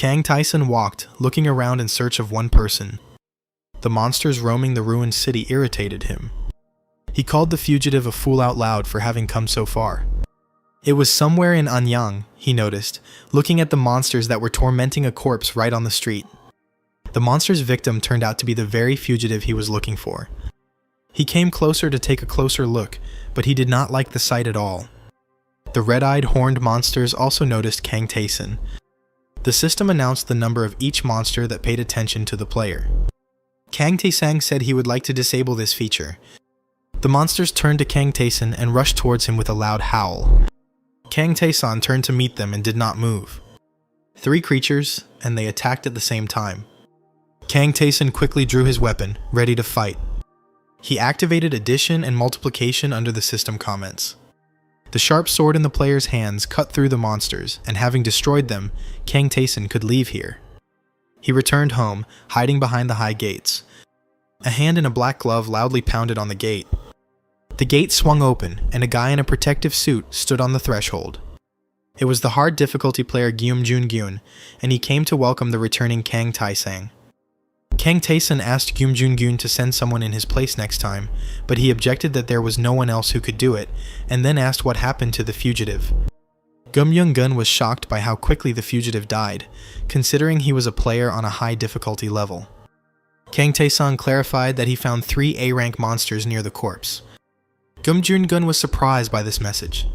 Kang Tyson walked, looking around in search of one person. The monsters roaming the ruined city irritated him. He called the fugitive a fool out loud for having come so far. It was somewhere in Anyang, he noticed, looking at the monsters that were tormenting a corpse right on the street. The monster's victim turned out to be the very fugitive he was looking for. He came closer to take a closer look, but he did not like the sight at all. The red-eyed, horned monsters also noticed Kang Tyson. The system announced the number of each monster that paid attention to the player. Kang Tyson said he would like to disable this feature. The monsters turned to Kang Tyson and rushed towards him with a loud howl. Kang Tyson turned to meet them and did not move. 3 creatures, and they attacked at the same time. Kang Tyson quickly drew his weapon, ready to fight. He activated addition and multiplication under the system comments. The sharp sword in the player's hands cut through the monsters, and having destroyed them, Kang Tyson could leave here. He returned home, hiding behind the high gates. A hand in a black glove loudly pounded on the gate. The gate swung open, and a guy in a protective suit stood on the threshold. It was the hard difficulty player Gyun, and he came to welcome the returning Kang Tyson. Kang Tyson asked Gyun to send someone in his place next time, but he objected that there was no one else who could do it, and then asked what happened to the fugitive. Gyun was shocked by how quickly the fugitive died, considering he was a player on a high difficulty level. Kang Tyson clarified that he found 3 A-rank monsters near the corpse. Gyun was surprised by this message.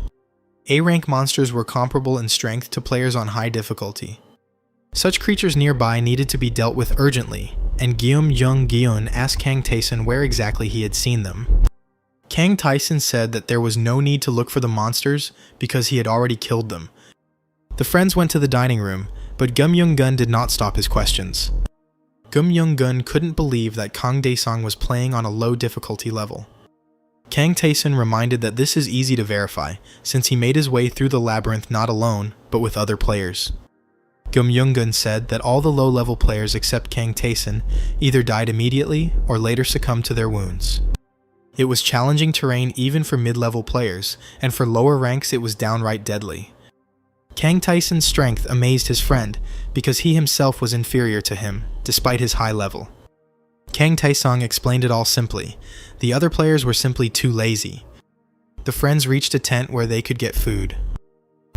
A-rank monsters were comparable in strength to players on high difficulty. Such creatures nearby needed to be dealt with urgently, and Gyun asked Kang Tyson where exactly he had seen them. Kang Tyson said that there was no need to look for the monsters because he had already killed them. The friends went to the dining room, but Gyun did not stop his questions. Gyun couldn't believe that Kang Tyson was playing on a low difficulty level. Kang Tyson reminded that this is easy to verify, since he made his way through the labyrinth not alone, but with other players. Gyun said that all the low-level players except Kang Tyson either died immediately or later succumbed to their wounds. It was challenging terrain even for mid-level players, and for lower ranks it was downright deadly. Kang Tyson's strength amazed his friend, because he himself was inferior to him, despite his high level. Kang Tyson explained it all simply. The other players were simply too lazy. The friends reached a tent where they could get food.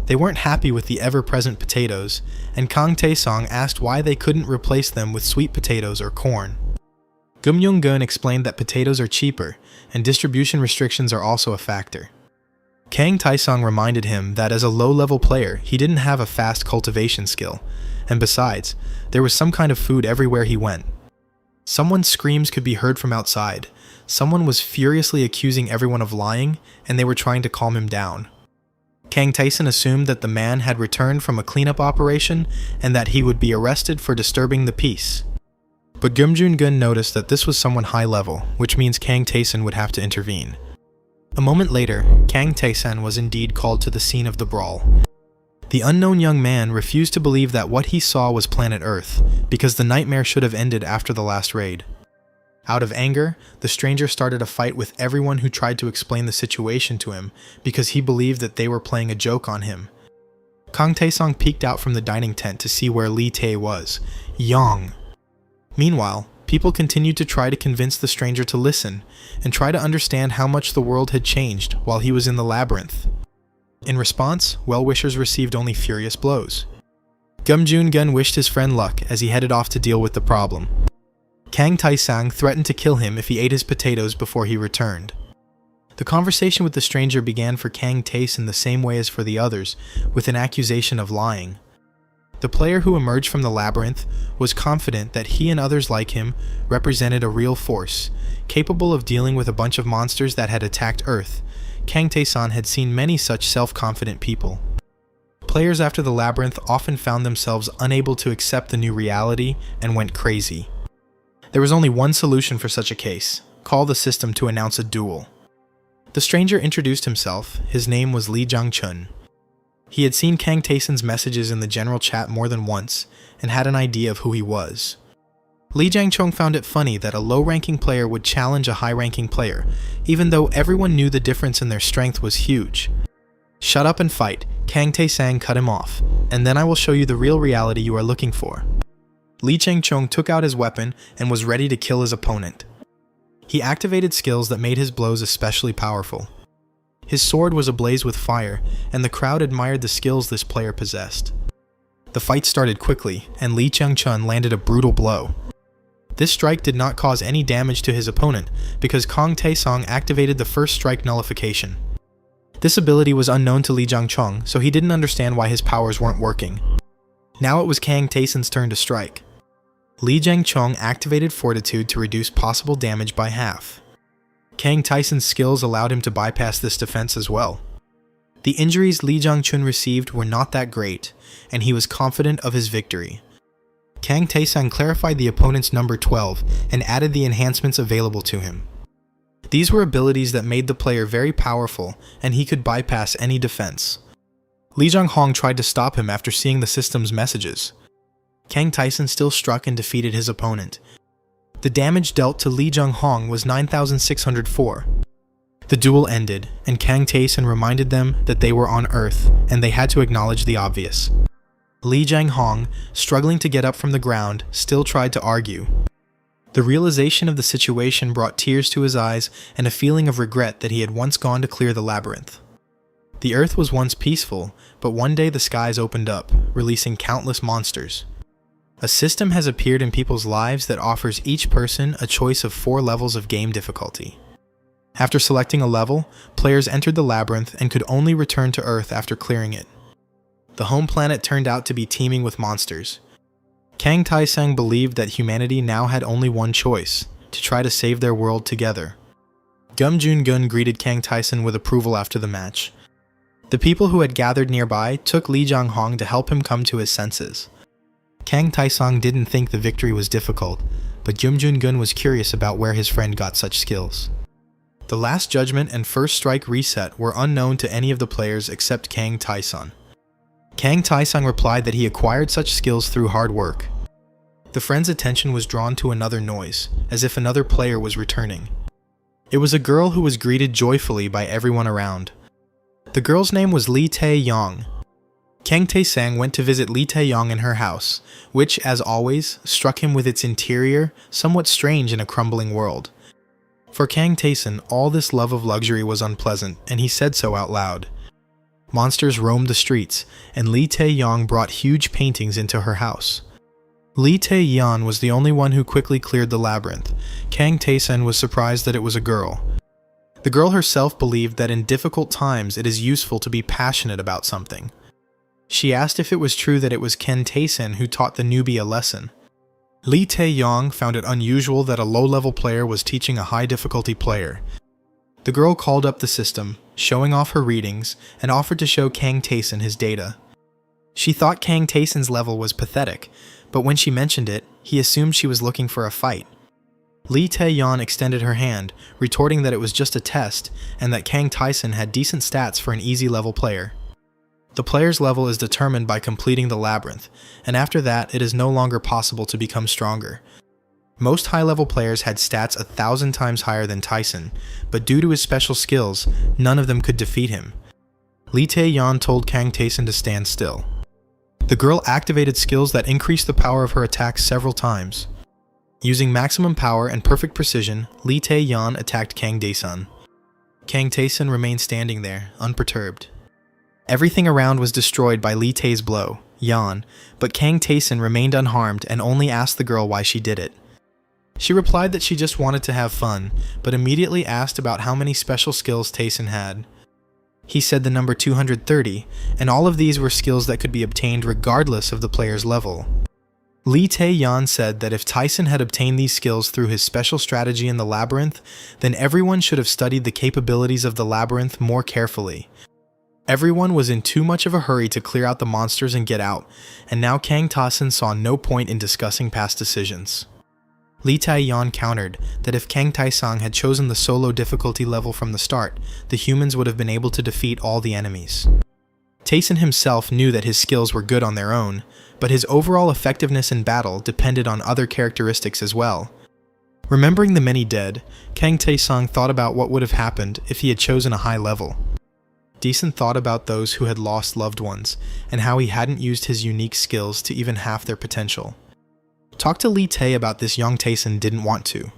They weren't happy with the ever-present potatoes, and Kang Tyson asked why they couldn't replace them with sweet potatoes or corn. Gyun explained that potatoes are cheaper, and distribution restrictions are also a factor. Kang Tyson reminded him that as a low-level player, he didn't have a fast cultivation skill, and besides, there was some kind of food everywhere he went. Someone's screams could be heard from outside. Someone was furiously accusing everyone of lying, and they were trying to calm him down. Kang Tyson assumed that the man had returned from a cleanup operation and that he would be arrested for disturbing the peace. But Gyun noticed that this was someone high level, which means Kang Tyson would have to intervene. A moment later, Kang Tyson was indeed called to the scene of the brawl. The unknown young man refused to believe that what he saw was planet Earth, because the nightmare should have ended after the last raid. Out of anger, the stranger started a fight with everyone who tried to explain the situation to him because he believed that they were playing a joke on him. Kang Tyson peeked out from the dining tent to see where Lee Tae was. Yong. Meanwhile, people continued to try to convince the stranger to listen and try to understand how much the world had changed while he was in the labyrinth. In response, well-wishers received only furious blows. Gyun wished his friend luck as he headed off to deal with the problem. Kang Tyson threatened to kill him if he ate his potatoes before he returned. The conversation with the stranger began for Kang Tyson the same way as for the others, with an accusation of lying. The player who emerged from the labyrinth was confident that he and others like him represented a real force, capable of dealing with a bunch of monsters that had attacked Earth. Kang Tyson had seen many such self-confident people. Players after the labyrinth often found themselves unable to accept the new reality and went crazy. There was only one solution for such a case: call the system to announce a duel. The stranger introduced himself. His name was Lee Jang-chun. He had seen Kang Tyson's messages in the general chat more than once, and had an idea of who he was. Lee Jang-chun found it funny that a low-ranking player would challenge a high-ranking player, even though everyone knew the difference in their strength was huge. "Shut up and fight," Kang Tae-sang cut him off, "and then I will show you the real reality you are looking for." Lee Chang-chung took out his weapon and was ready to kill his opponent. He activated skills that made his blows especially powerful. His sword was ablaze with fire, and the crowd admired the skills this player possessed. The fight started quickly, and Lee Chang-chun landed a brutal blow. This strike did not cause any damage to his opponent because Kang Tae-sang activated the first strike nullification. This ability was unknown to Lee Chang-chung, so he didn't understand why his powers weren't working. Now it was Kang Tae-san's turn to strike. Lee Chang-chung activated Fortitude to reduce possible damage by half. Kang Tae-san's skills allowed him to bypass this defense as well. The injuries Lee Chang-chun received were not that great, and he was confident of his victory. Kang Tae-sang clarified the opponent's number 12 and added the enhancements available to him. These were abilities that made the player very powerful, and he could bypass any defense. Lee Jong-hong tried to stop him after seeing the system's messages. Kang Tae-san still struck and defeated his opponent. The damage dealt to Lee Jong-hong was 9,604. The duel ended, and Kang Tae-san reminded them that they were on Earth, and they had to acknowledge the obvious. Lee Jang-hong, struggling to get up from the ground, still tried to argue. The realization of the situation brought tears to his eyes and a feeling of regret that he had once gone to clear the labyrinth. The Earth was once peaceful, but one day the skies opened up, releasing countless monsters. A system has appeared in people's lives that offers each person a choice of 4 levels of game difficulty. After selecting a level, players entered the labyrinth and could only return to Earth after clearing it. The home planet turned out to be teeming with monsters. Kang Tae-sang believed that humanity now had only one choice, to try to save their world together. Gum Jun-gun greeted Kang Tae-san with approval after the match. The people who had gathered nearby took Lee Jong-hong to help him come to his senses. Kang Tae-sang didn't think the victory was difficult, but Gum Jun-gun was curious about where his friend got such skills. The Last Judgment and First Strike Reset were unknown to any of the players except Kang Tae-san. Kang Tae-sang replied that he acquired such skills through hard work. The friend's attention was drawn to another noise, as if another player was returning. It was a girl who was greeted joyfully by everyone around. The girl's name was Lee Tae-yong. Kang Tae-sang went to visit Lee Tae-yong in her house, which, as always, struck him with its interior, somewhat strange in a crumbling world. For Kang Tae-san, all this love of luxury was unpleasant, and he said so out loud. Monsters roamed the streets, and Lee Tae-yong brought huge paintings into her house. Lee Tae-yeon was the only one who quickly cleared the labyrinth. Kang Tae-san was surprised that it was a girl. The girl herself believed that in difficult times it is useful to be passionate about something. She asked if it was true that it was Kang Tae-san who taught the newbie a lesson. Lee Tae-yong found it unusual that a low-level player was teaching a high-difficulty player. The girl called up the system, showing off her readings, and offered to show Kang Tae-san his data. She thought Kang Tae-san's level was pathetic, but when she mentioned it, he assumed she was looking for a fight. Lee Tae-yeon extended her hand, retorting that it was just a test, and that Kang Tae-san had decent stats for an easy-level player. The player's level is determined by completing the labyrinth, and after that it is no longer possible to become stronger. Most high-level players had stats 1,000 times higher than Tae-san, but due to his special skills, none of them could defeat him. Lee Tae-yeon told Kang Tae-san to stand still. The girl activated skills that increased the power of her attacks several times. Using maximum power and perfect precision, Lee Tae-yeon attacked Kang Tae-san. Kang Tae-san remained standing there, unperturbed. Everything around was destroyed by Lee Tae's blow, Yan, but Kang Tae-san remained unharmed and only asked the girl why she did it. She replied that she just wanted to have fun, but immediately asked about how many special skills Tae-san had. He said the number 230, and all of these were skills that could be obtained regardless of the player's level. Lee Tae-yeon said that if Tae-san had obtained these skills through his special strategy in the labyrinth, then everyone should have studied the capabilities of the labyrinth more carefully. Everyone was in too much of a hurry to clear out the monsters and get out, and now Kang Tae-san saw no point in discussing past decisions. Lee Tae-yeon countered that if Kang Tae-sang had chosen the solo difficulty level from the start, the humans would have been able to defeat all the enemies. Tae-san himself knew that his skills were good on their own, but his overall effectiveness in battle depended on other characteristics as well. Remembering the many dead, Kang Tae-sang thought about what would have happened if he had chosen a high level. Decent thought about those who had lost loved ones, and how he hadn't used his unique skills to even half their potential. Talk to Lee Tae about this young Taesun didn't want to.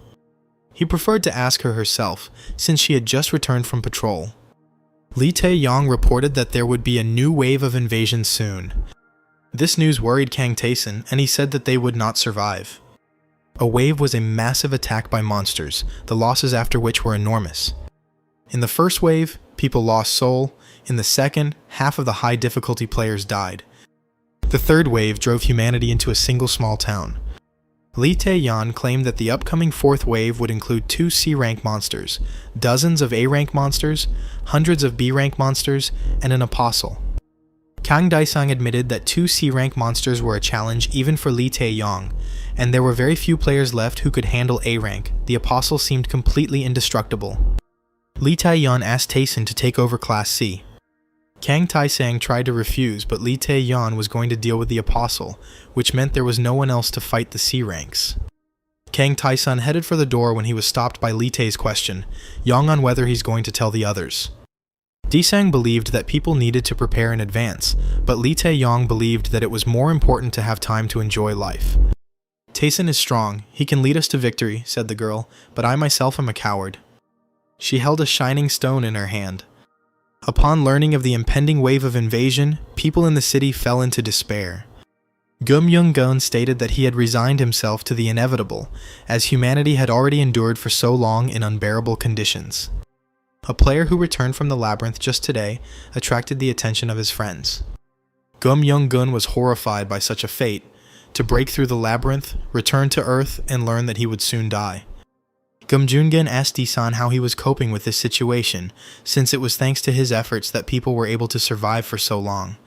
He preferred to ask her herself, since she had just returned from patrol. Lee Tae-yong reported that there would be a new wave of invasion soon. This news worried Kang Taesun, and he said that they would not survive. A wave was a massive attack by monsters, the losses after which were enormous. In the first wave, people lost soul. In the second, half of the high difficulty players died. The third wave drove humanity into a single small town. Lee Tae-yeon claimed that the upcoming fourth wave would include 2 C-rank monsters, dozens of A-rank monsters, hundreds of B-rank monsters, and an apostle. Kang Dae-sang admitted that 2 C-rank monsters were a challenge even for Lee Tae-yong, and there were very few players left who could handle A-rank. The apostle seemed completely indestructible. Lee Tae-yeon asked Taesun to take over Class C. Kang Tae-sang tried to refuse, but Lee Tae-yeon was going to deal with the apostle, which meant there was no one else to fight the C ranks. Kang Tae-sun headed for the door when he was stopped by Lee Tae's question, young on whether he's going to tell the others. Dae-sang believed that people needed to prepare in advance, but Lee Tae-yong believed that it was more important to have time to enjoy life. Taesun is strong, he can lead us to victory, said the girl, but I myself am a coward. She held a shining stone in her hand. Upon learning of the impending wave of invasion, people in the city fell into despair. Gum Young-gun stated that he had resigned himself to the inevitable, as humanity had already endured for so long in unbearable conditions. A player who returned from the labyrinth just today attracted the attention of his friends. Gum Young-gun was horrified by such a fate, to break through the labyrinth, return to Earth, and learn that he would soon die. Gum Joon-gun asked Dae-san how he was coping with this situation, since it was thanks to his efforts that people were able to survive for so long.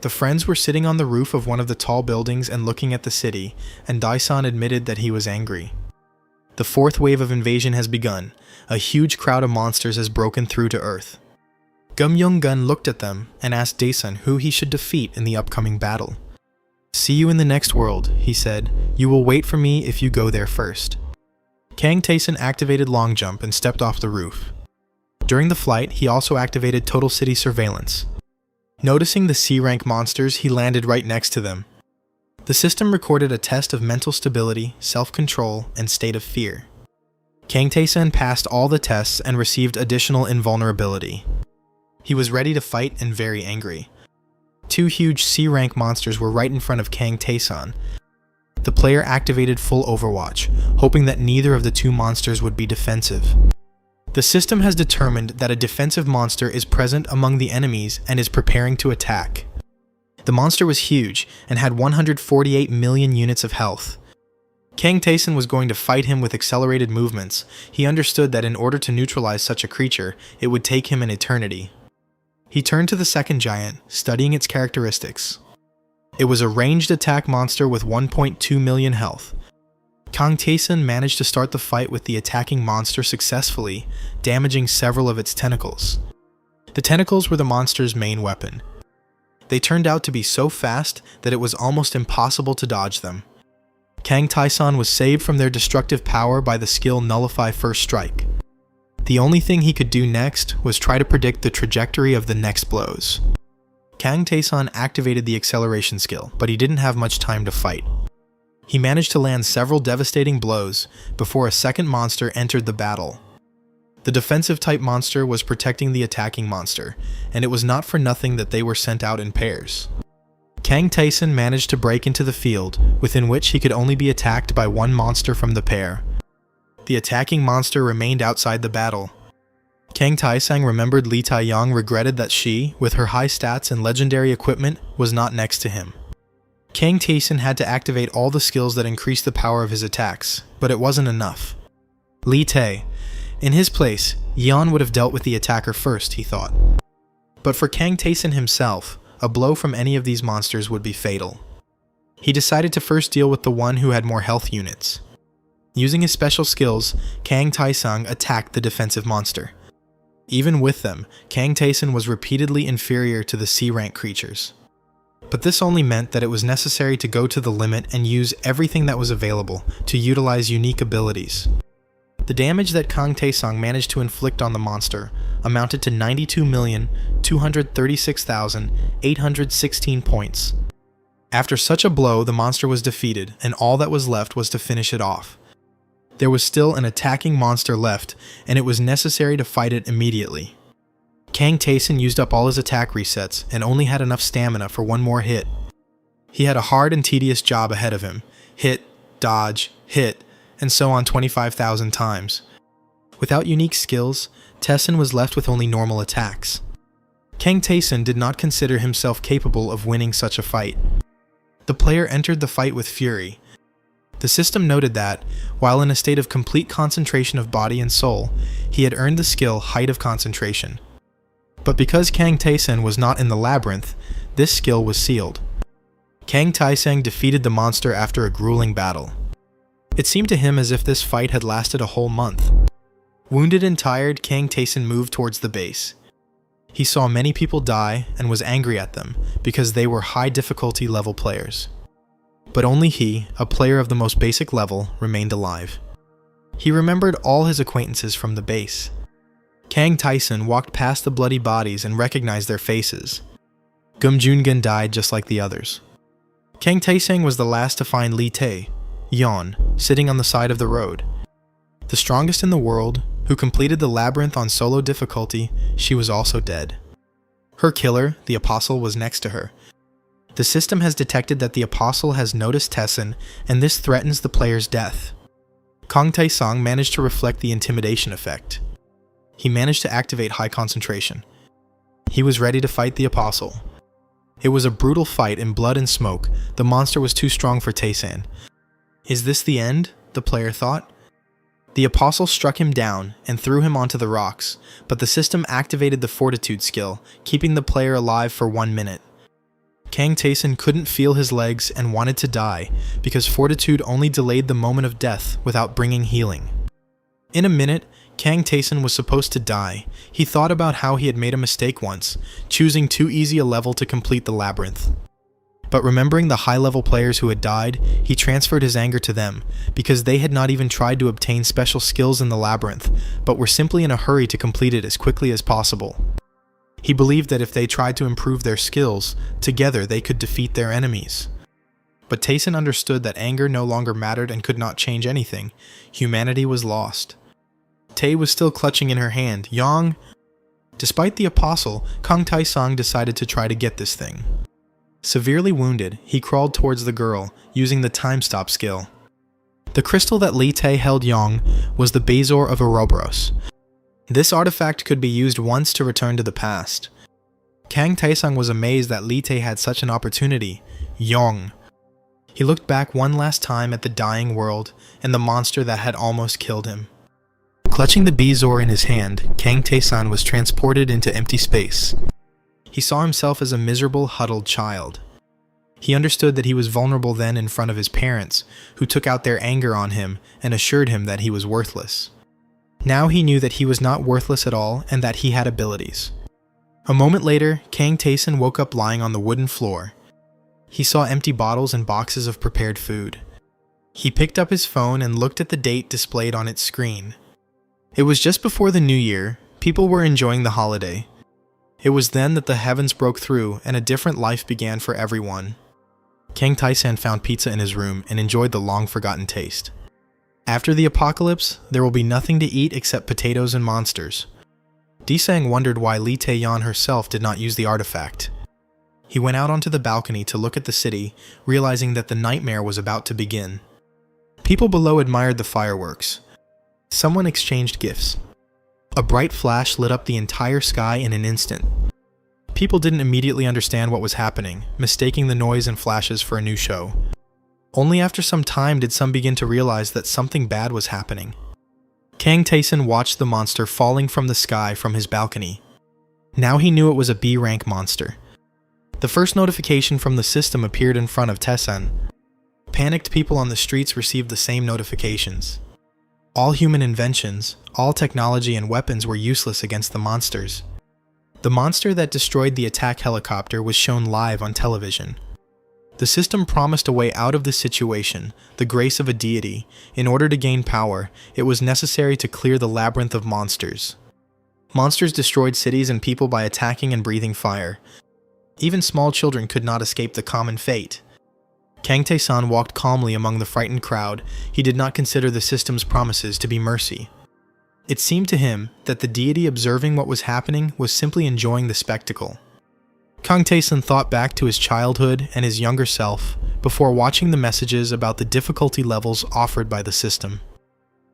The friends were sitting on the roof of one of the tall buildings and looking at the city, and Dae-san admitted that he was angry. The fourth wave of invasion has begun. A huge crowd of monsters has broken through to Earth. Gum Young-gun looked at them and asked Dae-san who he should defeat in the upcoming battle. "See you in the next world," he said. "You will wait for me if you go there first." Kang Taesun activated long jump and stepped off the roof. During the flight, he also activated total city surveillance. Noticing the C-rank monsters, he landed right next to them. The system recorded a test of mental stability, self-control, and state of fear. Kang Taesun passed all the tests and received additional invulnerability. He was ready to fight and very angry. 2 huge C-rank monsters were right in front of Kang Taesun. The player activated full Overwatch, hoping that neither of the 2 monsters would be defensive. The system has determined that a defensive monster is present among the enemies and is preparing to attack. The monster was huge and had 148 million units of health. Kang Taesun was going to fight him with accelerated movements. He understood that in order to neutralize such a creature, it would take him an eternity. He turned to the second giant, studying its characteristics. It was a ranged attack monster with 1.2 million health. Kang Taesun managed to start the fight with the attacking monster successfully, damaging several of its tentacles. The tentacles were the monster's main weapon. They turned out to be so fast that it was almost impossible to dodge them. Kang Taesun was saved from their destructive power by the skill Nullify First Strike. The only thing he could do next was try to predict the trajectory of the next blows. Kang Taesun activated the acceleration skill, but he didn't have much time to fight. He managed to land several devastating blows before a second monster entered the battle. The defensive type monster was protecting the attacking monster, and it was not for nothing that they were sent out in pairs. Kang Taesun managed to break into the field, within which he could only be attacked by one monster from the pair. The attacking monster remained outside the battle. Kang Tae-sang remembered Lee Tae-yong regretted that she, with her high stats and legendary equipment, was not next to him. Kang Taesun had to activate all the skills that increased the power of his attacks, but it wasn't enough. Lee Tae. In his place, Yeon would have dealt with the attacker first, he thought. But for Kang Taesun himself, a blow from any of these monsters would be fatal. He decided to first deal with the one who had more health units. Using his special skills, Kang Tae-sang attacked the defensive monster. Even with them, Kang Taesun was repeatedly inferior to the C-rank creatures. But this only meant that it was necessary to go to the limit and use everything that was available to utilize unique abilities. The damage that Kang Taesung managed to inflict on the monster amounted to 92,236,816 points. After such a blow, the monster was defeated, and all that was left was to finish it off. There was still an attacking monster left, and it was necessary to fight it immediately. Kang Taesung used up all his attack resets and only had enough stamina for one more hit. He had a hard and tedious job ahead of him. Hit, dodge, hit, and so on 25,000 times. Without unique skills, Taesung was left with only normal attacks. Kang Taesung did not consider himself capable of winning such a fight. The player entered the fight with fury. The system noted that, while in a state of complete concentration of body and soul, he had earned the skill Height of Concentration. But because Kang Taesung was not in the labyrinth, this skill was sealed. Kang Taesung defeated the monster after a grueling battle. It seemed to him as if this fight had lasted a whole month. Wounded and tired, Kang Taesung moved towards the base. He saw many people die and was angry at them because they were high difficulty level players. But only he, a player of the most basic level, remained alive. He remembered all his acquaintances from the base. Kang Taesung walked past the bloody bodies and recognized their faces. Gum Jungun died just like the others. Kang Taesung was the last to find Lee Tae, Yeon, sitting on the side of the road. The strongest in the world, who completed the labyrinth on solo difficulty, she was also dead. Her killer, the Apostle, was next to her. The system has detected that the Apostle has noticed Taesung, and this threatens the player's death. Kang Taesung managed to reflect the intimidation effect. He managed to activate high concentration. He was ready to fight the Apostle. It was a brutal fight in blood and smoke. The monster was too strong for Taesung. Is this the end? The player thought. The Apostle struck him down and threw him onto the rocks, but the system activated the Fortitude skill, keeping the player alive for 1 minute. Kang Taesung couldn't feel his legs and wanted to die, because Fortitude only delayed the moment of death without bringing healing. In a minute, Kang Taesung was supposed to die. He thought about how he had made a mistake once, choosing too easy a level to complete the labyrinth. But remembering the high-level players who had died, he transferred his anger to them, because they had not even tried to obtain special skills in the labyrinth, but were simply in a hurry to complete it as quickly as possible. He believed that if they tried to improve their skills, together they could defeat their enemies. But Taesung understood that anger no longer mattered and could not change anything. Humanity was lost. Tae was still clutching in her hand. Yang! Despite the Apostle, Kang Taesung decided to try to get this thing. Severely wounded, he crawled towards the girl, using the time stop skill. The crystal that Lee Tae held Yang was the Bezoar of Ouroboros. This artifact could be used once to return to the past. Kang Taesung was amazed that Lee Tae had such an opportunity. Yang! He looked back one last time at the dying world and the monster that had almost killed him. Clutching the Bezoar in his hand, Kang Taesung was transported into empty space. He saw himself as a miserable, huddled child. He understood that he was vulnerable then in front of his parents, who took out their anger on him and assured him that he was worthless. Now he knew that he was not worthless at all and that he had abilities. A moment later, Kang Taesung woke up lying on the wooden floor. He saw empty bottles and boxes of prepared food. He picked up his phone and looked at the date displayed on its screen. It was just before the New Year. People were enjoying the holiday. It was then that the heavens broke through and a different life began for everyone. Kang Taesung found pizza in his room and enjoyed the long-forgotten taste. After the apocalypse, there will be nothing to eat except potatoes and monsters. Disang wondered why Lee Tae-yeon herself did not use the artifact. He went out onto the balcony to look at the city, realizing that the nightmare was about to begin. People below admired the fireworks. Someone exchanged gifts. A bright flash lit up the entire sky in an instant. People didn't immediately understand what was happening, mistaking the noise and flashes for a new show. Only after some time did some begin to realize that something bad was happening. Kang Taesung watched the monster falling from the sky from his balcony. Now he knew it was a B-rank monster. The first notification from the system appeared in front of Taesung. Panicked people on the streets received the same notifications. All human inventions, all technology and weapons were useless against the monsters. The monster that destroyed the attack helicopter was shown live on television. The system promised a way out of this situation, the grace of a deity. In order to gain power, it was necessary to clear the labyrinth of monsters. Monsters destroyed cities and people by attacking and breathing fire. Even small children could not escape the common fate. Kang Tae-san walked calmly among the frightened crowd. He did not consider the system's promises to be mercy. It seemed to him that the deity observing what was happening was simply enjoying the spectacle. Kang Tae-san thought back to his childhood and his younger self before watching the messages about the difficulty levels offered by the system.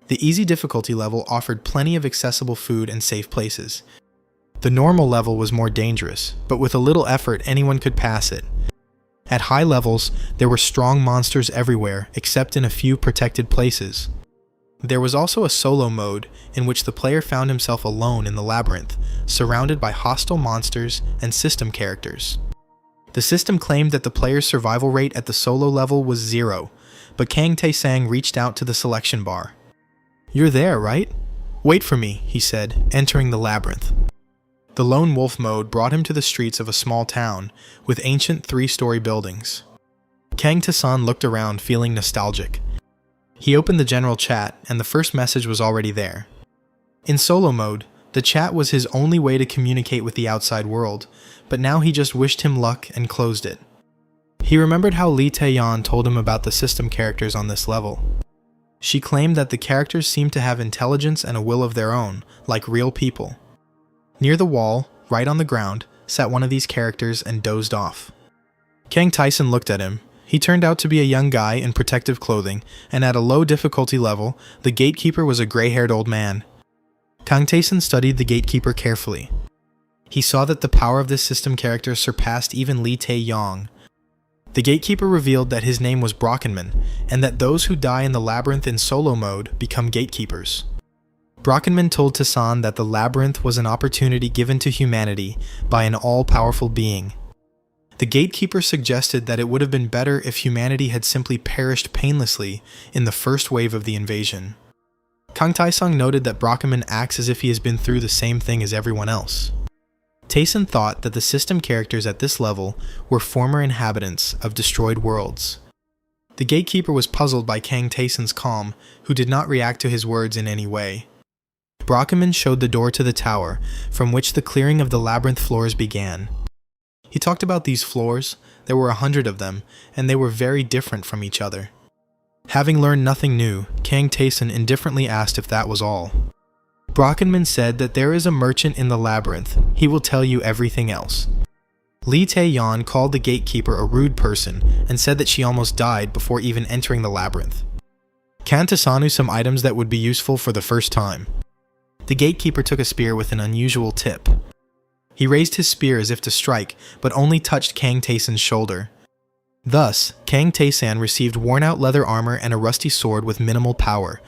The easy difficulty level offered plenty of accessible food and safe places. The normal level was more dangerous, but with a little effort anyone could pass it. At high levels, there were strong monsters everywhere except in a few protected places. There was also a solo mode in which the player found himself alone in the labyrinth, surrounded by hostile monsters and system characters. The system claimed that the player's survival rate at the solo level was 0, but Kang Tae-sang reached out to the selection bar. "You're there, right? Wait for me," he said, entering the labyrinth. The lone wolf mode brought him to the streets of a small town with ancient 3-story buildings. Kang Tae-san looked around feeling nostalgic. He opened the general chat and the first message was already there. In solo mode, the chat was his only way to communicate with the outside world, but now he just wished him luck and closed it. He remembered how Lee Tae-yeon told him about the system characters on this level. She claimed that the characters seemed to have intelligence and a will of their own, like real people. Near the wall, right on the ground, sat one of these characters and dozed off. Kang Tae-san looked at him. He turned out to be a young guy in protective clothing, and at a low difficulty level, the gatekeeper was a gray-haired old man. Kang Tae-san studied the gatekeeper carefully. He saw that the power of this system character surpassed even Lee Tae-yong. The gatekeeper revealed that his name was Brockenman, and that those who die in the labyrinth in solo mode become gatekeepers. Brockenman told Tae-san that the labyrinth was an opportunity given to humanity by an all-powerful being. The gatekeeper suggested that it would have been better if humanity had simply perished painlessly in the first wave of the invasion. Kang Tae-sang noted that Brockenman acts as if he has been through the same thing as everyone else. Tae-san thought that the system characters at this level were former inhabitants of destroyed worlds. The gatekeeper was puzzled by Kang Tae-san's calm, who did not react to his words in any way. Brockenman showed the door to the tower, from which the clearing of the labyrinth floors began. He talked about these floors. There were 100 of them, and they were very different from each other. Having learned nothing new, Kang Tae-san indifferently asked if that was all. Brockenman said that there is a merchant in the labyrinth. He will tell you everything else. Lee Tae-yeon called the gatekeeper a rude person and said that she almost died before even entering the labyrinth. Kang Tae-san knew some items that would be useful for the first time. The gatekeeper took a spear with an unusual tip. He raised his spear as if to strike, but only touched Kang Tae-san's shoulder. Thus, Kang Tae-san received worn-out leather armor and a rusty sword with minimal power.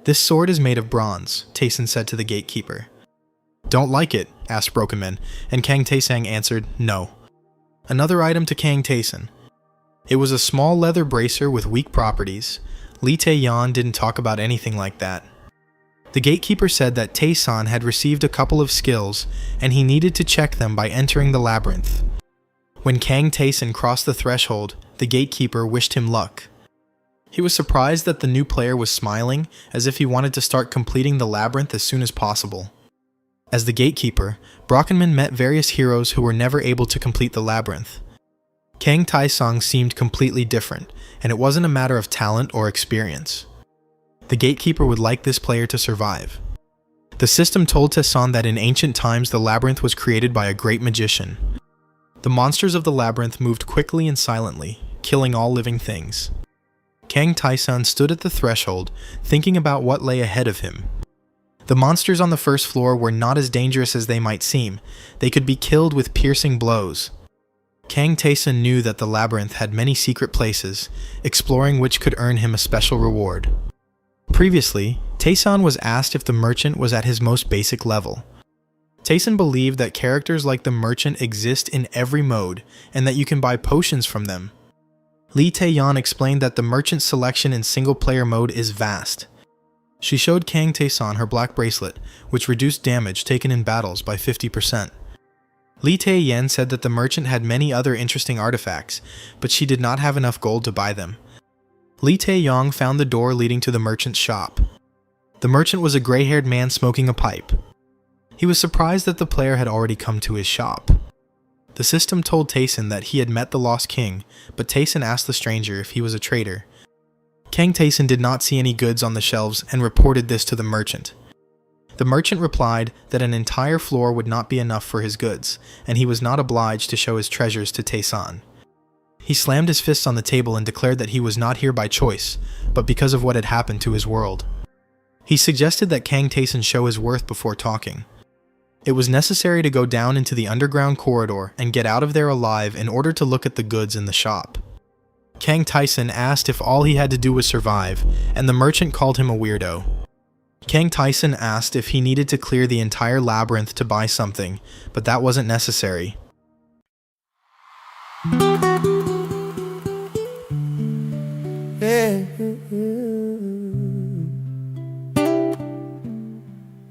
"This sword is made of bronze," Tae-san said to the gatekeeper. "Don't like it?" asked Brockenman, and Kang Tae-sang answered, "No." Another item to Kang Tae-san. It was a small leather bracer with weak properties. Lee Tae-yeon didn't talk about anything like that. The gatekeeper said that Tae-san had received a couple of skills, and he needed to check them by entering the labyrinth. When Kang Tae-san crossed the threshold, the gatekeeper wished him luck. He was surprised that the new player was smiling, as if he wanted to start completing the labyrinth as soon as possible. As the gatekeeper, Brockenman met various heroes who were never able to complete the labyrinth. Kang Tae-sang seemed completely different, and it wasn't a matter of talent or experience. The gatekeeper would like this player to survive. The system told Tae-san that in ancient times the labyrinth was created by a great magician. The monsters of the labyrinth moved quickly and silently, killing all living things. Kang Tae-san stood at the threshold, thinking about what lay ahead of him. The monsters on the first floor were not as dangerous as they might seem. They could be killed with piercing blows. Kang Tae-san knew that the labyrinth had many secret places, exploring which could earn him a special reward. Previously, Tae-san was asked if the merchant was at his most basic level. Tae-san believed that characters like the merchant exist in every mode, and that you can buy potions from them. Lee Tae-yeon explained that the merchant selection in single-player mode is vast. She showed Kang Tae-san her black bracelet, which reduced damage taken in battles by 50%. Li Tae-yen said that the merchant had many other interesting artifacts, but she did not have enough gold to buy them. Li Tae-yong found the door leading to the merchant's shop. The merchant was a gray-haired man smoking a pipe. He was surprised that the player had already come to his shop. The system told Taesun that he had met the Lost King, but Taesun asked the stranger if he was a trader. Kang Taesun did not see any goods on the shelves and reported this to the merchant. The merchant replied that an entire floor would not be enough for his goods, and he was not obliged to show his treasures to Taesun. He slammed his fists on the table and declared that he was not here by choice, but because of what had happened to his world. He suggested that Kang Taesun show his worth before talking. It was necessary to go down into the underground corridor and get out of there alive in order to look at the goods in the shop. Kang Taesun asked if all he had to do was survive, and the merchant called him a weirdo. Kang Taesun asked if he needed to clear the entire labyrinth to buy something, but that wasn't necessary.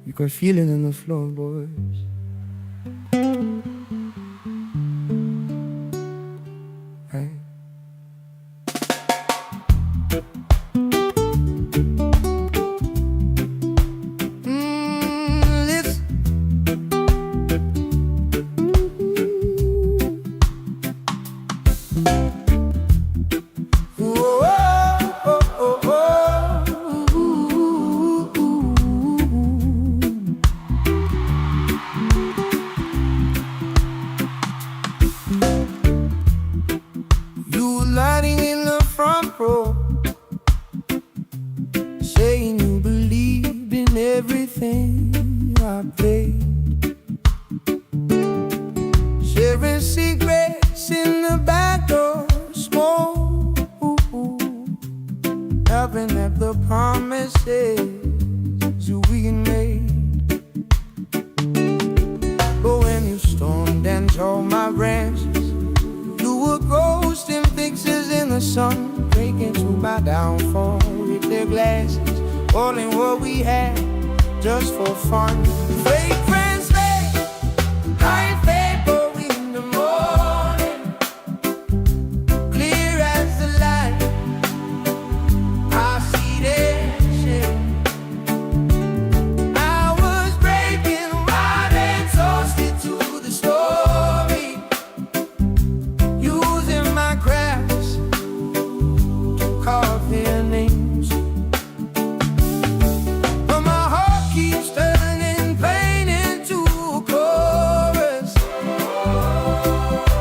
You got feeling in the floor, boys. Hey. Listen. Whoa, oh, oh, oh, You were lying in the front row, saying you believed in everything I played, sharing secrets in the back door, smoke, helping at the promises we made. But when you stormed and tore my branches, you were ghosting fixes in the sun, breaking to my downfall with their glasses, calling what we had just for fun. Fake friends fade, like vapor in the morning, clear as the light. I see their shit. I was breaking while they toasted to the story, using my crafts to carve their names. But my heart keeps turning pain into a chorus.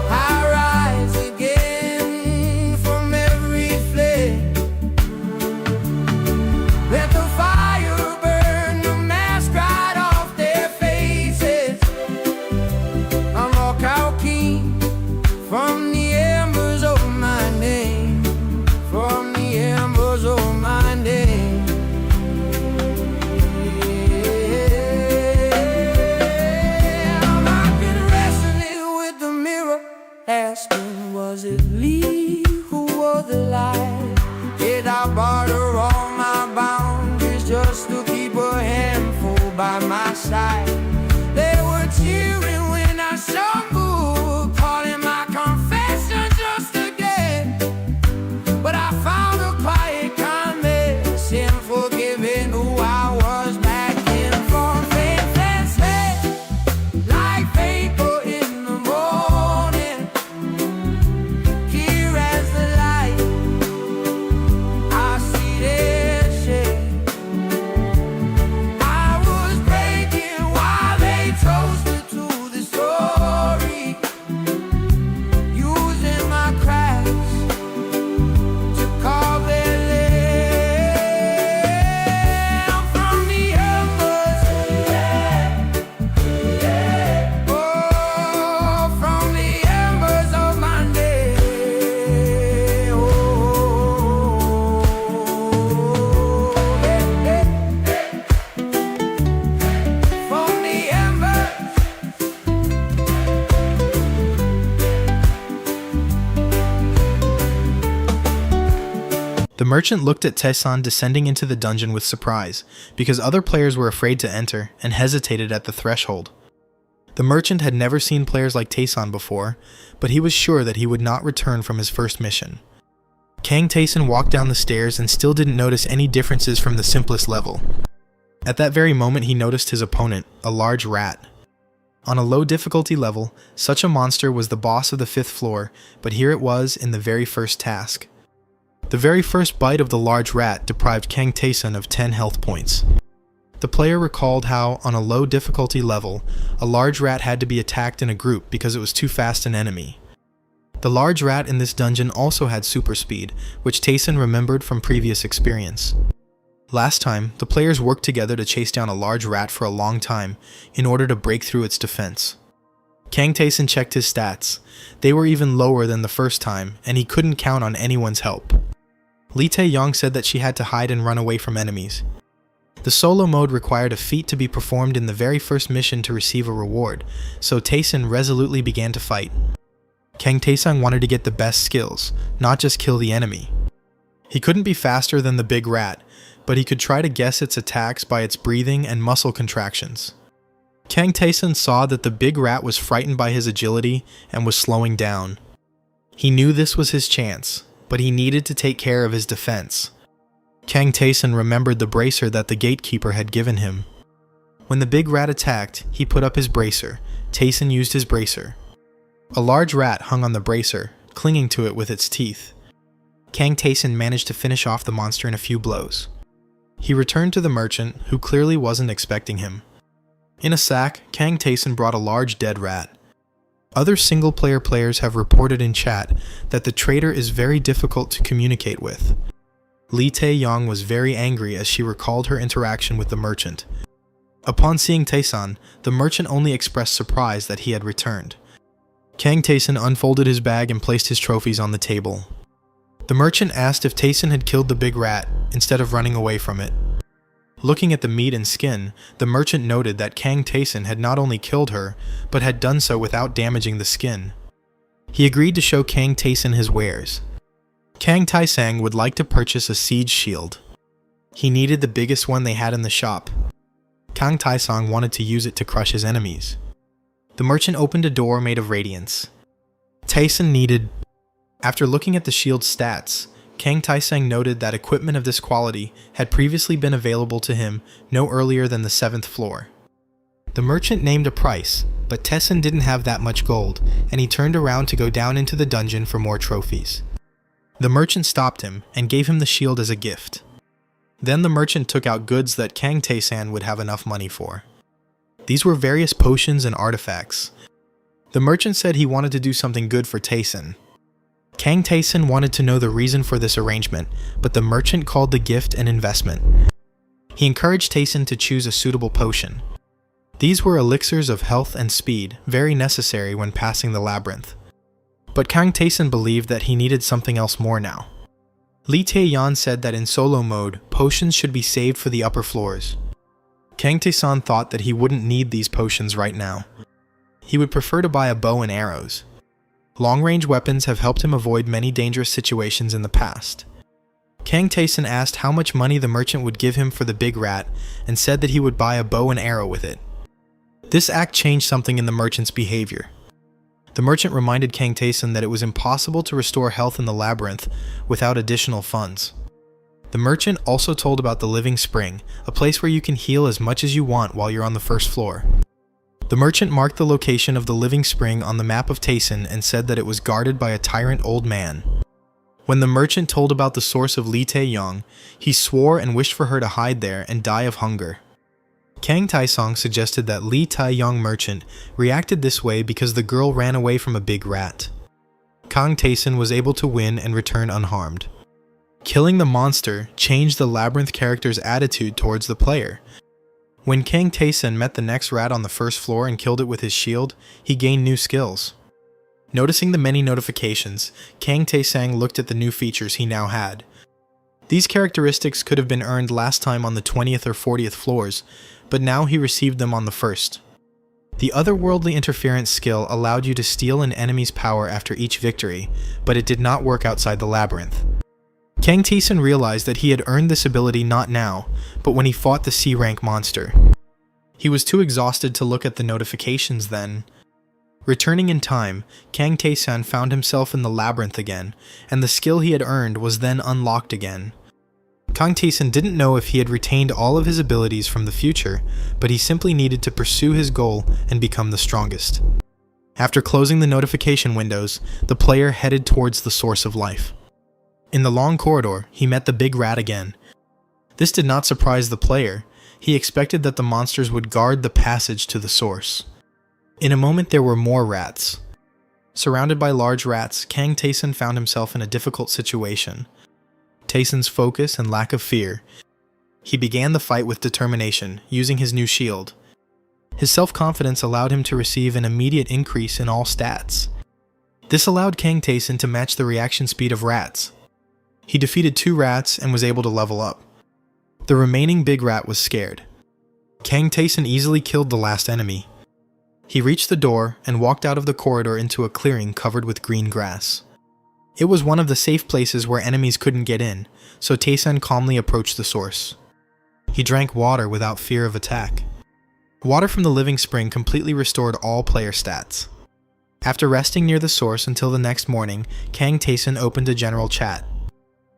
I rise again from every flame. Let the fire burn the mask right off their faces. I'm rock out king from the embers of my name, from the embers of my name. I've been wrestling with the mirror, asking, was it Lee who wore the lie? Did I barter all my boundaries just to keep a handful by my side? They were cheering when I stumbled, calling my confession just again. But I found a quiet kindness in forgiving who I was back in. From faithless head, like vapor in the morning, clear as the light. I see their shade. I was breaking while they toasted to the story, using my crafts to carve their lamb from the embers. Oh, from the embers of my day. Oh, from the embers. The merchant looked at Taesun descending into the dungeon with surprise, because other players were afraid to enter and hesitated at the threshold. The merchant had never seen players like Taesan before, but he was sure that he would not return from his first mission. Kang Taesan walked down the stairs and still didn't notice any differences from the simplest level. At that very moment he noticed his opponent, a large rat. On a low difficulty level, such a monster was the boss of the 5th floor, but here it was in the very first task. The very first bite of the large rat deprived Kang Taesan of 10 health points. The player recalled how, on a low difficulty level, a large rat had to be attacked in a group because it was too fast an enemy. The large rat in this dungeon also had super speed, which Taesan remembered from previous experience. Last time, the players worked together to chase down a large rat for a long time in order to break through its defense. Kang Taesan checked his stats. They were even lower than the first time, and he couldn't count on anyone's help. Lee Tae-yong said that she had to hide and run away from enemies. The solo mode required a feat to be performed in the very first mission to receive a reward, so Taesan resolutely began to fight. Kang Taesang wanted to get the best skills, not just kill the enemy. He couldn't be faster than the big rat, but he could try to guess its attacks by its breathing and muscle contractions. Kang Taesan saw that the big rat was frightened by his agility and was slowing down. He knew this was his chance, but he needed to take care of his defense. Kang Taesan remembered the bracer that the gatekeeper had given him. When the big rat attacked, he put up his bracer. Taesan used his bracer. A large rat hung on the bracer, clinging to it with its teeth. Kang Taesan managed to finish off the monster in a few blows. He returned to the merchant, who clearly wasn't expecting him. In a sack, Kang Taesan brought a large dead rat. Other single-player players have reported in chat that the trader is very difficult to communicate with. Lee Tae-yong was very angry as she recalled her interaction with the merchant. Upon seeing Taesan, the merchant only expressed surprise that he had returned. Kang Taesan unfolded his bag and placed his trophies on the table. The merchant asked if Taesan had killed the big rat, instead of running away from it. Looking at the meat and skin, the merchant noted that Kang Taesan had not only killed her, but had done so without damaging the skin. He agreed to show Kang Taesan his wares. Kang Taesang would like to purchase a siege shield. He needed the biggest one they had in the shop. Kang Taesang wanted to use it to crush his enemies. The merchant opened a door made of radiance. Taesan needed... After looking at the shield's stats, Kang Taesang noted that equipment of this quality had previously been available to him no earlier than the 7th floor. The merchant named a price, but Taesan didn't have that much gold, and he turned around to go down into the dungeon for more trophies. The merchant stopped him and gave him the shield as a gift. Then the merchant took out goods that Kang Taesan would have enough money for. These were various potions and artifacts. The merchant said he wanted to do something good for Taesan. Kang Taesan wanted to know the reason for this arrangement, but the merchant called the gift an investment. He encouraged Taesan to choose a suitable potion. These were elixirs of health and speed, very necessary when passing the labyrinth. But Kang Taesan believed that he needed something else more now. Lee Tae-yan said that in solo mode, potions should be saved for the upper floors. Kang Taesan thought that he wouldn't need these potions right now. He would prefer to buy a bow and arrows. Long-range weapons have helped him avoid many dangerous situations in the past. Kang Taesan asked how much money the merchant would give him for the big rat and said that he would buy a bow and arrow with it. This act changed something in the merchant's behavior. The merchant reminded Kang Taesan that it was impossible to restore health in the labyrinth without additional funds. The merchant also told about the Living Spring, a place where you can heal as much as you want while you're on the first floor. The merchant marked the location of the Living Spring on the map of Taesan and said that it was guarded by a tyrant old man. When the merchant told about the source of Lee Tae-yong, he swore and wished for her to hide there and die of hunger. Kang Taesang suggested that Lee Tae-yong merchant reacted this way because the girl ran away from a big rat. Kang Taesan was able to win and return unharmed. Killing the monster changed the labyrinth character's attitude towards the player. When Kang Taesan met the next rat on the first floor and killed it with his shield, he gained new skills. Noticing the many notifications, Kang Taesang looked at the new features he now had. These characteristics could have been earned last time on the 20th or 40th floors, but now he received them on the first. The otherworldly interference skill allowed you to steal an enemy's power after each victory, but it did not work outside the labyrinth. Kang Taesan realized that he had earned this ability not now, but when he fought the C-rank monster. He was too exhausted to look at the notifications then. Returning in time, Kang Tae-san found himself in the labyrinth again, and the skill he had earned was then unlocked again. Kang Tae-san didn't know if he had retained all of his abilities from the future, but he simply needed to pursue his goal and become the strongest. After closing the notification windows, the player headed towards the source of life. In the long corridor, he met the big rat again. This did not surprise the player. He expected that the monsters would guard the passage to the source. In a moment, there were more rats. Surrounded by large rats, Kang Tae-san found himself in a difficult situation. Tae-san's focus and lack of fear. He began the fight with determination, using his new shield. His self-confidence allowed him to receive an immediate increase in all stats. This allowed Kang Tae-san to match the reaction speed of rats. He defeated 2 rats and was able to level up. The remaining big rat was scared. Kang Tae-san easily killed the last enemy. He reached the door and walked out of the corridor into a clearing covered with green grass. It was one of the safe places where enemies couldn't get in, so Tae-san calmly approached the source. He drank water without fear of attack. Water from the living spring completely restored all player stats. After resting near the source until the next morning, Kang Tae-san opened a general chat.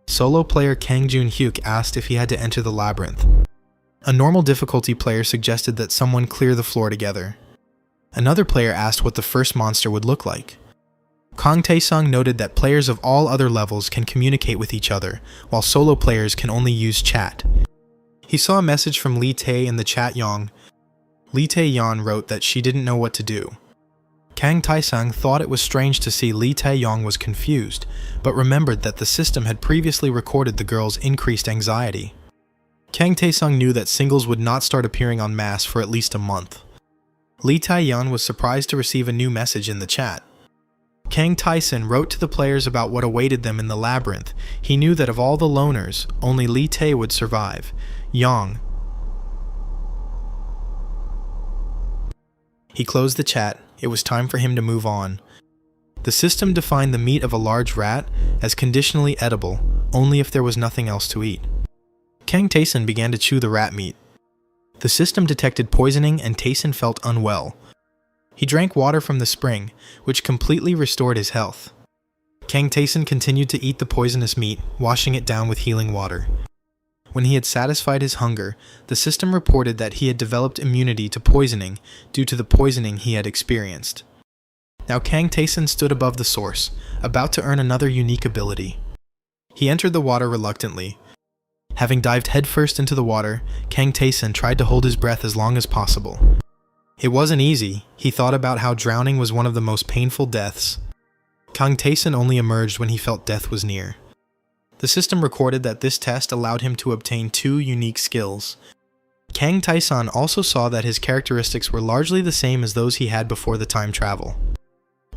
Solo player Kang Jun-hyuk asked if he had to enter the labyrinth. A normal difficulty player suggested that someone clear the floor together. Another player asked what the first monster would look like. Kang Tae-sung noted that players of all other levels can communicate with each other, while solo players can only use chat. He saw a message from Lee Tae in the chat Yong. Lee Tae-yeon wrote that she didn't know what to do. Kang Tae-sung thought it was strange to see Lee Tae-yong was confused, but remembered that the system had previously recorded the girl's increased anxiety. Kang Tae-sung knew that singles would not start appearing en masse for at least a month. Lee Tae-yeon was surprised to receive a new message in the chat. Kang Tae-san wrote to the players about what awaited them in the labyrinth. He knew that of all the loners, only Lee Tae would survive. Yang. He closed the chat. It was time for him to move on. The system defined the meat of a large rat as conditionally edible, only if there was nothing else to eat. Kang Tae-san began to chew the rat meat. The system detected poisoning and Tae-san felt unwell. He drank water from the spring, which completely restored his health. Kang Tae-san continued to eat the poisonous meat, washing it down with healing water. When he had satisfied his hunger, the system reported that he had developed immunity to poisoning due to the poisoning he had experienced. Now Kang Tae-san stood above the source, about to earn another unique ability. He entered the water reluctantly. Having dived headfirst into the water, Kang Tae-san tried to hold his breath as long as possible. It wasn't easy. He thought about how drowning was one of the most painful deaths. Kang Tae-san only emerged when he felt death was near. The system recorded that this test allowed him to obtain 2 unique skills. Kang Tae-san also saw that his characteristics were largely the same as those he had before the time travel.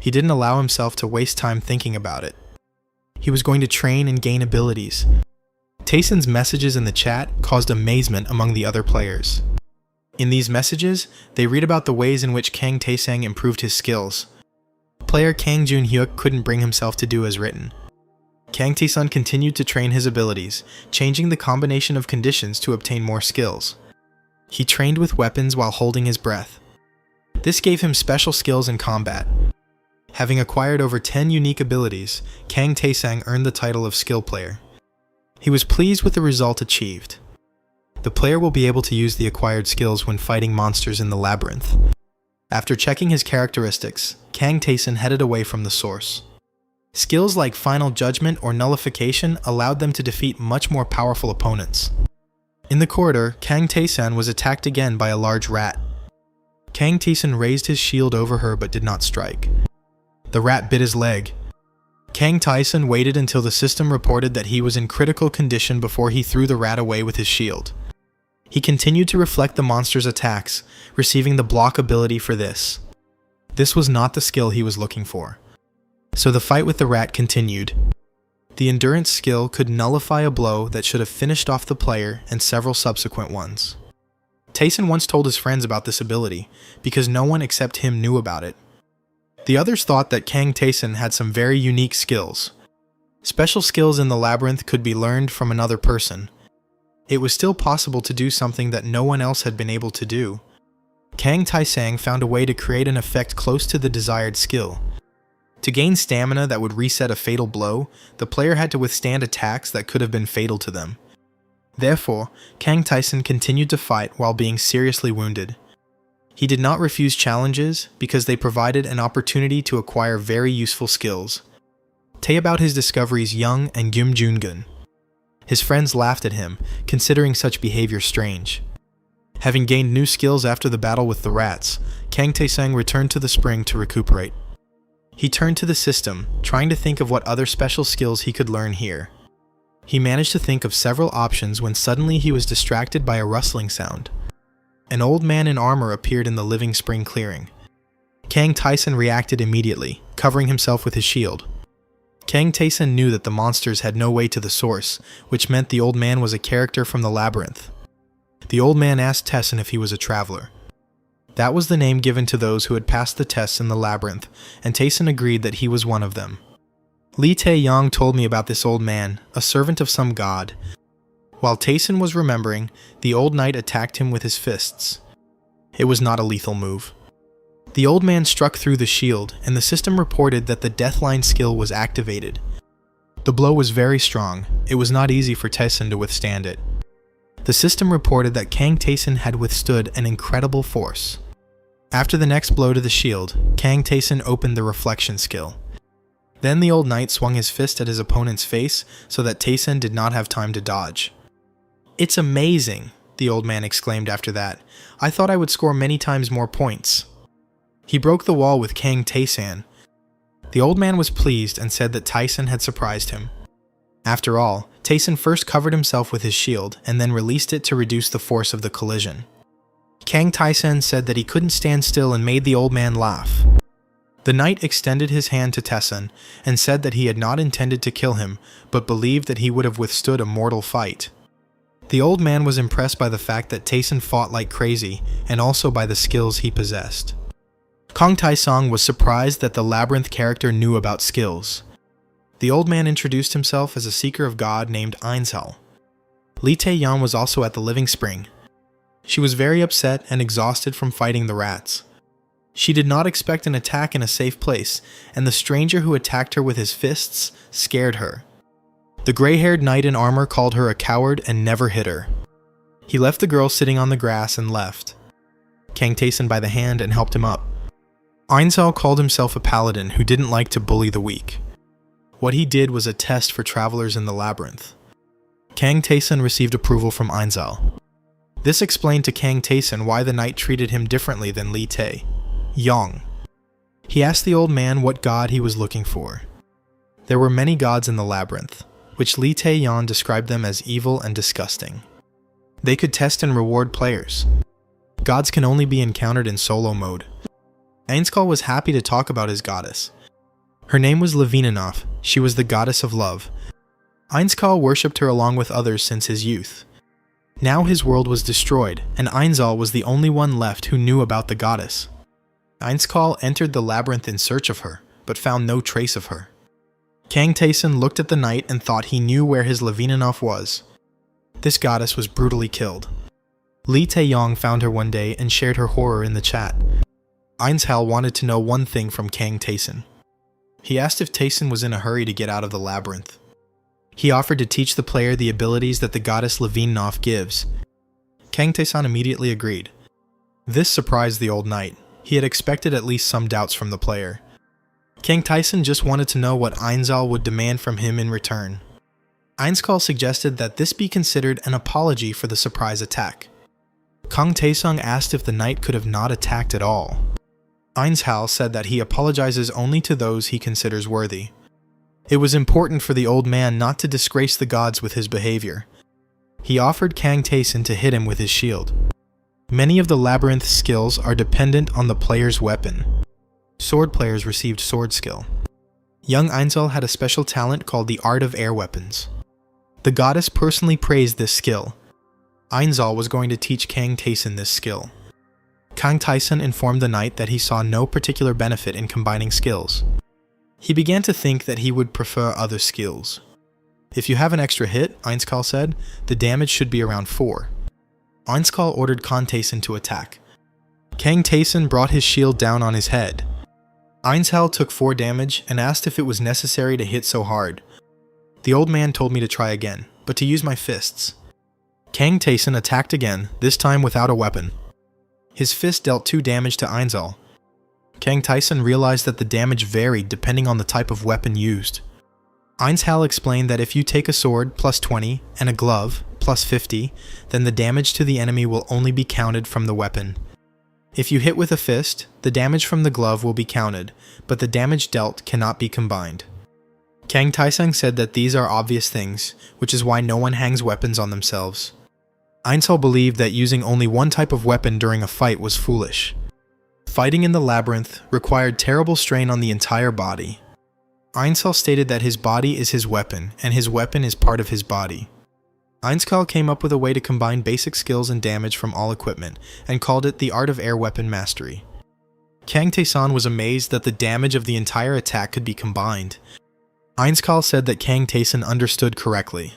He didn't allow himself to waste time thinking about it. He was going to train and gain abilities. Tae-san's messages in the chat caused amazement among the other players. In these messages, they read about the ways in which Kang Tae-sang improved his skills. Player Kang Jun-hyuk couldn't bring himself to do as written. Kang Tae-san continued to train his abilities, changing the combination of conditions to obtain more skills. He trained with weapons while holding his breath. This gave him special skills in combat. Having acquired over 10 unique abilities, Kang Tae-sang earned the title of skill player. He was pleased with the result achieved. The player will be able to use the acquired skills when fighting monsters in the labyrinth. After checking his characteristics, Kang Tae-san headed away from the source. Skills like Final Judgment or Nullification allowed them to defeat much more powerful opponents. In the corridor, Kang Tae-san was attacked again by a large rat. Kang Tae-san raised his shield over her but did not strike. The rat bit his leg. Kang Tae-san waited until the system reported that he was in critical condition before he threw the rat away with his shield. He continued to reflect the monster's attacks, receiving the block ability for this. This was not the skill he was looking for. So the fight with the rat continued. The endurance skill could nullify a blow that should have finished off the player and several subsequent ones. Tae-san once told his friends about this ability, because no one except him knew about it. The others thought that Kang Tae-san had some very unique skills. Special skills in the labyrinth could be learned from another person. It was still possible to do something that no one else had been able to do. Kang Taisang found a way to create an effect close to the desired skill. To gain stamina that would reset a fatal blow, the player had to withstand attacks that could have been fatal to them. Therefore, Kang Taisang continued to fight while being seriously wounded. He did not refuse challenges because they provided an opportunity to acquire very useful skills. Tay about his discoveries Young and Gyum Jungun. His friends laughed at him, considering such behavior strange. Having gained new skills after the battle with the rats, Kang Taisang returned to the spring to recuperate. He turned to the system, trying to think of what other special skills he could learn here. He managed to think of several options when suddenly he was distracted by a rustling sound. An old man in armor appeared in the living spring clearing. Kang Taisang reacted immediately, covering himself with his shield. Kang Taisang knew that the monsters had no way to the source, which meant the old man was a character from the labyrinth. The old man asked Taisang if he was a traveler. That was the name given to those who had passed the tests in the labyrinth, and Taisang agreed that he was one of them. Li Tae-yong told me about this old man, a servant of some god. While Taisang was remembering, the old knight attacked him with his fists. It was not a lethal move. The old man struck through the shield, and the system reported that the Deathline skill was activated. The blow was very strong. It was not easy for Taisang to withstand it. The system reported that Kang Taisang had withstood an incredible force. After the next blow to the shield, Kang Taisang opened the reflection skill. Then the old knight swung his fist at his opponent's face so that Taisang did not have time to dodge. "It's amazing," the old man exclaimed after that. "I thought I would score many times more points." He broke the wall with Kang Taisang. The old man was pleased and said that Taisang had surprised him. After all, Taisang first covered himself with his shield and then released it to reduce the force of the collision. Kang Taisang said that he couldn't stand still and made the old man laugh. The knight extended his hand to Taisang and said that he had not intended to kill him, but believed that he would have withstood a mortal fight. The old man was impressed by the fact that Taisang fought like crazy, and also by the skills he possessed. Kang Taisang was surprised that the labyrinth character knew about skills. The old man introduced himself as a seeker of God named Ainsal. Li Tae-yan was also at the living spring. She was very upset and exhausted from fighting the rats. She did not expect an attack in a safe place, and the stranger who attacked her with his fists scared her. The gray-haired knight in armor called her a coward and never hit her. He left the girl sitting on the grass and left. Kang Taisang by the hand and helped him up. Ainsal called himself a paladin who didn't like to bully the weak. What he did was a test for travelers in the labyrinth. Kang Taisang received approval from Ainsal. This explained to Kang Taisang why the knight treated him differently than Li Tae-yong. He asked the old man what god he was looking for. There were many gods in the labyrinth, which Li Tae-yong described them as evil and disgusting. They could test and reward players. Gods can only be encountered in solo mode. Ainsal was happy to talk about his goddess. Her name was Levininoff. She was the goddess of love. Ainsal worshipped her along with others since his youth. Now his world was destroyed, and Ainsal was the only one left who knew about the goddess. Ainsal entered the labyrinth in search of her, but found no trace of her. Kang Taisang looked at the knight and thought he knew where his Levininoff was. This goddess was brutally killed. Li Tae-yong found her one day and shared her horror in the chat. Ainsal wanted to know one thing from Kang Taisang. He asked if Taisang was in a hurry to get out of the labyrinth. He offered to teach the player the abilities that the goddess Levininoff gives. Kang Taisang immediately agreed. This surprised the old knight. He had expected at least some doubts from the player. Kang Taisang just wanted to know what Ainsal would demand from him in return. Ainsal suggested that this be considered an apology for the surprise attack. Kang Taisang asked if the knight could have not attacked at all. Ainsal said that he apologizes only to those he considers worthy. It was important for the old man not to disgrace the gods with his behavior. He offered Kang Taisang to hit him with his shield. Many of the labyrinth skills are dependent on the player's weapon. Sword players received sword skill. Young Ainsal had a special talent called the Art of Air Weapons. The goddess personally praised this skill. Ainsal was going to teach Kang Taisang this skill. Kang Taisang informed the knight that he saw no particular benefit in combining skills. He began to think that he would prefer other skills. If you have an extra hit, Ainsal said, the damage should be around 4. Ainsal ordered Kang Taisang to attack. Kang Taeson brought his shield down on his head. Ainshal took 4 damage and asked if it was necessary to hit so hard. The old man told me to try again, but to use my fists. Kang Taeson attacked again, this time without a weapon. His fist dealt 2 damage to Ainshal. Kang Taeson realized that the damage varied depending on the type of weapon used. Ainshal explained that if you take a sword plus 20 and a glove plus 50, then the damage to the enemy will only be counted from the weapon. If you hit with a fist, the damage from the glove will be counted, but the damage dealt cannot be combined. Kang Taeson said that these are obvious things, which is why no one hangs weapons on themselves. Ainshal believed that using only one type of weapon during a fight was foolish. Fighting in the labyrinth required terrible strain on the entire body. Ainshal stated that his body is his weapon, and his weapon is part of his body. Ainshal came up with a way to combine basic skills and damage from all equipment, and called it the Art of Air Weapon Mastery. Kang Taeson was amazed that the damage of the entire attack could be combined. Ainshal said that Kang Taeson understood correctly.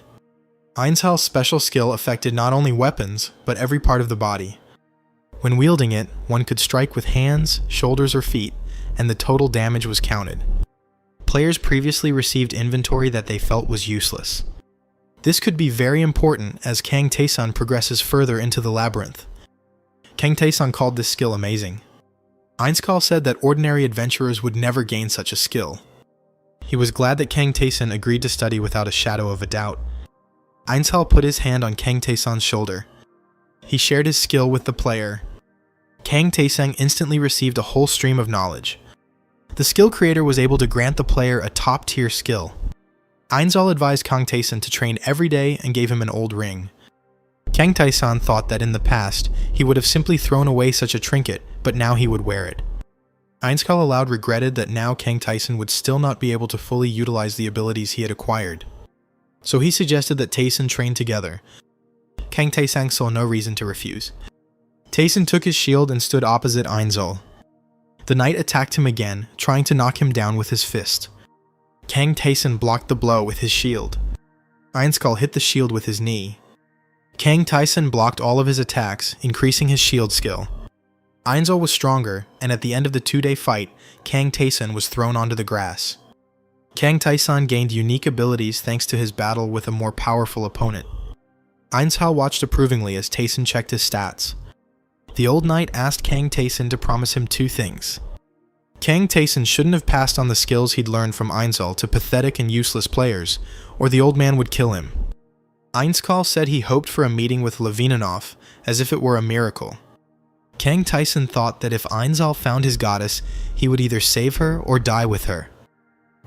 Ainshal's special skill affected not only weapons, but every part of the body. When wielding it, one could strike with hands, shoulders, or feet, and the total damage was counted. Players previously received inventory that they felt was useless. This could be very important as Kang Taeson progresses further into the labyrinth. Kang Taeson called this skill amazing. Ainshal said that ordinary adventurers would never gain such a skill. He was glad that Kang Taeson agreed to study without a shadow of a doubt. Ainshal put his hand on Kang Taeson's shoulder. He shared his skill with the player. Kang Taeson instantly received a whole stream of knowledge. The skill creator was able to grant the player a top-tier skill. Ainshal advised Kang Taeson to train every day and gave him an old ring. Kang Taeson thought that in the past, he would have simply thrown away such a trinket, but now he would wear it. Ainshal aloud regretted that now Kang Taeson would still not be able to fully utilize the abilities he had acquired. So he suggested that Taeson train together. Kang Taeson saw no reason to refuse. Taeson took his shield and stood opposite Ainshal. The knight attacked him again, trying to knock him down with his fist. Kang Taeson blocked the blow with his shield. Ainshal hit the shield with his knee. Kang Taeson blocked all of his attacks, increasing his shield skill. Ainshal was stronger, and at the end of the 2-day fight, Kang Taeson was thrown onto the grass. Kang Taeson gained unique abilities thanks to his battle with a more powerful opponent. Ainshal watched approvingly as Taeson checked his stats. The old knight asked Kang Taeson to promise him 2 things. Kang Taeson shouldn't have passed on the skills he'd learned from Ainshal to pathetic and useless players, or the old man would kill him. Ainshal said he hoped for a meeting with Levininov, as if it were a miracle. Kang Taeson thought that if Ainshal found his goddess, he would either save her or die with her.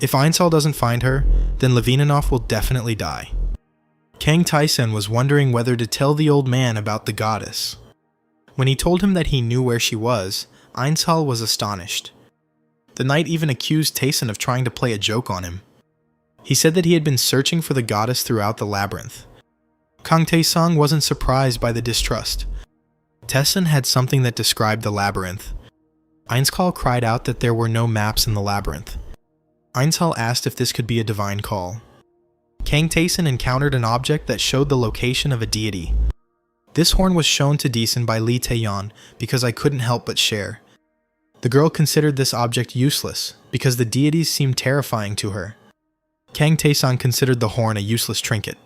If Ainshal doesn't find her, then Levininov will definitely die. Kang Taeson was wondering whether to tell the old man about the goddess. When he told him that he knew where she was, Ainshal was astonished. The knight even accused Taeson of trying to play a joke on him. He said that he had been searching for the goddess throughout the labyrinth. Kang Taeson wasn't surprised by the distrust. Taeson had something that described the labyrinth. Ainshal cried out that there were no maps in the labyrinth. Ainshal asked if this could be a divine call. Kang Taeson encountered an object that showed the location of a deity. This horn was shown to Taeson by Lee Taeyeon because I couldn't help but share. The girl considered this object useless because the deities seemed terrifying to her. Kang Taeson considered the horn a useless trinket.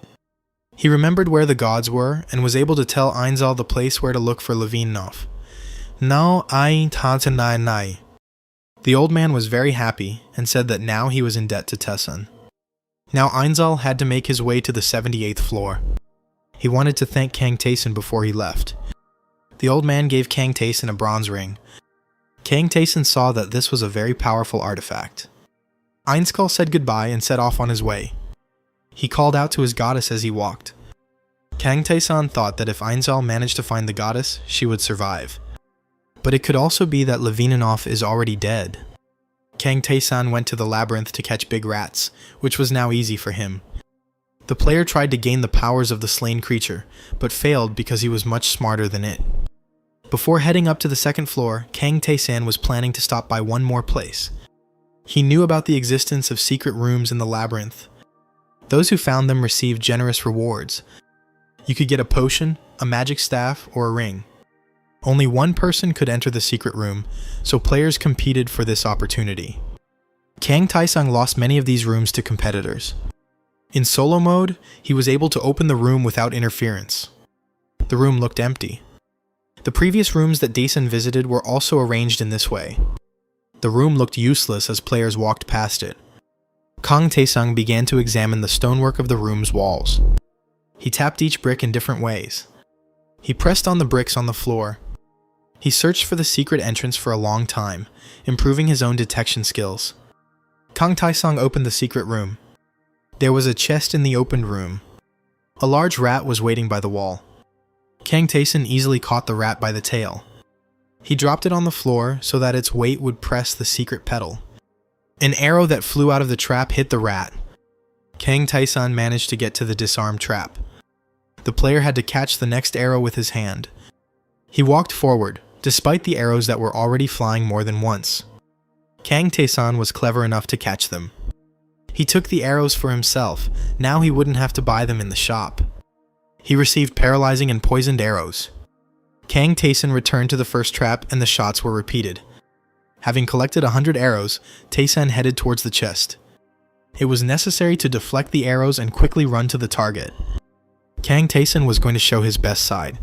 He remembered where the gods were and was able to tell Ainshal the place where to look for Levininov. Now I nai. The old man was very happy and said that now he was in debt to Taeson. Now Ainshal had to make his way to the 78th floor. He wanted to thank Kang Taeson before he left. The old man gave Kang Taeson a bronze ring. Kang Taeson saw that this was a very powerful artifact. Ainshal said goodbye and set off on his way. He called out to his goddess as he walked. Kang Taeson thought that if Ainshal managed to find the goddess, she would survive. But it could also be that Levininov is already dead. Kang Taeson went to the labyrinth to catch big rats, which was now easy for him. The player tried to gain the powers of the slain creature, but failed because he was much smarter than it. Before heading up to the 2nd floor, Kang Taeson was planning to stop by one more place. He knew about the existence of secret rooms in the labyrinth. Those who found them received generous rewards. You could get a potion, a magic staff, or a ring. Only one person could enter the secret room, so players competed for this opportunity. Kang Taesung lost many of these rooms to competitors. In solo mode, he was able to open the room without interference. The room looked empty. The previous rooms that Daesun visited were also arranged in this way. The room looked useless as players walked past it. Kang Taesung began to examine the stonework of the room's walls. He tapped each brick in different ways. He pressed on the bricks on the floor. He searched for the secret entrance for a long time, improving his own detection skills. Kang Taesung opened the secret room. There was a chest in the opened room. A large rat was waiting by the wall. Kang Taesung easily caught the rat by the tail. He dropped it on the floor so that its weight would press the secret pedal. An arrow that flew out of the trap hit the rat. Kang Taesung managed to get to the disarmed trap. The player had to catch the next arrow with his hand. He walked forward, despite the arrows that were already flying more than once. Kang Taesung was clever enough to catch them. He took the arrows for himself. Now he wouldn't have to buy them in the shop. He received paralyzing and poisoned arrows. Kang Taesung returned to the first trap and the shots were repeated. Having collected 100 arrows, Taesung headed towards the chest. It was necessary to deflect the arrows and quickly run to the target. Kang Taesung was going to show his best side.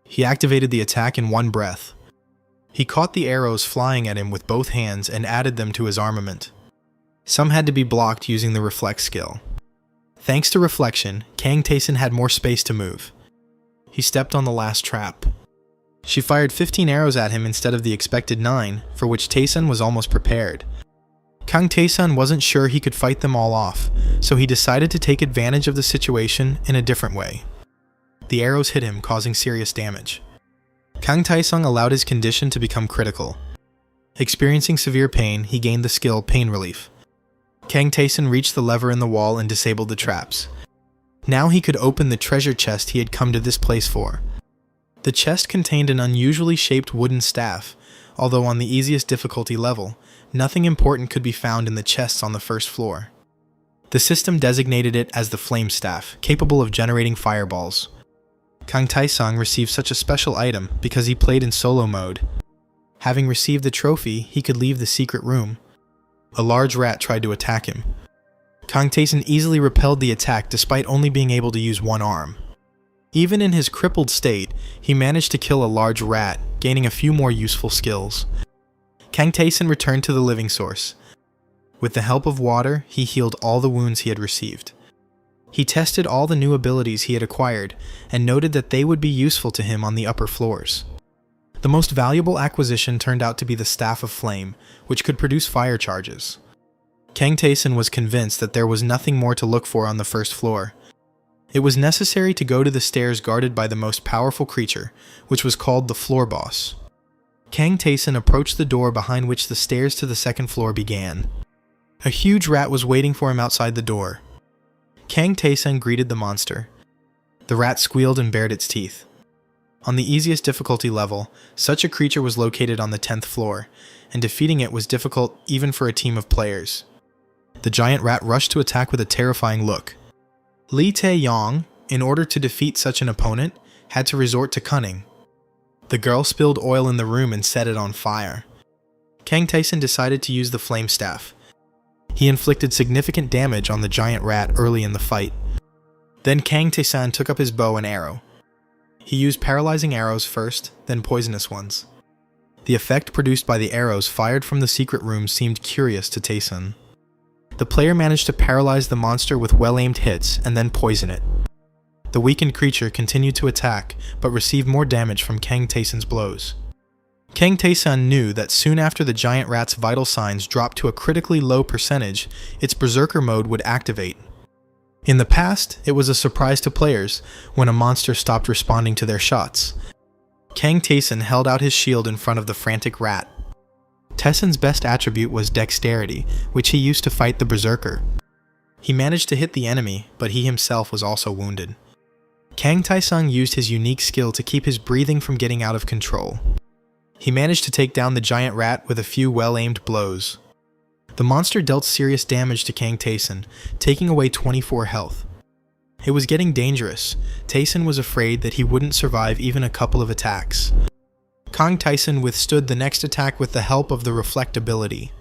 He activated the attack in one breath. He caught the arrows flying at him with both hands and added them to his armament. Some had to be blocked using the reflect skill. Thanks to reflection, Kang Taesung had more space to move. He stepped on the last trap. She fired 15 arrows at him instead of the expected 9, for which Taesung was almost prepared. Kang Taesung wasn't sure he could fight them all off, so he decided to take advantage of the situation in a different way. The arrows hit him, causing serious damage. Kang Taesung allowed his condition to become critical. Experiencing severe pain, he gained the skill Pain Relief. Kang Taesung reached the lever in the wall and disabled the traps. Now he could open the treasure chest he had come to this place for. The chest contained an unusually shaped wooden staff, although on the easiest difficulty level, nothing important could be found in the chests on the first floor. The system designated it as the Flame Staff, capable of generating fireballs. Kang Taesung received such a special item because he played in solo mode. Having received the trophy, he could leave the secret room. A large rat tried to attack him. Kang Taesung easily repelled the attack despite only being able to use one arm. Even in his crippled state, he managed to kill a large rat, gaining a few more useful skills. Kang Taesung returned to the living source. With the help of water, he healed all the wounds he had received. He tested all the new abilities he had acquired, and noted that they would be useful to him on the upper floors. The most valuable acquisition turned out to be the Staff of Flame, which could produce fire charges. Kang Taesung was convinced that there was nothing more to look for on the first floor. It was necessary to go to the stairs guarded by the most powerful creature, which was called the Floor Boss. Kang Taesung approached the door behind which the stairs to the second floor began. A huge rat was waiting for him outside the door. Kang Taesung greeted the monster. The rat squealed and bared its teeth. On the easiest difficulty level, such a creature was located on the 10th floor, and defeating it was difficult even for a team of players. The giant rat rushed to attack with a terrifying look. Lee Tae-yong, in order to defeat such an opponent, had to resort to cunning. The girl spilled oil in the room and set it on fire. Kang Taesung decided to use the flame staff. He inflicted significant damage on the giant rat early in the fight. Then Kang Taesung took up his bow and arrow. He used paralyzing arrows first, then poisonous ones. The effect produced by the arrows fired from the secret room seemed curious to Taesung. The player managed to paralyze the monster with well-aimed hits and then poison it. The weakened creature continued to attack, but received more damage from Kang Taesung's blows. Kang Taesung knew that soon after the giant rat's vital signs dropped to a critically low percentage, its berserker mode would activate. In the past, it was a surprise to players when a monster stopped responding to their shots. Kang Taesung held out his shield in front of the frantic rat. Taesung's best attribute was dexterity, which he used to fight the berserker. He managed to hit the enemy, but he himself was also wounded. Kang Taesung used his unique skill to keep his breathing from getting out of control. He managed to take down the giant rat with a few well-aimed blows. The monster dealt serious damage to Kang Taesung, taking away 24 health. It was getting dangerous. Taesung was afraid that he wouldn't survive even a couple of attacks. Kang Taeson withstood the next attack with the help of the reflect ability.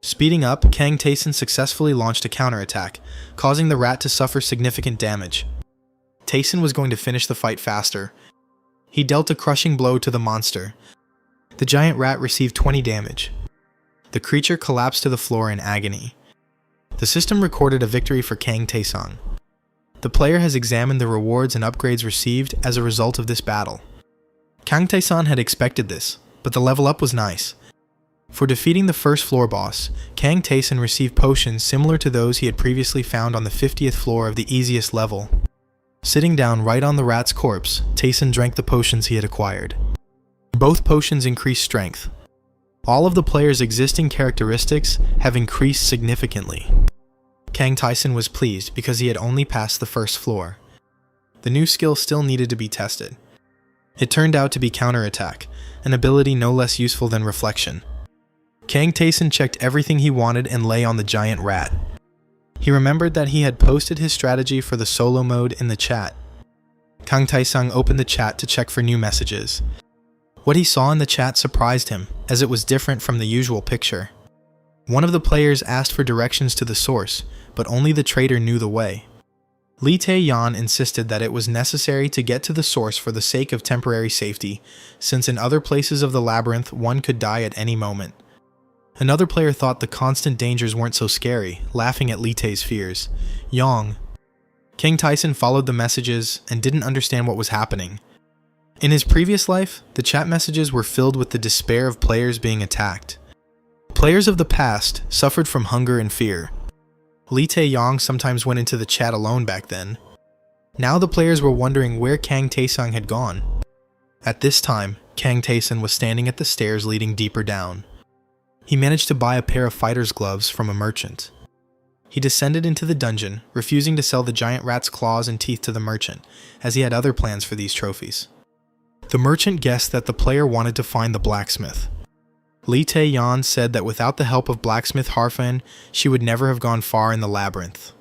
Speeding up, Kang Taeson successfully launched a counterattack, causing the rat to suffer significant damage. Taeson was going to finish the fight faster. He dealt a crushing blow to the monster. The giant rat received 20 damage. The creature collapsed to the floor in agony. The system recorded a victory for Kang Taeson. The player has examined the rewards and upgrades received as a result of this battle. Kang Taeson had expected this, but the level up was nice. For defeating the first floor boss, Kang Taeson received potions similar to those he had previously found on the 50th floor of the easiest level. Sitting down right on the rat's corpse, Taeson drank the potions he had acquired. Both potions increased strength. All of the player's existing characteristics have increased significantly. Kang Taeson was pleased because he had only passed the first floor. The new skill still needed to be tested. It turned out to be counterattack, an ability no less useful than reflection. Kang Taeson checked everything he wanted and lay on the giant rat. He remembered that he had posted his strategy for the solo mode in the chat. Kang Taeson opened the chat to check for new messages. What he saw in the chat surprised him, as it was different from the usual picture. One of the players asked for directions to the source, but only the traitor knew the way. Lee Tae-yeon insisted that it was necessary to get to the source for the sake of temporary safety, since in other places of the labyrinth one could die at any moment. Another player thought the constant dangers weren't so scary, laughing at Lee Tae's fears. Yong. Kang Taeson followed the messages and didn't understand what was happening. In his previous life, the chat messages were filled with the despair of players being attacked. Players of the past suffered from hunger and fear. Lee Tae-yeon sometimes went into the chat alone back then. Now the players were wondering where Kang Taeson had gone. At this time, Kang Taeson was standing at the stairs leading deeper down. He managed to buy a pair of fighter's gloves from a merchant. He descended into the dungeon, refusing to sell the giant rat's claws and teeth to the merchant, as he had other plans for these trophies. The merchant guessed that the player wanted to find the blacksmith. Lee Tae-yeon said that without the help of blacksmith Harfan, she would never have gone far in the labyrinth.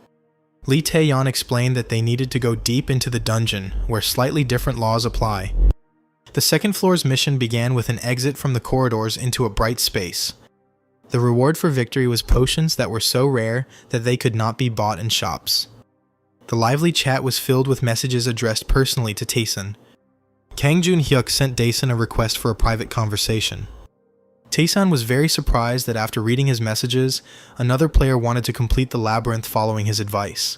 Lee Tae-yeon explained that they needed to go deep into the dungeon, where slightly different laws apply. The second floor's mission began with an exit from the corridors into a bright space. The reward for victory was potions that were so rare that they could not be bought in shops. The lively chat was filled with messages addressed personally to Taeson. Kang Jun-hyuk sent Taeson a request for a private conversation. Taeson was very surprised that after reading his messages, another player wanted to complete the labyrinth following his advice.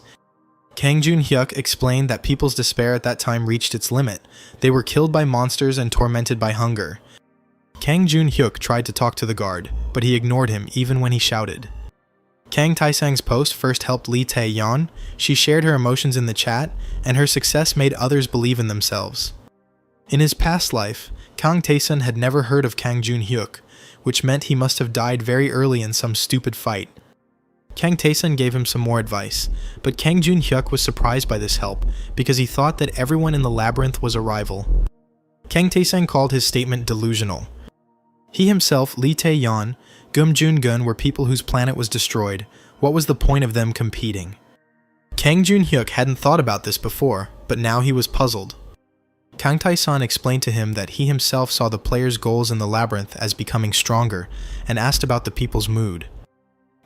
Kang Jun-hyuk explained that people's despair at that time reached its limit. They were killed by monsters and tormented by hunger. Kang Jun-hyuk tried to talk to the guard, but he ignored him even when he shouted. Kang Taesang's post first helped Lee Tae-yeon. She shared her emotions in the chat, and her success made others believe in themselves. In his past life, Kang Taeson had never heard of Kang Jun-hyuk, which meant he must have died very early in some stupid fight. Kang Taeson gave him some more advice, but Kang Jun-hyuk was surprised by this help because he thought that everyone in the labyrinth was a rival. Kang Taesang called his statement delusional. He himself, Lee Tae-yeon, Gum Jun-gun were people whose planet was destroyed. What was the point of them competing? Kang Jun-hyuk hadn't thought about this before, but now he was puzzled. Kang Taeson explained to him that he himself saw the players' goals in the labyrinth as becoming stronger, and asked about the people's mood.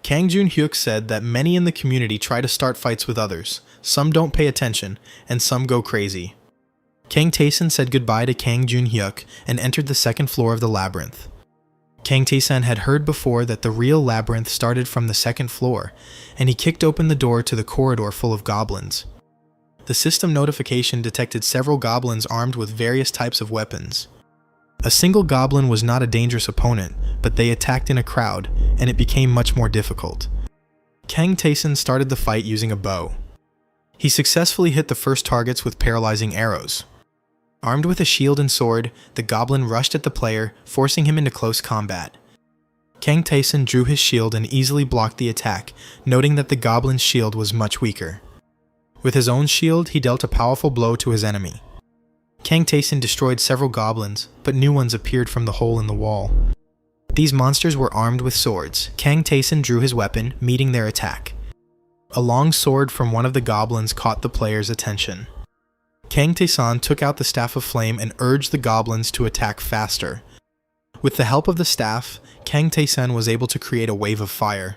Kang Jun-hyuk said that many in the community try to start fights with others, some don't pay attention, and some go crazy. Kang Taeson said goodbye to Kang Jun-hyuk and entered the second floor of the labyrinth. Kang Taeson had heard before that the real labyrinth started from the second floor, and he kicked open the door to the corridor full of goblins. The system notification detected several goblins armed with various types of weapons. A single goblin was not a dangerous opponent, but they attacked in a crowd, and it became much more difficult. Kang Taeson started the fight using a bow. He successfully hit the first targets with paralyzing arrows. Armed with a shield and sword, the goblin rushed at the player, forcing him into close combat. Kang Taeson drew his shield and easily blocked the attack, noting that the goblin's shield was much weaker. With his own shield, he dealt a powerful blow to his enemy. Kang Taeson destroyed several goblins, but new ones appeared from the hole in the wall. These monsters were armed with swords. Kang Taeson drew his weapon, meeting their attack. A long sword from one of the goblins caught the player's attention. Kang Tae-san took out the Staff of Flame and urged the goblins to attack faster. With the help of the staff, Kang Tae-san was able to create a wave of fire.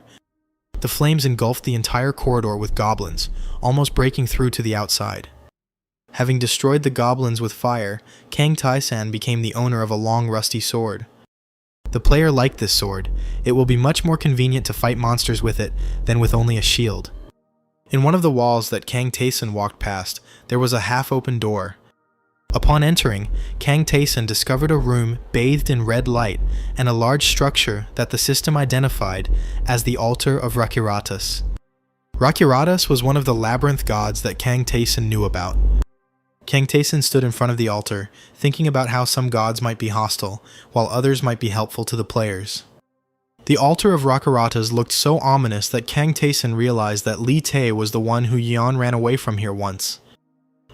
The flames engulfed the entire corridor with goblins, almost breaking through to the outside. Having destroyed the goblins with fire, Kang Tae-san became the owner of a long rusty sword. The player liked this sword. It will be much more convenient to fight monsters with it than with only a shield. In one of the walls that Kang Tae-san walked past, there was a half-open door. Upon entering, Kang Tae-san discovered a room bathed in red light and a large structure that the system identified as the altar of Rakiratas. Rakiratas was one of the labyrinth gods that Kang Tae-san knew about. Kang Tae-san stood in front of the altar, thinking about how some gods might be hostile, while others might be helpful to the players. The altar of Rakiratas looked so ominous that Kang Tae-san realized that Lee Tae was the one who Yeon ran away from here once.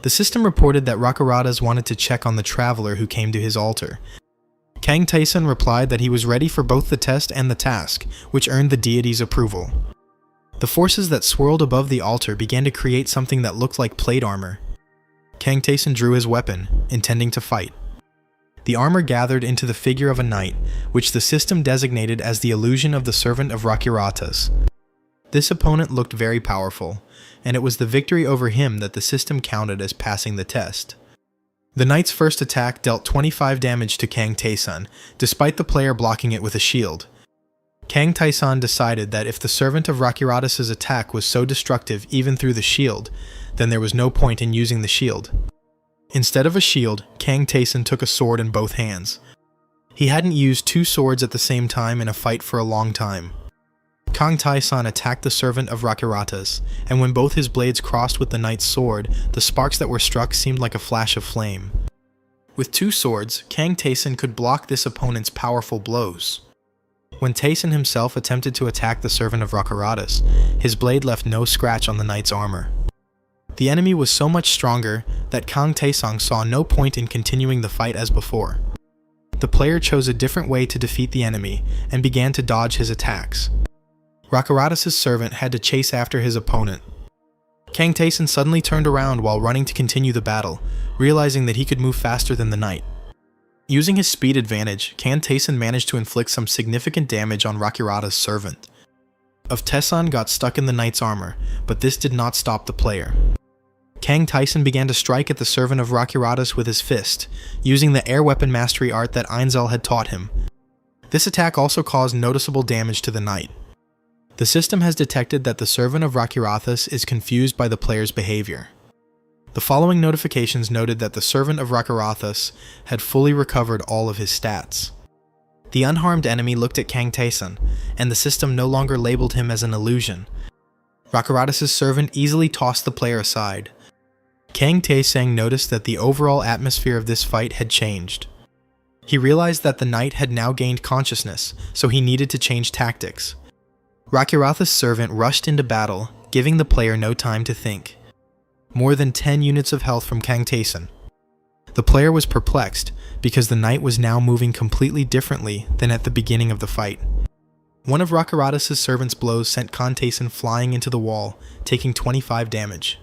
The system reported that Rakiratas wanted to check on the traveler who came to his altar. Kang Tae-san replied that he was ready for both the test and the task, which earned the deity's approval. The forces that swirled above the altar began to create something that looked like plate armor. Kang Tae-san drew his weapon, intending to fight. The armor gathered into the figure of a knight, which the system designated as the illusion of the servant of Rakiratas. This opponent looked very powerful, and it was the victory over him that the system counted as passing the test. The knight's first attack dealt 25 damage to Kang Tae-san, despite the player blocking it with a shield. Kang Tae-san decided that if the servant of Rakiratas' attack was so destructive even through the shield, then there was no point in using the shield. Instead of a shield, Kang Tae-san took a sword in both hands. He hadn't used two swords at the same time in a fight for a long time. Kang Tae-san attacked the servant of Rakiratas, and when both his blades crossed with the knight's sword, the sparks that were struck seemed like a flash of flame. With two swords, Kang Tae-san could block this opponent's powerful blows. When Tae-san himself attempted to attack the servant of Rakiratas, his blade left no scratch on the knight's armor. The enemy was so much stronger that Kang Tae-san saw no point in continuing the fight as before. The player chose a different way to defeat the enemy and began to dodge his attacks. Rakiratas' servant had to chase after his opponent. Kang Tae-san suddenly turned around while running to continue the battle, realizing that he could move faster than the knight. Using his speed advantage, Kang Tae-san managed to inflict some significant damage on Rakiratas' servant. Tae-san got stuck in the knight's armor, but this did not stop the player. Kang Tae-san began to strike at the servant of Rakiratas with his fist, using the air weapon mastery art that Ainzel had taught him. This attack also caused noticeable damage to the knight. The system has detected that the servant of Rakiratas is confused by the player's behavior. The following notifications noted that the servant of Rakiratas had fully recovered all of his stats. The unharmed enemy looked at Kang Tae-san, and the system no longer labeled him as an illusion. Rakiratas' servant easily tossed the player aside. Kang Tae-san noticed that the overall atmosphere of this fight had changed. He realized that the knight had now gained consciousness, so he needed to change tactics. Rakiratas' servant rushed into battle, giving the player no time to think. More than 10 units of health from Kang Tae-san. The player was perplexed, because the knight was now moving completely differently than at the beginning of the fight. One of Rakiratas' servant's blows sent Kang Tae-san flying into the wall, taking 25 damage.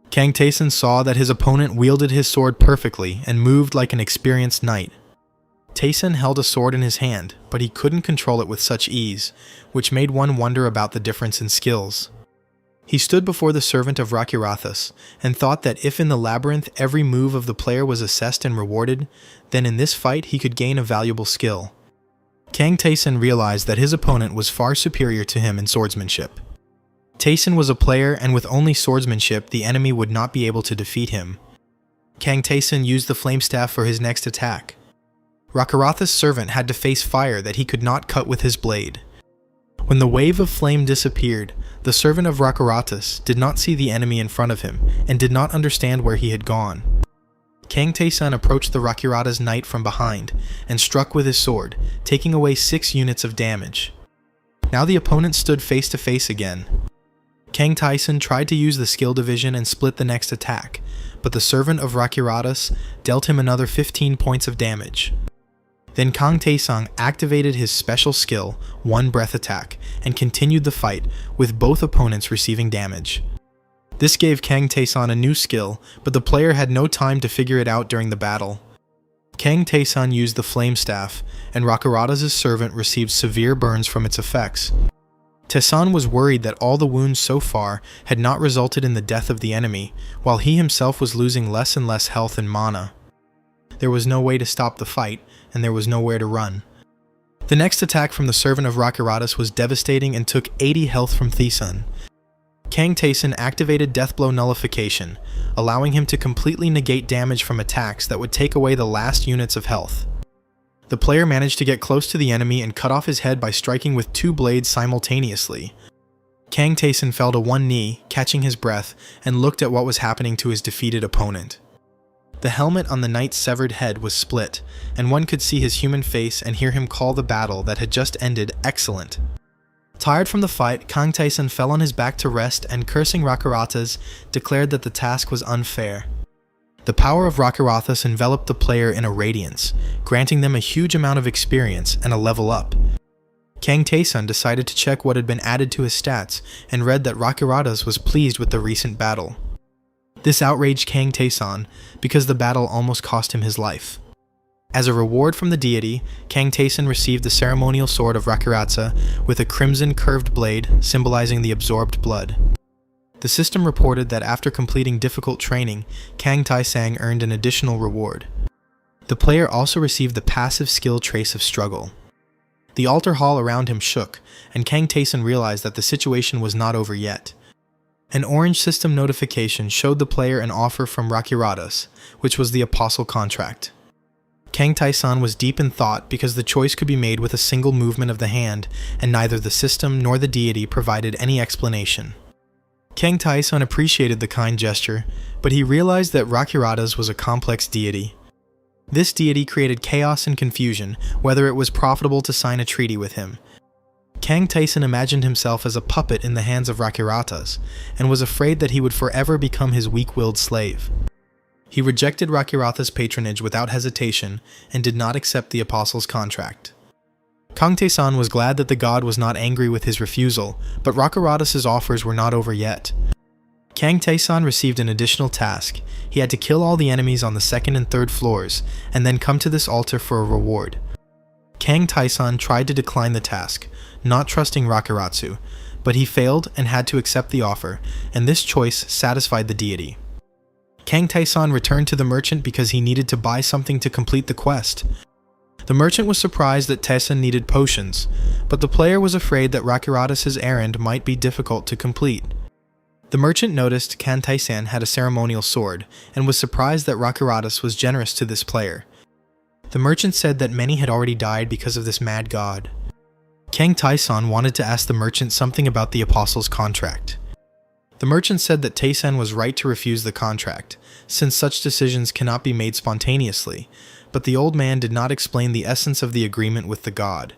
Kang Tae-san saw that his opponent wielded his sword perfectly and moved like an experienced knight. Tae-san held a sword in his hand, but he couldn't control it with such ease, which made one wonder about the difference in skills. He stood before the servant of Rakiratas, and thought that if in the labyrinth every move of the player was assessed and rewarded, then in this fight he could gain a valuable skill. Kang Tae-san realized that his opponent was far superior to him in swordsmanship. Tae-san was a player, and with only swordsmanship the enemy would not be able to defeat him. Kang Tae-san used the flame staff for his next attack. Rakiratas' servant had to face fire that he could not cut with his blade. When the wave of flame disappeared, the servant of Rakiratas did not see the enemy in front of him and did not understand where he had gone. Kang Tae-san approached the Rakiratas knight from behind and struck with his sword, taking away 6 units of damage. Now the opponent stood face to face again. Kang Tae-san tried to use the skill division and split the next attack, but the servant of Rakiratas dealt him another 15 points of damage. Then Kang Tae-san activated his special skill, One Breath Attack, and continued the fight, with both opponents receiving damage. This gave Kang Tae-san a new skill, but the player had no time to figure it out during the battle. Kang Tae-san used the flame staff, and Rakurata's servant received severe burns from its effects. Tae-san was worried that all the wounds so far had not resulted in the death of the enemy, while he himself was losing less and less health and mana. There was no way to stop the fight, and there was nowhere to run. The next attack from the servant of Rakurata's was devastating and took 80 health from Tae-san. Kang Tae-san activated Deathblow Nullification, allowing him to completely negate damage from attacks that would take away the last units of health. The player managed to get close to the enemy and cut off his head by striking with 2 blades simultaneously. Kang Tae-san fell to one knee, catching his breath, and looked at what was happening to his defeated opponent. The helmet on the knight's severed head was split, and one could see his human face and hear him call the battle that had just ended excellent. Tired from the fight, Kang Tae-san fell on his back to rest and, cursing Rakurata's, declared that the task was unfair. The power of Rakurata's enveloped the player in a radiance, granting them a huge amount of experience and a level up. Kang Tae-san decided to check what had been added to his stats and read that Rakurata's was pleased with the recent battle. This outraged Kang Tae-san because the battle almost cost him his life. As a reward from the deity, Kang Tae-san received the ceremonial sword of Rakurata with a crimson curved blade symbolizing the absorbed blood. The system reported that after completing difficult training, Kang Tae-san earned an additional reward. The player also received the passive skill trace of struggle. The altar hall around him shook, and Kang Tae-san realized that the situation was not over yet. An orange system notification showed the player an offer from Rakurata's, which was the Apostle Contract. Kang Tae-san was deep in thought because the choice could be made with a single movement of the hand, and neither the system nor the deity provided any explanation. Kang Tae-san appreciated the kind gesture, but he realized that Rakurata's was a complex deity. This deity created chaos and confusion, whether it was profitable to sign a treaty with him. Kang Tae-san imagined himself as a puppet in the hands of Rakurata's, and was afraid that he would forever become his weak-willed slave. He rejected Rakurata's patronage without hesitation, and did not accept the Apostle's Contract. Kang Tae-san was glad that the god was not angry with his refusal, but Rakurata's offers were not over yet. Kang Tae-san received an additional task. He had to kill all the enemies on the 2nd and 3rd floors, and then come to this altar for a reward. Kang Tae-san tried to decline the task, not trusting Rakuratsu, but he failed and had to accept the offer, and this choice satisfied the deity. Kang Tae-san returned to the merchant because he needed to buy something to complete the quest. The merchant was surprised that Tae-san needed potions, but the player was afraid that Rakurata's errand might be difficult to complete. The merchant noticed Kang Tae-san had a ceremonial sword, and was surprised that Rakurata's was generous to this player. The merchant said that many had already died because of this mad god. Kang Tae-san wanted to ask the merchant something about the Apostle's Contract. The merchant said that Tae-san was right to refuse the contract, since such decisions cannot be made spontaneously, but the old man did not explain the essence of the agreement with the god.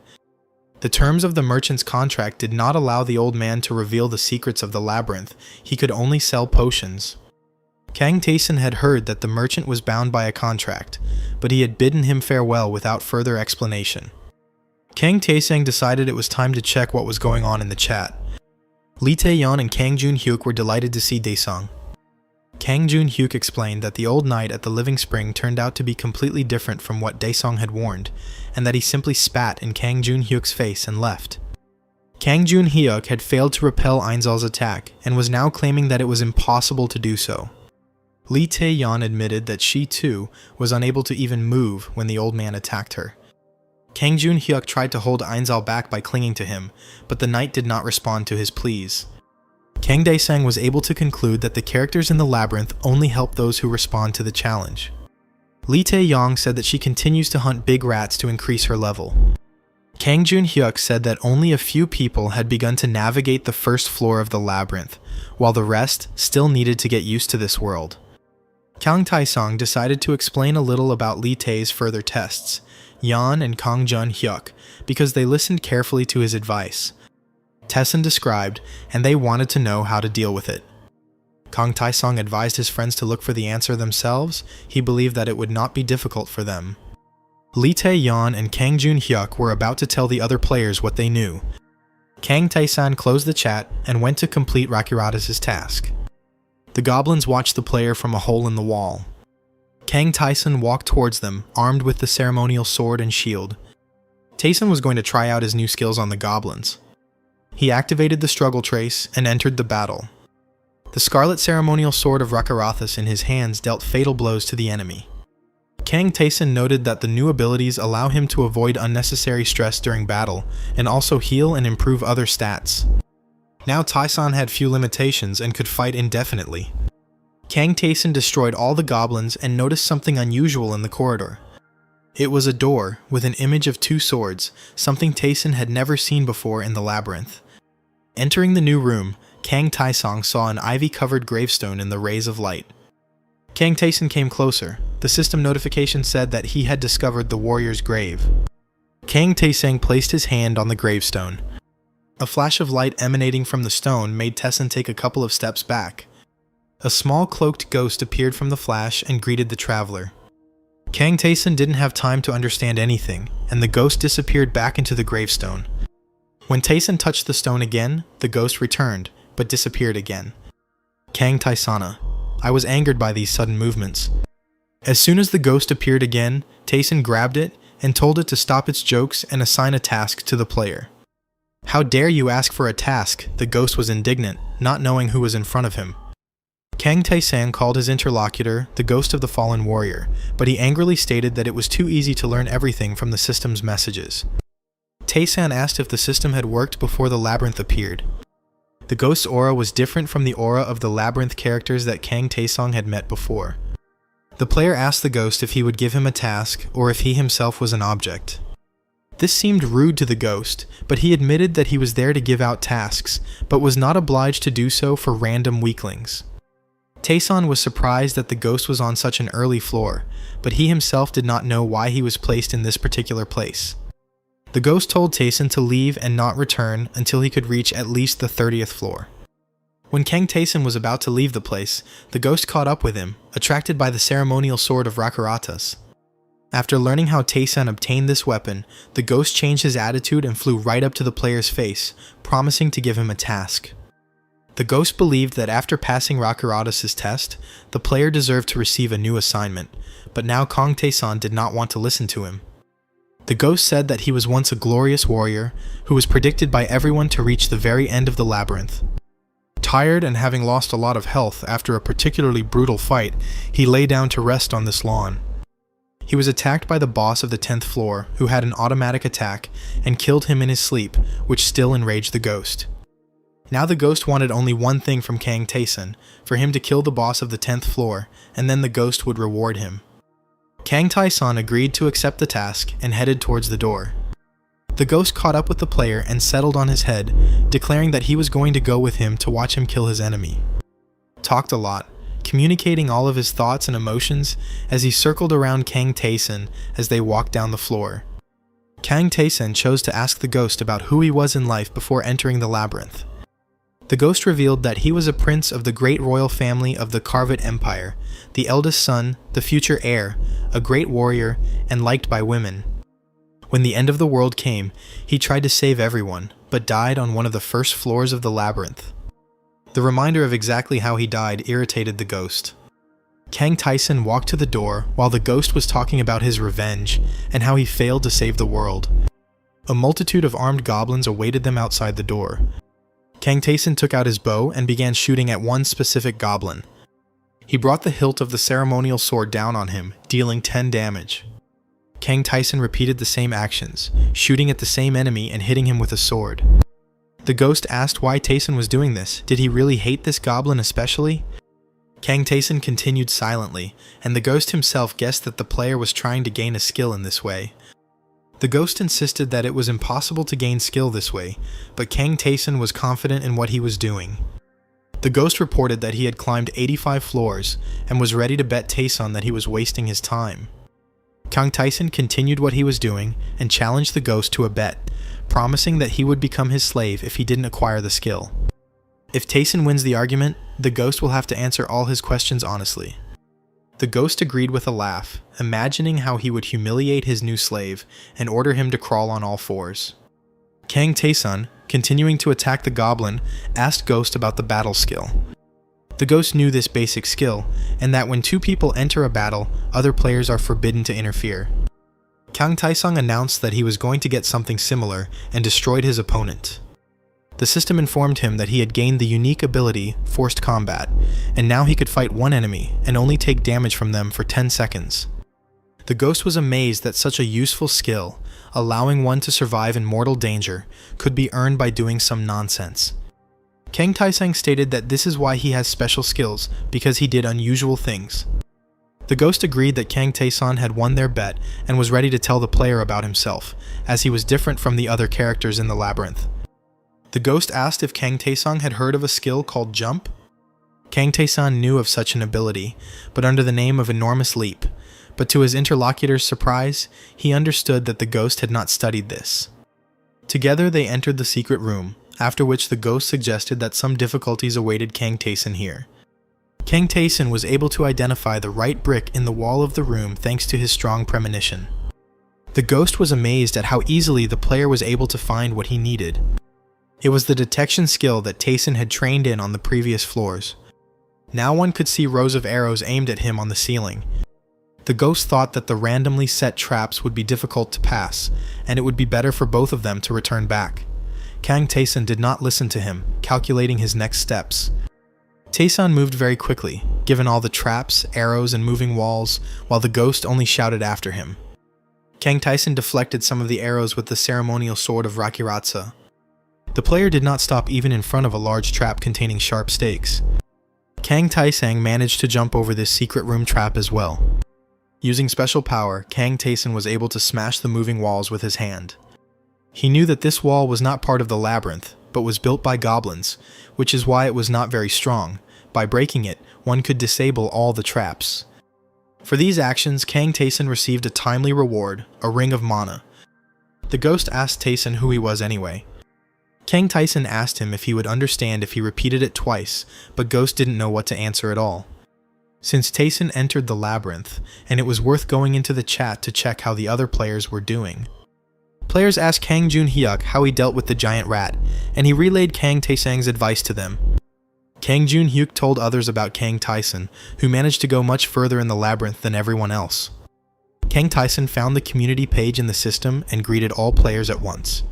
The terms of the merchant's contract did not allow the old man to reveal the secrets of the labyrinth. He could only sell potions. Kang Tae-san had heard that the merchant was bound by a contract, but he had bidden him farewell without further explanation. Kang Tae-san decided it was time to check what was going on in the chat. Lee Tae-yeon and Kang Jun-hyuk were delighted to see Daesung. Kang Jun-hyuk explained that the old knight at the Living Spring turned out to be completely different from what Daesung had warned, and that he simply spat in Kang Jun-hyuk's face and left. Kang Jun-hyuk had failed to repel Ainzal's attack, and was now claiming that it was impossible to do so. Lee Tae-yeon admitted that she too was unable to even move when the old man attacked her. Kang Jun-hyuk tried to hold Ainzal back by clinging to him, but the knight did not respond to his pleas. Kang Daesung was able to conclude that the characters in the labyrinth only help those who respond to the challenge. Lee Tae-yeon said that she continues to hunt big rats to increase her level. Kang Jun-hyuk said that only a few people had begun to navigate the first floor of the labyrinth, while the rest still needed to get used to this world. Kang Taesung decided to explain a little about Lee Tae's further tests, Yeon and Kang Jun-hyuk, because they listened carefully to his advice. Taesung described, and they wanted to know how to deal with it. Kang Taesung advised his friends to look for the answer themselves. He believed that it would not be difficult for them. Lee Tae-yeon and Kang Jun-hyuk were about to tell the other players what they knew. Kang Taesung closed the chat and went to complete Rakurata's task. The goblins watched the player from a hole in the wall. Kang Taesun walked towards them, armed with the ceremonial sword and shield. Taesun was going to try out his new skills on the goblins. He activated the struggle trace and entered the battle. The scarlet ceremonial sword of Rakarathas in his hands dealt fatal blows to the enemy. Kang Taesun noted that the new abilities allow him to avoid unnecessary stress during battle, and also heal and improve other stats. Now Taesun had few limitations and could fight indefinitely. Kang Taesun destroyed all the goblins and noticed something unusual in the corridor. It was a door with an image of two swords, something Taesun had never seen before in the labyrinth. Entering the new room, Kang Taesung saw an ivy-covered gravestone in the rays of light. Kang Taesun came closer. The system notification said that he had discovered the warrior's grave. Kang Taesung placed his hand on the gravestone. A flash of light emanating from the stone made Taesun take a couple of steps back. A small cloaked ghost appeared from the flash and greeted the traveler. Kang Taesun didn't have time to understand anything, and the ghost disappeared back into the gravestone. When Taesun touched the stone again, the ghost returned, but disappeared again. Kang Taesana. I was angered by these sudden movements. As soon as the ghost appeared again, Taesun grabbed it and told it to stop its jokes and assign a task to the player. How dare you ask for a task? The ghost was indignant, not knowing who was in front of him. Kang Taesung called his interlocutor the ghost of the fallen warrior, but he angrily stated that it was too easy to learn everything from the system's messages. Taesun asked if the system had worked before the labyrinth appeared. The ghost's aura was different from the aura of the labyrinth characters that Kang Taesung had met before. The player asked the ghost if he would give him a task or if he himself was an object. This seemed rude to the ghost, but he admitted that he was there to give out tasks, but was not obliged to do so for random weaklings. Taesun was surprised that the ghost was on such an early floor, but he himself did not know why he was placed in this particular place. The ghost told Taesun to leave and not return until he could reach at least the 30th floor. When Kang Taesun was about to leave the place, the ghost caught up with him, attracted by the ceremonial sword of Rakarathas. After learning how Taesun obtained this weapon, the ghost changed his attitude and flew right up to the player's face, promising to give him a task. The ghost believed that after passing Rakarathas' test, the player deserved to receive a new assignment, but now Kang Taesun did not want to listen to him. The ghost said that he was once a glorious warrior who was predicted by everyone to reach the very end of the labyrinth. Tired and having lost a lot of health after a particularly brutal fight, he lay down to rest on this lawn. He was attacked by the boss of the 10th floor, who had an automatic attack and killed him in his sleep, which still enraged the ghost. Now the ghost wanted only one thing from Kang Taesun, for him to kill the boss of the 10th floor, and then the ghost would reward him. Kang Taesun agreed to accept the task and headed towards the door. The ghost caught up with the player and settled on his head, declaring that he was going to go with him to watch him kill his enemy. Talked a lot, communicating all of his thoughts and emotions as he circled around Kang Taesun as they walked down the floor. Kang Taesun chose to ask the ghost about who he was in life before entering the labyrinth. The ghost revealed that he was a prince of the great royal family of the Karvat Empire, the eldest son, the future heir, a great warrior, and liked by women. When the end of the world came, he tried to save everyone, but died on one of the first floors of the labyrinth. The reminder of exactly how he died irritated the ghost. Kang Taesun walked to the door while the ghost was talking about his revenge and how he failed to save the world. A multitude of armed goblins awaited them outside the door. Kang Taesun took out his bow and began shooting at one specific goblin. He brought the hilt of the ceremonial sword down on him, dealing 10 damage. Kang Taesun repeated the same actions, shooting at the same enemy and hitting him with a sword. The ghost asked why Taesun was doing this. Did he really hate this goblin especially? Kang Taesun continued silently, and the ghost himself guessed that the player was trying to gain a skill in this way. The ghost insisted that it was impossible to gain skill this way, but Kang Taesun was confident in what he was doing. The ghost reported that he had climbed 85 floors and was ready to bet Taesun that he was wasting his time. Kang Taesun continued what he was doing and challenged the ghost to a bet, promising that he would become his slave if he didn't acquire the skill. If Taesun wins the argument, the ghost will have to answer all his questions honestly. The ghost agreed with a laugh, imagining how he would humiliate his new slave and order him to crawl on all fours. Kang Taesun, continuing to attack the goblin, asked Ghost about the battle skill. The ghost knew this basic skill, and that when two people enter a battle, other players are forbidden to interfere. Kang Taesung announced that he was going to get something similar and destroyed his opponent. The system informed him that he had gained the unique ability, Forced Combat, and now he could fight one enemy and only take damage from them for 10 seconds. The ghost was amazed that such a useful skill, allowing one to survive in mortal danger, could be earned by doing some nonsense. Kang Taesung stated that this is why he has special skills, because he did unusual things. The ghost agreed that Kang Taesung had won their bet and was ready to tell the player about himself, as he was different from the other characters in the labyrinth. The ghost asked if Kang Taesung had heard of a skill called Jump. Kang Taesung knew of such an ability, but under the name of Enormous Leap, but to his interlocutor's surprise, he understood that the ghost had not studied this. Together they entered the secret room, after which the ghost suggested that some difficulties awaited Kang Taesung here. Kang Taesung was able to identify the right brick in the wall of the room thanks to his strong premonition. The ghost was amazed at how easily the player was able to find what he needed. It was the detection skill that Taesung had trained in on the previous floors. Now one could see rows of arrows aimed at him on the ceiling. The ghost thought that the randomly set traps would be difficult to pass, and it would be better for both of them to return back. Kang Taesung did not listen to him, calculating his next steps. Taesung moved very quickly, given all the traps, arrows, and moving walls, while the ghost only shouted after him. Kang Taesung deflected some of the arrows with the ceremonial sword of Rakiratsa. The player did not stop even in front of a large trap containing sharp stakes. Kang Taesung managed to jump over this secret room trap as well. Using special power, Kang Taesung was able to smash the moving walls with his hand. He knew that this wall was not part of the labyrinth, but was built by goblins, which is why it was not very strong. By breaking it, one could disable all the traps. For these actions, Kang Taesung received a timely reward, a ring of mana. The ghost asked Taesung who he was anyway. Kang Taesung asked him if he would understand if he repeated it twice, but Ghost didn't know what to answer at all. Since Taesung entered the labyrinth, and it was worth going into the chat to check how the other players were doing. Players asked Kang Jun-hyuk how he dealt with the giant rat, and he relayed Kang Taesung's advice to them. Kang Jun-hyuk told others about Kang Taesung, who managed to go much further in the labyrinth than everyone else. Kang Taesung found the community page in the system and greeted all players at once.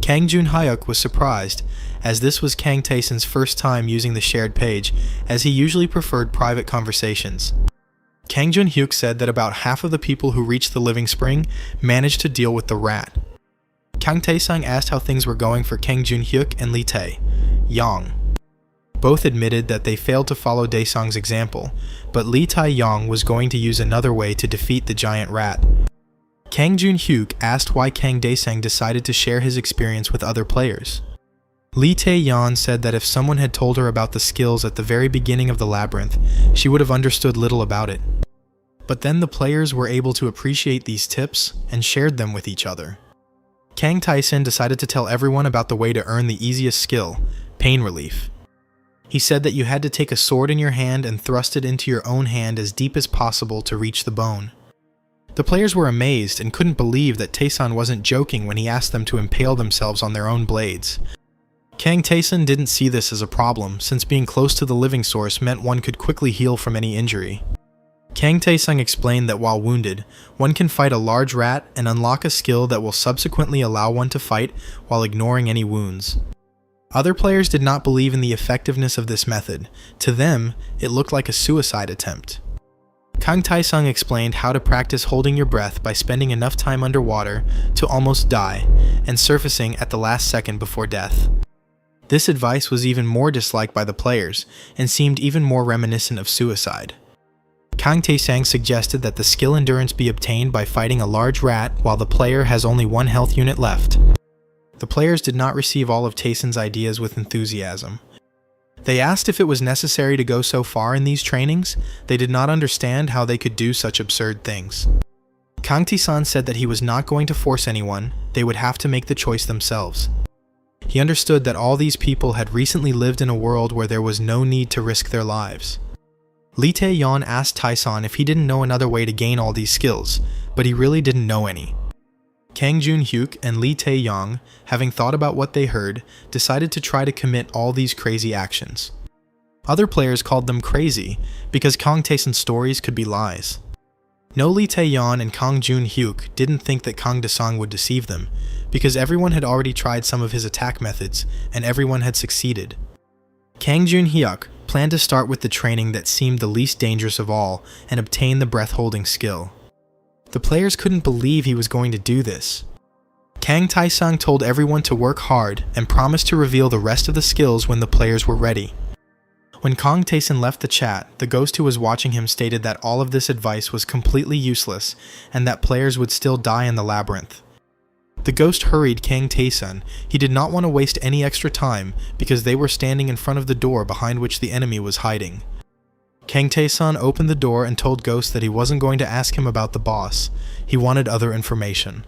Kang Jun-hyuk was surprised, as this was Kang Taesung's first time using the shared page, as he usually preferred private conversations. Kang Jun-hyuk said that about half of the people who reached the Living Spring managed to deal with the rat. Kang Taesung asked how things were going for Kang Jun-hyuk and Lee Tae-yong. Both admitted that they failed to follow Daesung's example, but Lee Tae-yong was going to use another way to defeat the giant rat. Kang Jun-hyuk asked why Kang Daesung decided to share his experience with other players. Lee Tae-yeon said that if someone had told her about the skills at the very beginning of the labyrinth, she would have understood little about it. But then the players were able to appreciate these tips and shared them with each other. Kang Taesung decided to tell everyone about the way to earn the easiest skill, pain relief. He said that you had to take a sword in your hand and thrust it into your own hand as deep as possible to reach the bone. The players were amazed and couldn't believe that Taesung wasn't joking when he asked them to impale themselves on their own blades. Kang Taesung didn't see this as a problem, since being close to the living source meant one could quickly heal from any injury. Kang Taesung explained that while wounded, one can fight a large rat and unlock a skill that will subsequently allow one to fight while ignoring any wounds. Other players did not believe in the effectiveness of this method. To them, it looked like a suicide attempt. Kang Taesung explained how to practice holding your breath by spending enough time underwater to almost die, and surfacing at the last second before death. This advice was even more disliked by the players, and seemed even more reminiscent of suicide. Kang Taesung suggested that the skill endurance be obtained by fighting a large rat while the player has only one health unit left. The players did not receive all of Taesung's ideas with enthusiasm. They asked if it was necessary to go so far in these trainings. They did not understand how they could do such absurd things. Kang Taesung said that he was not going to force anyone, they would have to make the choice themselves. He understood that all these people had recently lived in a world where there was no need to risk their lives. Lee Tae-yeon asked Taesung if he didn't know another way to gain all these skills, but he really didn't know any. Kang Jun-hyuk and Lee Tae-yong, having thought about what they heard, decided to try to commit all these crazy actions. Other players called them crazy because Kang Tae-sun's stories could be lies. No Lee Tae-yeon and Kang Jun-hyuk didn't think that Kang Da-sung would deceive them because everyone had already tried some of his attack methods and everyone had succeeded. Kang Jun-hyuk planned to start with the training that seemed the least dangerous of all and obtain the breath-holding skill. The players couldn't believe he was going to do this. Kang Tae-sung told everyone to work hard and promised to reveal the rest of the skills when the players were ready. When Kang Tae-sun left the chat, the ghost who was watching him stated that all of this advice was completely useless and that players would still die in the labyrinth. The ghost hurried Kang Tae-sun. He did not want to waste any extra time because they were standing in front of the door behind which the enemy was hiding. Kang Tae-sun opened the door and told Ghost that he wasn't going to ask him about the boss. He wanted other information.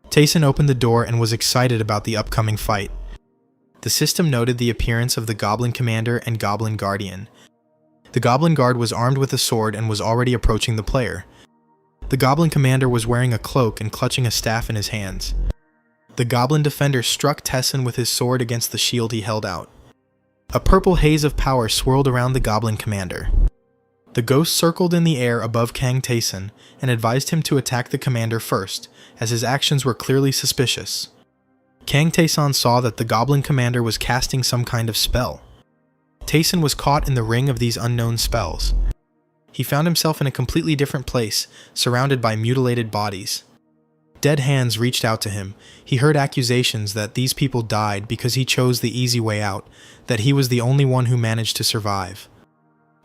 Tae-sun opened the door and was excited about the upcoming fight. The system noted the appearance of the Goblin Commander and Goblin Guardian. The Goblin Guard was armed with a sword and was already approaching the player. The Goblin Commander was wearing a cloak and clutching a staff in his hands. The Goblin Defender struck Tae-sun with his sword against the shield he held out. A purple haze of power swirled around the Goblin Commander. The ghost circled in the air above Kang Tae-sun and advised him to attack the commander first, as his actions were clearly suspicious. Kang Tae-sun saw that the Goblin Commander was casting some kind of spell. Tae-sun was caught in the ring of these unknown spells. He found himself in a completely different place, surrounded by mutilated bodies. Dead hands reached out to him. He heard accusations that these people died because he chose the easy way out, that he was the only one who managed to survive.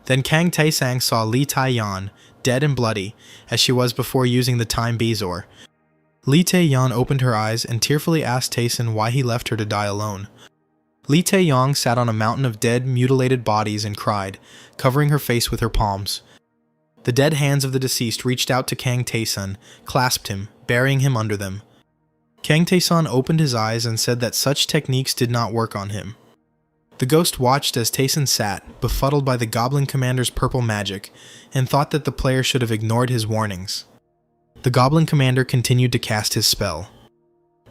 Then Kang Tae-sang saw Lee Tae-yeon, dead and bloody, as she was before using the Time Bezoar. Lee Tae-yeon opened her eyes and tearfully asked Tae-sun why he left her to die alone. Lee Tae-yeon sat on a mountain of dead, mutilated bodies and cried, covering her face with her palms. The dead hands of the deceased reached out to Kang Tae-sun, clasped him, burying him under them. Kang Tae-sun opened his eyes and said that such techniques did not work on him. The ghost watched as Tae-sun sat, befuddled by the Goblin Commander's purple magic, and thought that the player should have ignored his warnings. The Goblin Commander continued to cast his spell.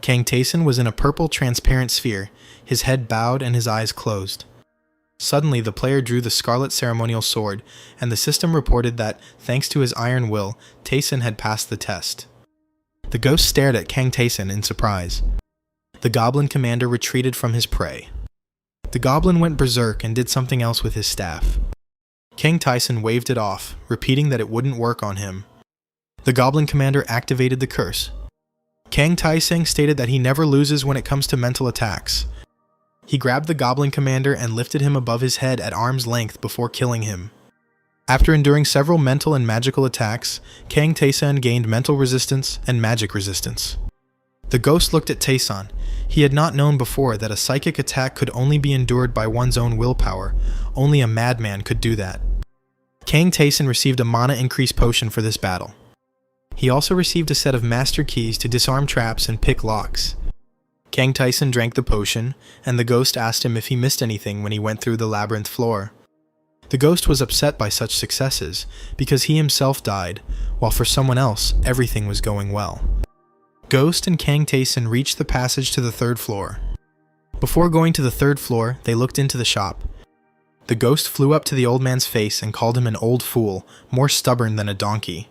Kang Tae-sun was in a purple transparent sphere, his head bowed and his eyes closed. Suddenly, the player drew the Scarlet Ceremonial Sword, and the system reported that, thanks to his iron will, Tae-sun had passed the test. The ghost stared at Kang Tae-sun in surprise. The Goblin Commander retreated from his prey. The Goblin went berserk and did something else with his staff. Kang Tae-sun waved it off, repeating that it wouldn't work on him. The Goblin Commander activated the curse. Kang Tae-sun stated that he never loses when it comes to mental attacks. He grabbed the Goblin Commander and lifted him above his head at arm's length before killing him. After enduring several mental and magical attacks, Kang Tae-sun gained mental resistance and magic resistance. The ghost looked at Tae-sun. He had not known before that a psychic attack could only be endured by one's own willpower. Only a madman could do that. Kang Tae-sun received a mana increase potion for this battle. He also received a set of master keys to disarm traps and pick locks. Kang Tae-sun drank the potion, and the ghost asked him if he missed anything when he went through the labyrinth floor. The ghost was upset by such successes, because he himself died, while for someone else, everything was going well. Ghost and Kang Tae-sun reached the passage to the third floor. Before going to the third floor, they looked into the shop. The ghost flew up to the old man's face and called him an old fool, more stubborn than a donkey.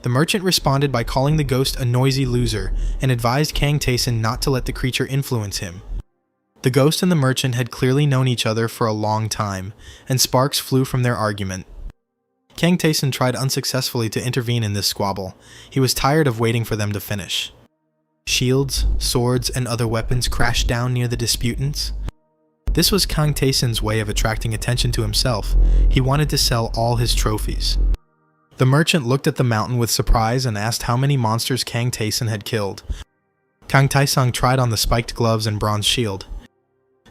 The merchant responded by calling the ghost a noisy loser and advised Kang Tae-sun not to let the creature influence him. The ghost and the merchant had clearly known each other for a long time, and sparks flew from their argument. Kang Tae-sun tried unsuccessfully to intervene in this squabble. He was tired of waiting for them to finish. Shields, swords, and other weapons crashed down near the disputants. This was Kang Tae-sun's way of attracting attention to himself. He wanted to sell all his trophies. The merchant looked at the mountain with surprise and asked how many monsters Kang Tae-sun had killed. Kang Tae-sun tried on the spiked gloves and bronze shield.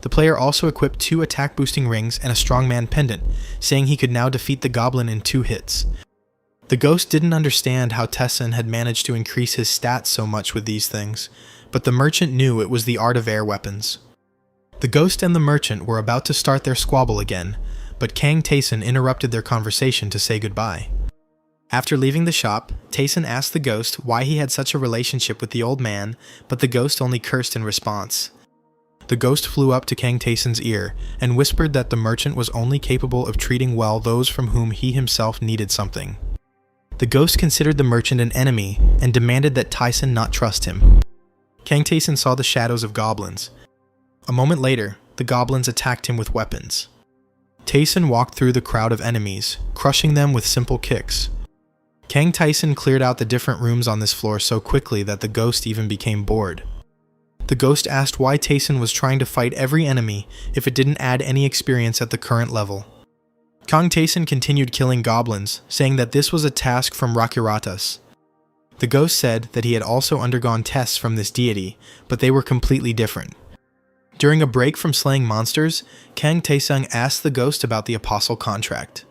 The player also equipped 2 attack-boosting rings and a strongman pendant, saying he could now defeat the goblin in 2 hits. The ghost didn't understand how Tae-sun had managed to increase his stats so much with these things, but the merchant knew it was the art of air weapons. The ghost and the merchant were about to start their squabble again, but Kang Tae-sun interrupted their conversation to say goodbye. After leaving the shop, Tae-sun asked the ghost why he had such a relationship with the old man, but the ghost only cursed in response. The ghost flew up to Kang Taeson's ear and whispered that the merchant was only capable of treating well those from whom he himself needed something. The ghost considered the merchant an enemy and demanded that Taeson not trust him. Kang Taeson saw the shadows of goblins. A moment later, the goblins attacked him with weapons. Taeson walked through the crowd of enemies, crushing them with simple kicks. Kang Taeson cleared out the different rooms on this floor so quickly that the ghost even became bored. The ghost asked why Taeson was trying to fight every enemy if it didn't add any experience at the current level. Kang Taeson continued killing goblins, saying that this was a task from Rakuratas. The ghost said that he had also undergone tests from this deity, but they were completely different. During a break from slaying monsters, Kang Taesung asked the ghost about the apostle contract.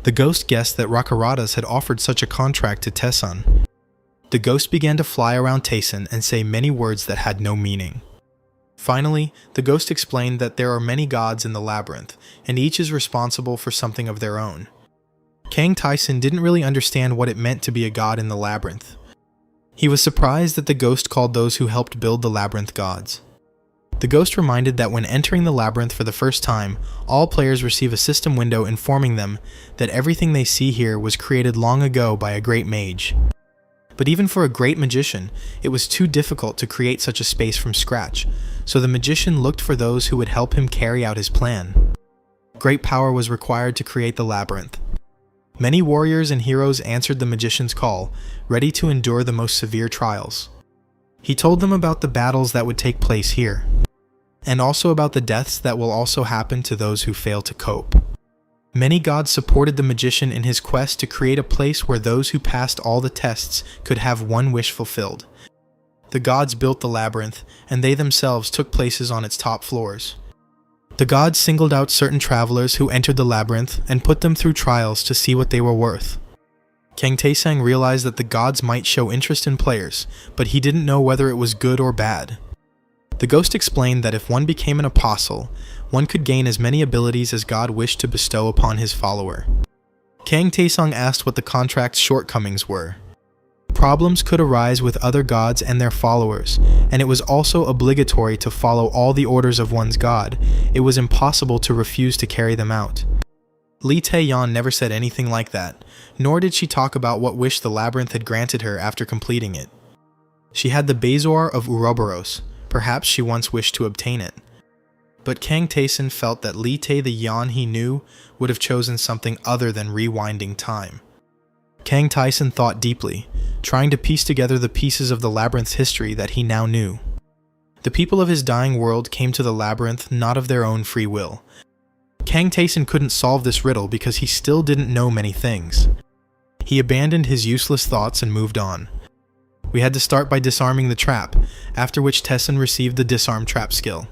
The ghost guessed that Rakuratas had offered such a contract to Taeson. The ghost began to fly around Taeson and say many words that had no meaning. Finally, the ghost explained that there are many gods in the labyrinth, and each is responsible for something of their own. Kang Taeson didn't really understand what it meant to be a god in the labyrinth. He was surprised that the ghost called those who helped build the labyrinth gods. The ghost reminded that when entering the labyrinth for the first time, all players receive a system window informing them that everything they see here was created long ago by a great mage. But even for a great magician, it was too difficult to create such a space from scratch, so the magician looked for those who would help him carry out his plan. Great power was required to create the labyrinth. Many warriors and heroes answered the magician's call, ready to endure the most severe trials. He told them about the battles that would take place here, and also about the deaths that will also happen to those who fail to cope. Many gods supported the magician in his quest to create a place where those who passed all the tests could have one wish fulfilled. The gods built the labyrinth, and they themselves took places on its top floors. The gods singled out certain travelers who entered the labyrinth and put them through trials to see what they were worth. Kang Taesung realized that the gods might show interest in players, but he didn't know whether it was good or bad. The ghost explained that if one became an apostle, one could gain as many abilities as God wished to bestow upon his follower. Kang Taesung asked what the contract's shortcomings were. Problems could arise with other gods and their followers, and it was also obligatory to follow all the orders of one's god. It was impossible to refuse to carry them out. Lee Tae-yeon never said anything like that, nor did she talk about what wish the labyrinth had granted her after completing it. She had the Bezoar of Ouroboros. Perhaps she once wished to obtain it. But Kang Taeson felt that Lee Tae, the Yeon he knew, would have chosen something other than rewinding time. Kang Taeson thought deeply, trying to piece together the pieces of the labyrinth's history that he now knew. The people of his dying world came to the labyrinth not of their own free will. Kang Taeson couldn't solve this riddle because he still didn't know many things. He abandoned his useless thoughts and moved on. We had to start by disarming the trap, after which Taeson received the disarm trap skill.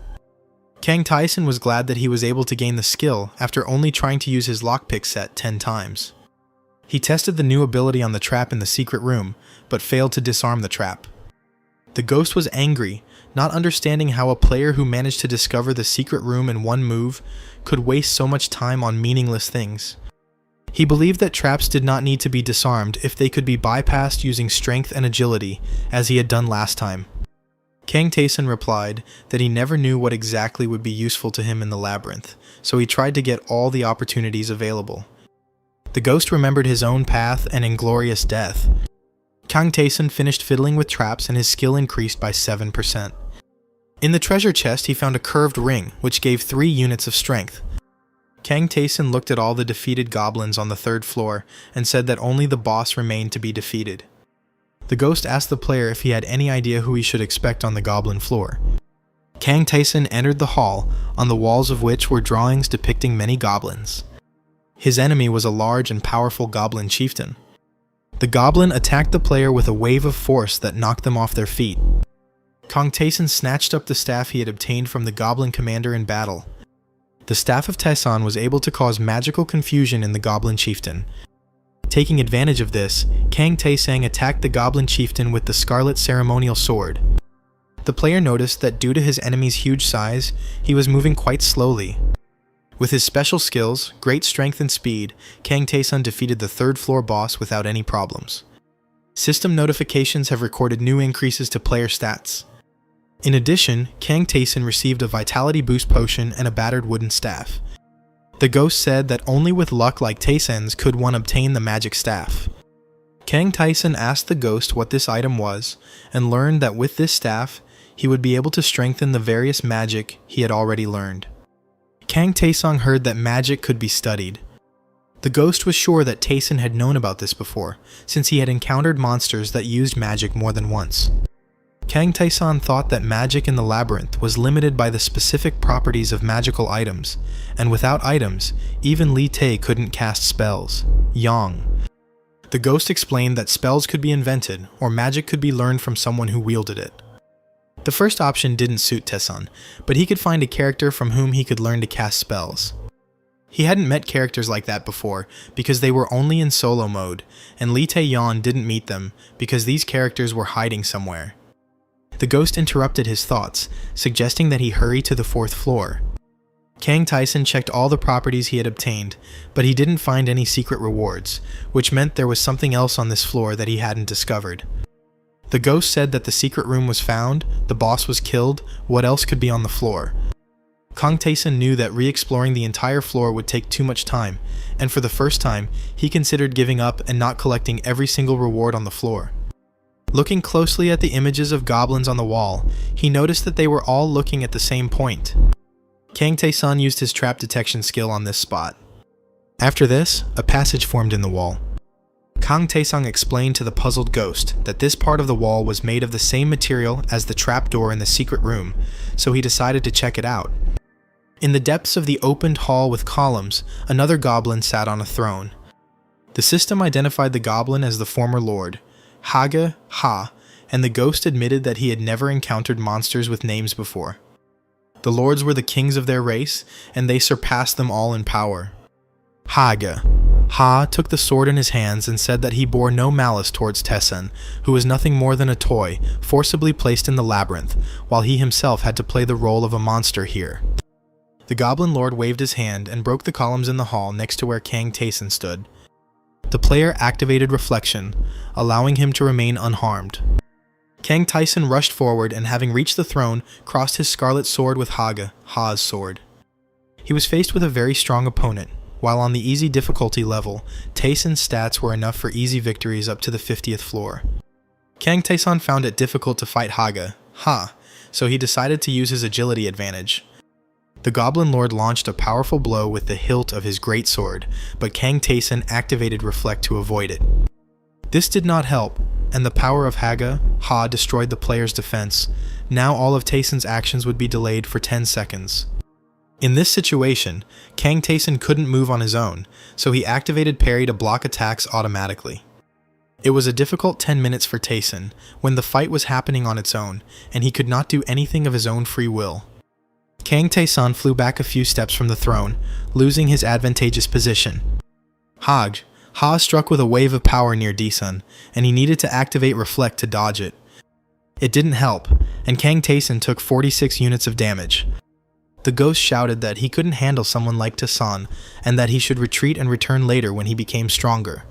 Kang Taeson was glad that he was able to gain the skill after only trying to use his lockpick set 10 times. He tested the new ability on the trap in the secret room, but failed to disarm the trap. The ghost was angry, not understanding how a player who managed to discover the secret room in one move could waste so much time on meaningless things. He believed that traps did not need to be disarmed if they could be bypassed using strength and agility, as he had done last time. Kang Taeson replied that he never knew what exactly would be useful to him in the labyrinth, so he tried to get all the opportunities available. The ghost remembered his own path and inglorious death. Kang Taeson finished fiddling with traps and his skill increased by 7%. In the treasure chest he found a curved ring, which gave 3 units of strength. Kang Taeson looked at all the defeated goblins on the 3rd floor and said that only the boss remained to be defeated. The ghost asked the player if he had any idea who he should expect on the goblin floor. Kang Taeson entered the hall, on the walls of which were drawings depicting many goblins. His enemy was a large and powerful goblin chieftain. The goblin attacked the player with a wave of force that knocked them off their feet. Kang Taeson snatched up the staff he had obtained from the goblin commander in battle. The staff of Taeson was able to cause magical confusion in the goblin chieftain. Taking advantage of this, Kang Taesung attacked the goblin chieftain with the scarlet ceremonial sword. The player noticed that due to his enemy's huge size, he was moving quite slowly. With his special skills, great strength and speed, Kang Taeson defeated the 3rd floor boss without any problems. System notifications have recorded new increases to player stats. In addition, Kang Taeson received a vitality boost potion and a battered wooden staff. The ghost said that only with luck like Taeson's could one obtain the magic staff. Kang Taeson asked the ghost what this item was, and learned that with this staff, he would be able to strengthen the various magic he had already learned. Kang Taesong heard that magic could be studied. The ghost was sure that Taeson had known about this before, since he had encountered monsters that used magic more than once. Kang Taeson thought that magic in the labyrinth was limited by the specific properties of magical items, and without items, even Lee Tae couldn't cast spells. Yang. The ghost explained that spells could be invented, or magic could be learned from someone who wielded it. The first option didn't suit Taeson, but he could find a character from whom he could learn to cast spells. He hadn't met characters like that before because they were only in solo mode, and Lee Tae-yeon didn't meet them because these characters were hiding somewhere. The ghost interrupted his thoughts, suggesting that he hurry to the 4th floor. Kang Taeson checked all the properties he had obtained, but he didn't find any secret rewards, which meant there was something else on this floor that he hadn't discovered. The ghost said that the secret room was found, the boss was killed, what else could be on the floor? Kang Taeson knew that re-exploring the entire floor would take too much time, and for the first time, he considered giving up and not collecting every single reward on the floor. Looking closely at the images of goblins on the wall, he noticed that they were all looking at the same point. Kang Taeson used his trap detection skill on this spot. After this, a passage formed in the wall. Kang Taesong explained to the puzzled ghost that this part of the wall was made of the same material as the trapdoor in the secret room, so he decided to check it out. In the depths of the opened hall with columns, another goblin sat on a throne. The system identified the goblin as the former lord, Hage Ha, and the ghost admitted that he had never encountered monsters with names before. The lords were the kings of their race, and they surpassed them all in power. Hage Ha took the sword in his hands and said that he bore no malice towards Taeson, who was nothing more than a toy, forcibly placed in the labyrinth, while he himself had to play the role of a monster here. The Goblin Lord waved his hand and broke the columns in the hall next to where Kang Taeson stood. The player activated Reflection, allowing him to remain unharmed. Kang Taeson rushed forward and, having reached the throne, crossed his scarlet sword with Hage Ha's sword. He was faced with a very strong opponent. While on the easy difficulty level, Taeson's stats were enough for easy victories up to the 50th floor. Kang Taeson found it difficult to fight Hage Ha, so he decided to use his agility advantage. The Goblin Lord launched a powerful blow with the hilt of his greatsword, but Kang Taeson activated Reflect to avoid it. This did not help, and the power of Hage Ha destroyed the player's defense. Now all of Taeson's actions would be delayed for 10 seconds. In this situation, Kang Taeson couldn't move on his own, so he activated parry to block attacks automatically. It was a difficult 10 minutes for Taeson, when the fight was happening on its own, and he could not do anything of his own free will. Kang Taeson flew back a few steps from the throne, losing his advantageous position. Hage Ha struck with a wave of power near Daesun, and he needed to activate Reflect to dodge it. It didn't help, and Kang Taeson took 46 units of damage. The ghost shouted that he couldn't handle someone like Taeson, and that he should retreat and return later when he became stronger.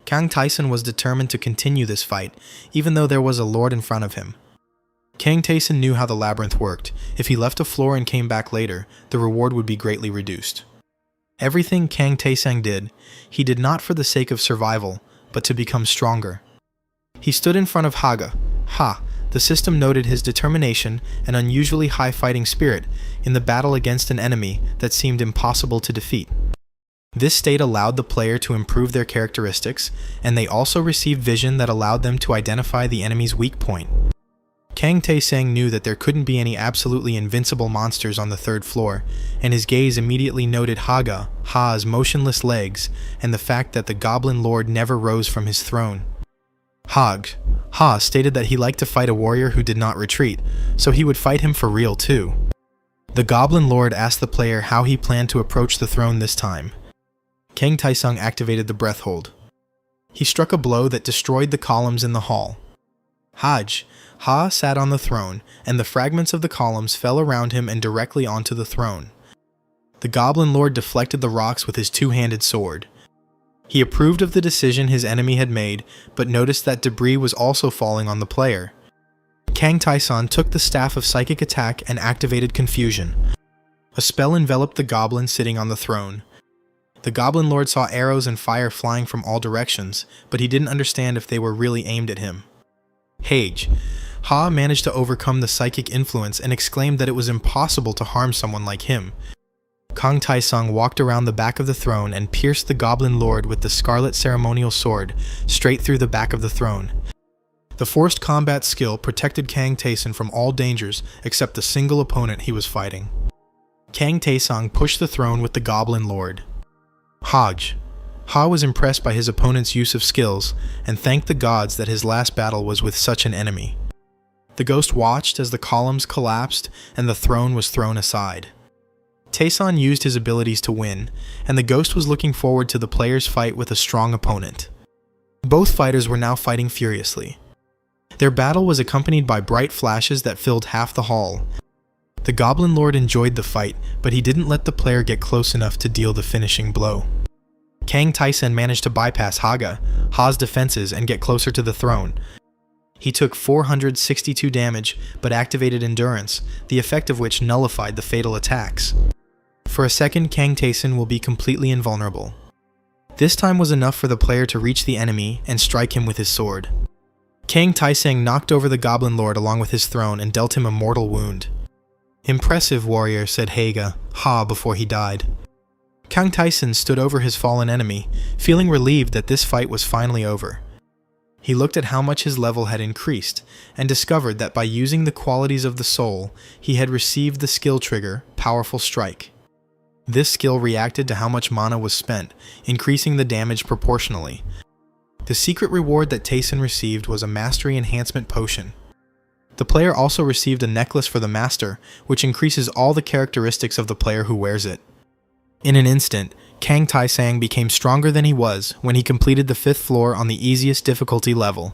Kang Taeson was determined to continue this fight, even though there was a lord in front of him. Kang Taeson knew how the labyrinth worked. If he left a floor and came back later, the reward would be greatly reduced. Everything Kang Taesong did, he did not for the sake of survival, but to become stronger. He stood in front of Hage Ha. The system noted his determination and unusually high fighting spirit in the battle against an enemy that seemed impossible to defeat. This state allowed the player to improve their characteristics, and they also received vision that allowed them to identify the enemy's weak point. Kang Taesong knew that there couldn't be any absolutely invincible monsters on the 3rd floor, and his gaze immediately noted Hage Ha's motionless legs and the fact that the Goblin Lord never rose from his throne. Hage Ha stated that he liked to fight a warrior who did not retreat, so he would fight him for real too. The Goblin Lord asked the player how he planned to approach the throne this time. Kang Taesong activated the breath hold. He struck a blow that destroyed the columns in the hall. Hage Ha sat on the throne, and the fragments of the columns fell around him and directly onto the throne. The Goblin Lord deflected the rocks with his two-handed sword. He approved of the decision his enemy had made, but noticed that debris was also falling on the player. Kang Taesan took the staff of psychic attack and activated confusion. A spell enveloped the goblin sitting on the throne. The Goblin Lord saw arrows and fire flying from all directions, but he didn't understand if they were really aimed at him. Hage. Ha managed to overcome the psychic influence and exclaimed that it was impossible to harm someone like him. Kang Taesang walked around the back of the throne and pierced the Goblin Lord with the scarlet ceremonial sword, straight through the back of the throne. The forced combat skill protected Kang Taesan from all dangers except the single opponent he was fighting. Kang Taesang pushed the throne with the Goblin Lord. Hage. Ha was impressed by his opponent's use of skills and thanked the gods that his last battle was with such an enemy. The ghost watched as the columns collapsed and the throne was thrown aside. Taesan used his abilities to win, and the ghost was looking forward to the player's fight with a strong opponent. Both fighters were now fighting furiously. Their battle was accompanied by bright flashes that filled half the hall. The Goblin Lord enjoyed the fight, but he didn't let the player get close enough to deal the finishing blow. Kang Taesan managed to bypass Ha's defenses and get closer to the throne. He took 462 damage, but activated Endurance, the effect of which nullified the fatal attacks. For a second, Kang Taesan will be completely invulnerable. This time was enough for the player to reach the enemy and strike him with his sword. Kang Taesang knocked over the Goblin Lord along with his throne and dealt him a mortal wound. "Impressive, warrior," said Ha before he died. Kang Taesan stood over his fallen enemy, feeling relieved that this fight was finally over. He looked at how much his level had increased, and discovered that by using the qualities of the soul, he had received the skill trigger, Powerful Strike. This skill reacted to how much mana was spent, increasing the damage proportionally. The secret reward that Taesan received was a Mastery Enhancement Potion. The player also received a necklace for the Master, which increases all the characteristics of the player who wears it. In an instant, Kang Taesang became stronger than he was when he completed the 5th floor on the easiest difficulty level.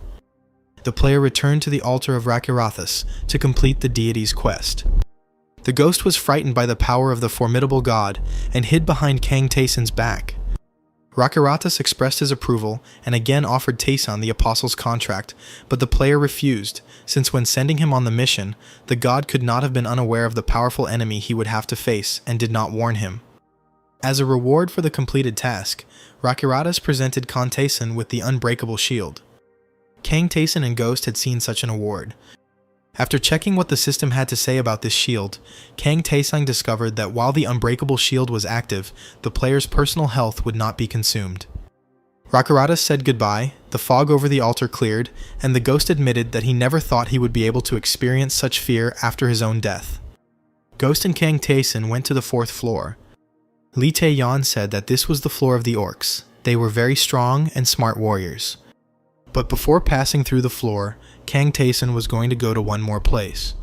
The player returned to the altar of Rakirathas to complete the deity's quest. The ghost was frightened by the power of the formidable god and hid behind Kang Taesan's back. Rakirathas expressed his approval and again offered Taesan the apostle's contract, but the player refused, since when sending him on the mission, the god could not have been unaware of the powerful enemy he would have to face and did not warn him. As a reward for the completed task, Rakirathas presented Kang Taesan with the Unbreakable Shield. Kang Taesan and Ghost had seen such an award. After checking what the system had to say about this shield, Kang Taesang discovered that while the Unbreakable Shield was active, the player's personal health would not be consumed. Rakirathas said goodbye, the fog over the altar cleared, and the ghost admitted that he never thought he would be able to experience such fear after his own death. Ghost and Kang Taesan went to the 4th floor. Lee Tae-yeon said that this was the floor of the orcs. They were very strong and smart warriors. But before passing through the floor, Kang Taesan was going to go to one more place.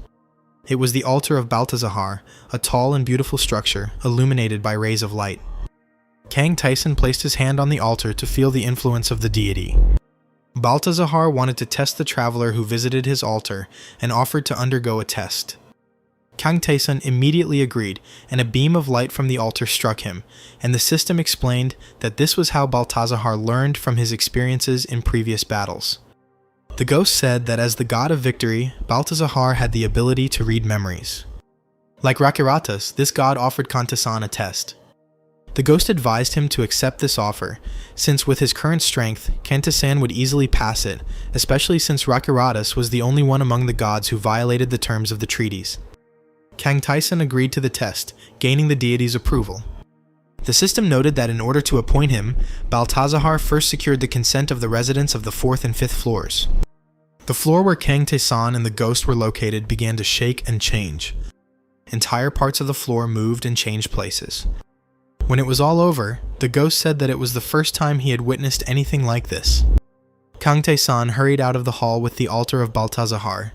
It was the altar of Baltazar, a tall and beautiful structure illuminated by rays of light. Kang Taesan placed his hand on the altar to feel the influence of the deity. Baltazar wanted to test the traveler who visited his altar and offered to undergo a test. Kang Taesan immediately agreed, and a beam of light from the altar struck him, and the system explained that this was how Baltazar learned from his experiences in previous battles. The ghost said that as the god of victory, Baltazar had the ability to read memories. Like Rakirathas, this god offered Kang Taesan a test. The ghost advised him to accept this offer, since with his current strength, Kang Taesan would easily pass it, especially since Rakirathas was the only one among the gods who violated the terms of the treaties. Kang Taesan agreed to the test, gaining the deity's approval. The system noted that in order to appoint him, Baltazar first secured the consent of the residents of the 4th and 5th floors. The floor where Kang Taesan and the ghost were located began to shake and change. Entire parts of the floor moved and changed places. When it was all over, the ghost said that it was the first time he had witnessed anything like this. Kang Taesan hurried out of the hall with the altar of Baltazar.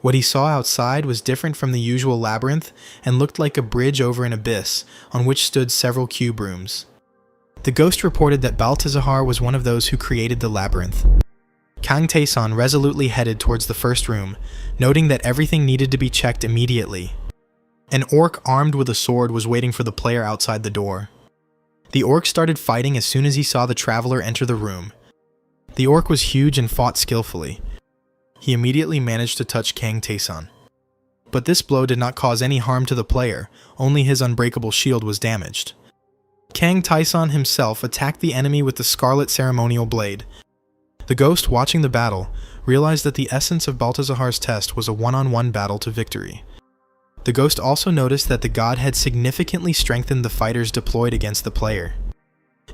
What he saw outside was different from the usual labyrinth and looked like a bridge over an abyss on which stood several cube rooms. The ghost reported that Baltazar was one of those who created the labyrinth. Kang Taesan resolutely headed towards the first room, noting that everything needed to be checked immediately. An orc armed with a sword was waiting for the player outside the door. The orc started fighting as soon as he saw the traveler enter the room. The orc was huge and fought skillfully. he immediately managed to touch Kang Tae-san. But this blow did not cause any harm to the player, only his unbreakable shield was damaged. Kang Tae-san himself attacked the enemy with the Scarlet Ceremonial Blade. The ghost, watching the battle, realized that the essence of Baltazar's test was a one-on-one battle to victory. The ghost also noticed that the god had significantly strengthened the fighters deployed against the player.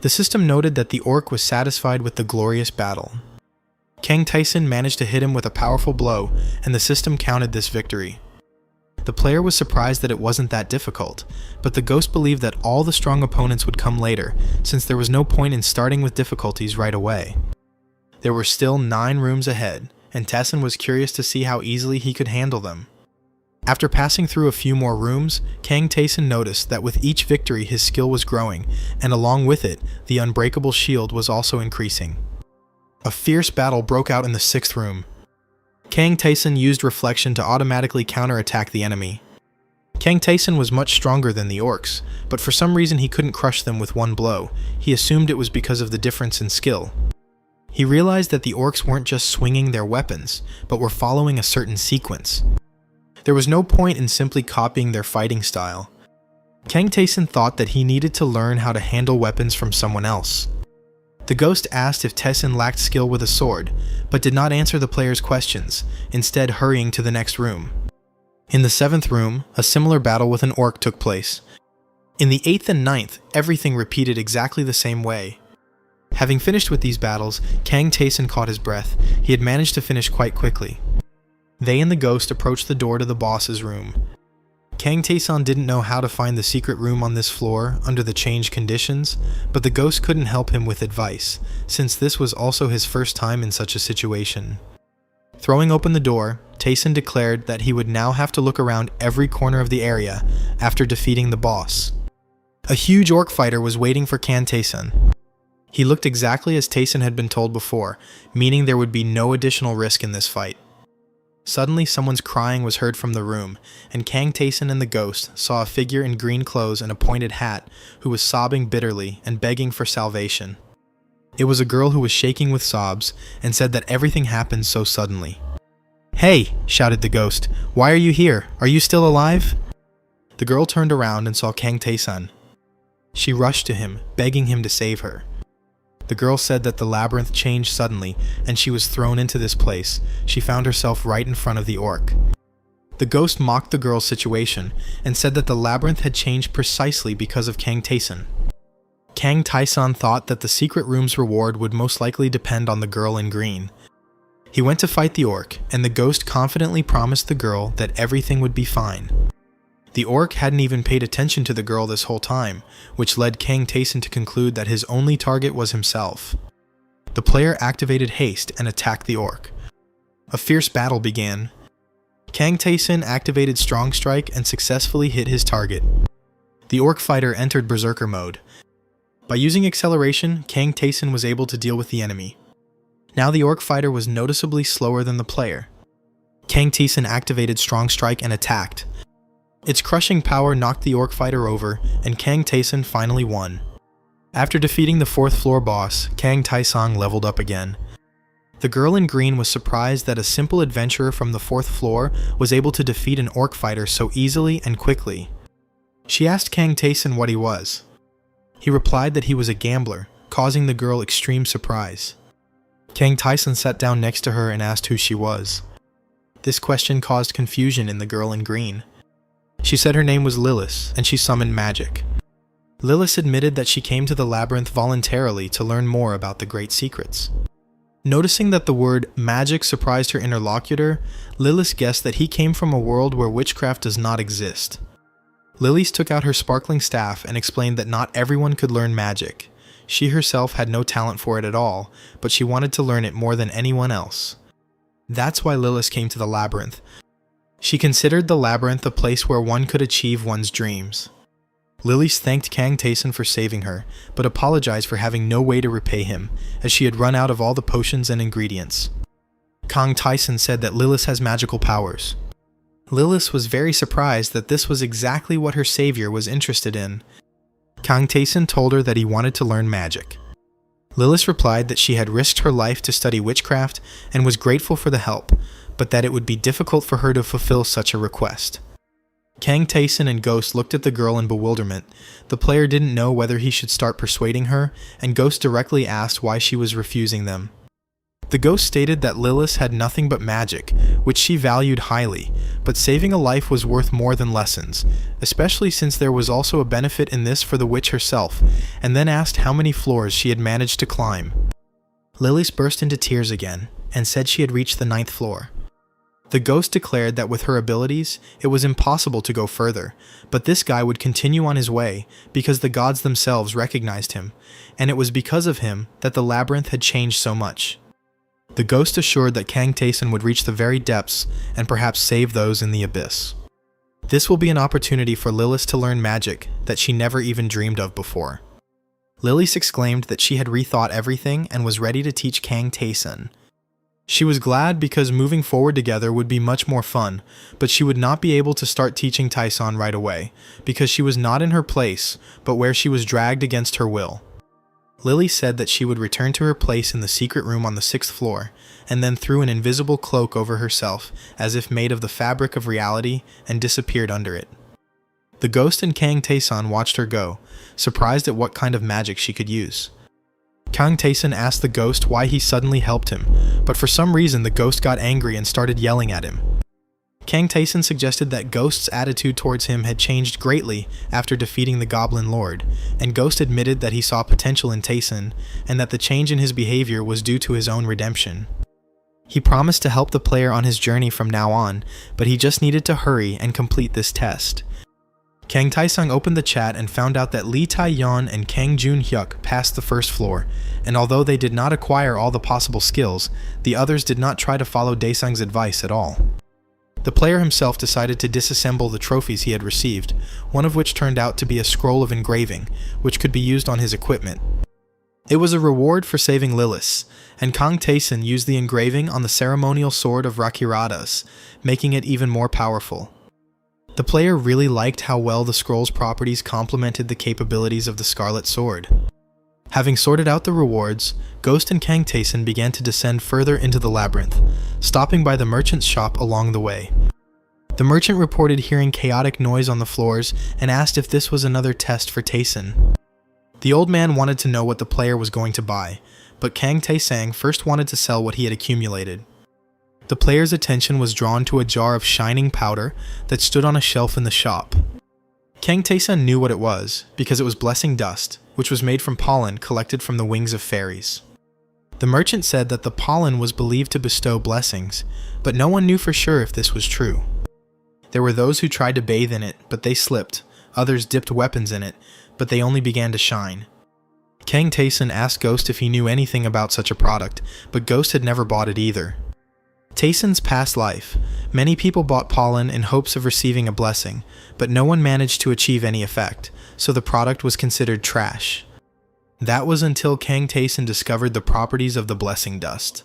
The system noted that the orc was satisfied with the glorious battle. Kang Tae-san managed to hit him with a powerful blow, and the system counted this victory. The player was surprised that it wasn't that difficult, but the ghost believed that all the strong opponents would come later, since there was no point in starting with difficulties right away. There were still 9 rooms ahead, and Tae-san was curious to see how easily he could handle them. After passing through a few more rooms, Kang Tae-san noticed that with each victory his skill was growing, and along with it, the unbreakable shield was also increasing. A fierce battle broke out in the 6th room. Kang Tae-san used reflection to automatically counterattack the enemy. Kang Tae-san was much stronger than the orcs, but for some reason he couldn't crush them with one blow. He assumed it was because of the difference in skill. He realized that the orcs weren't just swinging their weapons, but were following a certain sequence. There was no point in simply copying their fighting style. Kang Tae-san thought that he needed to learn how to handle weapons from someone else. The ghost asked if Tae-san lacked skill with a sword, but did not answer the player's questions, instead hurrying to the next room. In the 7th room, a similar battle with an orc took place. In the 8th and 9th, everything repeated exactly the same way. Having finished with these battles, Kang Tae-san caught his breath. He had managed to finish quite quickly. They and the ghost approached the door to the boss's room. Kang Tae-san didn't know how to find the secret room on this floor under the changed conditions, but the ghost couldn't help him with advice, since this was also his first time in such a situation. Throwing open the door, Tae-san declared that he would now have to look around every corner of the area after defeating the boss. A huge orc fighter was waiting for Kang Tae-san. He looked exactly as Tae-san had been told before, meaning there would be no additional risk in this fight. Suddenly, someone's crying was heard from the room, and Kang Tae-san and the ghost saw a figure in green clothes and a pointed hat who was sobbing bitterly and begging for salvation. It was a girl who was shaking with sobs and said that everything happened so suddenly. "Hey!" shouted the ghost. "Why are you here? Are you still alive?" The girl turned around and saw Kang Tae-san. She rushed to him, begging him to save her. The girl said that the labyrinth changed suddenly, and she was thrown into this place. She found herself right in front of the orc. The ghost mocked the girl's situation, and said that the labyrinth had changed precisely because of Kang Tae-san. Kang Tae-san thought that the secret room's reward would most likely depend on the girl in green. He went to fight the orc, and the ghost confidently promised the girl that everything would be fine. The orc hadn't even paid attention to the girl this whole time, which led Kang Tae-san to conclude that his only target was himself. The player activated haste and attacked the orc. A fierce battle began. Kang Tae-san activated Strong Strike and successfully hit his target. The orc fighter entered Berserker mode. By using acceleration, Kang Tae-san was able to deal with the enemy. Now the orc fighter was noticeably slower than the player. Kang Tae-san activated Strong Strike and attacked. Its crushing power knocked the orc fighter over, and Kang Tae-san finally won. After defeating the 4th floor boss, Kang Tae-san leveled up again. The girl in green was surprised that a simple adventurer from the 4th floor was able to defeat an orc fighter so easily and quickly. She asked Kang Tae-san what he was. He replied that he was a gambler, causing the girl extreme surprise. Kang Tae-san sat down next to her and asked who she was. This question caused confusion in the girl in green. She said her name was Lilith, and she summoned magic. Lilith admitted that she came to the labyrinth voluntarily to learn more about the great secrets. Noticing that the word magic surprised her interlocutor, Lilith guessed that he came from a world where witchcraft does not exist. Lilith took out her sparkling staff and explained that not everyone could learn magic. She herself had no talent for it at all, but she wanted to learn it more than anyone else. That's why Lilith came to the labyrinth. She considered the labyrinth a place where one could achieve one's dreams. Lilith thanked Kang Tae-san for saving her, but apologized for having no way to repay him, as she had run out of all the potions and ingredients. Kang Tae-san said that Lilith has magical powers. Lilith was very surprised that this was exactly what her savior was interested in. Kang Tae-san told her that he wanted to learn magic. Lilith replied that she had risked her life to study witchcraft and was grateful for the help, but that it would be difficult for her to fulfill such a request. Kang Taesun and Ghost looked at the girl in bewilderment. The player didn't know whether he should start persuading her, and Ghost directly asked why she was refusing them. The ghost stated that Lilith had nothing but magic, which she valued highly, but saving a life was worth more than lessons, especially since there was also a benefit in this for the witch herself, and then asked how many floors she had managed to climb. Lilith burst into tears again, and said she had reached the 9th floor. The ghost declared that with her abilities, it was impossible to go further, but this guy would continue on his way because the gods themselves recognized him, and it was because of him that the labyrinth had changed so much. The ghost assured that Kang Taesun would reach the very depths and perhaps save those in the abyss. This will be an opportunity for Lilith to learn magic that she never even dreamed of before. Lilith exclaimed that she had rethought everything and was ready to teach Kang Taesun. She was glad because moving forward together would be much more fun, but she would not be able to start teaching Taesun right away, because she was not in her place, but where she was dragged against her will. Lily said that she would return to her place in the secret room on the 6th floor, and then threw an invisible cloak over herself, as if made of the fabric of reality, and disappeared under it. The ghost and Kang Taesun watched her go, surprised at what kind of magic she could use. Kang Taesun asked the ghost why he suddenly helped him, but for some reason the ghost got angry and started yelling at him. Kang Taesun suggested that Ghost's attitude towards him had changed greatly after defeating the Goblin Lord, and Ghost admitted that he saw potential in Taesun, and that the change in his behavior was due to his own redemption. He promised to help the player on his journey from now on, but he just needed to hurry and complete this test. Kang Taesung opened the chat and found out that Lee Tae-yeon and Kang Jun-hyuk passed the 1st floor, and although they did not acquire all the possible skills, the others did not try to follow Daesung's advice at all. The player himself decided to disassemble the trophies he had received, one of which turned out to be a scroll of engraving, which could be used on his equipment. It was a reward for saving Lilith, and Kang Taesun used the engraving on the ceremonial sword of Rakiradas, making it even more powerful. The player really liked how well the scroll's properties complemented the capabilities of the Scarlet Sword. Having sorted out the rewards, Ghost and Kang Taesun began to descend further into the labyrinth, stopping by the merchant's shop along the way. The merchant reported hearing chaotic noise on the floors and asked if this was another test for Taesun. The old man wanted to know what the player was going to buy, but Kang Taesung first wanted to sell what he had accumulated. The player's attention was drawn to a jar of shining powder that stood on a shelf in the shop. Kang Taesun knew what it was, because it was blessing dust, which was made from pollen collected from the wings of fairies. The merchant said that the pollen was believed to bestow blessings, but no one knew for sure if this was true. There were those who tried to bathe in it, but they slipped, others dipped weapons in it, but they only began to shine. Kang Taesun asked Ghost if he knew anything about such a product, but Ghost had never bought it either. Taesun's past life. Many people bought pollen in hopes of receiving a blessing, but no one managed to achieve any effect, so the product was considered trash. That was until Kang Taesun discovered the properties of the blessing dust.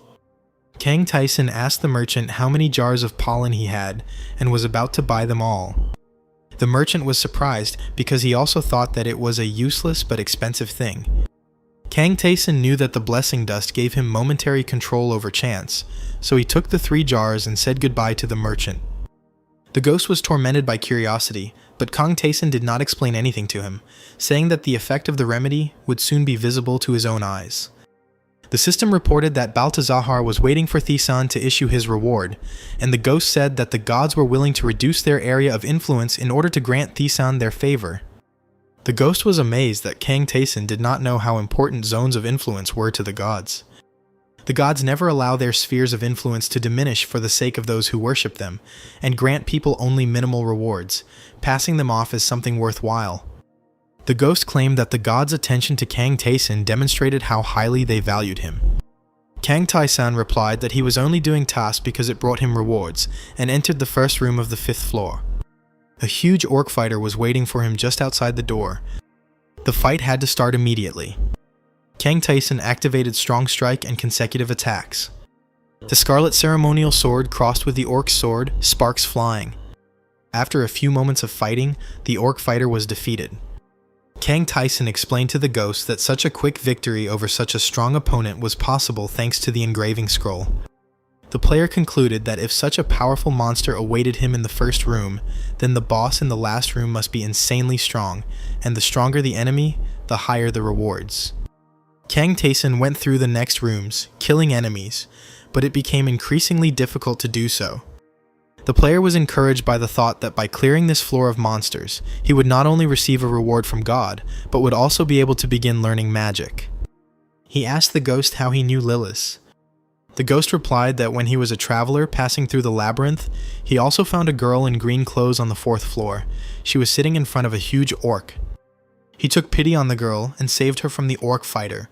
Kang Taesun asked the merchant how many jars of pollen he had, and was about to buy them all. The merchant was surprised because he also thought that it was a useless but expensive thing. Kang Taesun knew that the blessing dust gave him momentary control over chance, so he took the 3 jars and said goodbye to the merchant. The ghost was tormented by curiosity, but Kang Taesun did not explain anything to him, saying that the effect of the remedy would soon be visible to his own eyes. The system reported that Baltazar was waiting for Thesan to issue his reward, and the ghost said that the gods were willing to reduce their area of influence in order to grant Thesan their favor. The ghost was amazed that Kang Taesun did not know how important zones of influence were to the gods. The gods never allow their spheres of influence to diminish for the sake of those who worship them, and grant people only minimal rewards, passing them off as something worthwhile. The ghost claimed that the gods' attention to Kang Taesun demonstrated how highly they valued him. Kang Taesun replied that he was only doing tasks because it brought him rewards, and entered the first room of the 5th floor. A huge orc fighter was waiting for him just outside the door. The fight had to start immediately. Kang Taesun activated Strong Strike and consecutive attacks. The Scarlet Ceremonial Sword crossed with the Orc's sword, sparks flying. After a few moments of fighting, the Orc fighter was defeated. Kang Tyson explained to the ghost that such a quick victory over such a strong opponent was possible thanks to the engraving scroll. The player concluded that if such a powerful monster awaited him in the first room, then the boss in the last room must be insanely strong, and the stronger the enemy, the higher the rewards. Kang Tyson went through the next rooms, killing enemies, but it became increasingly difficult to do so. The player was encouraged by the thought that by clearing this floor of monsters, he would not only receive a reward from God, but would also be able to begin learning magic. He asked the ghost how he knew Lilith. The ghost replied that when he was a traveler passing through the labyrinth, he also found a girl in green clothes on the 4th floor. She was sitting in front of a huge orc. He took pity on the girl and saved her from the orc fighter.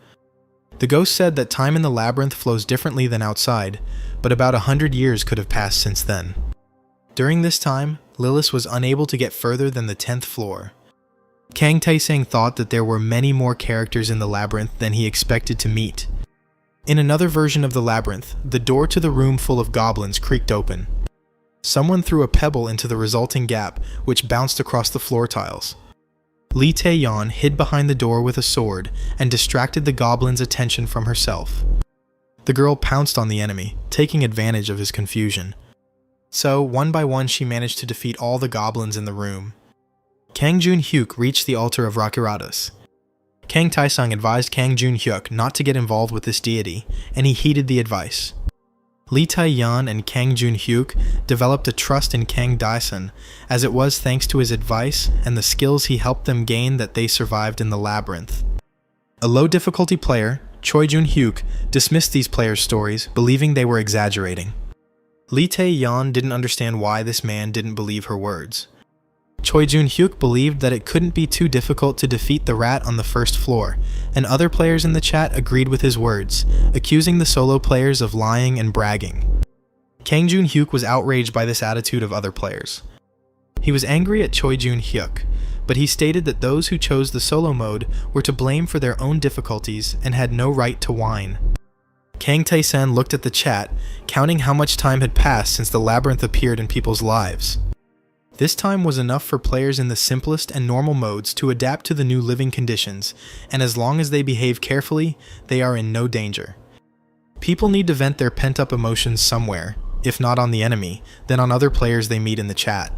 The ghost said that time in the labyrinth flows differently than outside, but about 100 years could have passed since then. During this time, Lilith was unable to get further than the 10th floor. Kang Taesang thought that there were many more characters in the labyrinth than he expected to meet. In another version of the labyrinth, the door to the room full of goblins creaked open. Someone threw a pebble into the resulting gap, which bounced across the floor tiles. Lee Tae-yeon hid behind the door with a sword and distracted the goblin's attention from herself. The girl pounced on the enemy, taking advantage of his confusion. So, one by one, she managed to defeat all the goblins in the room. Kang Jun-hyuk reached the altar of Rakiratas. Kang Taesang advised Kang Jun-hyuk not to get involved with this deity, and he heeded the advice. Lee Tae-yeon and Kang Jun-hyuk developed a trust in Kang Daesan, as it was thanks to his advice and the skills he helped them gain that they survived in the labyrinth. A low-difficulty player, Choi Jun-hyuk, dismissed these players' stories, believing they were exaggerating. Lee Tae-yeon didn't understand why this man didn't believe her words. Choi Jun-hyuk believed that it couldn't be too difficult to defeat the rat on the 1st floor, and other players in the chat agreed with his words, accusing the solo players of lying and bragging. Kang Jun-hyuk was outraged by this attitude of other players. He was angry at Choi Jun-hyuk, but he stated that those who chose the solo mode were to blame for their own difficulties and had no right to whine. Kang Tae-san looked at the chat, counting how much time had passed since the labyrinth appeared in people's lives. This time was enough for players in the simplest and normal modes to adapt to the new living conditions, and as long as they behave carefully, they are in no danger. People need to vent their pent-up emotions somewhere, if not on the enemy, then on other players they meet in the chat.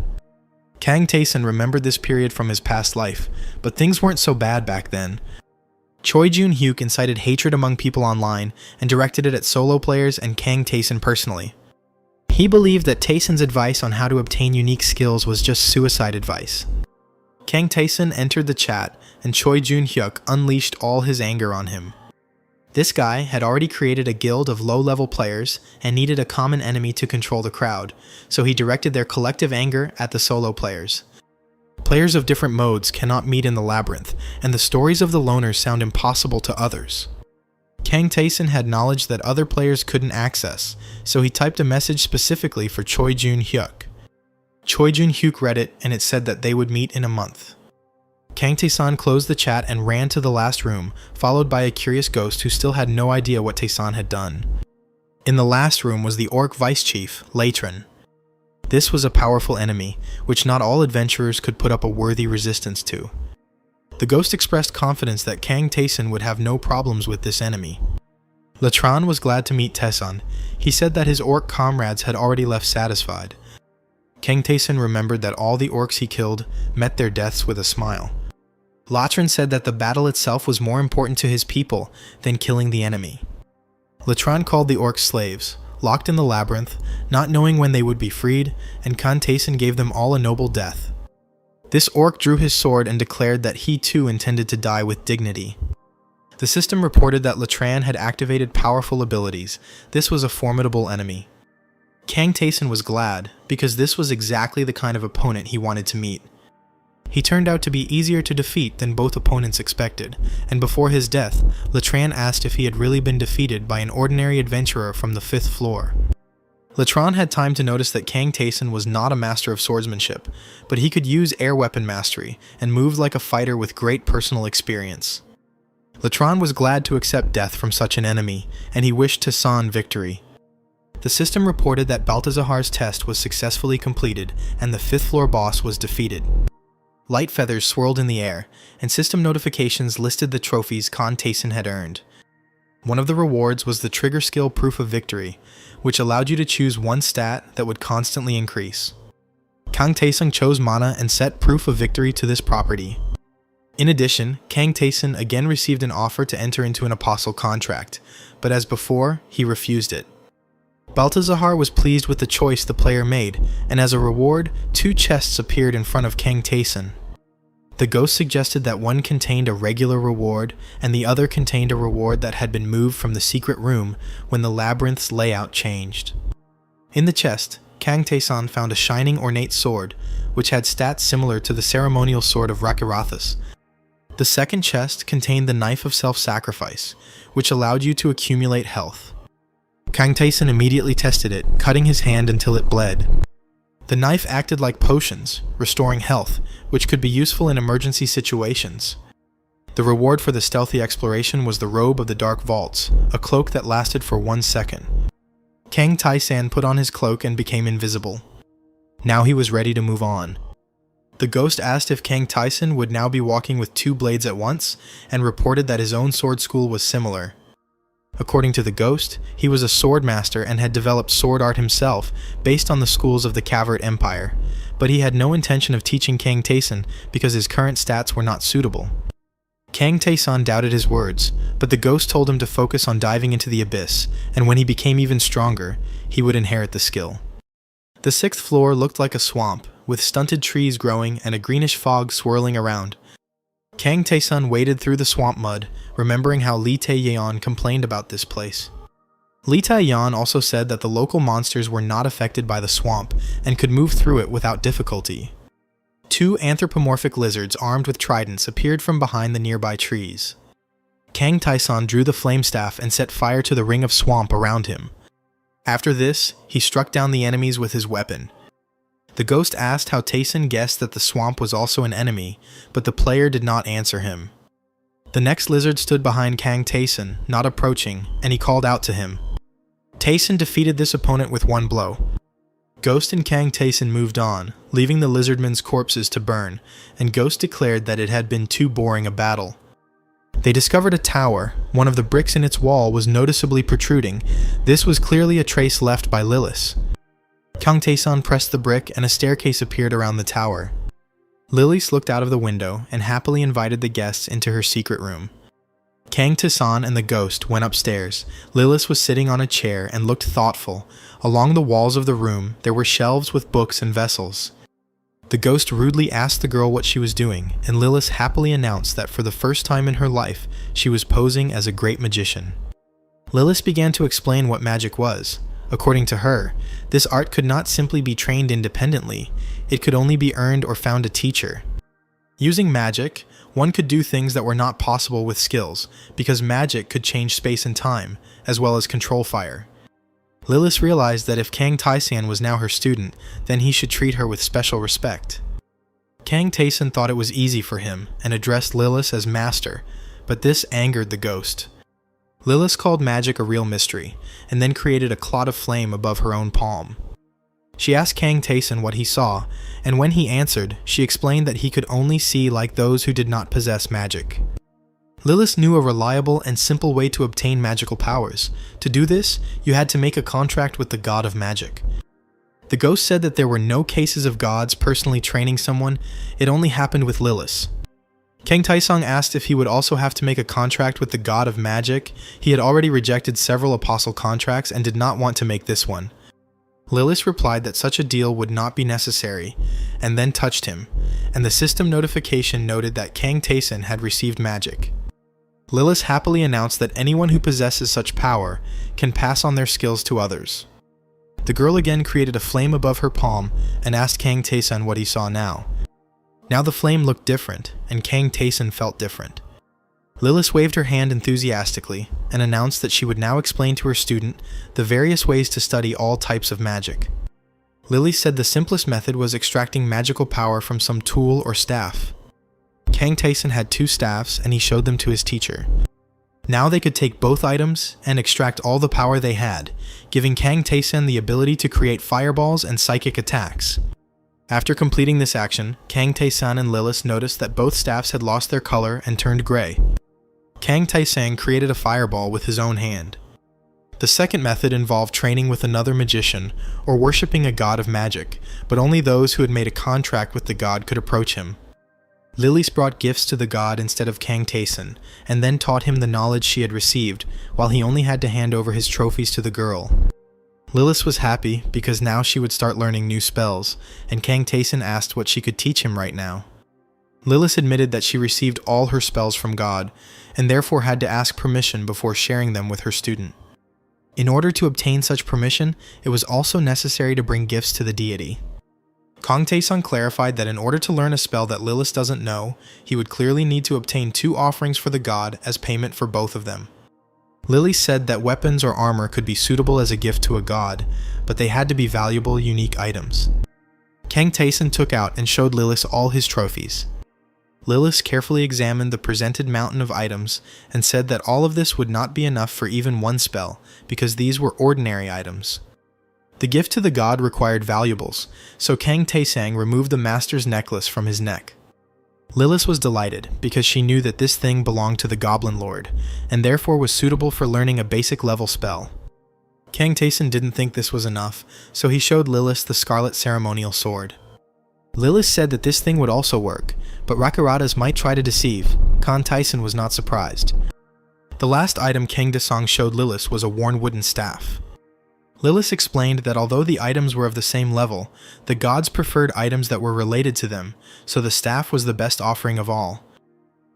Kang Taesan remembered this period from his past life, but things weren't so bad back then. Choi Jun-hyuk incited hatred among people online and directed it at solo players and Kang Taesan personally. He believed that Taesan's advice on how to obtain unique skills was just suicide advice. Kang Taesan entered the chat, and Choi Jun-hyuk unleashed all his anger on him. This guy had already created a guild of low-level players and needed a common enemy to control the crowd, so he directed their collective anger at the solo players. Players of different modes cannot meet in the labyrinth, and the stories of the loners sound impossible to others. Kang Taesan had knowledge that other players couldn't access, so he typed a message specifically for Choi Jun-hyuk. Choi Jun-hyuk read it, and it said that they would meet in a month. Kang Taesan closed the chat and ran to the last room, followed by a curious ghost who still had no idea what Taesan had done. In the last room was the orc vice chief, Latran. This was a powerful enemy, which not all adventurers could put up a worthy resistance to. The ghost expressed confidence that Kang Taesan would have no problems with this enemy. Latran was glad to meet Taesan. He said that his orc comrades had already left satisfied. Kang Taesan remembered that all the orcs he killed met their deaths with a smile. Latran said that the battle itself was more important to his people than killing the enemy. Latran called the orcs slaves, locked in the labyrinth, not knowing when they would be freed, and Kang Taesan gave them all a noble death. This orc drew his sword and declared that he too intended to die with dignity. The system reported that Latran had activated powerful abilities. This was a formidable enemy. Kang Taesan was glad, because this was exactly the kind of opponent he wanted to meet. He turned out to be easier to defeat than both opponents expected, and before his death, Latran asked if he had really been defeated by an ordinary adventurer from the 5th floor. Latran had time to notice that Kang Taesan was not a master of swordsmanship, but he could use air weapon mastery, and moved like a fighter with great personal experience. Latran was glad to accept death from such an enemy, and he wished Taesan victory. The system reported that Baltazar's test was successfully completed, and the 5th floor boss was defeated. Light feathers swirled in the air, and system notifications listed the trophies Kang Tae-sun had earned. One of the rewards was the trigger skill Proof of Victory, which allowed you to choose one stat that would constantly increase. Kang Tae-sun chose Mana and set Proof of Victory to this property. In addition, Kang Tae-sun again received an offer to enter into an apostle contract, but as before, he refused it. Baltazar was pleased with the choice the player made, and as a reward, 2 chests appeared in front of Kang Tae-sun. The ghost suggested that one contained a regular reward, and the other contained a reward that had been moved from the secret room when the labyrinth's layout changed. In the chest, Kang Tae-sun found a shining ornate sword, which had stats similar to the ceremonial sword of Rakirathas. The second chest contained the Knife of Self-Sacrifice, which allowed you to accumulate health. Kang Tae-sun immediately tested it, cutting his hand until it bled. The knife acted like potions, restoring health, which could be useful in emergency situations. The reward for the stealthy exploration was the Robe of the Dark Vaults, a cloak that lasted for 1 second. Kang Tae-sun put on his cloak and became invisible. Now he was ready to move on. The ghost asked if Kang Tae-sun would now be walking with 2 blades at once, and reported that his own sword school was similar. According to the ghost, he was a sword master and had developed sword art himself based on the schools of the Kavert Empire, but he had no intention of teaching Kang Tae-sun because his current stats were not suitable. Kang Tae-sun doubted his words, but the ghost told him to focus on diving into the abyss, and when he became even stronger, he would inherit the skill. The 6th floor looked like a swamp, with stunted trees growing and a greenish fog swirling around. Kang Tae-sun waded through the swamp mud, remembering how Lee Tae-yeon complained about this place. Lee Tae-yeon also said that the local monsters were not affected by the swamp and could move through it without difficulty. 2 anthropomorphic lizards armed with tridents appeared from behind the nearby trees. Kang Tae-sun drew the flame staff and set fire to the ring of swamp around him. After this, he struck down the enemies with his weapon. The ghost asked how Tae-sun guessed that the swamp was also an enemy, but the player did not answer him. The next lizard stood behind Kang Tae-sun, not approaching, and he called out to him. Tae-sun defeated this opponent with 1 blow. Ghost and Kang Tae-sun moved on, leaving the lizardmen's corpses to burn, and Ghost declared that it had been too boring a battle. They discovered a tower. One of the bricks in its wall was noticeably protruding. This was clearly a trace left by Lilith. Kang Tae-sun pressed the brick and a staircase appeared around the tower. Lilith looked out of the window and happily invited the guests into her secret room. Kang Tae-sun and the ghost went upstairs. Lilith was sitting on a chair and looked thoughtful. Along the walls of the room, there were shelves with books and vessels. The ghost rudely asked the girl what she was doing, and Lilith happily announced that for the first time in her life, she was posing as a great magician. Lilith began to explain what magic was. According to her, this art could not simply be trained independently, it could only be earned or found a teacher. Using magic, one could do things that were not possible with skills, because magic could change space and time, as well as control fire. Lilith realized that if Kang Tae-sun was now her student, then he should treat her with special respect. Kang Tae-sun thought it was easy for him, and addressed Lilith as master, but this angered the ghost. Lilith called magic a real mystery, and then created a clot of flame above her own palm. She asked Kang Tae-sun what he saw, and when he answered, she explained that he could only see like those who did not possess magic. Lilith knew a reliable and simple way to obtain magical powers. To do this, you had to make a contract with the god of magic. The ghost said that there were no cases of gods personally training someone, it only happened with Lilith. Kang Tae-sun asked if he would also have to make a contract with the god of magic. He had already rejected several apostle contracts and did not want to make this one. Lilith replied that such a deal would not be necessary, and then touched him, and the system notification noted that Kang Tae-sun had received magic. Lilith happily announced that anyone who possesses such power can pass on their skills to others. The girl again created a flame above her palm and asked Kang Tae-sun what he saw now. Now the flame looked different, and Kang Tae-sun felt different. Lilith waved her hand enthusiastically and announced that she would now explain to her student the various ways to study all types of magic. Lilith said the simplest method was extracting magical power from some tool or staff. Kang Tae-sun had 2 staffs and he showed them to his teacher. Now they could take both items and extract all the power they had, giving Kang Tae-sun the ability to create fireballs and psychic attacks. After completing this action, Kang Tae-san and Lilith noticed that both staffs had lost their color and turned gray. Kang Tae-sang created a fireball with his own hand. The second method involved training with another magician or worshipping a god of magic, but only those who had made a contract with the god could approach him. Lilith brought gifts to the god instead of Kang Tae-san, and then taught him the knowledge she had received, while he only had to hand over his trophies to the girl. Lilith was happy because now she would start learning new spells, and Kang Tae-san asked what she could teach him right now. Lilith admitted that she received all her spells from God, and therefore had to ask permission before sharing them with her student. In order to obtain such permission, it was also necessary to bring gifts to the deity. Kang Tae-san clarified that in order to learn a spell that Lilith doesn't know, he would clearly need to obtain 2 offerings for the god as payment for both of them. Lilith said that weapons or armor could be suitable as a gift to a god, but they had to be valuable, unique items. Kang Tae-san took out and showed Lilith all his trophies. Lilith carefully examined the presented mountain of items and said that all of this would not be enough for even one spell, because these were ordinary items. The gift to the god required valuables, so Kang Tae-sang removed the master's necklace from his neck. Lilith was delighted because she knew that this thing belonged to the Goblin Lord, and therefore was suitable for learning a basic level spell. Kang Tae-san didn't think this was enough, so he showed Lilith the Scarlet Ceremonial Sword. Lilith said that this thing would also work, but Rakuratas might try to deceive. Kang Tae-san was not surprised. The last item Kang Tae-sang showed Lilith was a worn wooden staff. Lilith explained that although the items were of the same level, the gods preferred items that were related to them, so the staff was the best offering of all.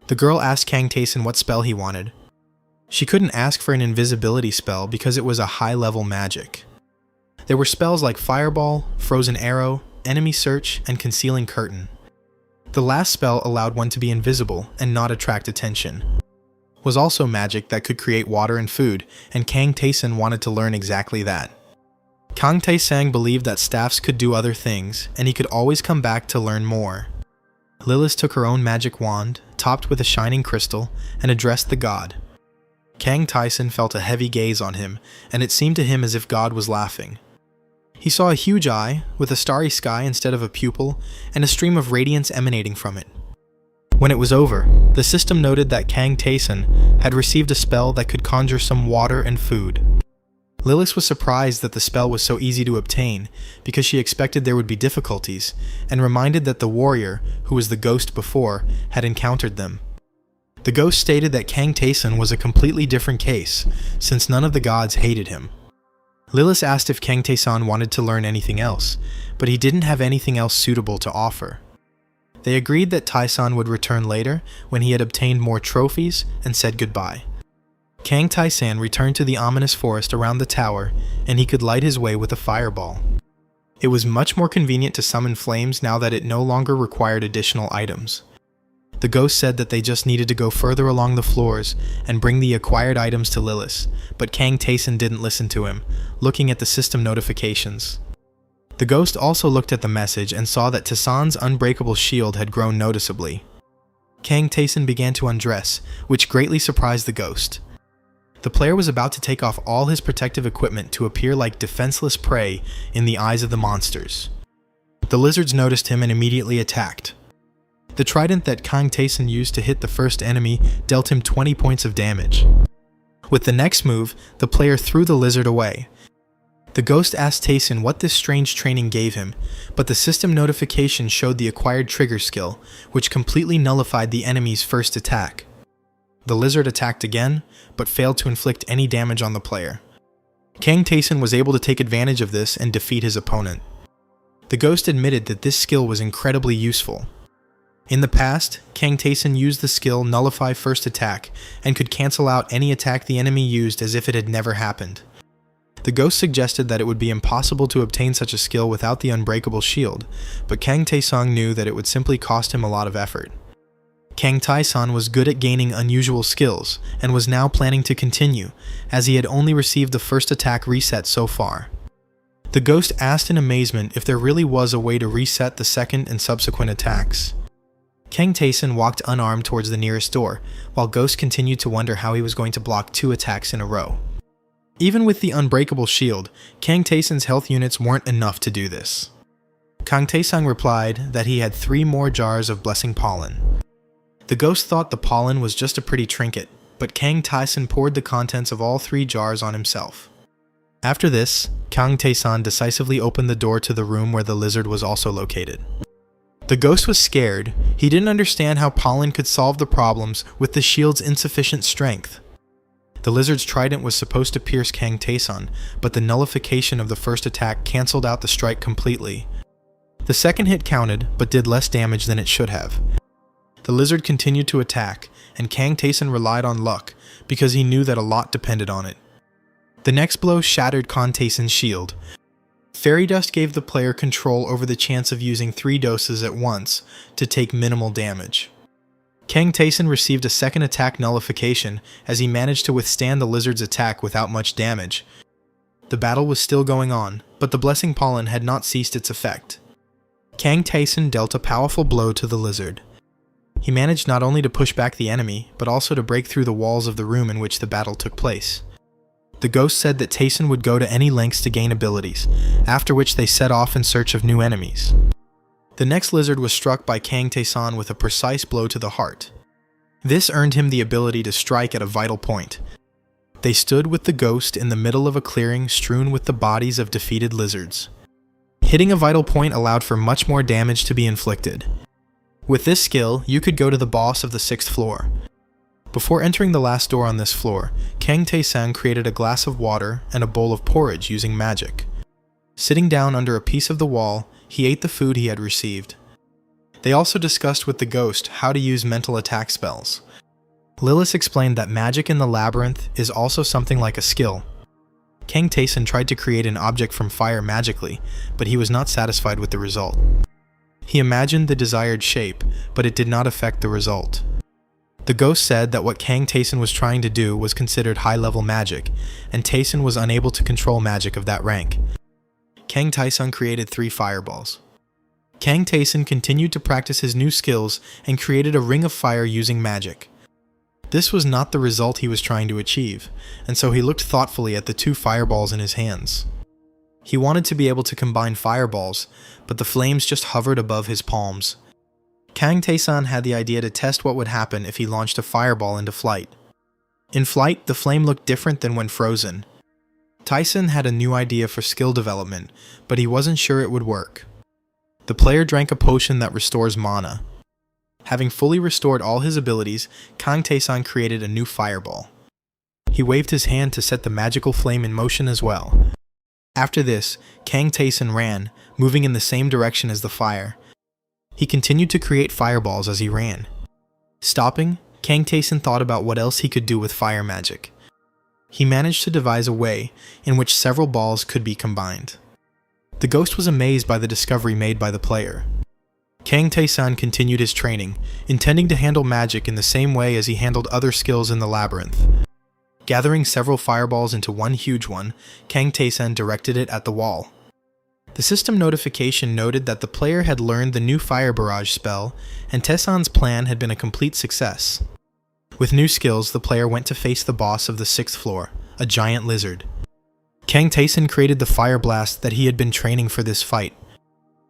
The girl asked Kang Tae-san what spell he wanted. She couldn't ask for an invisibility spell because it was a high-level magic. There were spells like Fireball, Frozen Arrow, Enemy Search, and Concealing Curtain. The last spell allowed one to be invisible and not attract attention. Was also magic that could create water and food, and Kang Tae-san wanted to learn exactly that. Kang Tae-sang believed that staffs could do other things, and he could always come back to learn more. Lilith took her own magic wand, topped with a shining crystal, and addressed the god. Kang Tae-san felt a heavy gaze on him, and it seemed to him as if God was laughing. He saw a huge eye, with a starry sky instead of a pupil, and a stream of radiance emanating from it. When it was over, the system noted that Kang Tae-san had received a spell that could conjure some water and food. Lilith was surprised that the spell was so easy to obtain, because she expected there would be difficulties, and reminded that the warrior, who was the ghost before, had encountered them. The ghost stated that Kang Tae-san was a completely different case, since none of the gods hated him. Lilith asked if Kang Tae-san wanted to learn anything else, but he didn't have anything else suitable to offer. They agreed that Tae-san would return later when he had obtained more trophies and said goodbye. Kang Tae-san returned to the ominous forest around the tower, and he could light his way with a fireball. It was much more convenient to summon flames now that it no longer required additional items. The ghost said that they just needed to go further along the floors and bring the acquired items to Lilith, but Kang Tae-san didn't listen to him, looking at the system notifications. The ghost also looked at the message and saw that Tae-san's unbreakable shield had grown noticeably. Kang Tae-san began to undress, which greatly surprised the ghost. The player was about to take off all his protective equipment to appear like defenseless prey in the eyes of the monsters. The lizards noticed him and immediately attacked. The trident that Kang Tae-san used to hit the first enemy dealt him 20 points of damage. With the next move, the player threw the lizard away. The ghost asked Tae-san what this strange training gave him, but the system notification showed the acquired trigger skill, which completely nullified the enemy's first attack. The lizard attacked again, but failed to inflict any damage on the player. Kang Tae-san was able to take advantage of this and defeat his opponent. The ghost admitted that this skill was incredibly useful. In the past, Kang Tae-san used the skill Nullify First Attack and could cancel out any attack the enemy used as if it had never happened. The ghost suggested that it would be impossible to obtain such a skill without the unbreakable shield, but Kang Tae-san knew that it would simply cost him a lot of effort. Kang Tae-san was good at gaining unusual skills, and was now planning to continue, as he had only received the first attack reset so far. The ghost asked in amazement if there really was a way to reset the second and subsequent attacks. Kang Tae-san walked unarmed towards the nearest door, while Ghost continued to wonder how he was going to block 2 attacks in a row. Even with the unbreakable shield, Kang Tae-san's health units weren't enough to do this. Kang Tae-sang replied that he had 3 more jars of blessing pollen. The ghost thought the pollen was just a pretty trinket, but Kang Tae-san poured the contents of all 3 jars on himself. After this, Kang Tae-san decisively opened the door to the room where the lizard was also located. The ghost was scared. He didn't understand how pollen could solve the problems with the shield's insufficient strength. The lizard's trident was supposed to pierce Kang Tae-san, but the nullification of the first attack cancelled out the strike completely. The second hit counted, but did less damage than it should have. The lizard continued to attack, and Kang Tae-san relied on luck, because he knew that a lot depended on it. The next blow shattered Kang Tae-san's shield. Fairy dust gave the player control over the chance of using 3 doses at once to take minimal damage. Kang Tae-san received a second attack nullification as he managed to withstand the lizard's attack without much damage. The battle was still going on, but the blessing pollen had not ceased its effect. Kang Tae-san dealt a powerful blow to the lizard. He managed not only to push back the enemy, but also to break through the walls of the room in which the battle took place. The ghost said that Tae-san would go to any lengths to gain abilities, after which they set off in search of new enemies. The next lizard was struck by Kang Tae-san with a precise blow to the heart. This earned him the ability to strike at a vital point. They stood with the ghost in the middle of a clearing strewn with the bodies of defeated lizards. Hitting a vital point allowed for much more damage to be inflicted. With this skill, you could go to the boss of the 6th floor. Before entering the last door on this floor, Kang Tae-san created a glass of water and a bowl of porridge using magic. Sitting down under a piece of the wall, he ate the food he had received. They also discussed with the ghost how to use mental attack spells. Lilith explained that magic in the labyrinth is also something like a skill. Kang Tae-san tried to create an object from fire magically, but he was not satisfied with the result. He imagined the desired shape, but it did not affect the result. The ghost said that what Kang Tae-san was trying to do was considered high-level magic, and Tae-san was unable to control magic of that rank. Kang Tae-san created 3 fireballs. Kang Tae-san continued to practice his new skills and created a ring of fire using magic. This was not the result he was trying to achieve, and so he looked thoughtfully at the 2 fireballs in his hands. He wanted to be able to combine fireballs, but the flames just hovered above his palms. Kang Tae-san had the idea to test what would happen if he launched a fireball into flight. In flight, the flame looked different than when frozen. Tae-san had a new idea for skill development, but he wasn't sure it would work. The player drank a potion that restores mana. Having fully restored all his abilities, Kang Tae-san created a new fireball. He waved his hand to set the magical flame in motion as well. After this, Kang Tae-san ran, moving in the same direction as the fire. He continued to create fireballs as he ran. Stopping, Kang Tae-san thought about what else he could do with fire magic. He managed to devise a way in which several balls could be combined. The ghost was amazed by the discovery made by the player. Kang Tae-san continued his training, intending to handle magic in the same way as he handled other skills in the labyrinth. Gathering several fireballs into one huge one, Kang Tae-san directed it at the wall. The system notification noted that the player had learned the new fire barrage spell, and Tae-san's plan had been a complete success. With new skills, the player went to face the boss of the 6th floor, a giant lizard. Kang Tae-san created the fire blast that he had been training for this fight.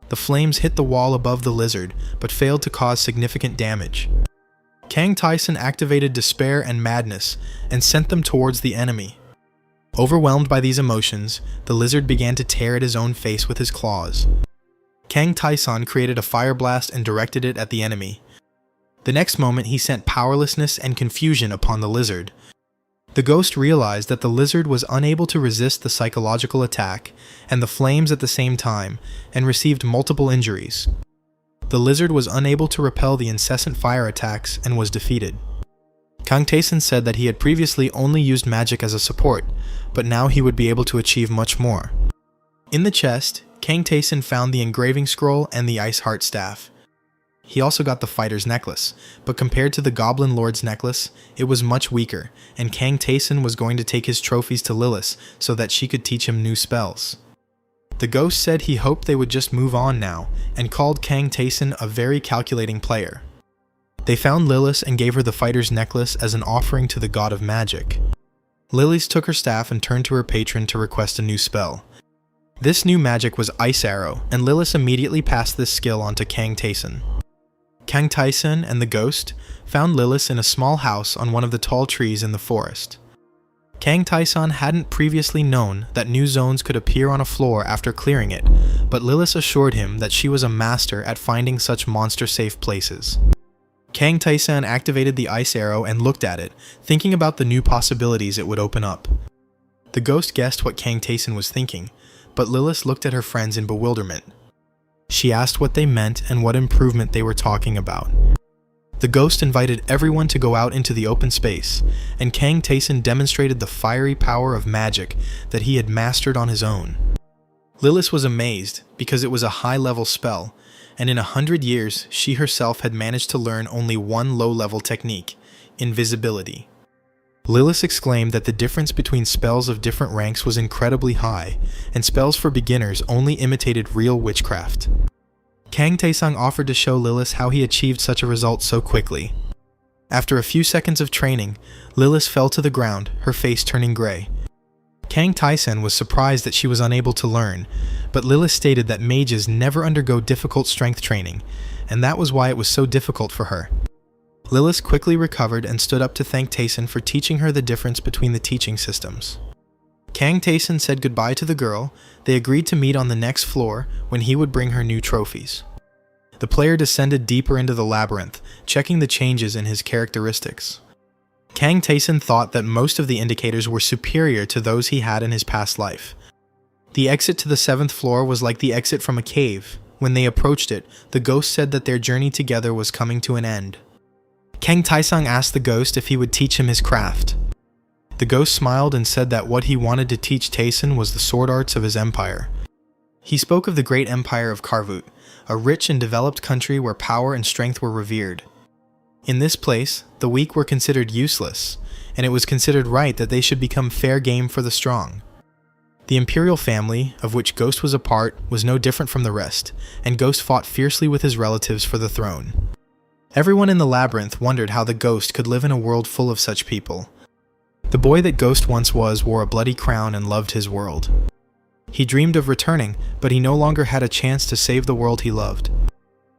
The flames hit the wall above the lizard, but failed to cause significant damage. Kang Tae-san activated despair and madness, and sent them towards the enemy. Overwhelmed by these emotions, the lizard began to tear at his own face with his claws. Kang Tae-san created a fire blast and directed it at the enemy. The next moment, he sent powerlessness and confusion upon the lizard. The ghost realized that the lizard was unable to resist the psychological attack and the flames at the same time, and received multiple injuries. The lizard was unable to repel the incessant fire attacks and was defeated. Kang Tae-san said that he had previously only used magic as a support, but now he would be able to achieve much more. In the chest, Kang Tae-san found the engraving scroll and the ice heart staff. He also got the fighter's necklace, but compared to the Goblin Lord's necklace, it was much weaker, and Kang Tae-san was going to take his trophies to Lilith so that she could teach him new spells. The ghost said he hoped they would just move on now, and called Kang Tae-san a very calculating player. They found Lilith and gave her the fighter's necklace as an offering to the god of magic. Lilith took her staff and turned to her patron to request a new spell. This new magic was Ice Arrow, and Lilith immediately passed this skill on to Kang Taesun. Kang Taesun and the ghost found Lilith in a small house on one of the tall trees in the forest. Kang Taesun hadn't previously known that new zones could appear on a floor after clearing it, but Lilith assured him that she was a master at finding such monster-safe places. Kang Taesun activated the Ice Arrow and looked at it, thinking about the new possibilities it would open up. The ghost guessed what Kang Taesun was thinking, but Lilith looked at her friends in bewilderment. She asked what they meant and what improvement they were talking about. The ghost invited everyone to go out into the open space, and Kang Taesun demonstrated the fiery power of magic that he had mastered on his own. Lilith was amazed because it was a high-level spell, and in 100 years she herself had managed to learn only one low-level technique, invisibility. Lilith exclaimed that the difference between spells of different ranks was incredibly high, and spells for beginners only imitated real witchcraft. Kang Taesun offered to show Lilith how he achieved such a result so quickly. After a few seconds of training, Lilith fell to the ground, her face turning gray. Kang Taesun was surprised that she was unable to learn, but Lilith stated that mages never undergo difficult strength training, and that was why it was so difficult for her. Lilith quickly recovered and stood up to thank Taesun for teaching her the difference between the teaching systems. Kang Taesun said goodbye to the girl. They agreed to meet on the next floor when he would bring her new trophies. The player descended deeper into the labyrinth, checking the changes in his characteristics. Kang Taesun thought that most of the indicators were superior to those he had in his past life. The exit to the 7th floor was like the exit from a cave. When they approached it, the ghost said that their journey together was coming to an end. Kang Taesun asked the ghost if he would teach him his craft. The ghost smiled and said that what he wanted to teach Taesun was the sword arts of his empire. He spoke of the great empire of Karvut, a rich and developed country where power and strength were revered. In this place, the weak were considered useless, and it was considered right that they should become fair game for the strong. The imperial family, of which Ghost was a part, was no different from the rest, and Ghost fought fiercely with his relatives for the throne. Everyone in the labyrinth wondered how the ghost could live in a world full of such people. The boy that Ghost once was wore a bloody crown and loved his world. He dreamed of returning, but he no longer had a chance to save the world he loved.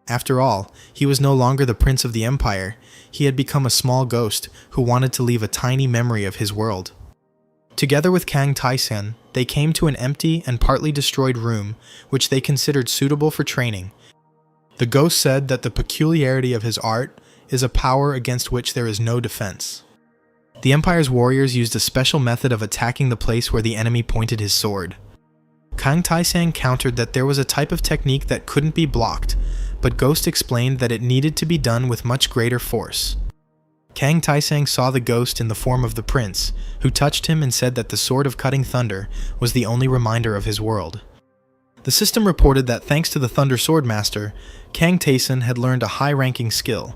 After all, he was no longer the prince of the empire. He had become a small ghost who wanted to leave a tiny memory of his world. Together with Kang Taesun, they came to an empty and partly destroyed room, which they considered suitable for training. The ghost said that the peculiarity of his art is a power against which there is no defense. The Empire's warriors used a special method of attacking the place where the enemy pointed his sword. Kang Taesun countered that there was a type of technique that couldn't be blocked, but Ghost explained that it needed to be done with much greater force. Kang Taesun saw the ghost in the form of the prince, who touched him and said that the sword of cutting thunder was the only reminder of his world. The system reported that thanks to the Thunder Sword Master, Kang Taesun had learned a high-ranking skill.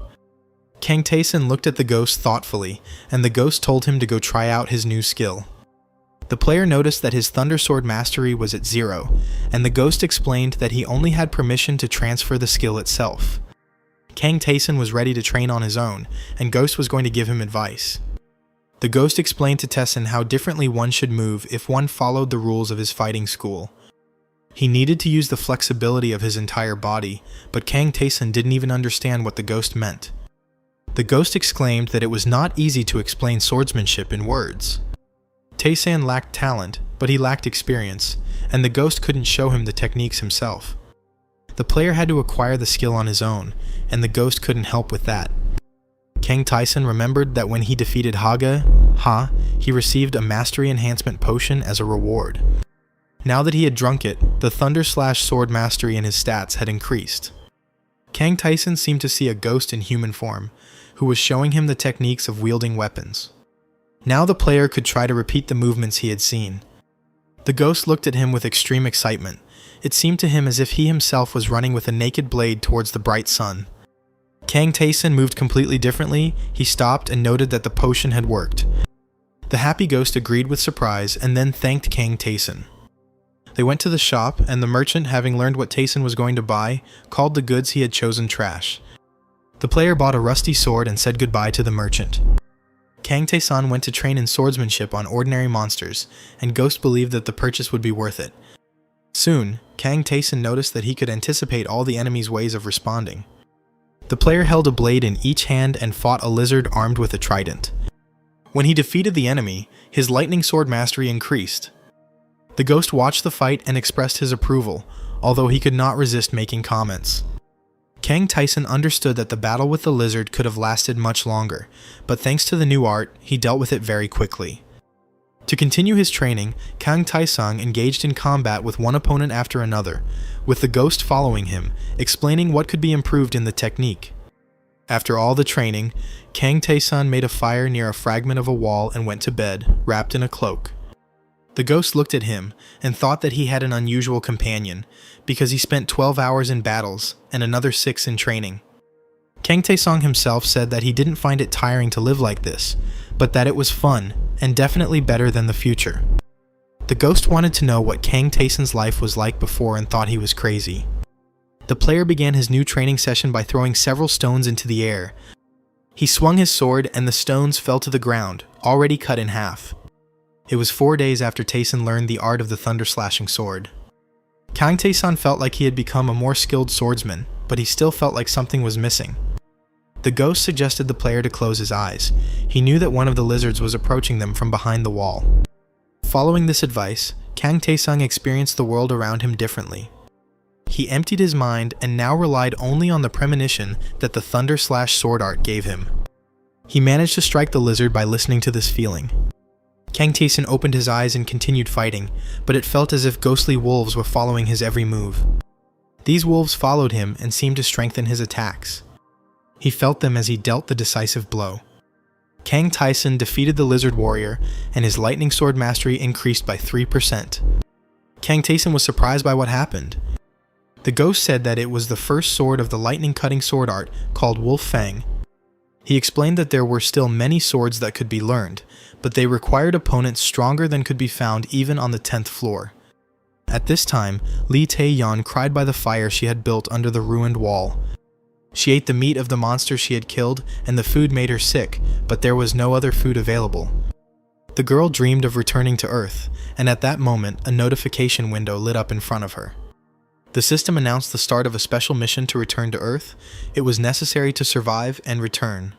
Kang Taesun looked at the ghost thoughtfully, and the ghost told him to go try out his new skill. The player noticed that his Thunder Sword mastery was at 0, and the ghost explained that he only had permission to transfer the skill itself. Kang Taesun was ready to train on his own, and Ghost was going to give him advice. The ghost explained to Taesun how differently one should move if one followed the rules of his fighting school. He needed to use the flexibility of his entire body, but Kang Taesun didn't even understand what the ghost meant. The ghost exclaimed that it was not easy to explain swordsmanship in words. Taesun lacked talent, but he lacked experience, and the ghost couldn't show him the techniques himself. The player had to acquire the skill on his own, and the ghost couldn't help with that. Kang Taesun remembered that when he defeated Ha, he received a mastery enhancement potion as a reward. Now that he had drunk it, the Thunder/Sword mastery in his stats had increased. Kang Taesun seemed to see a ghost in human form, who was showing him the techniques of wielding weapons. Now the player could try to repeat the movements he had seen. The ghost looked at him with extreme excitement. It seemed to him as if he himself was running with a naked blade towards the bright sun. Kang Taesun moved completely differently. He stopped and noted that the potion had worked. The happy ghost agreed with surprise and then thanked Kang Taesun. They went to the shop, and the merchant, having learned what Taesun was going to buy, called the goods he had chosen trash. The player bought a rusty sword and said goodbye to the merchant. Kang Taesun went to train in swordsmanship on ordinary monsters, and Ghost believed that the purchase would be worth it. Soon, Kang Taeson noticed that he could anticipate all the enemy's ways of responding. The player held a blade in each hand and fought a lizard armed with a trident. When he defeated the enemy, his lightning sword mastery increased. The ghost watched the fight and expressed his approval, although he could not resist making comments. Kang Taeson understood that the battle with the lizard could have lasted much longer, but thanks to the new art, he dealt with it very quickly. To continue his training, Kang Taesung engaged in combat with one opponent after another, with the ghost following him, explaining what could be improved in the technique. After all the training, Kang Taesun made a fire near a fragment of a wall and went to bed, wrapped in a cloak. The ghost looked at him and thought that he had an unusual companion, because he spent 12 hours in battles and another 6 in training. Kang Taesung himself said that he didn't find it tiring to live like this, but that it was fun and definitely better than the future. The ghost wanted to know what Kang Taesung's life was like before and thought he was crazy. The player began his new training session by throwing several stones into the air. He swung his sword and the stones fell to the ground, already cut in half. It was 4 days after Taeson learned the art of the thunder-slashing sword. Kang Taeson felt like he had become a more skilled swordsman, but he still felt like something was missing. The ghost suggested the player to close his eyes. He knew that one of the lizards was approaching them from behind the wall. Following this advice, Kang Taesung experienced the world around him differently. He emptied his mind and now relied only on the premonition that the thunder-slash-sword art gave him. He managed to strike the lizard by listening to this feeling. Kang Taeson opened his eyes and continued fighting, but it felt as if ghostly wolves were following his every move. These wolves followed him and seemed to strengthen his attacks. He felt them as he dealt the decisive blow. Kang Taeson defeated the lizard warrior, and his lightning sword mastery increased by 3%. Kang Taeson was surprised by what happened. The ghost said that it was the first sword of the lightning-cutting sword art called Wolf Fang. He explained that there were still many swords that could be learned, but they required opponents stronger than could be found even on the 10th floor. At this time, Lee Tae-yeon cried by the fire she had built under the ruined wall. She ate the meat of the monster she had killed, and the food made her sick, but there was no other food available. The girl dreamed of returning to Earth, and at that moment, a notification window lit up in front of her. The system announced the start of a special mission to return to Earth. It was necessary to survive and return.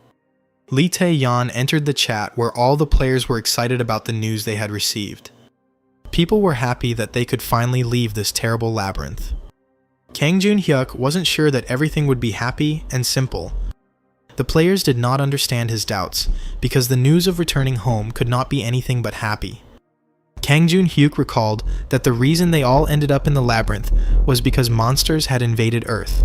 Lee Tae-yeon entered the chat where all the players were excited about the news they had received. People were happy that they could finally leave this terrible labyrinth. Kang Jun-hyuk wasn't sure that everything would be happy and simple. The players did not understand his doubts, because the news of returning home could not be anything but happy. Kang Jun-hyuk recalled that the reason they all ended up in the labyrinth was because monsters had invaded Earth.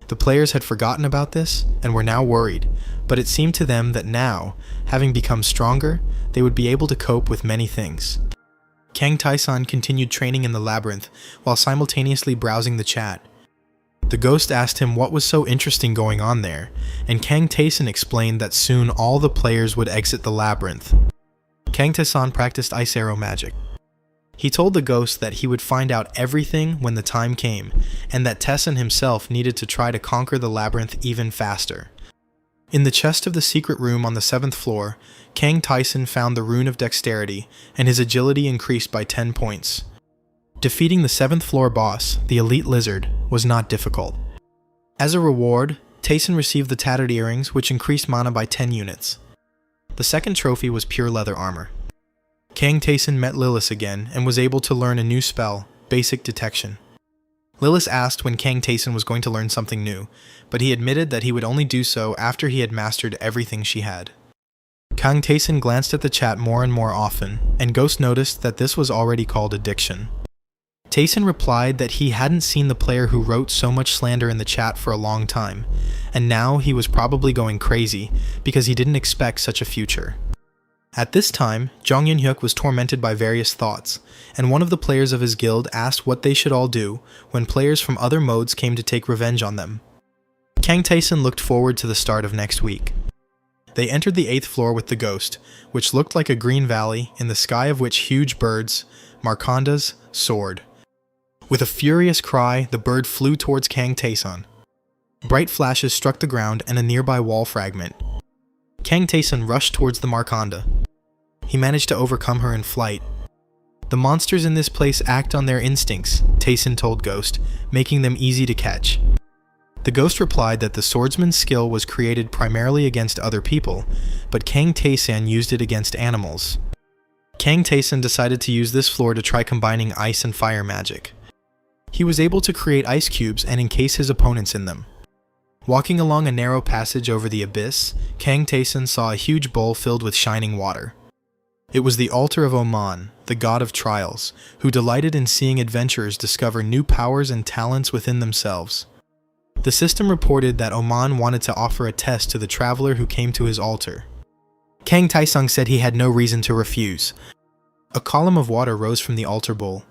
The players had forgotten about this and were now worried, but it seemed to them that now, having become stronger, they would be able to cope with many things. Kang Taeson continued training in the labyrinth while simultaneously browsing the chat. The ghost asked him what was so interesting going on there, and Kang Taeson explained that soon all the players would exit the labyrinth. Kang Taeson practiced ice arrow magic. He told the ghost that he would find out everything when the time came, and that Taeson himself needed to try to conquer the labyrinth even faster. In the chest of the secret room on the 7th floor, Kang Taeson found the rune of dexterity, and his agility increased by 10 points. Defeating the 7th floor boss, the elite lizard, was not difficult. As a reward, Taeson received the tattered earrings, which increased mana by 10 units. The second trophy was pure leather armor. Kang Taeson met Lilith again and was able to learn a new spell, Basic Detection. Lilith asked when Kang Taeson was going to learn something new, but he admitted that he would only do so after he had mastered everything she had. Kang Taeson glanced at the chat more and more often, and Ghost noticed that this was already called addiction. Taeson replied that he hadn't seen the player who wrote so much slander in the chat for a long time, and now he was probably going crazy because he didn't expect such a future. At this time, Jong Yun-hyuk was tormented by various thoughts, and one of the players of his guild asked what they should all do when players from other modes came to take revenge on them. Kang Taeson looked forward to the start of next week. They entered the 8th floor with the ghost, which looked like a green valley in the sky of which huge birds, Marcondas, soared. With a furious cry, the bird flew towards Kang Taeson. Bright flashes struck the ground and a nearby wall fragment. Kang Taeson rushed towards the Marconda. He managed to overcome her in flight. The monsters in this place act on their instincts, Taeson told Ghost, making them easy to catch. The Ghost replied that the swordsman's skill was created primarily against other people, but Kang Taesan used it against animals. Kang Taesan decided to use this floor to try combining ice and fire magic. He was able to create ice cubes and encase his opponents in them. Walking along a narrow passage over the abyss, Kang Taesan saw a huge bowl filled with shining water. It was the altar of Oman, the god of trials, who delighted in seeing adventurers discover new powers and talents within themselves. The system reported that Oman wanted to offer a test to the traveler who came to his altar. Kang Taesung said he had no reason to refuse. A column of water rose from the altar bowl.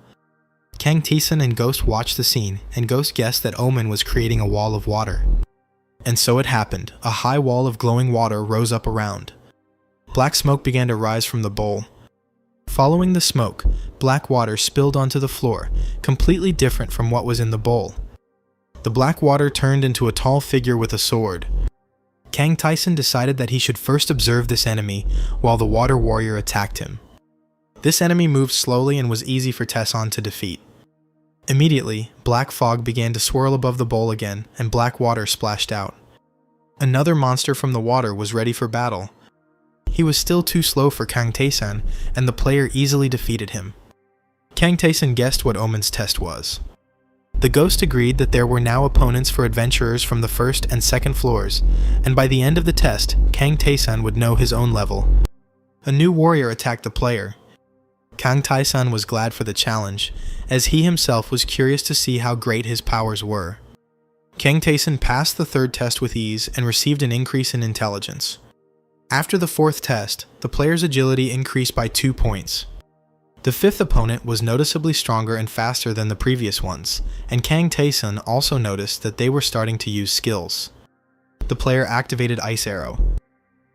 Kang Taesan and Ghost watched the scene, and Ghost guessed that Oman was creating a wall of water. And so it happened. A high wall of glowing water rose up around. Black smoke began to rise from the bowl. Following the smoke, black water spilled onto the floor, completely different from what was in the bowl. The black water turned into a tall figure with a sword. Kang Taesan decided that he should first observe this enemy while the water warrior attacked him. This enemy moved slowly and was easy for Taesan to defeat. Immediately, black fog began to swirl above the bowl again, and black water splashed out. Another monster from the water was ready for battle. He was still too slow for Kang Taesan, and the player easily defeated him. Kang Taesan guessed what Omen's test was. The Ghost agreed that there were now opponents for adventurers from the first and second floors, and by the end of the test, Kang Taesan would know his own level. A new warrior attacked the player. Kang Taesan was glad for the challenge, as he himself was curious to see how great his powers were. Kang Taesan passed the third test with ease and received an increase in intelligence. After the fourth test, the player's agility increased by 2 points. The fifth opponent was noticeably stronger and faster than the previous ones, and Kang Taesan also noticed that they were starting to use skills. The player activated Ice Arrow.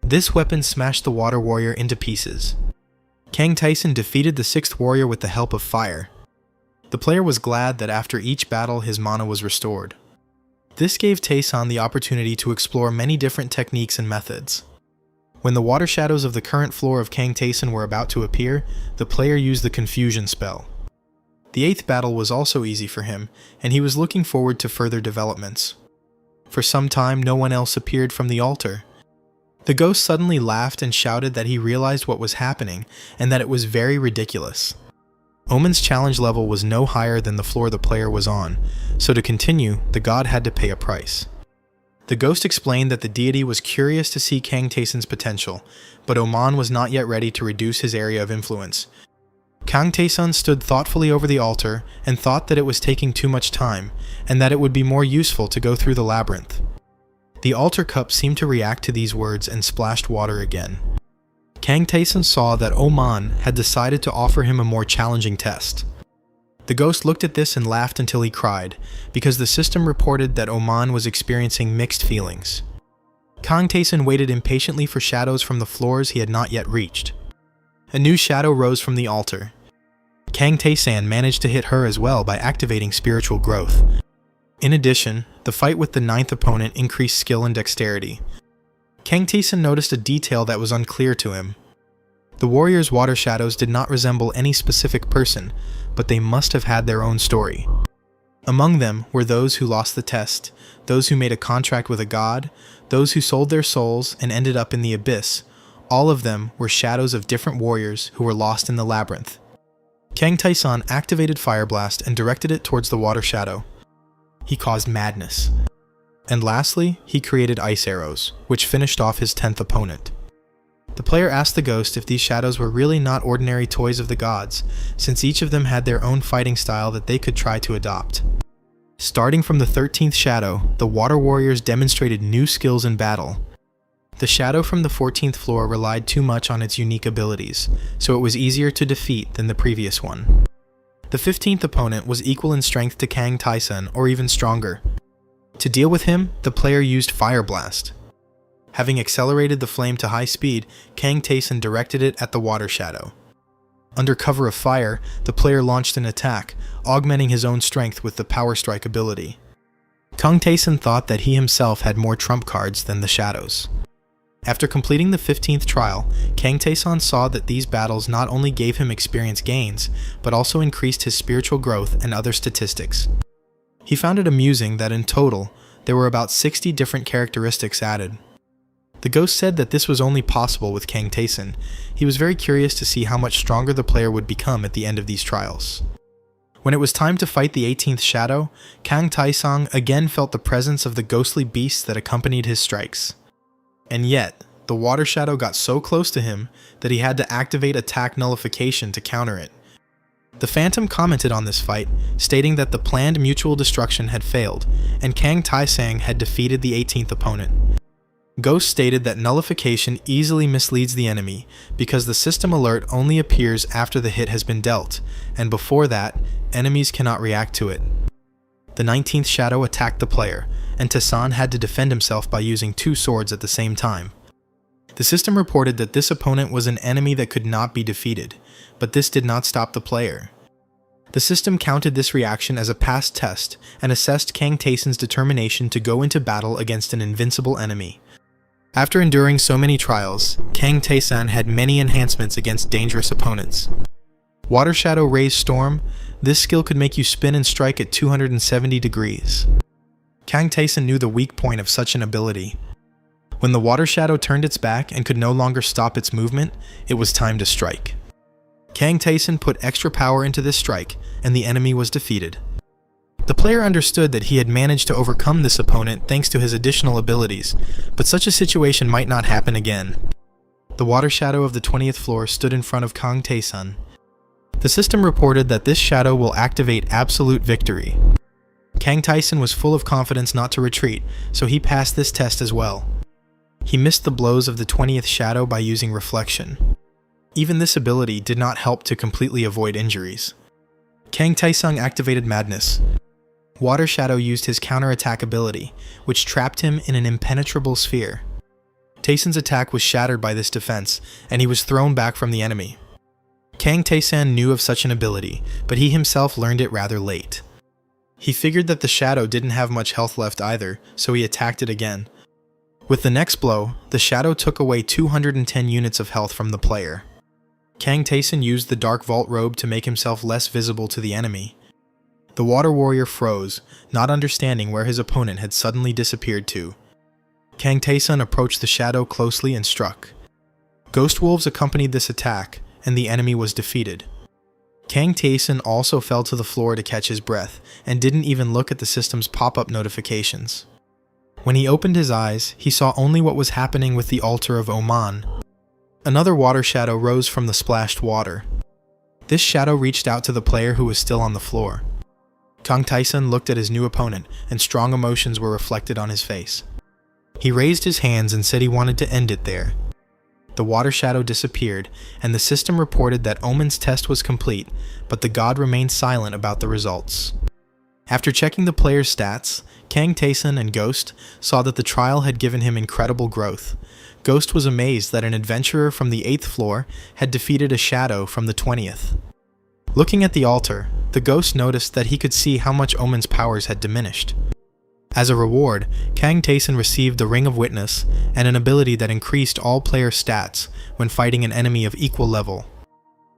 This weapon smashed the water warrior into pieces. Kang Taesan defeated the sixth warrior with the help of fire. The player was glad that after each battle his mana was restored. This gave Taesan the opportunity to explore many different techniques and methods. When the water shadows of the current floor of Kang Taesan were about to appear, the player used the confusion spell. The eighth battle was also easy for him, and he was looking forward to further developments. For some time, no one else appeared from the altar. The Ghost suddenly laughed and shouted that he realized what was happening, and that it was very ridiculous. Omen's challenge level was no higher than the floor the player was on, so to continue, the god had to pay a price. The Ghost explained that the deity was curious to see Kang Taesan's potential, but Oman was not yet ready to reduce his area of influence. Kang Taesan stood thoughtfully over the altar and thought that it was taking too much time, and that it would be more useful to go through the labyrinth. The altar cup seemed to react to these words and splashed water again. Kang Taesan saw that Oman had decided to offer him a more challenging test. The Ghost looked at this and laughed until he cried, because the system reported that Oman was experiencing mixed feelings. Kang Taesan waited impatiently for shadows from the floors he had not yet reached. A new shadow rose from the altar. Kang Taesan managed to hit her as well by activating spiritual growth. In addition, the fight with the ninth opponent increased skill and dexterity. Kang Taesan noticed a detail that was unclear to him. The warrior's water shadows did not resemble any specific person, but they must have had their own story. Among them were those who lost the test, those who made a contract with a god, those who sold their souls and ended up in the abyss. All of them were shadows of different warriors who were lost in the labyrinth. Kang Taesan activated Fire Blast and directed it towards the water shadow. He caused madness. And lastly, he created Ice Arrows, which finished off his 10th opponent. The player asked the Ghost if these shadows were really not ordinary toys of the gods, since each of them had their own fighting style that they could try to adopt. Starting from the 13th shadow, the water warriors demonstrated new skills in battle. The shadow from the 14th floor relied too much on its unique abilities, so it was easier to defeat than the previous one. The 15th opponent was equal in strength to Kang Taesan, or even stronger. To deal with him, the player used Fire Blast. Having accelerated the flame to high speed, Kang Taesan directed it at the water shadow. Under cover of fire, the player launched an attack, augmenting his own strength with the Power Strike ability. Kang Taesan thought that he himself had more trump cards than the shadows. After completing the 15th trial, Kang Tae-san saw that these battles not only gave him experience gains, but also increased his spiritual growth and other statistics. He found it amusing that in total, there were about 60 different characteristics added. The ghost said that this was only possible with Kang Tae-san. He was very curious to see how much stronger the player would become at the end of these trials. When it was time to fight the 18th shadow, Kang Tae-san again felt the presence of the ghostly beasts that accompanied his strikes. And yet, the water shadow got so close to him that he had to activate attack nullification to counter it. The Phantom commented on this fight, stating that the planned mutual destruction had failed, and Kang Tae-san had defeated the 18th opponent. Ghost stated that nullification easily misleads the enemy because the system alert only appears after the hit has been dealt, and before that, enemies cannot react to it. The 19th shadow attacked the player, and Tae-san had to defend himself by using 2 swords at the same time. The system reported that this opponent was an enemy that could not be defeated, but this did not stop the player. The system counted this reaction as a passed test and assessed Kang Tae-san's determination to go into battle against an invincible enemy. After enduring so many trials, Kang Tae-san had many enhancements against dangerous opponents. Water Shadow Raise Storm, this skill could make you spin and strike at 270 degrees. Kang Tae-san knew the weak point of such an ability. When the water shadow turned its back and could no longer stop its movement, it was time to strike. Kang Tae-san put extra power into this strike, and the enemy was defeated. The player understood that he had managed to overcome this opponent thanks to his additional abilities, but such a situation might not happen again. The water shadow of the 20th floor stood in front of Kang Tae-san. The system reported that this shadow will activate absolute victory. Kang Tae-san was full of confidence not to retreat, so he passed this test as well. He missed the blows of the 20th shadow by using reflection. Even this ability did not help to completely avoid injuries. Kang Tae-san activated Madness. Water Shadow used his counterattack ability, which trapped him in an impenetrable sphere. Tae-san's attack was shattered by this defense, and he was thrown back from the enemy. Kang Tae-san knew of such an ability, but he himself learned it rather late. He figured that the shadow didn't have much health left either, so he attacked it again. With the next blow, the shadow took away 210 units of health from the player. Kang Tae-san used the Dark Vault robe to make himself less visible to the enemy. The Water Warrior froze, not understanding where his opponent had suddenly disappeared to. Kang Tae-san approached the shadow closely and struck. Ghost Wolves accompanied this attack, and the enemy was defeated. Kang Tae-san also fell to the floor to catch his breath, and didn't even look at the system's pop-up notifications. When he opened his eyes, he saw only what was happening with the altar of Oman. Another water shadow rose from the splashed water. This shadow reached out to the player who was still on the floor. Kang Tae-san looked at his new opponent, and strong emotions were reflected on his face. He raised his hands and said he wanted to end it there. The water shadow disappeared, and the system reported that Omen's test was complete, but the god remained silent about the results. After checking the player's stats, Kang Tae-san and Ghost saw that the trial had given him incredible growth. Ghost was amazed that an adventurer from the 8th floor had defeated a shadow from the 20th. Looking at the altar, the Ghost noticed that he could see how much Omen's powers had diminished. As a reward, Kang Tae-san received the Ring of Witness and an ability that increased all player stats when fighting an enemy of equal level.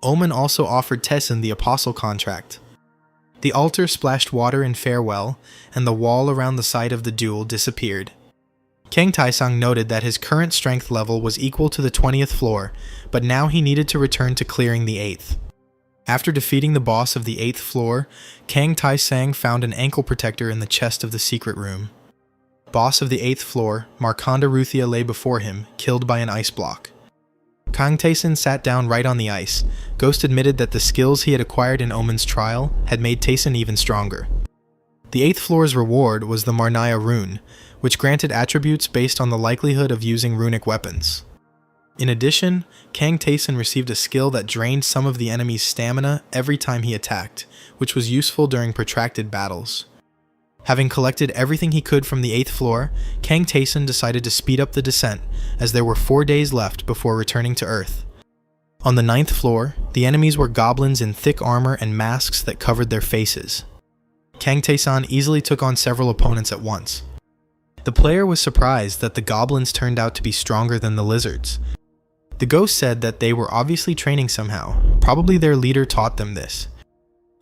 Omen also offered Tae-san the Apostle contract. The altar splashed water in farewell, and the wall around the site of the duel disappeared. Kang Tae-san noted that his current strength level was equal to the 20th floor, but now he needed to return to clearing the 8th. After defeating the boss of the 8th floor, Kang Tae-san found an ankle protector in the chest of the secret room. Boss of the 8th floor, Marconda Ruthia lay before him, killed by an ice block. Kang Tae-san sat down right on the ice. Ghost admitted that the skills he had acquired in Omen's trial had made Tae-san even stronger. The 8th floor's reward was the Marnaya rune, which granted attributes based on the likelihood of using runic weapons. In addition, Kang Tae-san received a skill that drained some of the enemy's stamina every time he attacked, which was useful during protracted battles. Having collected everything he could from the 8th floor, Kang Tae-san decided to speed up the descent, as there were 4 days left before returning to Earth. On the 9th floor, the enemies were goblins in thick armor and masks that covered their faces. Kang Tae-san easily took on several opponents at once. The player was surprised that the goblins turned out to be stronger than the lizards. The ghost said that they were obviously training somehow, probably their leader taught them this.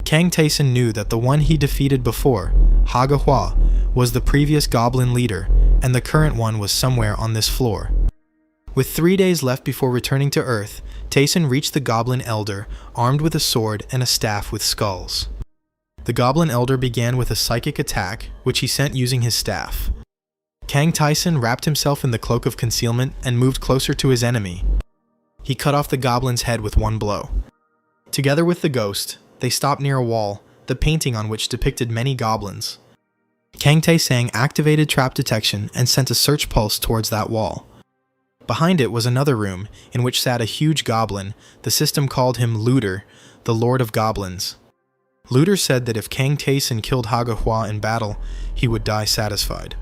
Kang Taeson knew that the one he defeated before, Hagahwa, was the previous goblin leader, and the current one was somewhere on this floor. With 3 days left before returning to Earth, Taeson reached the Goblin Elder, armed with a sword and a staff with skulls. The Goblin Elder began with a psychic attack, which he sent using his staff. Kang Taeson wrapped himself in the cloak of concealment and moved closer to his enemy. He cut off the goblin's head with one blow. Together with the ghost, they stopped near a wall, the painting on which depicted many goblins. Kang Taesang activated trap detection and sent a search pulse towards that wall. Behind it was another room, in which sat a huge goblin. The system called him Looter, the Lord of Goblins. Looter said that if Kang Taeson killed Hagahwa in battle, he would die satisfied.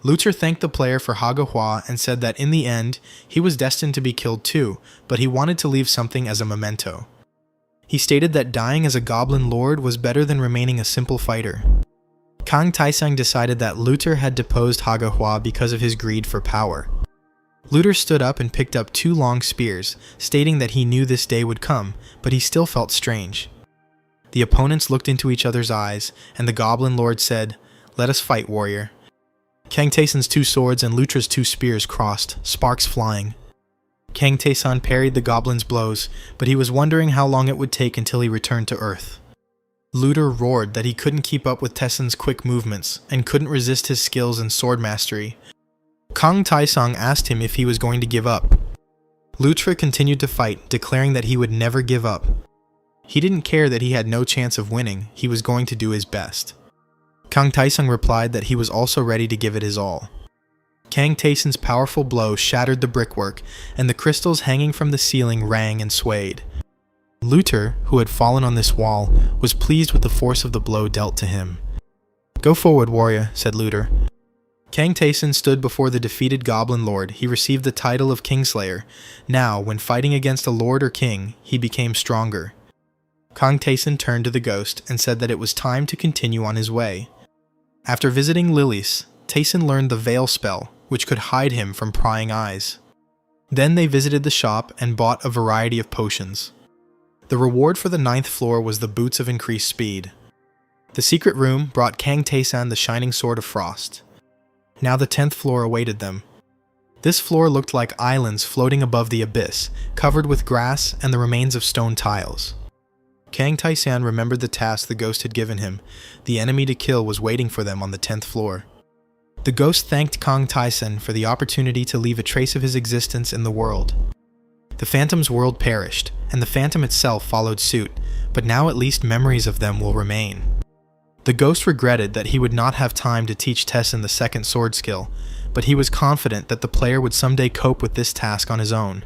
Looter thanked the player for Hagahwa and said that in the end, he was destined to be killed too, but he wanted to leave something as a memento. He stated that dying as a goblin lord was better than remaining a simple fighter. Kang Taesang decided that Looter had deposed Hagahwa because of his greed for power. Looter stood up and picked up 2 long spears, stating that he knew this day would come, but he still felt strange. The opponents looked into each other's eyes, and the goblin lord said, "Let us fight, warrior." Kang Taeson's 2 swords and Looter's 2 spears crossed, sparks flying. Kang Taeson parried the goblin's blows, but he was wondering how long it would take until he returned to Earth. Looter roared that he couldn't keep up with Taeson's quick movements, and couldn't resist his skills and sword mastery. Kang Taesong asked him if he was going to give up. Looter continued to fight, declaring that he would never give up. He didn't care that he had no chance of winning, he was going to do his best. Kang Taesong replied that he was also ready to give it his all. Kang Taeson's powerful blow shattered the brickwork, and the crystals hanging from the ceiling rang and swayed. Looter, who had fallen on this wall, was pleased with the force of the blow dealt to him. "Go forward, warrior," said Looter. Kang Taeson stood before the defeated Goblin Lord. He received the title of Kingslayer. Now, when fighting against a lord or king, he became stronger. Kang Taeson turned to the ghost and said that it was time to continue on his way. After visiting Lily's, Taeson learned the Veil spell, which could hide him from prying eyes. Then they visited the shop and bought a variety of potions. The reward for the 9th floor was the boots of increased speed. The secret room brought Kang Taeson the shining sword of frost. Now the 10th floor awaited them. This floor looked like islands floating above the abyss, covered with grass and the remains of stone tiles. Kang Taeson remembered the task the ghost had given him. The enemy to kill was waiting for them on the 10th floor. The ghost thanked Kang Taeson for the opportunity to leave a trace of his existence in the world. The Phantom's world perished, and the Phantom itself followed suit, but now at least memories of them will remain. The ghost regretted that he would not have time to teach Taeson the 2nd sword skill, but he was confident that the player would someday cope with this task on his own.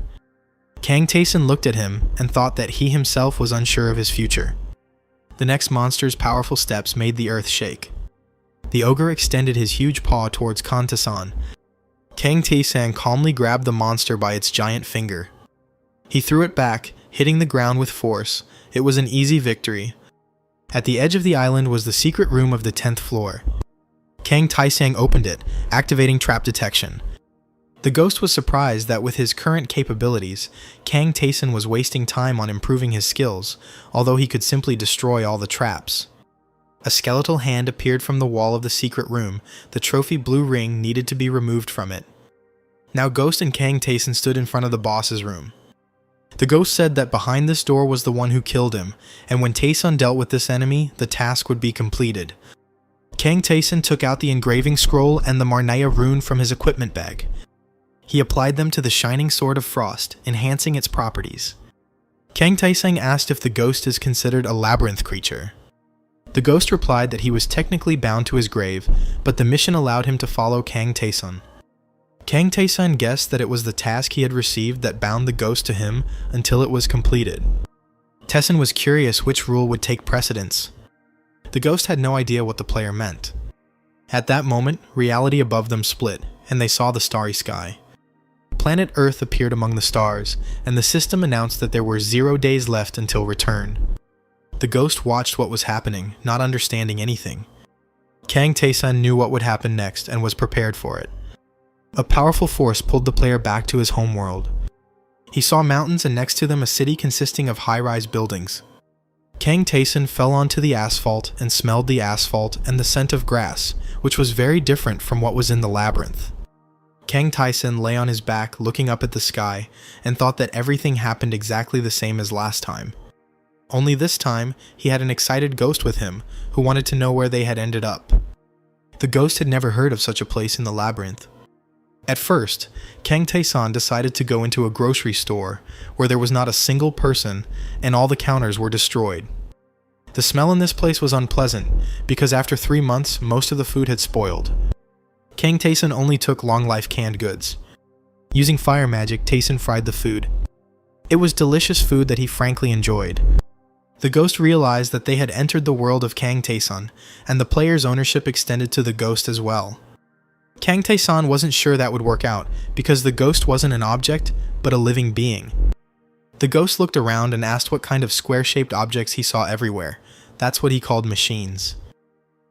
Kang Taeson looked at him and thought that he himself was unsure of his future. The next monster's powerful steps made the earth shake. The ogre extended his huge paw towards Kang Taeson. Kang Taeson calmly grabbed the monster by its giant finger. He threw it back, hitting the ground with force. It was an easy victory. At the edge of the island was the secret room of the 10th floor. Kang Taesang opened it, activating trap detection. The ghost was surprised that with his current capabilities, Kang Taeson was wasting time on improving his skills, although he could simply destroy all the traps. A skeletal hand appeared from the wall of the secret room. The trophy blue ring needed to be removed from it. Now Ghost and Kang Taeson stood in front of the boss's room. The ghost said that behind this door was the one who killed him, and when Taeson dealt with this enemy, the task would be completed. Kang Taeson took out the engraving scroll and the Marnaya rune from his equipment bag. He applied them to the shining sword of frost, enhancing its properties. Kang Taesang asked if the ghost is considered a labyrinth creature. The ghost replied that he was technically bound to his grave, but the mission allowed him to follow Kang Taeson. Kang Taeson guessed that it was the task he had received that bound the ghost to him until it was completed. Taeson was curious which rule would take precedence. The ghost had no idea what the player meant. At that moment, reality above them split, and they saw the starry sky. Planet Earth appeared among the stars, and the system announced that there were 0 days left until return. The ghost watched what was happening, not understanding anything. Kang Tae-sun knew what would happen next and was prepared for it. A powerful force pulled the player back to his homeworld. He saw mountains and next to them a city consisting of high-rise buildings. Kang Tae-sun fell onto the asphalt and smelled the asphalt and the scent of grass, which was very different from what was in the labyrinth. Kang Tae-sun lay on his back looking up at the sky and thought that everything happened exactly the same as last time. Only this time, he had an excited ghost with him who wanted to know where they had ended up. The ghost had never heard of such a place in the labyrinth. At first, Kang Tae-sun decided to go into a grocery store where there was not a single person and all the counters were destroyed. The smell in this place was unpleasant because after 3 months, most of the food had spoiled. Kang Tae-sun only took long-life canned goods. Using fire magic, Tae-sun fried the food. It was delicious food that he frankly enjoyed. The ghost realized that they had entered the world of Kang Tae-sun, and the player's ownership extended to the ghost as well. Kang Tae-sun wasn't sure that would work out because the ghost wasn't an object, but a living being. The ghost looked around and asked what kind of square-shaped objects he saw everywhere. That's what he called machines.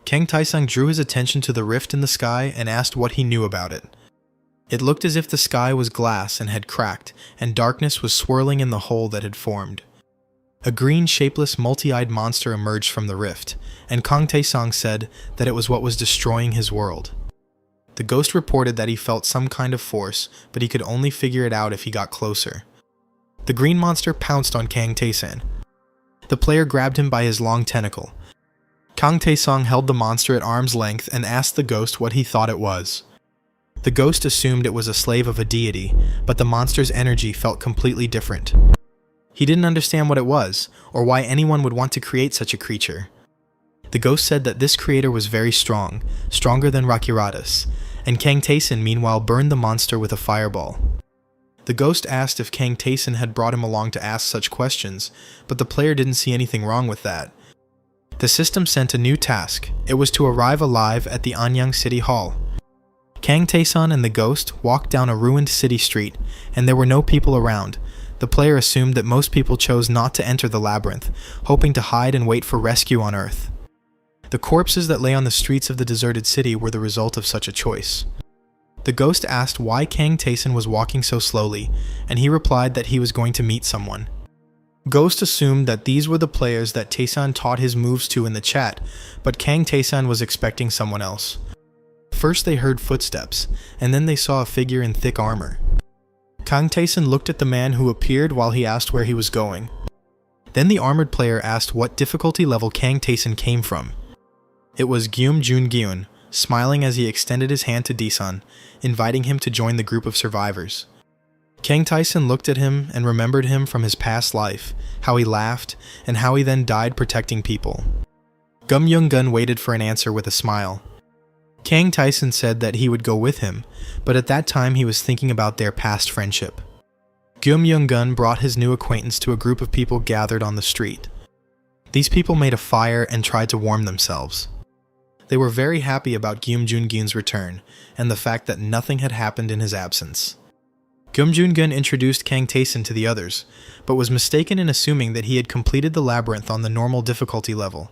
Kang Tae-sun drew his attention to the rift in the sky and asked what he knew about it. It looked as if the sky was glass and had cracked, and darkness was swirling in the hole that had formed. A green, shapeless, multi-eyed monster emerged from the rift, and Kang Tae-sun said that it was what was destroying his world. The ghost reported that he felt some kind of force, but he could only figure it out if he got closer. The green monster pounced on Kang Tae-sun. The player grabbed him by his long tentacle. Kang Tae-sun held the monster at arm's length and asked the ghost what he thought it was. The ghost assumed it was a slave of a deity, but the monster's energy felt completely different. He didn't understand what it was, or why anyone would want to create such a creature. The ghost said that this creator was very strong, stronger than Rakiratus, and Kang Tae-sun meanwhile burned the monster with a fireball. The ghost asked if Kang Tae-sun had brought him along to ask such questions, but the player didn't see anything wrong with that. The system sent a new task. It was to arrive alive at the Anyang City Hall. Kang Tae-sun and the ghost walked down a ruined city street, and there were no people around. The player assumed that most people chose not to enter the labyrinth, hoping to hide and wait for rescue on Earth. The corpses that lay on the streets of the deserted city were the result of such a choice. The ghost asked why Kang Tae-sun was walking so slowly, and he replied that he was going to meet someone. Ghost assumed that these were the players that Tae-sun taught his moves to in the chat, but Kang Tae-sun was expecting someone else. First they heard footsteps, and then they saw a figure in thick armor. Kang Tae-sun looked at the man who appeared while he asked where he was going. Then the armored player asked what difficulty level Kang Tae-sun came from. It was Gyum Jun-gyun, smiling as he extended his hand to D-sun, inviting him to join the group of survivors. Kang Tae-sun looked at him and remembered him from his past life, how he laughed, and how he then died protecting people. Gum Young-gun waited for an answer with a smile. Kang Tae-sun said that he would go with him, but at that time he was thinking about their past friendship. Gum Young-gun brought his new acquaintance to a group of people gathered on the street. These people made a fire and tried to warm themselves. They were very happy about Gyum Jun-gyun's return, and the fact that nothing had happened in his absence. Gyum Jun-gyun introduced Kang Tae-sun to the others, but was mistaken in assuming that he had completed the labyrinth on the normal difficulty level.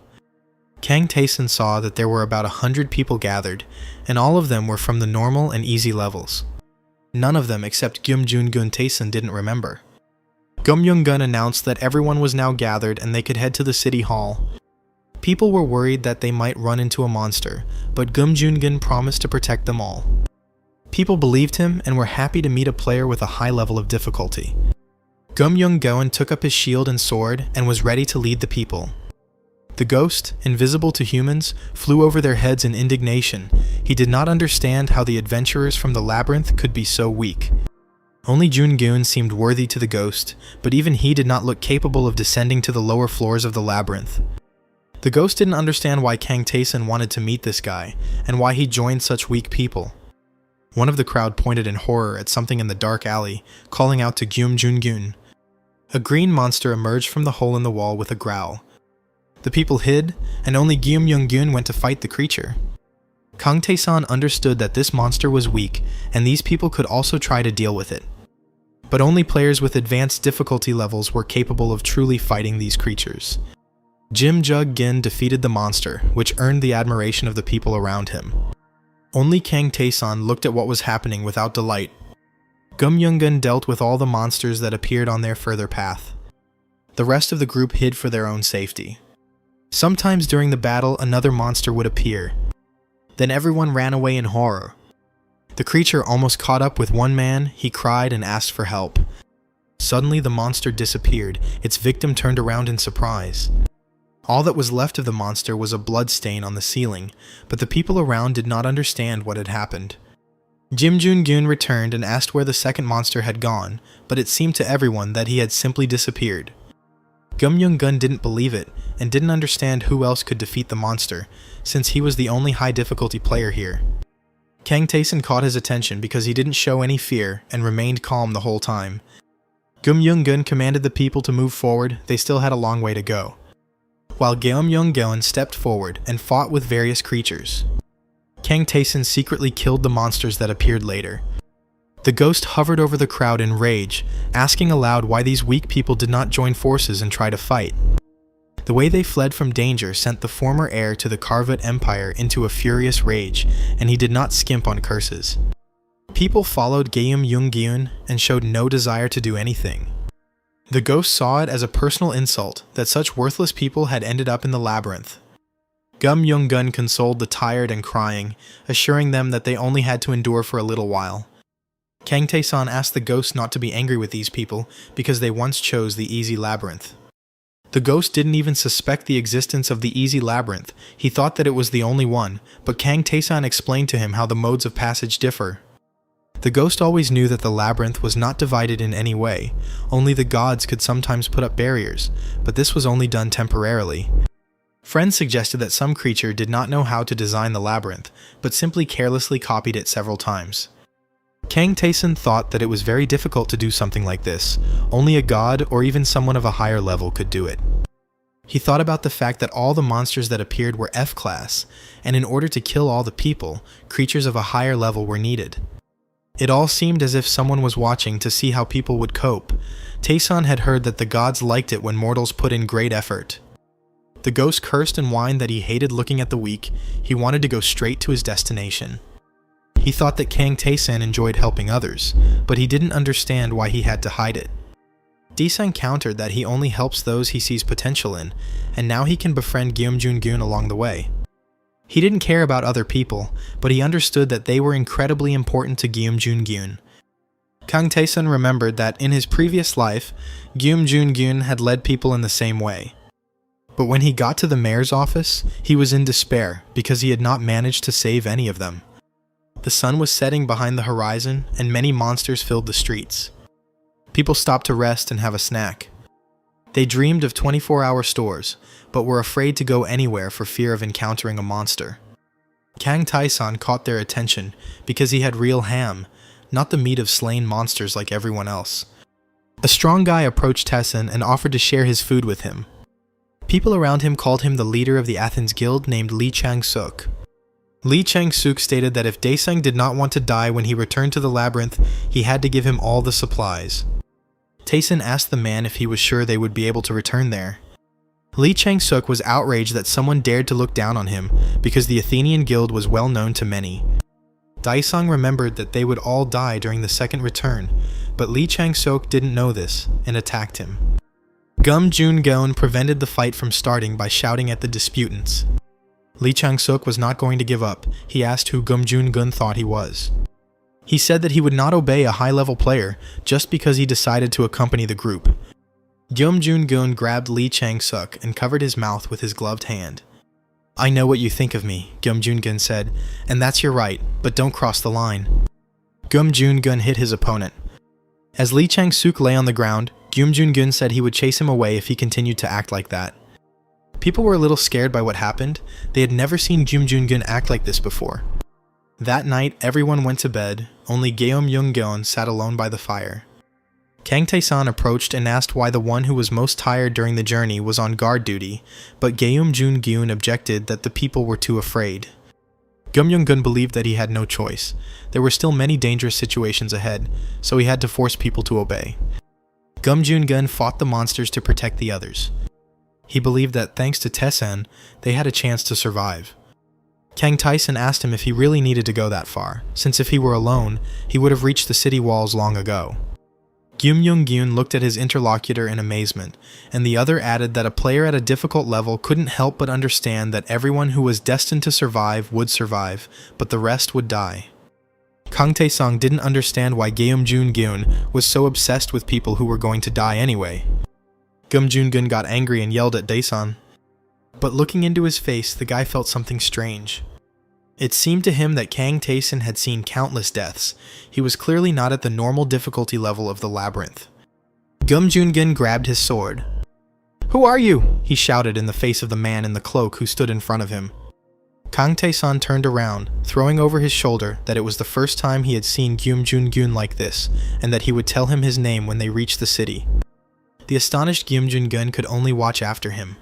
Kang Tae-sun saw that there were about 100 people gathered, and all of them were from the normal and easy levels. None of them except Gyum Jun-gyun Tae-sun didn't remember. Gum Young-gun announced that everyone was now gathered and they could head to the city hall. People were worried that they might run into a monster, but Gum Jun-gyun promised to protect them all. People believed him and were happy to meet a player with a high level of difficulty. Gum Young-gun took up his shield and sword and was ready to lead the people. The ghost, invisible to humans, flew over their heads in indignation. He did not understand how the adventurers from the labyrinth could be so weak. Only Jun-gyun seemed worthy to the ghost, but even he did not look capable of descending to the lower floors of the labyrinth. The ghost didn't understand why Kang Tae-sun wanted to meet this guy, and why he joined such weak people. One of the crowd pointed in horror at something in the dark alley, calling out to Gyum Jun-gyun. A green monster emerged from the hole in the wall with a growl. The people hid, and only Gyum Young-gyun went to fight the creature. Kang Tae-sun understood that this monster was weak, and these people could also try to deal with it. But only players with advanced difficulty levels were capable of truly fighting these creatures. Jim Jug Gin defeated the monster, which earned the admiration of the people around him. Only Kang Tae-san looked at what was happening without delight. Gum Young-gun dealt with all the monsters that appeared on their further path. The rest of the group hid for their own safety. Sometimes during the battle, another monster would appear. Then everyone ran away in horror. The creature almost caught up with one man. He cried and asked for help. Suddenly the monster disappeared. Its victim turned around in surprise. All that was left of the monster was a blood stain on the ceiling, but the people around did not understand what had happened. Jim Joon-gyun returned and asked where the second monster had gone, but it seemed to everyone that he had simply disappeared. Gum Young-gun didn't believe it, and didn't understand who else could defeat the monster, since he was the only high-difficulty player here. Kang Tae-san caught his attention because he didn't show any fear and remained calm the whole time. Gum Young-gun commanded the people to move forward. They still had a long way to go. While Geum Young-gun stepped forward and fought with various creatures. Kang Tae-san secretly killed the monsters that appeared later. The ghost hovered over the crowd in rage, asking aloud why these weak people did not join forces and try to fight. The way they fled from danger sent the former heir to the Karvat Empire into a furious rage, and he did not skimp on curses. People followed Geum Young-gyun and showed no desire to do anything. The ghost saw it as a personal insult that such worthless people had ended up in the labyrinth. Gum Young-gun consoled the tired and crying, assuring them that they only had to endure for a little while. Kang Tae-san asked the ghost not to be angry with these people because they once chose the easy labyrinth. The ghost didn't even suspect the existence of the easy labyrinth. He thought that it was the only one, but Kang Tae-san explained to him how the modes of passage differ. The ghost always knew that the labyrinth was not divided in any way. Only the gods could sometimes put up barriers, but this was only done temporarily. Friends suggested that some creature did not know how to design the labyrinth, but simply carelessly copied it several times. Kang Tae-san thought that it was very difficult to do something like this. Only a god or even someone of a higher level could do it. He thought about the fact that all the monsters that appeared were F-class, and in order to kill all the people, creatures of a higher level were needed. It all seemed as if someone was watching to see how people would cope. Tae-san had heard that the gods liked it when mortals put in great effort. The ghost cursed and whined that he hated looking at the weak. He wanted to go straight to his destination. He thought that Kang Tae-san enjoyed helping others, but he didn't understand why he had to hide it. D-san countered that he only helps those he sees potential in, and now he can befriend Geum Joon-gyun along the way. He didn't care about other people, but he understood that they were incredibly important to Geum Joon-gyun. Kang Tae-san remembered that in his previous life, Geum Joon-gyun had led people in the same way. But when he got to the mayor's office, he was in despair because he had not managed to save any of them. The sun was setting behind the horizon, and many monsters filled the streets. People stopped to rest and have a snack. They dreamed of 24-hour stores, but were afraid to go anywhere for fear of encountering a monster. Kang Tae-san caught their attention because he had real ham, not the meat of slain monsters like everyone else. A strong guy approached Tae-san and offered to share his food with him. People around him called him the leader of the Athens Guild named Lee Chang-suk. Lee Chang-suk stated that if Daesung did not want to die when he returned to the labyrinth, he had to give him all the supplies. Tae-san asked the man if he was sure they would be able to return there. Lee Chang-suk was outraged that someone dared to look down on him because the Athenian Guild was well known to many. Daesung remembered that they would all die during the second return, but Lee Chang-suk didn't know this and attacked him. Gum Joon-gyun prevented the fight from starting by shouting at the disputants. Lee Chang-suk was not going to give up. He asked who Gum Joon-gyun thought he was. He said that he would not obey a high-level player just because he decided to accompany the group. Gum Joon-gyun grabbed Lee Chang-suk and covered his mouth with his gloved hand. "I know what you think of me," Gum Joon-gyun said, "and that's your right, but don't cross the line." Gum Joon-gyun hit his opponent. As Lee Chang-suk lay on the ground, Gum Joon-gyun said he would chase him away if he continued to act like that. People were a little scared by what happened. They had never seen Gum Joon-gyun act like this before. That night, everyone went to bed. Only Geum Young-gyun sat alone by the fire. Kang Tae-san approached and asked why the one who was most tired during the journey was on guard duty, but Geum Joon-gyun objected that the people were too afraid. Gum Young-gun believed that he had no choice. There were still many dangerous situations ahead, so he had to force people to obey. Gum Joon-gun fought the monsters to protect the others. He believed that thanks to Taesan, they had a chance to survive. Kang Taesan asked him if he really needed to go that far, since if he were alone, he would have reached the city walls long ago. Gyun looked at his interlocutor in amazement, and the other added that a player at a difficult level couldn't help but understand that everyone who was destined to survive would survive, but the rest would die. Kang Taesang didn't understand why Gyun was so obsessed with people who were going to die anyway. Gyun got angry and yelled at Daesan. But looking into his face, the guy felt something strange. It seemed to him that Kang Taesan had seen countless deaths. He was clearly not at the normal difficulty level of the labyrinth. Gyun grabbed his sword. "Who are you?" he shouted in the face of the man in the cloak who stood in front of him. Kang Taesan turned around, throwing over his shoulder that it was the first time he had seen Gyun like this, and that he would tell him his name when they reached the city. The astonished Gyun could only watch after him.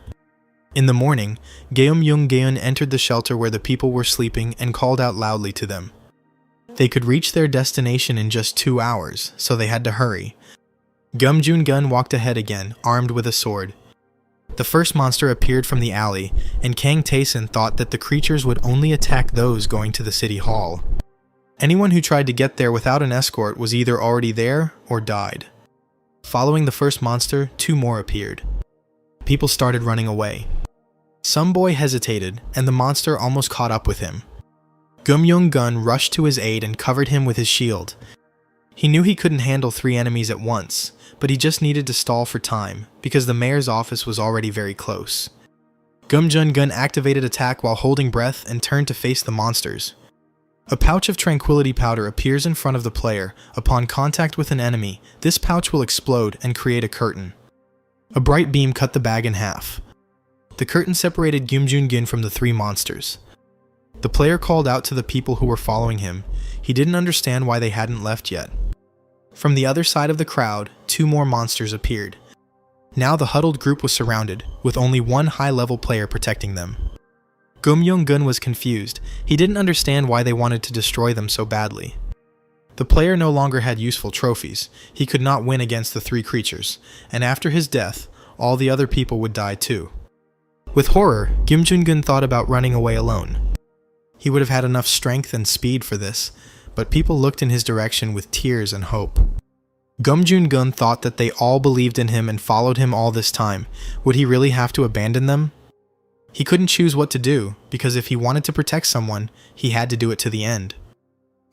In the morning, Geum entered the shelter where the people were sleeping and called out loudly to them. They could reach their destination in just 2 hours, so they had to hurry. Gun walked ahead again, armed with a sword. The first monster appeared from the alley, and Kang Taesan thought that the creatures would only attack those going to the city hall. Anyone who tried to get there without an escort was either already there or died. Following the first monster, 2 more appeared. People started running away. Some boy hesitated, and the monster almost caught up with him. Gun rushed to his aid and covered him with his shield. He knew he couldn't handle 3 enemies at once, but he just needed to stall for time, because the mayor's office was already very close. Gun activated attack while holding breath and turned to face the monsters. A pouch of tranquility powder appears in front of the player. Upon contact with an enemy, this pouch will explode and create a curtain. A bright beam cut the bag in half. The curtain separated Gyun from the 3 monsters. The player called out to the people who were following him. He didn't understand why they hadn't left yet. From the other side of the crowd, 2 more monsters appeared. Now the huddled group was surrounded, with only 1 high-level player protecting them. Gun was confused. He didn't understand why they wanted to destroy them so badly. The player no longer had useful trophies. He could not win against the 3 creatures, and after his death, all the other people would die too. With horror, Gun thought about running away alone. He would have had enough strength and speed for this, but people looked in his direction with tears and hope. Gun thought that they all believed in him and followed him all this time. Would he really have to abandon them? He couldn't choose what to do, because if he wanted to protect someone, he had to do it to the end.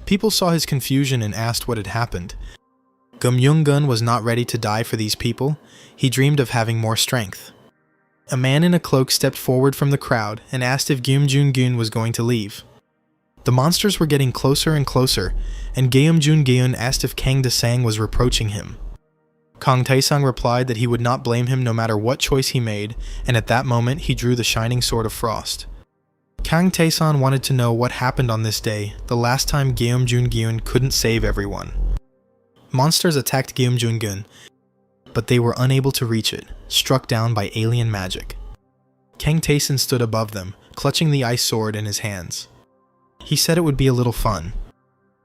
People saw his confusion and asked what had happened. Gun was not ready to die for these people. He dreamed of having more strength. A man in a cloak stepped forward from the crowd and asked if Gyun was going to leave. The monsters were getting closer and closer, and Gyun asked if Kang Taesang was reproaching him. Kang Taesang replied that he would not blame him no matter what choice he made, and at that moment he drew the shining sword of frost. Kang Taesang wanted to know what happened on this day, the last time Gyun couldn't save everyone. Monsters attacked Gyun, but they were unable to reach it, struck down by alien magic. Kang Taesang stood above them, clutching the ice sword in his hands. He said it would be a little fun.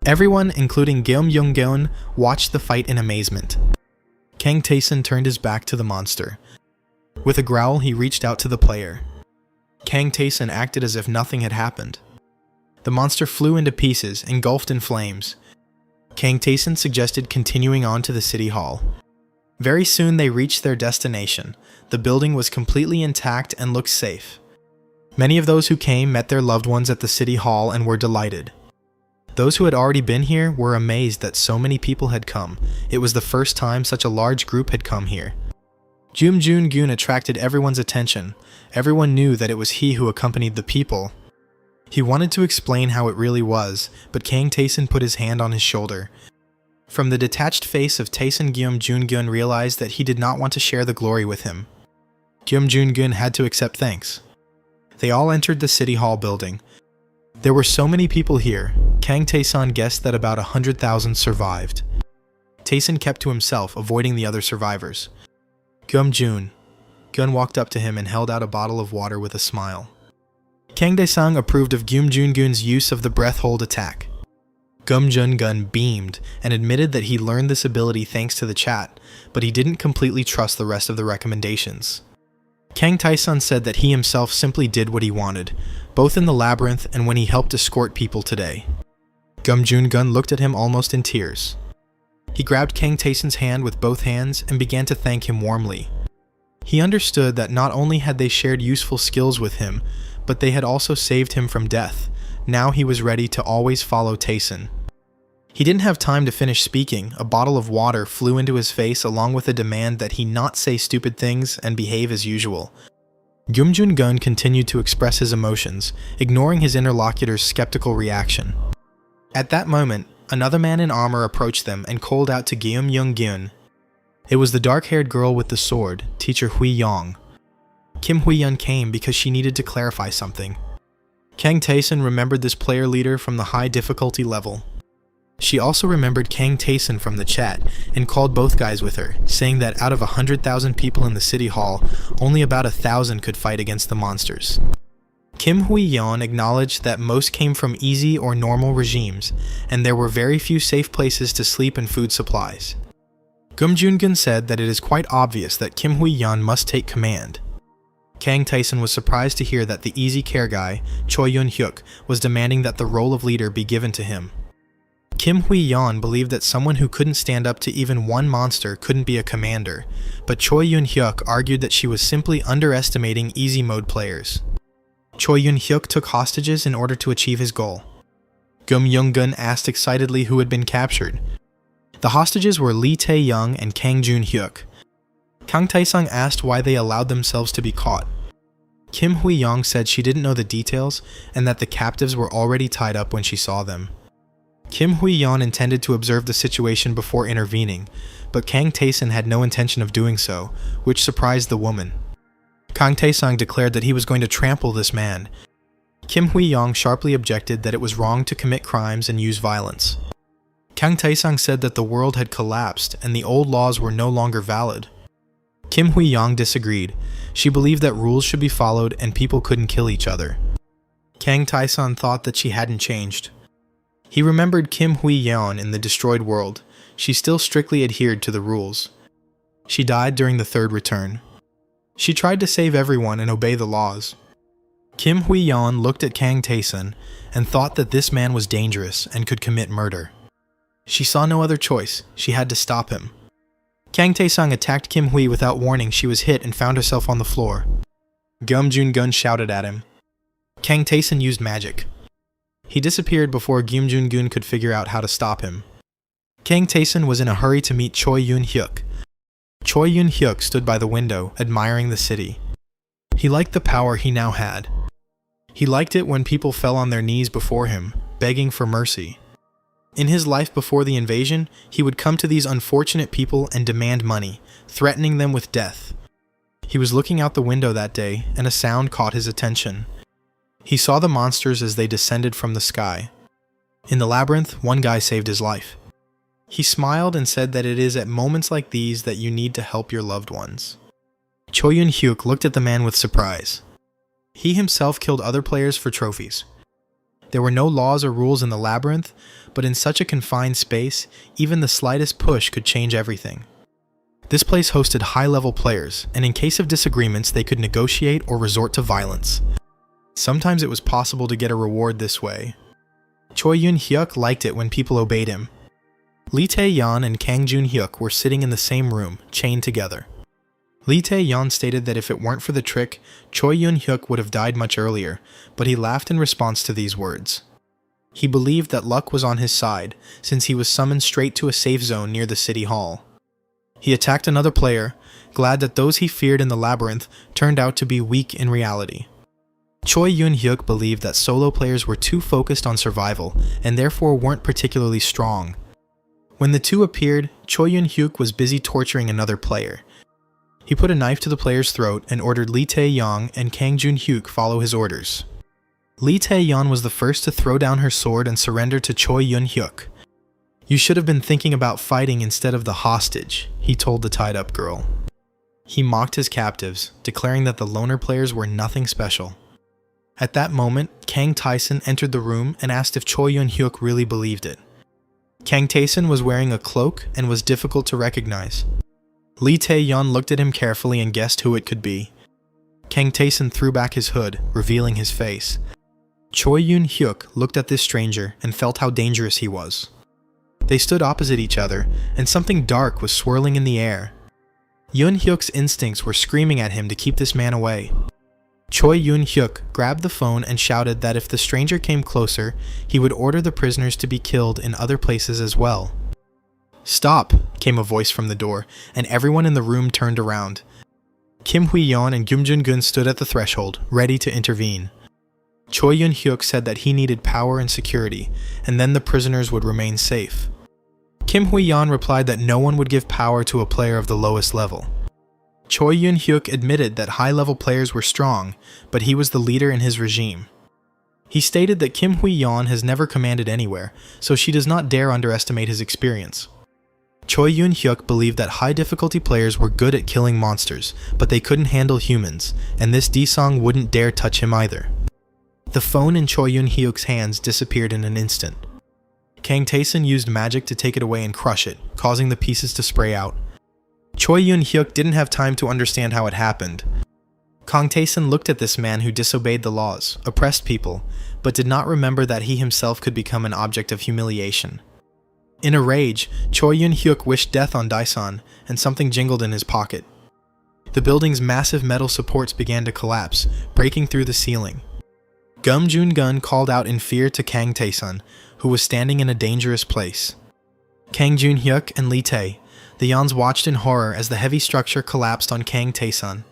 Everyone, including Gyun, watched the fight in amazement. Kang Taesang turned his back to the monster. With a growl, he reached out to the player. Kang Taesang acted as if nothing had happened. The monster flew into pieces, engulfed in flames. Kang Taesang suggested continuing on to the city hall. Very soon they reached their destination. The building was completely intact and looked safe. Many of those who came met their loved ones at the city hall and were delighted. Those who had already been here were amazed that so many people had come. It was the first time such a large group had come here. Gyun attracted everyone's attention. Everyone knew that it was he who accompanied the people. He wanted to explain how it really was, but Kang Taesang put his hand on his shoulder. From the detached face of Taesang, Gyun realized that he did not want to share the glory with him. Gyun had to accept thanks. They all entered the city hall building. There were so many people here. Kang Taesang guessed that about 100,000 survived. Taesang kept to himself, avoiding the other survivors. Gun walked up to him and held out a bottle of water with a smile. Kang Taesang approved of Gyun's use of the breath hold attack. Gun beamed and admitted that he learned this ability thanks to the chat, but he didn't completely trust the rest of the recommendations. Kang Taesun said that he himself simply did what he wanted, both in the labyrinth and when he helped escort people today. Gum Joon-gun looked at him almost in tears. He grabbed Kang Taesun's hand with both hands and began to thank him warmly. He understood that not only had they shared useful skills with him, but they had also saved him from death. Now he was ready to always follow Taesun. He didn't have time to finish speaking. A bottle of water flew into his face along with a demand that he not say stupid things and behave as usual. Gum Joon-gun continued to express his emotions, ignoring his interlocutor's skeptical reaction. At that moment, another man in armor approached them and called out to Geum Young-gyun. It was the dark-haired girl with the sword, Teacher Hui-yong. Kim Hui-yun came because she needed to clarify something. Kang Taesun remembered this player leader from the high difficulty level. She also remembered Kang Taesun from the chat and called both guys with her, saying that out of 100,000 people in the city hall, only about 1,000 could fight against the monsters. Kim Hui-yeon acknowledged that most came from easy or normal regimes, and there were very few safe places to sleep and food supplies. Gum Joon-gun said that it is quite obvious that Kim Hui-yeon must take command. Kang Taesun was surprised to hear that the easy care guy, Choi Yun-hyuk, was demanding that the role of leader be given to him. Kim Hui-yeon believed that someone who couldn't stand up to even one monster couldn't be a commander, but Choi Yun-hyuk argued that she was simply underestimating easy mode players. Choi Yun-hyuk took hostages in order to achieve his goal. Gum Young-gun asked excitedly who had been captured. The hostages were Lee Tae-young and Kang Joon-hyuk. Kang Tae-sung asked why they allowed themselves to be caught. Kim Hui-yong said she didn't know the details and that the captives were already tied up when she saw them. Kim Hui-yeon intended to observe the situation before intervening, but Kang Taesun had no intention of doing so, which surprised the woman. Kang Tae-sung declared that he was going to trample this man. Kim Hui-yong sharply objected that it was wrong to commit crimes and use violence. Kang Tae-sung said that the world had collapsed and the old laws were no longer valid. Kim Hui-yong disagreed. She believed that rules should be followed and people couldn't kill each other. Kang Tae-sun thought that she hadn't changed. He remembered Kim Hui-yeon in the destroyed world. She still strictly adhered to the rules. She died during the third return. She tried to save everyone and obey the laws. Kim Hui-yeon looked at Kang Tae-sun and thought that this man was dangerous and could commit murder. She saw no other choice. She had to stop him. Kang Tae-sung attacked Kim Hui without warning. She was hit and found herself on the floor. Gum Joon-gun shouted at him. Kang Tae-sun used magic. He disappeared before Gum Joon-gun could figure out how to stop him. Kang Tae-sun was in a hurry to meet Choi Yun-hyuk. Choi Yun-hyuk stood by the window, admiring the city. He liked the power he now had. He liked it when people fell on their knees before him, begging for mercy. In his life before the invasion, he would come to these unfortunate people and demand money, threatening them with death. He was looking out the window that day, and a sound caught his attention. He saw the monsters as they descended from the sky. In the labyrinth, one guy saved his life. He smiled and said that it is at moments like these that you need to help your loved ones. Choi Yun-hyuk looked at the man with surprise. He himself killed other players for trophies. There were no laws or rules in the labyrinth, but in such a confined space, even the slightest push could change everything. This place hosted high-level players, and in case of disagreements, they could negotiate or resort to violence. Sometimes it was possible to get a reward this way. Choi Yun-hyuk liked it when people obeyed him. Lee Tae-yeon and Kang Joon-hyuk were sitting in the same room, chained together. Lee Tae-yeon stated that if it weren't for the trick, Choi Yun-hyuk would have died much earlier, but he laughed in response to these words. He believed that luck was on his side, since he was summoned straight to a safe zone near the city hall. He attacked another player, glad that those he feared in the labyrinth turned out to be weak in reality. Choi Yun-hyuk believed that solo players were too focused on survival, and therefore weren't particularly strong. When the two appeared, Choi Yun-hyuk was busy torturing another player. He put a knife to the player's throat and ordered Lee Tae-yeon and Kang Joon-hyuk follow his orders. Lee Tae-yeon was the first to throw down her sword and surrender to Choi Yun-hyuk. "You should have been thinking about fighting instead of the hostage," he told the tied-up girl. He mocked his captives, declaring that the loner players were nothing special. At that moment, Kang Tae-sun entered the room and asked if Choi Yun-hyuk really believed it. Kang Tae-sun was wearing a cloak and was difficult to recognize. Lee Tae-yeon looked at him carefully and guessed who it could be. Kang Tae-sun threw back his hood, revealing his face. Choi Yoon-hyuk looked at this stranger and felt how dangerous he was. They stood opposite each other, and something dark was swirling in the air. Yoon-hyuk's instincts were screaming at him to keep this man away. Choi Yoon-hyuk grabbed the phone and shouted that if the stranger came closer, he would order the prisoners to be killed in other places as well. "Stop," came a voice from the door, and everyone in the room turned around. Kim Hui-yeon and Kim Jun-gun stood at the threshold, ready to intervene. Choi Yoon-hyuk said that he needed power and security, and then the prisoners would remain safe. Kim Hui-yeon replied that no one would give power to a player of the lowest level. Choi Yoon-hyuk admitted that high-level players were strong, but he was the leader in his regime. He stated that Kim Hui-yeon has never commanded anywhere, so she does not dare underestimate his experience. Choi Yoon-hyuk believed that high-difficulty players were good at killing monsters, but they couldn't handle humans, and this D-Song wouldn't dare touch him either. The phone in Choi Yoon-hyuk's hands disappeared in an instant. Kang Tae-sun used magic to take it away and crush it, causing the pieces to spray out. Choi Yoon-hyuk didn't have time to understand how it happened. Kang Tae-sun looked at this man who disobeyed the laws, oppressed people, but did not remember that he himself could become an object of humiliation. In a rage, Choi Yoon-hyuk wished death on Dae-san, and something jingled in his pocket. The building's massive metal supports began to collapse, breaking through the ceiling. Kim Jun-gun called out in fear to Kang Tae-sun, who was standing in a dangerous place. Kang Jun-hyuk and Lee Tae, the Yons watched in horror as the heavy structure collapsed on Kang Tae-sun.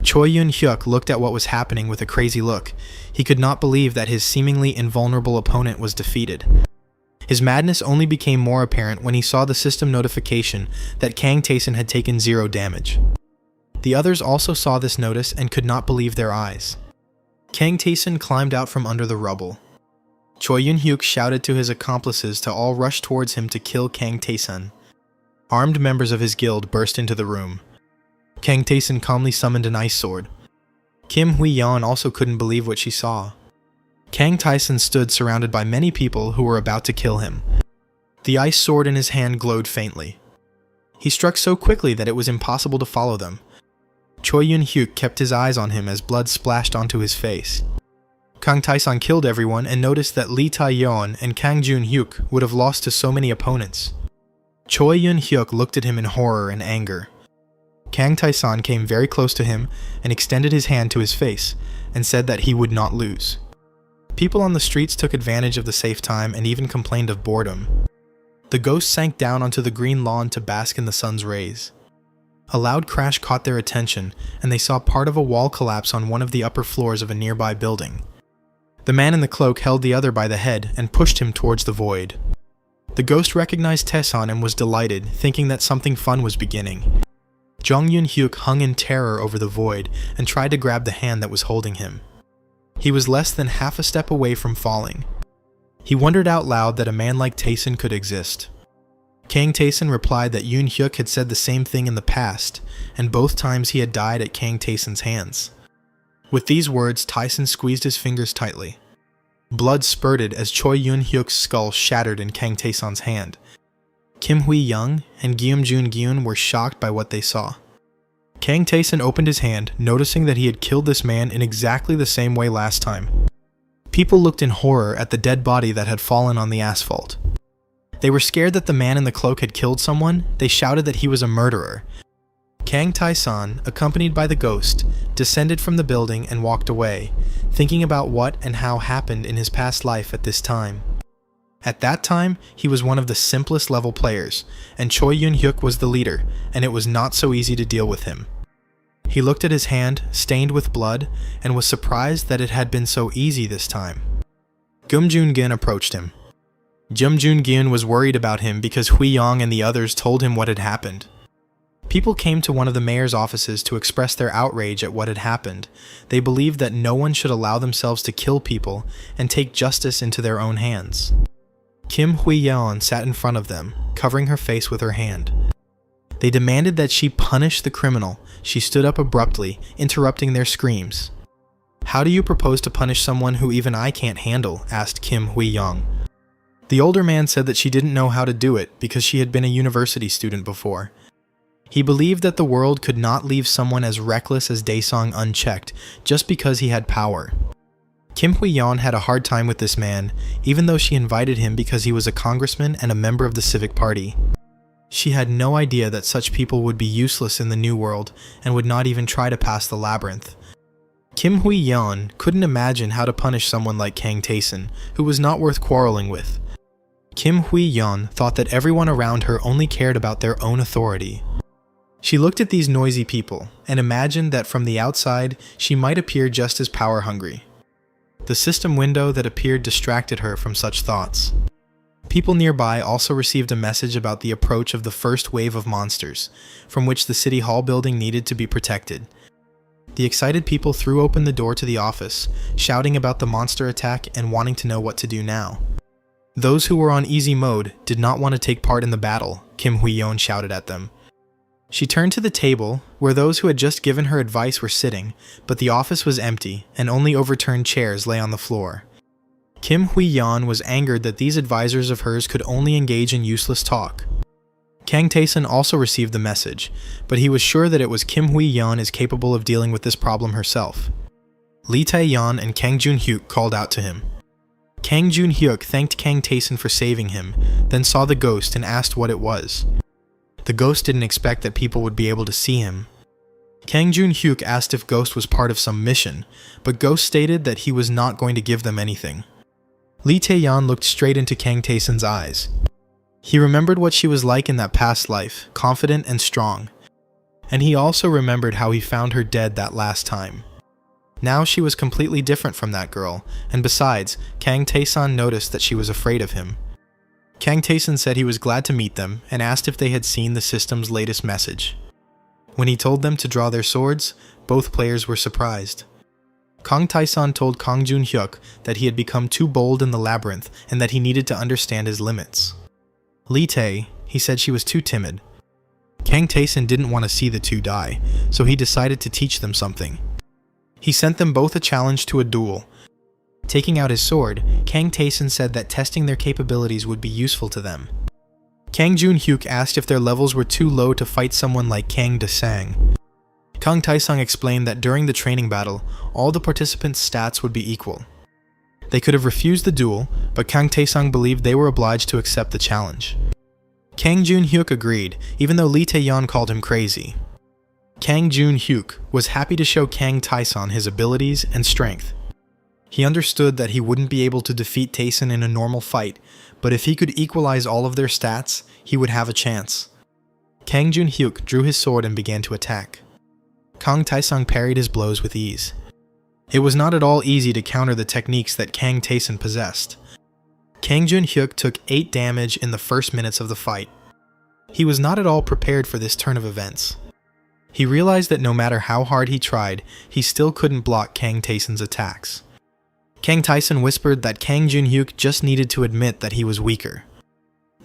Choi Yoon-hyuk looked at what was happening with a crazy look. He could not believe that his seemingly invulnerable opponent was defeated. His madness only became more apparent when he saw the system notification that Kang Tae-sun had taken 0 damage. The others also saw this notice and could not believe their eyes. Kang Tae-sun climbed out from under the rubble. Choi Yoon-hyuk shouted to his accomplices to all rush towards him to kill Kang Tae-sun. Armed members of his guild burst into the room. Kang Tae-sun calmly summoned an ice sword. Kim Hui-yeon also couldn't believe what she saw. Kang Tae-sun stood surrounded by many people who were about to kill him. The ice sword in his hand glowed faintly. He struck so quickly that it was impossible to follow them. Choi Yoon-hyuk kept his eyes on him as blood splashed onto his face. Kang Tae-sun killed everyone and noticed that Lee Tae-yeon and Kang Jun-hyuk would have lost to so many opponents. Choi Yoon-hyuk looked at him in horror and anger. Kang Tae-sun came very close to him and extended his hand to his face and said that he would not lose. People on the streets took advantage of the safe time and even complained of boredom. The ghosts sank down onto the green lawn to bask in the sun's rays. A loud crash caught their attention, and they saw part of a wall collapse on one of the upper floors of a nearby building. The man in the cloak held the other by the head and pushed him towards the void. The ghost recognized Tae-sun and was delighted, thinking that something fun was beginning. Jung Yoon-hyuk hung in terror over the void and tried to grab the hand that was holding him. He was less than half a step away from falling. He wondered out loud that a man like Tae-sun could exist. Kang Tae-sun replied that Yoon-hyuk had said the same thing in the past, and both times he had died at Kang Tae-sun's hands. With these words, Tae-sun squeezed his fingers tightly. Blood spurted as Choi Yoon-hyuk's skull shattered in Kang Tae-sun's hand. Kim Hui-young and Gyum Jun-gyun were shocked by what they saw. Kang Tae-sun opened his hand, noticing that he had killed this man in exactly the same way last time. People looked in horror at the dead body that had fallen on the asphalt. They were scared that the man in the cloak had killed someone. They shouted that he was a murderer. Kang Tae-sun, accompanied by the ghost, descended from the building and walked away, thinking about what and how happened in his past life at this time. At that time, he was one of the simplest level players, and Choi Yoon-hyuk was the leader, and it was not so easy to deal with him. He looked at his hand, stained with blood, and was surprised that it had been so easy this time. Kim Jun-gun approached him. Kim Jun-gun was worried about him because Hui-yong and the others told him what had happened. People came to one of the mayor's offices to express their outrage at what had happened. They believed that no one should allow themselves to kill people and take justice into their own hands. Kim Hui-yeon sat in front of them, covering her face with her hand. They demanded that she punish the criminal. She stood up abruptly, interrupting their screams. "How do you propose to punish someone who even I can't handle?" asked Kim Hui-young. The older man said that she didn't know how to do it because she had been a university student before. He believed that the world could not leave someone as reckless as Daesung unchecked just because he had power. Kim Hui-yeon had a hard time with this man, even though she invited him because he was a congressman and a member of the Civic Party. She had no idea that such people would be useless in the new world and would not even try to pass the labyrinth. Kim Hui-yeon couldn't imagine how to punish someone like Kang Tae-sun, who was not worth quarreling with. Kim Hui-yeon thought that everyone around her only cared about their own authority. She looked at these noisy people and imagined that from the outside she might appear just as power-hungry. The system window that appeared distracted her from such thoughts. People nearby also received a message about the approach of the first wave of monsters, from which the City Hall building needed to be protected. The excited people threw open the door to the office, shouting about the monster attack and wanting to know what to do now. Those who were on easy mode did not want to take part in the battle, Kim Hui-yeon shouted at them. She turned to the table, where those who had just given her advice were sitting, but the office was empty, and only overturned chairs lay on the floor. Kim Hui-yeon was angered that these advisors of hers could only engage in useless talk. Kang Tae-sun also received the message, but he was sure that it was Kim Hui-yeon is capable of dealing with this problem herself. Lee Tae-yeon and Kang Jun-hyuk called out to him. Kang Jun-hyuk thanked Kang Tae-sun for saving him, then saw the ghost and asked what it was. The ghost didn't expect that people would be able to see him. Kang Jun-hyuk asked if Ghost was part of some mission, but Ghost stated that he was not going to give them anything. Lee Tae-yeon looked straight into Kang Tae-sun's eyes. He remembered what she was like in that past life, confident and strong. And he also remembered how he found her dead that last time. Now she was completely different from that girl, and besides, Kang Tae-sun noticed that she was afraid of him. Kang Tae-sun said he was glad to meet them and asked if they had seen the system's latest message. When he told them to draw their swords, both players were surprised. Kang Tae-sun told Kang Jun-hyuk that he had become too bold in the labyrinth and that he needed to understand his limits. Lee Tae, he said she was too timid. Kang Tae-sun didn't want to see the two die, so he decided to teach them something. He sent them both a challenge to a duel. Taking out his sword, Kang Tae-sun said that testing their capabilities would be useful to them. Kang Jun-hyuk asked if their levels were too low to fight someone like Kang Da-sang. Kang Tae-sung explained that during the training battle, all the participants' stats would be equal. They could have refused the duel, but Kang Tae-sung believed they were obliged to accept the challenge. Kang Jun-hyuk agreed, even though Lee Tae-yeon called him crazy. Kang Jun-hyuk was happy to show Kang Tae-sun his abilities and strength. He understood that he wouldn't be able to defeat Tae-sun in a normal fight, but if he could equalize all of their stats, he would have a chance. Kang Jun-hyuk drew his sword and began to attack. Kang Tae-sung parried his blows with ease. It was not at all easy to counter the techniques that Kang Tae-sun possessed. Kang Jun-hyuk took 8 damage in the first minutes of the fight. He was not at all prepared for this turn of events. He realized that no matter how hard he tried, he still couldn't block Kang Tae-sun's attacks. Kang Tae-sun whispered that Kang Jun-hyuk just needed to admit that he was weaker.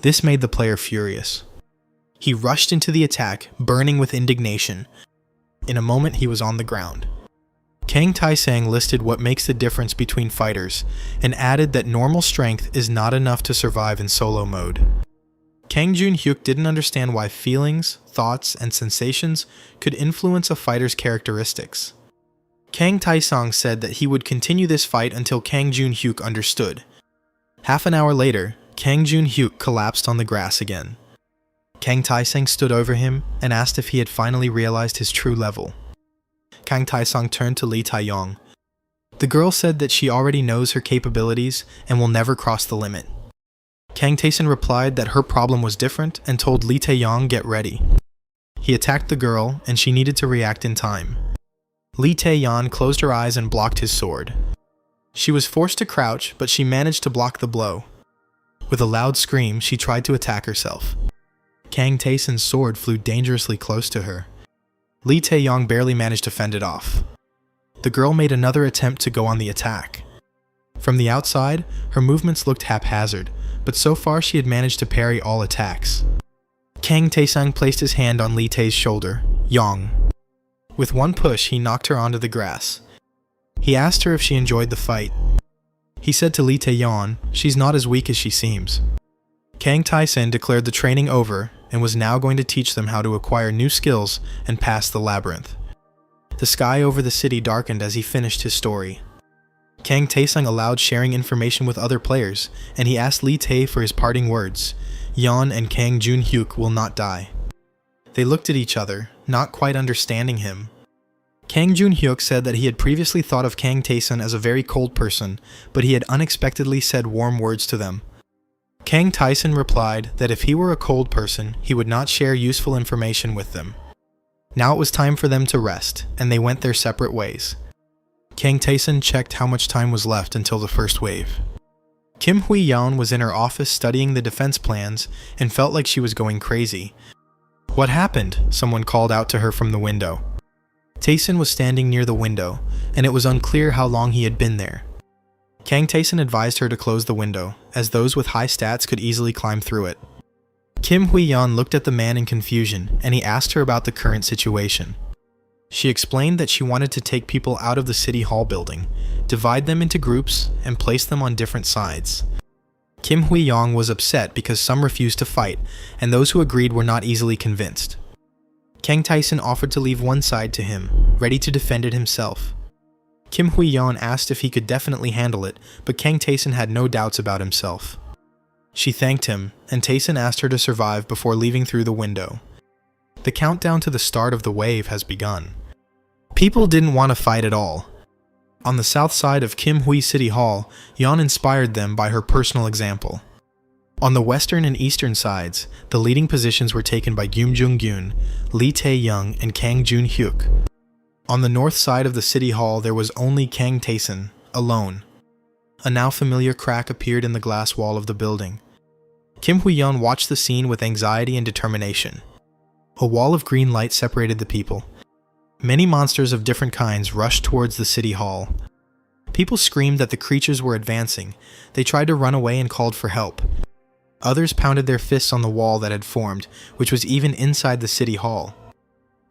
This made the player furious. He rushed into the attack, burning with indignation. In a moment, he was on the ground. Kang Tae-sang listed what makes the difference between fighters, and added that normal strength is not enough to survive in solo mode. Kang Jun-hyuk didn't understand why feelings, thoughts, and sensations could influence a fighter's characteristics. Kang Tae-sung said that he would continue this fight until Kang Jun-hyuk understood. Half an hour later, Kang Jun-hyuk collapsed on the grass again. Kang Tae-sang stood over him and asked if he had finally realized his true level. Kang Tae-sung turned to Lee Tae-yong. The girl said that she already knows her capabilities and will never cross the limit. Kang Tae-sun replied that her problem was different and told Lee Tae-yong get ready. He attacked the girl and she needed to react in time. Lee Tae-yeon closed her eyes and blocked his sword. She was forced to crouch, but she managed to block the blow. With a loud scream, she tried to attack herself. Kang Tae-sun's sword flew dangerously close to her. Lee Tae-yong barely managed to fend it off. The girl made another attempt to go on the attack. From the outside, her movements looked haphazard, but so far she had managed to parry all attacks. Kang Tae-sung placed his hand on Lee Tae's shoulder, Yong. With one push, he knocked her onto the grass. He asked her if she enjoyed the fight. He said to Lee Tae-yeon, she's not as weak as she seems. Kang Tae-sun declared the training over and was now going to teach them how to acquire new skills and pass the labyrinth. The sky over the city darkened as he finished his story. Kang Taesung allowed sharing information with other players, and he asked Lee Tae for his parting words. Yeon and Kang Jun-hyuk will not die. They looked at each other, not quite understanding him. Kang Jun-hyuk said that he had previously thought of Kang Taesun as a very cold person, but he had unexpectedly said warm words to them. Kang Taesun replied that if he were a cold person, he would not share useful information with them. Now it was time for them to rest, and they went their separate ways. Kang Taesun checked how much time was left until the first wave. Kim Hui-yeon was in her office studying the defense plans and felt like she was going crazy. "What happened?" someone called out to her from the window. Taesun was standing near the window, and it was unclear how long he had been there. Kang Taesun advised her to close the window, as those with high stats could easily climb through it. Kim Hui-yeon looked at the man in confusion, and he asked her about the current situation. She explained that she wanted to take people out of the City Hall building, divide them into groups, and place them on different sides. Kim Hui-yeon was upset because some refused to fight, and those who agreed were not easily convinced. Kang Taesun offered to leave one side to him, ready to defend it himself. Kim Hui-yeon asked if he could definitely handle it, but Kang Taesun had no doubts about himself. She thanked him, and Taesun asked her to survive before leaving through the window. The countdown to the start of the wave has begun. People didn't want to fight at all. On the south side of Kim Hui City Hall, Yeon inspired them by her personal example. On the western and eastern sides, the leading positions were taken by Gyum Jung-gyun, Lee Tae-young, and Kang Jun-hyuk. On the north side of the City Hall there was only Kang Taesun, alone. A now familiar crack appeared in the glass wall of the building. Kim Hui-yeon watched the scene with anxiety and determination. A wall of green light separated the people. Many monsters of different kinds rushed towards the City Hall. People screamed that the creatures were advancing. They tried to run away and called for help. Others pounded their fists on the wall that had formed, which was even inside the City Hall.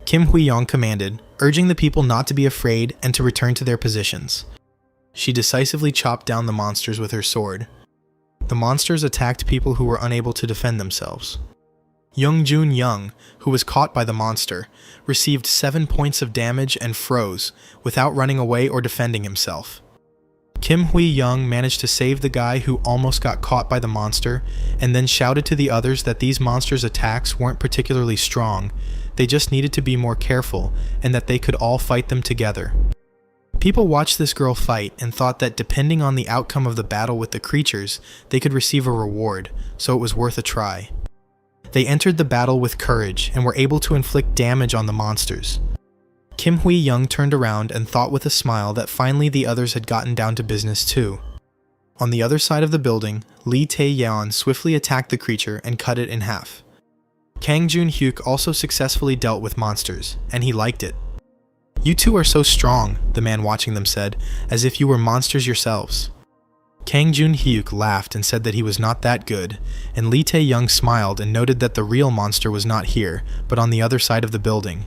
Kim Hui-yeon commanded, urging the people not to be afraid and to return to their positions. She decisively chopped down the monsters with her sword. The monsters attacked people who were unable to defend themselves. Young-jun Young, who was caught by the monster, received 7 points of damage and froze, without running away or defending himself. Kim Hui-young managed to save the guy who almost got caught by the monster, and then shouted to the others that these monsters' attacks weren't particularly strong, they just needed to be more careful, and that they could all fight them together. People watched this girl fight and thought that depending on the outcome of the battle with the creatures, they could receive a reward, so it was worth a try. They entered the battle with courage and were able to inflict damage on the monsters. Kim Hui-young turned around and thought with a smile that finally the others had gotten down to business too. On the other side of the building, Lee Tae-yeon swiftly attacked the creature and cut it in half. Kang Jun-hyuk also successfully dealt with monsters, and he liked it. "You two are so strong," the man watching them said, "as if you were monsters yourselves." Kang Jun-hyuk laughed and said that he was not that good, and Lee Tae-young smiled and noted that the real monster was not here, but on the other side of the building.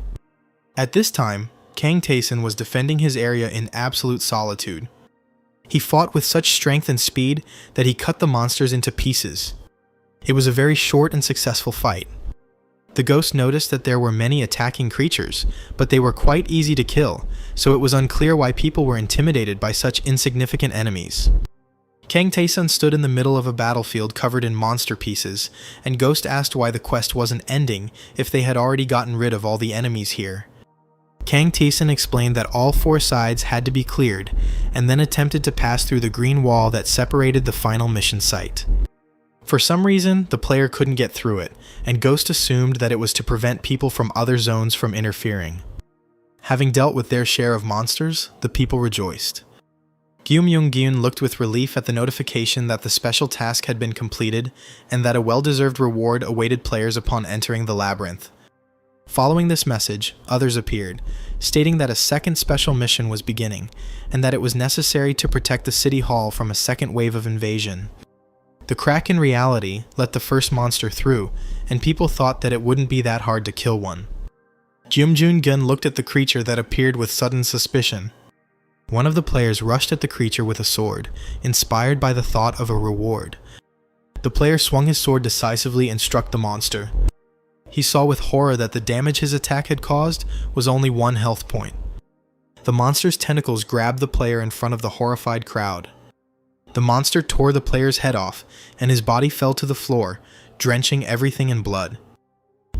At this time, Kang Taesun was defending his area in absolute solitude. He fought with such strength and speed that he cut the monsters into pieces. It was a very short and successful fight. The ghost noticed that there were many attacking creatures, but they were quite easy to kill, so it was unclear why people were intimidated by such insignificant enemies. Kang Taesun stood in the middle of a battlefield covered in monster pieces, and Ghost asked why the quest wasn't ending if they had already gotten rid of all the enemies here. Kang Taesun explained that all 4 sides had to be cleared, and then attempted to pass through the green wall that separated the final mission site. For some reason, the player couldn't get through it, and Ghost assumed that it was to prevent people from other zones from interfering. Having dealt with their share of monsters, the people rejoiced. Gyum Young-gyun looked with relief at the notification that the special task had been completed, and that a well-deserved reward awaited players upon entering the labyrinth. Following this message, others appeared, stating that a second special mission was beginning, and that it was necessary to protect the City Hall from a second wave of invasion. The crack in reality let the first monster through, and people thought that it wouldn't be that hard to kill one. Gyum Jun-gyun looked at the creature that appeared with sudden suspicion. One of the players rushed at the creature with a sword, inspired by the thought of a reward. The player swung his sword decisively and struck the monster. he saw with horror that the damage his attack had caused was only 1 health point. The monster's tentacles grabbed the player in front of the horrified crowd. The monster tore the player's head off, and his body fell to the floor, drenching everything in blood.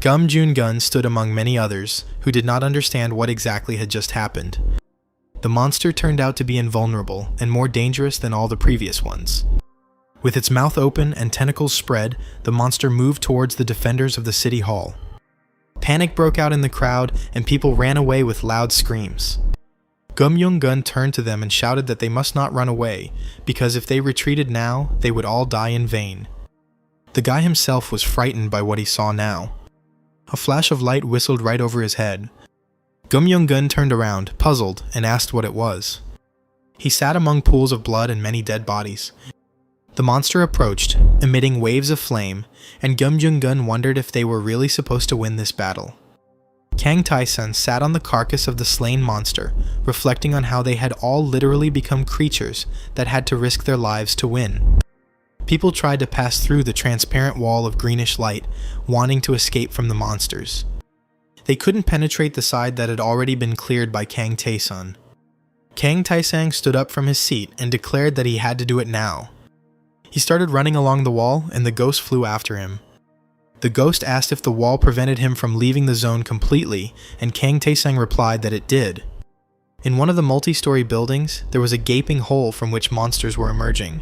Gum Jun-gun stood among many others who did not understand what exactly had just happened. The monster turned out to be invulnerable and more dangerous than all the previous ones. With its mouth open and tentacles spread, the monster moved towards the defenders of the city hall. Panic broke out in the crowd, and people ran away with loud screams. Gum Jun-gun turned to them and shouted that they must not run away, because if they retreated now, they would all die in vain. The guy himself was frightened by what he saw now. A flash of light whistled right over his head. Gum Jun-gun turned around, puzzled, and asked what it was. He sat among pools of blood and many dead bodies. The monster approached, emitting waves of flame, and Gum Jun-gun wondered if they were really supposed to win this battle. Kang Tai-sun sat on the carcass of the slain monster, reflecting on how they had all literally become creatures that had to risk their lives to win. People tried to pass through the transparent wall of greenish light, wanting to escape from the monsters. They couldn't penetrate the side that had already been cleared by Kang Tai-sun. Kang Tai-sang stood up from his seat and declared that he had to do it now. He started running along the wall, and the ghost flew after him. The ghost asked if the wall prevented him from leaving the zone completely, and Kang Tai-sang replied that it did. In one of the multi-story buildings, there was a gaping hole from which monsters were emerging.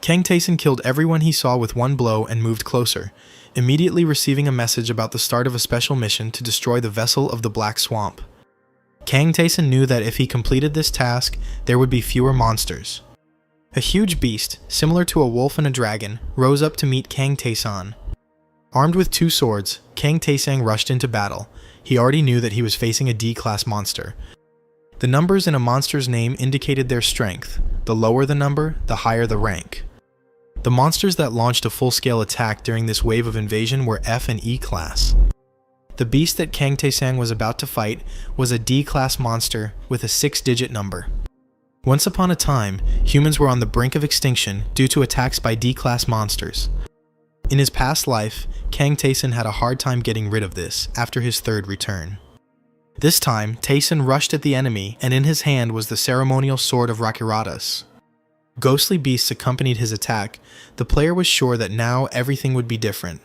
Kang Tai-sun killed everyone he saw with 1 blow and moved closer, immediately receiving a message about the start of a special mission to destroy the vessel of the Black Swamp. Kang Tai-sun knew that if he completed this task, there would be fewer monsters. A huge beast, similar to a wolf and a dragon, rose up to meet Kang Tai-sun. Armed with 2 swords, Kang Tai-sang rushed into battle. He already knew that he was facing a D-class monster. The numbers in a monster's name indicated their strength. The lower the number, the higher the rank. The monsters that launched a full-scale attack during this wave of invasion were F and E class. The beast that Kang Tai-sang was about to fight was a D-class monster with a 6-digit number. Once upon a time, humans were on the brink of extinction due to attacks by D-class monsters. In his past life, Kang Tai-sun had a hard time getting rid of this after his 3rd return. This time, Tai-sun rushed at the enemy, and in his hand was the ceremonial sword of Rakiratas. Ghostly beasts accompanied his attack. The player was sure that now everything would be different.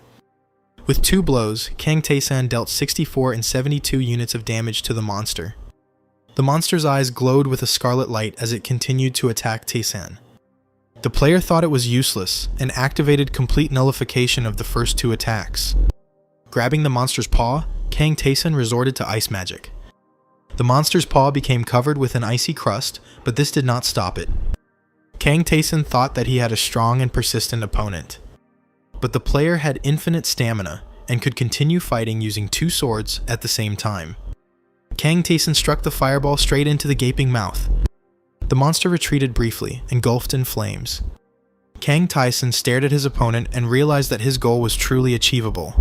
With 2 blows, Kang Tai-sun dealt 64 and 72 units of damage to the monster. The monster's eyes glowed with a scarlet light as it continued to attack Tai-sun. The player thought it was useless and activated complete nullification of the first 2 attacks. Grabbing the monster's paw, Kang Tai-sun resorted to ice magic. The monster's paw became covered with an icy crust, but this did not stop it. Kang Tai-sun thought that he had a strong and persistent opponent. But the player had infinite stamina and could continue fighting using 2 swords at the same time. Kang Tai-sun struck the fireball straight into the gaping mouth. The monster retreated briefly, engulfed in flames. Kang Tai-sun stared at his opponent and realized that his goal was truly achievable.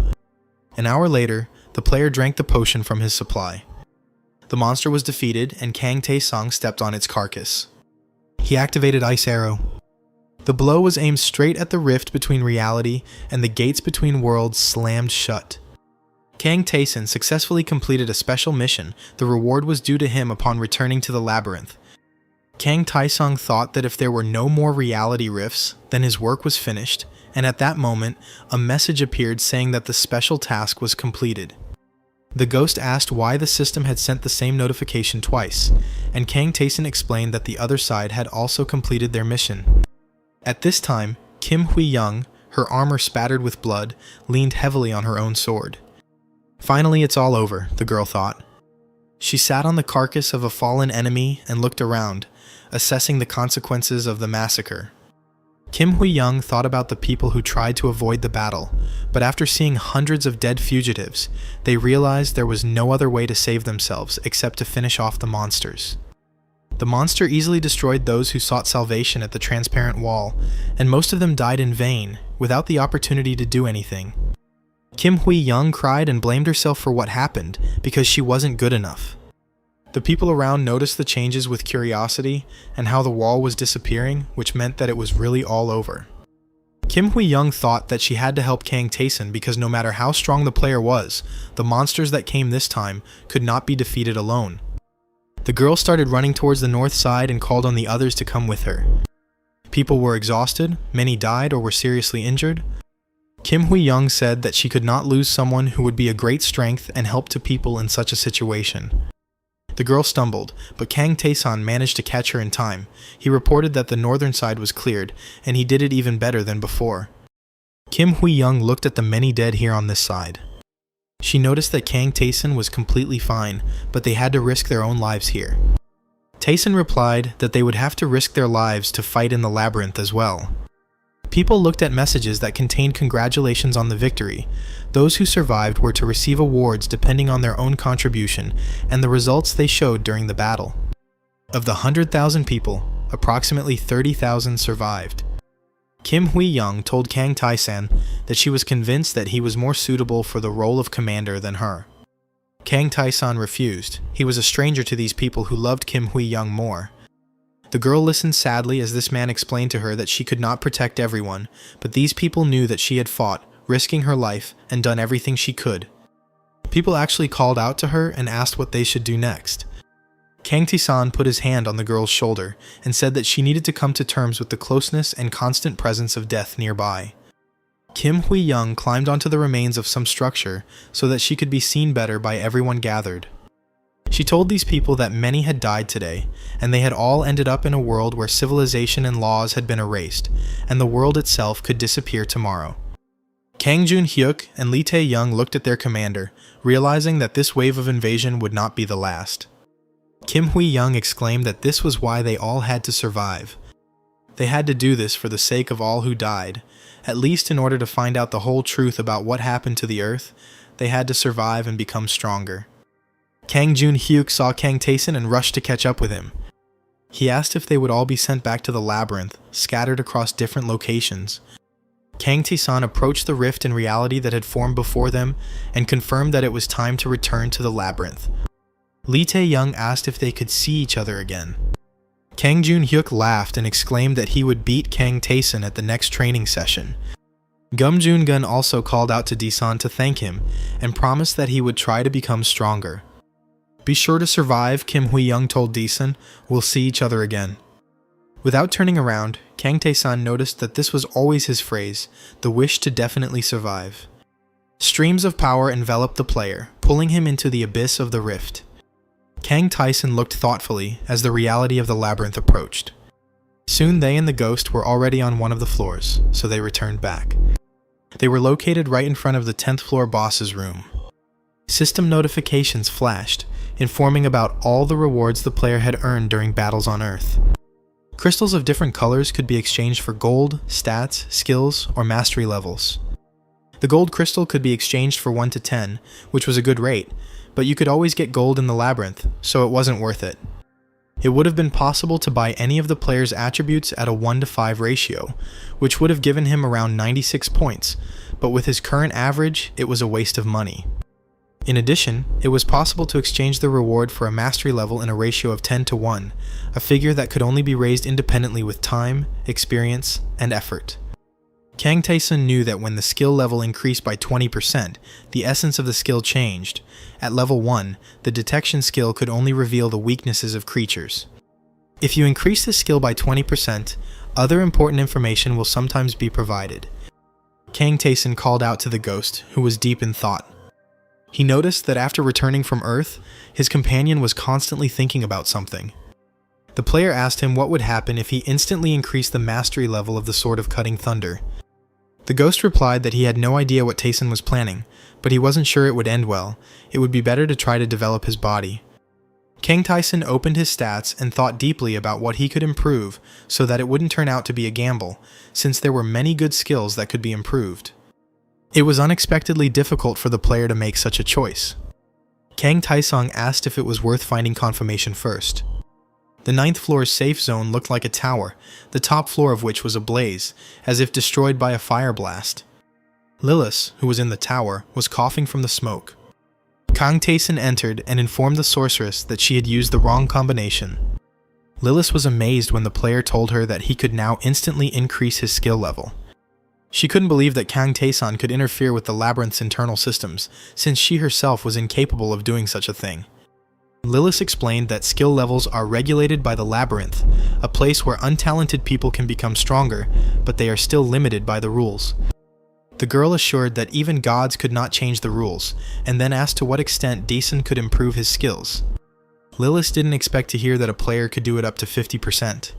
An hour later, the player drank the potion from his supply. The monster was defeated, and Kang Tai-sung stepped on its carcass. He activated Ice Arrow. The blow was aimed straight at the rift between reality, and the gates between worlds slammed shut. Kang Tai-sun successfully completed a special mission. The reward was due to him upon returning to the labyrinth. Kang Tai-sung thought that if there were no more reality rifts, then his work was finished, and at that moment, a message appeared saying that the special task was completed. The ghost asked why the system had sent the same notification twice, and Kang Tai-sun explained that the other side had also completed their mission. At this time, Kim Hui-young, her armor spattered with blood, leaned heavily on her own sword. Finally, it's all over, the girl thought. She sat on the carcass of a fallen enemy and looked around, assessing the consequences of the massacre. Kim Hui-young thought about the people who tried to avoid the battle, but after seeing hundreds of dead fugitives, they realized there was no other way to save themselves except to finish off the monsters. The monster easily destroyed those who sought salvation at the transparent wall, and most of them died in vain, without the opportunity to do anything. Kim Hui-young cried and blamed herself for what happened, because she wasn't good enough. The people around noticed the changes with curiosity, and how the wall was disappearing, which meant that it was really all over. Kim Hui-young thought that she had to help Kang Tae-sun because no matter how strong the player was, the monsters that came this time could not be defeated alone. The girl started running towards the north side and called on the others to come with her. People were exhausted, many died or were seriously injured. Kim Hui-young said that she could not lose someone who would be a great strength and help to people in such a situation. The girl stumbled, but Kang Tae-sun managed to catch her in time. He reported that the northern side was cleared, and he did it even better than before. Kim Hui-young looked at the many dead here on this side. She noticed that Kang Tae-sun was completely fine, but they had to risk their own lives here. Tae-sun replied that they would have to risk their lives to fight in the labyrinth as well. People looked at messages that contained congratulations on the victory. Those who survived were to receive awards depending on their own contribution and the results they showed during the battle. Of the 100,000 people, approximately 30,000 survived. Kim Hui-young told Kang Tae-sun that she was convinced that he was more suitable for the role of commander than her. Kang Tae-sun refused. He was a stranger to these people who loved Kim Hui-young more. The girl listened sadly as this man explained to her that she could not protect everyone, but these people knew that she had fought, risking her life, and done everything she could. People actually called out to her and asked what they should do next. Kang Tae-sun put his hand on the girl's shoulder and said that she needed to come to terms with the closeness and constant presence of death nearby. Kim Hui-young climbed onto the remains of some structure so that she could be seen better by everyone gathered. She told these people that many had died today, and they had all ended up in a world where civilization and laws had been erased, and the world itself could disappear tomorrow. Kang Jun-hyuk and Lee Tae-young looked at their commander, realizing that this wave of invasion would not be the last. Kim Hui-young exclaimed that this was why they all had to survive. They had to do this for the sake of all who died, at least in order to find out the whole truth about what happened to the earth. They had to survive and become stronger. Kang Jun-hyuk saw Kang Tae-sun and rushed to catch up with him. He asked if they would all be sent back to the labyrinth, scattered across different locations. Kang Tae-sun approached the rift in reality that had formed before them and confirmed that it was time to return to the labyrinth. Lee Tae-young asked if they could see each other again. Kang Jun-hyuk laughed and exclaimed that he would beat Kang Tae-sun at the next training session. Gum Jun-gun also called out to Daesun to thank him and promised that he would try to become stronger. "Be sure to survive," Kim Hui-young told Daesun. "We'll see each other again." Without turning around, Kang Tae-sun noticed that this was always his phrase, the wish to definitely survive. Streams of power enveloped the player, pulling him into the abyss of the rift. Kang Tae-sun looked thoughtfully as the reality of the labyrinth approached. Soon they and the ghost were already on one of the floors, so they returned back. They were located right in front of the 10th floor boss's room. System notifications flashed, informing about all the rewards the player had earned during battles on Earth. Crystals of different colors could be exchanged for gold, stats, skills, or mastery levels. The gold crystal could be exchanged for 1 to 10, which was a good rate, but you could always get gold in the labyrinth, so it wasn't worth it. It would have been possible to buy any of the player's attributes at a 1 to 5 ratio, which would have given him around 96 points, but with his current average, it was a waste of money. In addition, it was possible to exchange the reward for a mastery level in a ratio of 10 to 1, a figure that could only be raised independently with time, experience, and effort. Kang Tae-sun knew that when the skill level increased by 20%, the essence of the skill changed. At level 1, the detection skill could only reveal the weaknesses of creatures. If you increase the skill by 20%, other important information will sometimes be provided. Kang Tae-sun called out to the ghost, who was deep in thought. He noticed that after returning from Earth, his companion was constantly thinking about something. The player asked him what would happen if he instantly increased the mastery level of the Sword of Cutting Thunder. The ghost replied that he had no idea what Tae-sun was planning, but he wasn't sure it would end well. It would be better to try to develop his body. Kang Tae-sun opened his stats and thought deeply about what he could improve so that it wouldn't turn out to be a gamble, since there were many good skills that could be improved. It was unexpectedly difficult for the player to make such a choice. Kang Tae-sun asked if it was worth finding confirmation first. The 9th floor's safe zone looked like a tower, the top floor of which was ablaze, as if destroyed by a fire blast. Lilith, who was in the tower, was coughing from the smoke. Kang Tae-sun entered and informed the sorceress that she had used the wrong combination. Lilith was amazed when the player told her that he could now instantly increase his skill level. She couldn't believe that Kang Tae-san could interfere with the labyrinth's internal systems, since she herself was incapable of doing such a thing. Lilith explained that skill levels are regulated by the labyrinth, a place where untalented people can become stronger, but they are still limited by the rules. The girl assured that even gods could not change the rules, and then asked to what extent Daesun could improve his skills. Lilith didn't expect to hear that a player could do it up to 50%.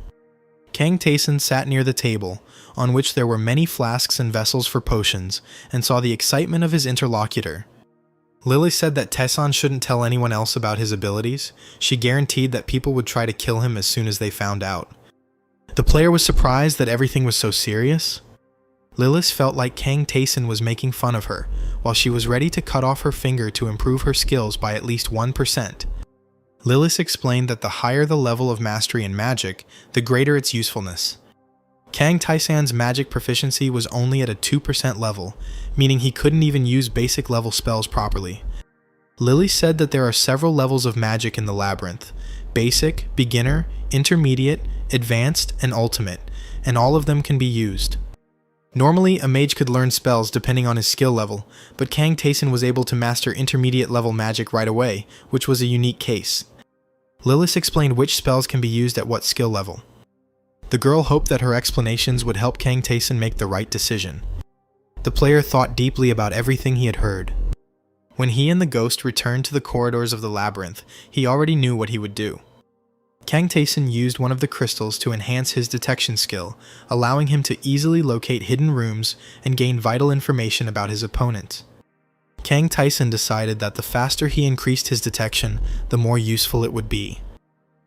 Kang Tae-san sat near the table, on which there were many flasks and vessels for potions, and saw the excitement of his interlocutor. Lilith said that Tae-san shouldn't tell anyone else about his abilities. She guaranteed that people would try to kill him as soon as they found out. The player was surprised that everything was so serious. Lilith felt like Kang Tae-san was making fun of her, while she was ready to cut off her finger to improve her skills by at least 1%. Lilith explained that the higher the level of mastery in magic, the greater its usefulness. Kang Tae-san's magic proficiency was only at a 2% level, meaning he couldn't even use basic level spells properly. Lily said that there are several levels of magic in the labyrinth: basic, beginner, intermediate, advanced, and ultimate, and all of them can be used. Normally, a mage could learn spells depending on his skill level, but Kang Tae-san was able to master intermediate level magic right away, which was a unique case. Lilith explained which spells can be used at what skill level. The girl hoped that her explanations would help Kang Tae-san make the right decision. The player thought deeply about everything he had heard. When he and the ghost returned to the corridors of the labyrinth, he already knew what he would do. Kang Tae-san used one of the crystals to enhance his detection skill, allowing him to easily locate hidden rooms and gain vital information about his opponent. Kang Tae-san decided that the faster he increased his detection, the more useful it would be.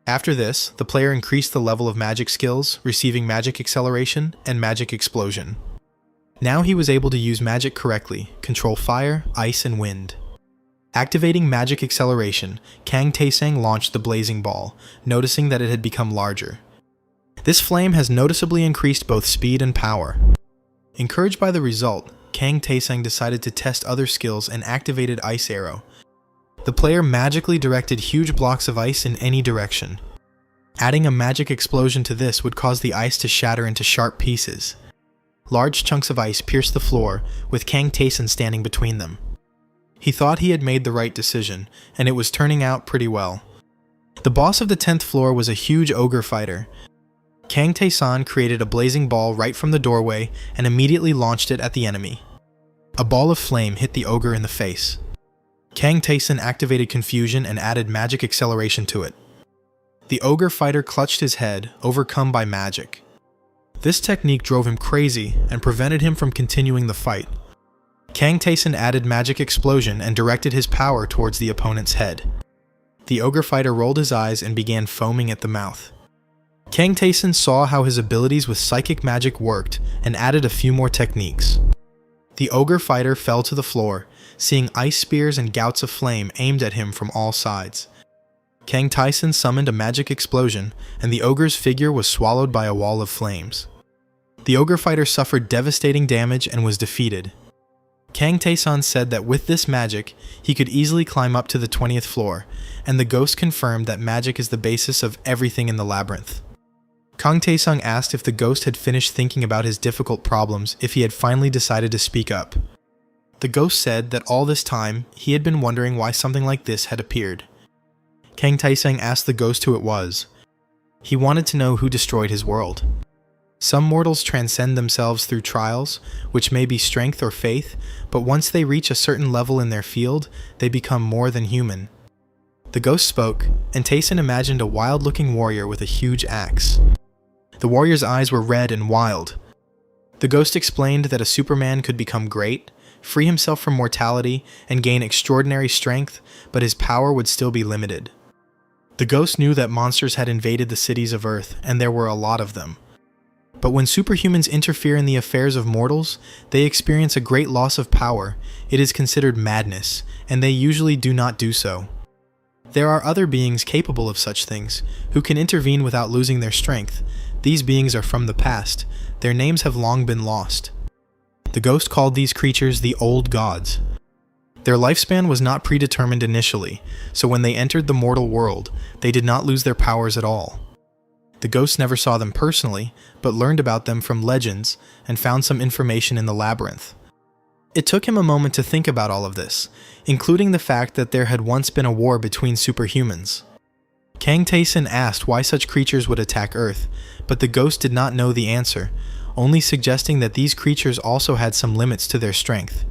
After this, the player increased the level of magic skills, receiving magic acceleration and magic explosion. Now he was able to use magic correctly, control fire, ice, and wind. Activating magic acceleration, Kang Tae-san launched the blazing ball, noticing that it had become larger. This flame has noticeably increased both speed and power. Encouraged by the result, Kang Tae-san decided to test other skills and activated Ice Arrow. The player magically directed huge blocks of ice in any direction. Adding a magic explosion to this would cause the ice to shatter into sharp pieces. Large chunks of ice pierced the floor, with Kang Tae-san standing between them. He thought he had made the right decision, and it was turning out pretty well. The boss of the 10th floor was a huge ogre fighter. Kang Tae-san created a blazing ball right from the doorway and immediately launched it at the enemy. A ball of flame hit the ogre in the face. Kang Tae-san activated confusion and added magic acceleration to it. The ogre fighter clutched his head, overcome by magic. This technique drove him crazy and prevented him from continuing the fight. Kang Tae-san added magic explosion and directed his power towards the opponent's head. The ogre fighter rolled his eyes and began foaming at the mouth. Kang Tae-san saw how his abilities with psychic magic worked and added a few more techniques. The ogre fighter fell to the floor, seeing ice spears and gouts of flame aimed at him from all sides. Kang Tae-san summoned a magic explosion, and the ogre's figure was swallowed by a wall of flames. The ogre fighter suffered devastating damage and was defeated. Kang Tae-san said that with this magic, he could easily climb up to the 20th floor, and the ghost confirmed that magic is the basis of everything in the labyrinth. Kang Tae-san asked if the ghost had finished thinking about his difficult problems if he had finally decided to speak up. The ghost said that all this time, he had been wondering why something like this had appeared. Kang Tae-san asked the ghost who it was. He wanted to know who destroyed his world. Some mortals transcend themselves through trials, which may be strength or faith, but once they reach a certain level in their field, they become more than human. The ghost spoke, and Tae-san imagined a wild-looking warrior with a huge axe. The warrior's eyes were red and wild. The ghost explained that a Superman could become great, free himself from mortality, and gain extraordinary strength, but his power would still be limited. The ghost knew that monsters had invaded the cities of Earth, and there were a lot of them. But when superhumans interfere in the affairs of mortals, they experience a great loss of power. It is considered madness, and they usually do not do so. There are other beings capable of such things, who can intervene without losing their strength. These beings are from the past. Their names have long been lost. The ghost called these creatures the Old Gods. Their lifespan was not predetermined initially, so when they entered the mortal world, they did not lose their powers at all. The ghost never saw them personally, but learned about them from legends and found some information in the labyrinth. It took him a moment to think about all of this, including the fact that there had once been a war between superhumans. Kang Tae-san asked why such creatures would attack Earth, but the ghost did not know the answer, only suggesting that these creatures also had some limits to their strength.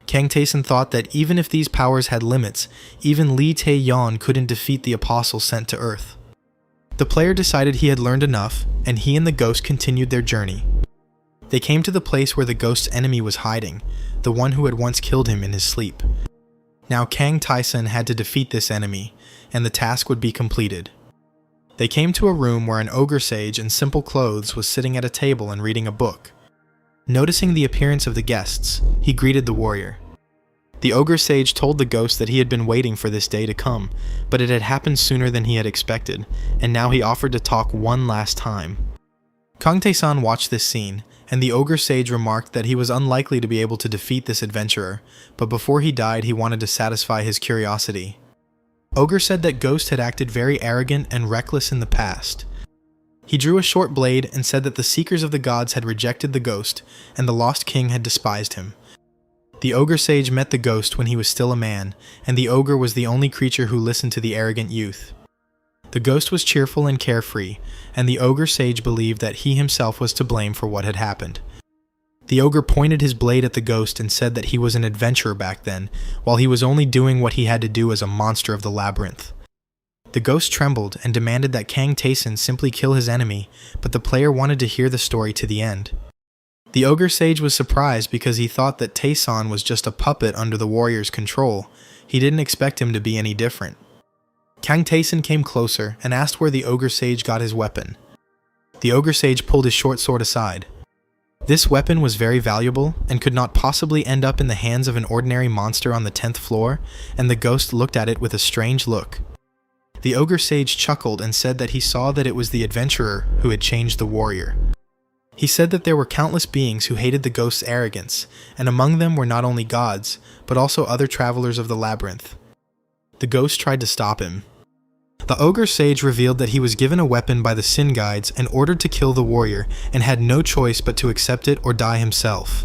Kang Tae-san thought that even if these powers had limits, even Lee Tae-yeon couldn't defeat the apostles sent to Earth. The player decided he had learned enough, and he and the ghost continued their journey. They came to the place where the ghost's enemy was hiding, the one who had once killed him in his sleep. Now Kang Tae-san had to defeat this enemy, and the task would be completed. They came to a room where an ogre sage in simple clothes was sitting at a table and reading a book. Noticing the appearance of the guests, he greeted the warrior. The ogre sage told the ghost that he had been waiting for this day to come, but it had happened sooner than he had expected, and now he offered to talk one last time. Kang Tae-san watched this scene, and the ogre sage remarked that he was unlikely to be able to defeat this adventurer, but before he died he wanted to satisfy his curiosity. Ogre said that Ghost had acted very arrogant and reckless in the past. He drew a short blade and said that the Seekers of the Gods had rejected the ghost, and the Lost King had despised him. The ogre sage met the ghost when he was still a man, and the ogre was the only creature who listened to the arrogant youth. The ghost was cheerful and carefree, and the ogre sage believed that he himself was to blame for what had happened. The ogre pointed his blade at the ghost and said that he was an adventurer back then, while he was only doing what he had to do as a monster of the labyrinth. The ghost trembled and demanded that Kang Tae-san simply kill his enemy, but the player wanted to hear the story to the end. The ogre sage was surprised because he thought that Tae-san was just a puppet under the warrior's control. He didn't expect him to be any different. Kang Tae-san came closer and asked where the ogre sage got his weapon. The ogre sage pulled his short sword aside. This weapon was very valuable and could not possibly end up in the hands of an ordinary monster on the 10th floor, and the ghost looked at it with a strange look. The ogre sage chuckled and said that he saw that it was the adventurer who had changed the warrior. He said that there were countless beings who hated the ghost's arrogance, and among them were not only gods, but also other travelers of the labyrinth. The ghost tried to stop him. The ogre sage revealed that he was given a weapon by the Sin Guides and ordered to kill the warrior, and had no choice but to accept it or die himself.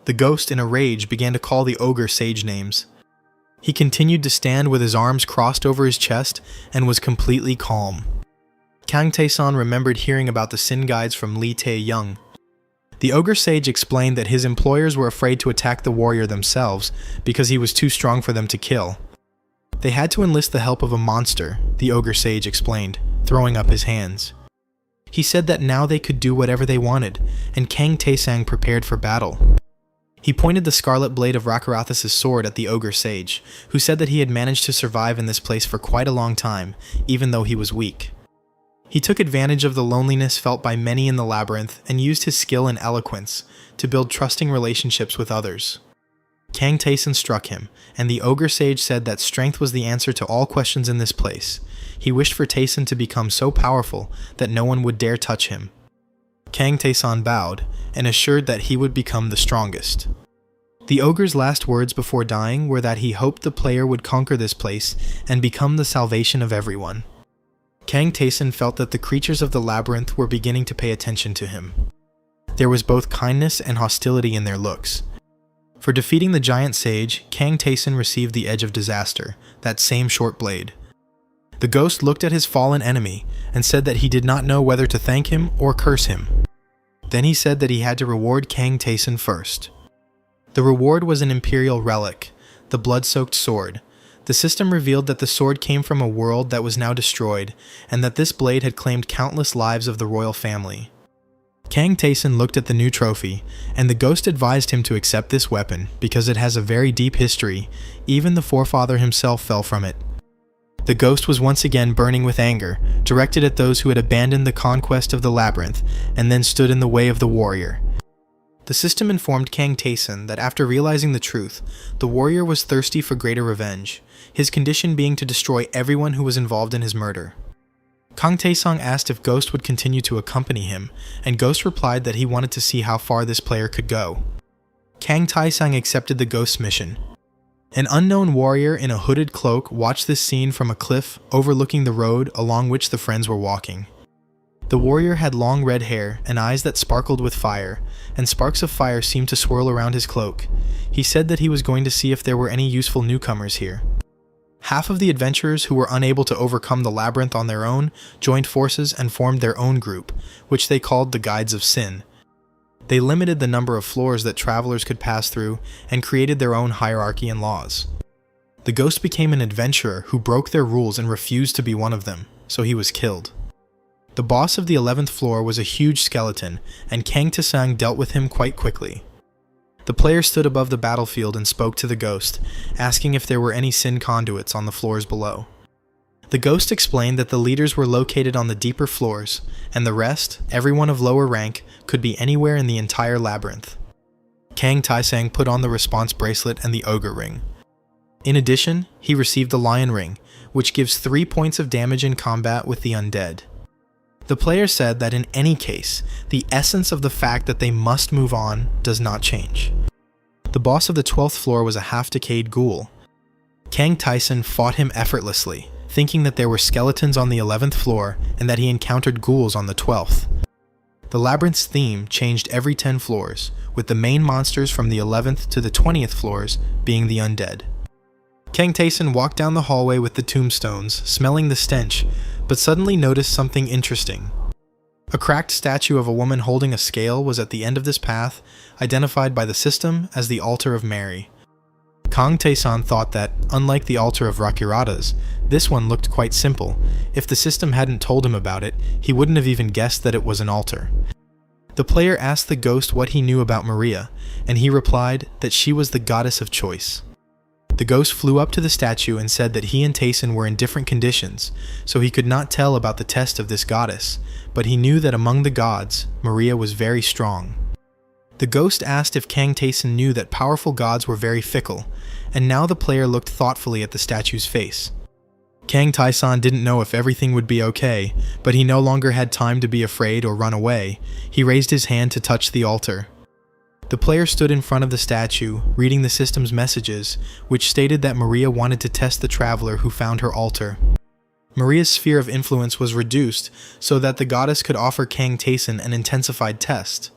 The ghost, in a rage, began to call the ogre sage names. He continued to stand with his arms crossed over his chest and was completely calm. Kang Tae-san remembered hearing about the Sin Guides from Lee Tae-young. The ogre sage explained that his employers were afraid to attack the warrior themselves because he was too strong for them to kill. They had to enlist the help of a monster, the ogre sage explained, throwing up his hands. He said that now they could do whatever they wanted, and Kang Tae-sang prepared for battle. He pointed the scarlet blade of Rakarathas' sword at the ogre sage, who said that he had managed to survive in this place for quite a long time, even though he was weak. He took advantage of the loneliness felt by many in the labyrinth and used his skill and eloquence to build trusting relationships with others. Kang Tae-san struck him, and the ogre sage said that strength was the answer to all questions in this place. He wished for Tae-san to become so powerful that no one would dare touch him. Kang Tae-san bowed, and assured that he would become the strongest. The ogre's last words before dying were that he hoped the player would conquer this place and become the salvation of everyone. Kang Tae-san felt that the creatures of the labyrinth were beginning to pay attention to him. There was both kindness and hostility in their looks. For defeating the giant sage, Kang Tae-san received the Edge of Disaster, that same short blade. The ghost looked at his fallen enemy and said that he did not know whether to thank him or curse him. Then he said that he had to reward Kang Tae-san first. The reward was an imperial relic, the blood-soaked sword. The system revealed that the sword came from a world that was now destroyed, and that this blade had claimed countless lives of the royal family. Kang Tae-san looked at the new trophy, and the ghost advised him to accept this weapon because it has a very deep history. Even the forefather himself fell from it. The ghost was once again burning with anger, directed at those who had abandoned the conquest of the labyrinth and then stood in the way of the warrior. The system informed Kang Tae-san that after realizing the truth, the warrior was thirsty for greater revenge, his condition being to destroy everyone who was involved in his murder. Kang Tae-sang asked if Ghost would continue to accompany him, and Ghost replied that he wanted to see how far this player could go. Kang Tae-sang accepted the Ghost's mission. An unknown warrior in a hooded cloak watched this scene from a cliff overlooking the road along which the friends were walking. The warrior had long red hair and eyes that sparkled with fire, and sparks of fire seemed to swirl around his cloak. He said that he was going to see if there were any useful newcomers here. Half of the adventurers who were unable to overcome the labyrinth on their own joined forces and formed their own group, which they called the Guides of Sin. They limited the number of floors that travelers could pass through and created their own hierarchy and laws. The ghost became an adventurer who broke their rules and refused to be one of them, so he was killed. The boss of the 11th floor was a huge skeleton, and Kang Taesang dealt with him quite quickly. The player stood above the battlefield and spoke to the ghost, asking if there were any sin conduits on the floors below. The ghost explained that the leaders were located on the deeper floors, and the rest, everyone of lower rank, could be anywhere in the entire labyrinth. Kang Taesang put on the response bracelet and the ogre ring. In addition, he received the lion ring, which gives 3 points of damage in combat with the undead. The player said that in any case, the essence of the fact that they must move on does not change. The boss of the 12th floor was a half-decayed ghoul. Kang Taesang fought him effortlessly, thinking that there were skeletons on the 11th floor and that he encountered ghouls on the 12th. The labyrinth's theme changed every 10 floors, with the main monsters from the 11th to the 20th floors being the undead. Kang Taesang walked down the hallway with the tombstones, smelling the stench, but suddenly noticed something interesting. A cracked statue of a woman holding a scale was at the end of this path, identified by the system as the Altar of Mary. Kang Taesang thought that, unlike the Altar of Rakirata's, this one looked quite simple. If the system hadn't told him about it, he wouldn't have even guessed that it was an altar. The player asked the ghost what he knew about Maria, and he replied that she was the goddess of choice. The ghost flew up to the statue and said that he and Taesang were in different conditions, so he could not tell about the test of this goddess, but he knew that among the gods, Maria was very strong. The ghost asked if Kang Taesang knew that powerful gods were very fickle, and now the player looked thoughtfully at the statue's face. Kang Taesang didn't know if everything would be okay, but he no longer had time to be afraid or run away. He raised his hand to touch the altar. The player stood in front of the statue, reading the system's messages, which stated that Maria wanted to test the traveler who found her altar. Maria's sphere of influence was reduced so that the goddess could offer Kang Taesang an intensified test.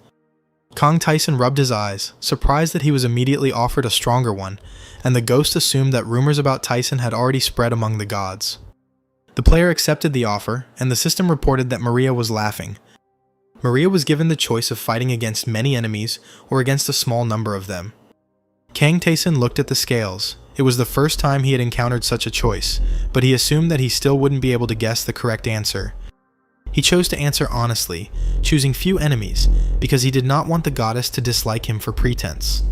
Kang Taesang rubbed his eyes, surprised that he was immediately offered a stronger one, and the ghost assumed that rumors about Taesang had already spread among the gods. The player accepted the offer, and the system reported that Maria was laughing. Maria was given the choice of fighting against many enemies or against a small number of them. Kang Taesang looked at the scales. It was the first time he had encountered such a choice, but he assumed that he still wouldn't be able to guess the correct answer. He chose to answer honestly, choosing few enemies, because he did not want the goddess to dislike him for pretense.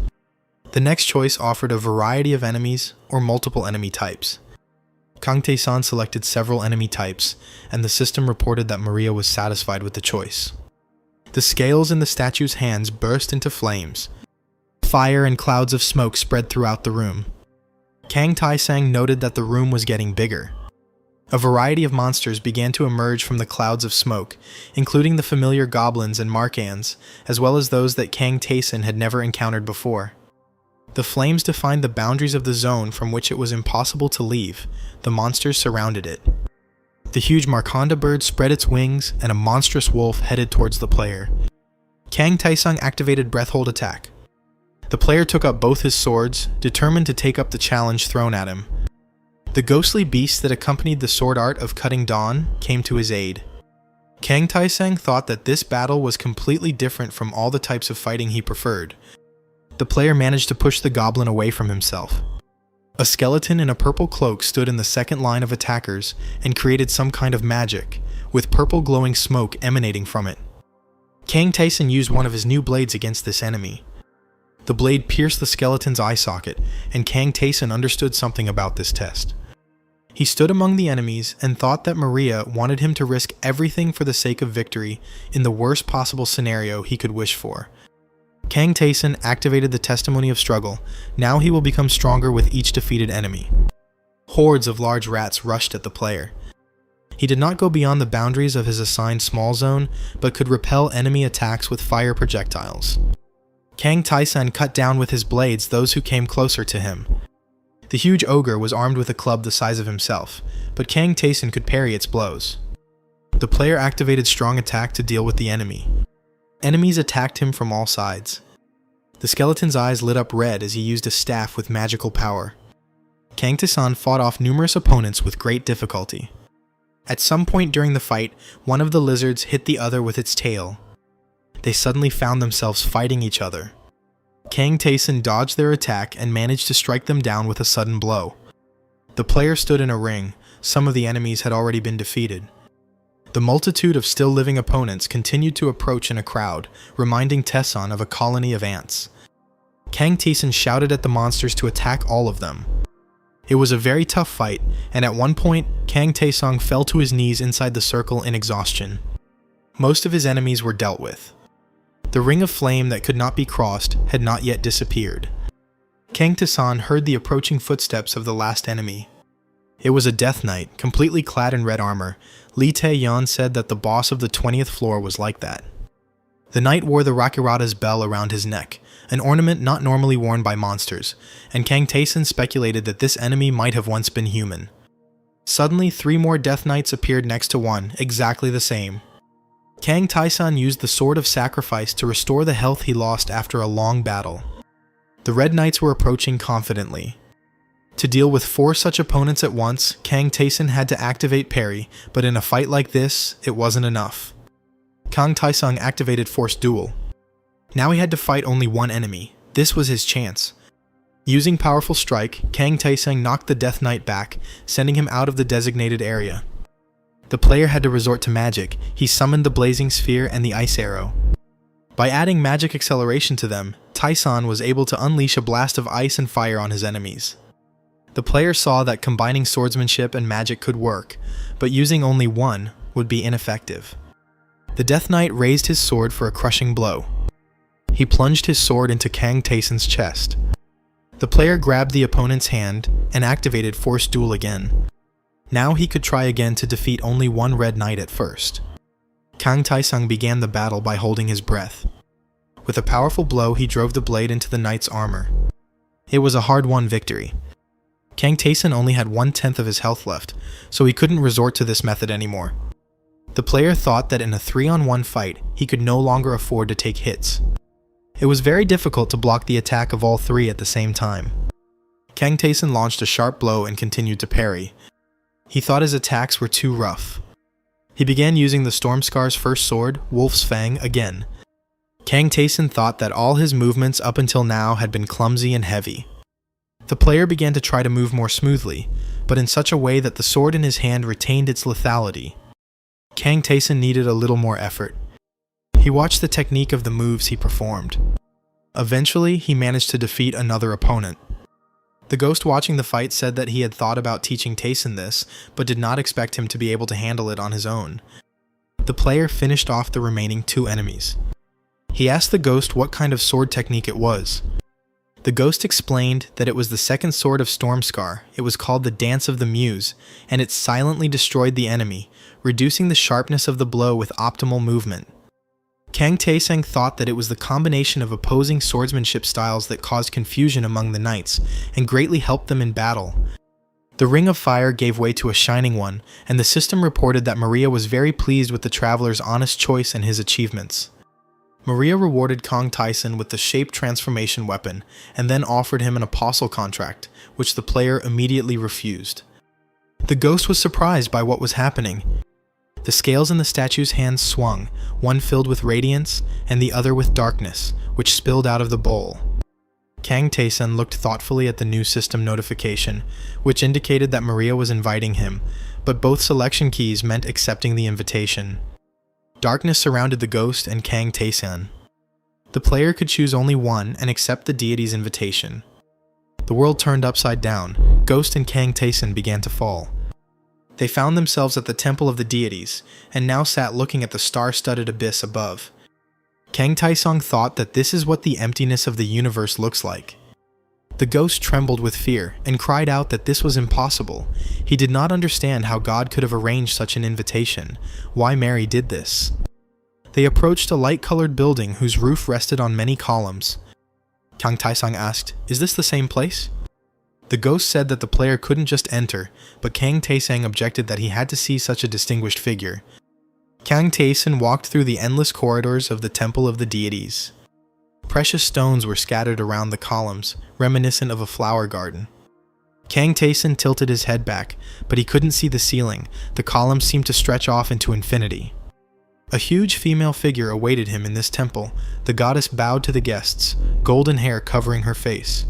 The next choice offered a variety of enemies or multiple enemy types. Kang Taesang selected several enemy types, and the system reported that Maria was satisfied with the choice. The scales in the statue's hands burst into flames. Fire and clouds of smoke spread throughout the room. Kang Taesang noted that the room was getting bigger. A variety of monsters began to emerge from the clouds of smoke, including the familiar goblins and markans, as well as those that Kang Taesang had never encountered before. The flames defined the boundaries of the zone from which it was impossible to leave. The monsters surrounded it. The huge Marconda bird spread its wings, and a monstrous wolf headed towards the player. Kang Taesang activated Breath Hold attack. The player took up both his swords, determined to take up the challenge thrown at him. The ghostly beast that accompanied the sword art of Cutting Dawn came to his aid. Kang Taesang thought that this battle was completely different from all the types of fighting he preferred. The player managed to push the goblin away from himself. A skeleton in a purple cloak stood in the second line of attackers and created some kind of magic, with purple glowing smoke emanating from it. Kang Taesang used one of his new blades against this enemy. The blade pierced the skeleton's eye socket, and Kang Taesang understood something about this test. He stood among the enemies and thought that Maria wanted him to risk everything for the sake of victory in the worst possible scenario he could wish for. Kang Taesang activated the Testimony of Struggle. Now he will become stronger with each defeated enemy. Hordes of large rats rushed at the player. He did not go beyond the boundaries of his assigned small zone, but could repel enemy attacks with fire projectiles. Kang Taesang cut down with his blades those who came closer to him. The huge ogre was armed with a club the size of himself, but Kang Taesang could parry its blows. The player activated strong attack to deal with the enemy. Enemies attacked him from all sides. The skeleton's eyes lit up red as he used a staff with magical power. Kang Tae-san fought off numerous opponents with great difficulty. At some point during the fight, one of the lizards hit the other with its tail. They suddenly found themselves fighting each other. Kang Tae-san dodged their attack and managed to strike them down with a sudden blow. The player stood in a ring. Some of the enemies had already been defeated. The multitude of still living opponents continued to approach in a crowd, reminding Tae-san of a colony of ants. Kang Tae-san shouted at the monsters to attack all of them. It was a very tough fight, and at one point, Kang Tae-san fell to his knees inside the circle in exhaustion. Most of his enemies were dealt with. The ring of flame that could not be crossed had not yet disappeared. Kang Tae-san heard the approaching footsteps of the last enemy. It was a Death Knight, completely clad in red armor. Lee Tae-yeon said that the boss of the 20th floor was like that. The knight wore the Rakirata's bell around his neck, an ornament not normally worn by monsters, and Kang Tae-san speculated that this enemy might have once been human. Suddenly, 3 more Death Knights appeared next to one, exactly the same. Kang Tae-san used the Sword of Sacrifice to restore the health he lost after a long battle. The Red Knights were approaching confidently. To deal with 4 such opponents at once, Kang Tae-san had to activate parry, but in a fight like this, it wasn't enough. Kang Tae-san activated Force Duel. Now he had to fight only one enemy. This was his chance. Using Powerful Strike, Kang Tae-san knocked the Death Knight back, sending him out of the designated area. The player had to resort to magic. He summoned the Blazing Sphere and the Ice Arrow. By adding magic acceleration to them, Tae-san was able to unleash a blast of ice and fire on his enemies. The player saw that combining swordsmanship and magic could work, but using only one would be ineffective. The Death Knight raised his sword for a crushing blow. He plunged his sword into Kang Tae-san's chest. The player grabbed the opponent's hand and activated Force Duel again. Now he could try again to defeat only one Red Knight at first. Kang Tae-san began the battle by holding his breath. With a powerful blow, he drove the blade into the knight's armor. It was a hard-won victory. Kang Tae-san only had 1/10 of his health left, so he couldn't resort to this method anymore. The player thought that in a 3-on-1 fight, he could no longer afford to take hits. It was very difficult to block the attack of all 3 at the same time. Kang Tae-san launched a sharp blow and continued to parry. He thought his attacks were too rough. He began using the Stormscar's first sword, Wolf's Fang, again. Kang Tae-san thought that all his movements up until now had been clumsy and heavy. The player began to try to move more smoothly, but in such a way that the sword in his hand retained its lethality. Kang Tae-san needed a little more effort. He watched the technique of the moves he performed. Eventually, he managed to defeat another opponent. The ghost watching the fight said that he had thought about teaching Tae-san this, but did not expect him to be able to handle it on his own. The player finished off the remaining 2 enemies. He asked the ghost what kind of sword technique it was. The ghost explained that it was the second sword of Stormscar. It was called the Dance of the Muse, and it silently destroyed the enemy, reducing the sharpness of the blow with optimal movement. Kang Tae-san thought that it was the combination of opposing swordsmanship styles that caused confusion among the knights, and greatly helped them in battle. The Ring of Fire gave way to a shining one, and the system reported that Maria was very pleased with the traveler's honest choice and his achievements. Maria rewarded Kang Tae-san with the Shape Transformation weapon, and then offered him an apostle contract, which the player immediately refused. The ghost was surprised by what was happening. The scales in the statue's hands swung, one filled with radiance, and the other with darkness, which spilled out of the bowl. Kang Tae-san looked thoughtfully at the new system notification, which indicated that Maria was inviting him, but both selection keys meant accepting the invitation. Darkness surrounded the ghost and Kang Tae-san. The player could choose only one and accept the deity's invitation. The world turned upside down. Ghost and Kang Tae-san began to fall. They found themselves at the temple of the deities, and now sat looking at the star-studded abyss above. Kang Tae-san thought that this is what the emptiness of the universe looks like. The ghost trembled with fear, and cried out that this was impossible. He did not understand how God could have arranged such an invitation, why Mary did this. They approached a light-colored building whose roof rested on many columns. Kang Tae-san asked, "Is this the same place?" The ghost said that the player couldn't just enter, but Kang Tae-san objected that he had to see such a distinguished figure. Kang Taeson walked through the endless corridors of the Temple of the Deities. Precious stones were scattered around the columns, reminiscent of a flower garden. Kang Taeson tilted his head back, but he couldn't see the ceiling. The columns seemed to stretch off into infinity. A huge female figure awaited him in this temple. The goddess bowed to the guests, golden hair covering her face.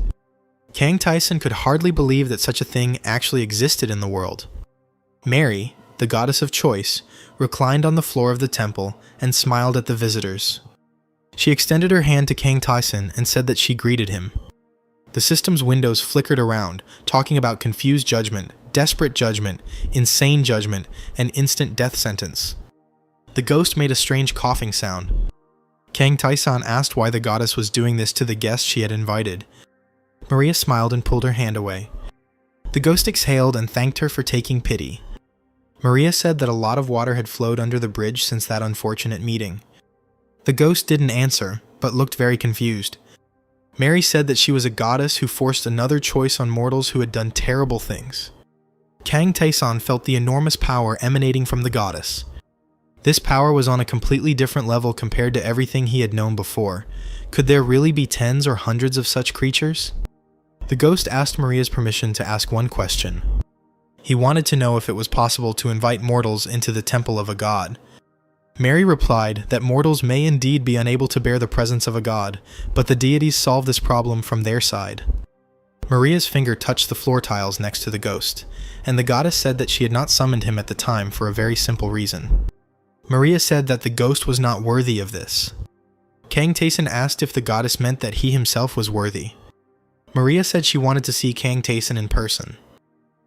Kang Taeson could hardly believe that such a thing actually existed in the world. Mary, the goddess of choice, reclined on the floor of the temple and smiled at the visitors. She extended her hand to Kang Taeson and said that she greeted him. The system's windows flickered around, talking about confused judgment, desperate judgment, insane judgment, and instant death sentence. The ghost made a strange coughing sound. Kang Taeson asked why the goddess was doing this to the guests she had invited. Maria smiled and pulled her hand away. The ghost exhaled and thanked her for taking pity. Maria said that a lot of water had flowed under the bridge since that unfortunate meeting. The ghost didn't answer, but looked very confused. Mary said that she was a goddess who forced another choice on mortals who had done terrible things. Kang Taeson felt the enormous power emanating from the goddess. This power was on a completely different level compared to everything he had known before. Could there really be tens or hundreds of such creatures? The ghost asked Maria's permission to ask one question. He wanted to know if it was possible to invite mortals into the temple of a god. Mary replied that mortals may indeed be unable to bear the presence of a god, but the deities solve this problem from their side. Maria's finger touched the floor tiles next to the ghost, and the goddess said that she had not summoned him at the time for a very simple reason. Maria said that the ghost was not worthy of this. Kang Taeson asked if the goddess meant that he himself was worthy. Maria said she wanted to see Kang Taeson in person.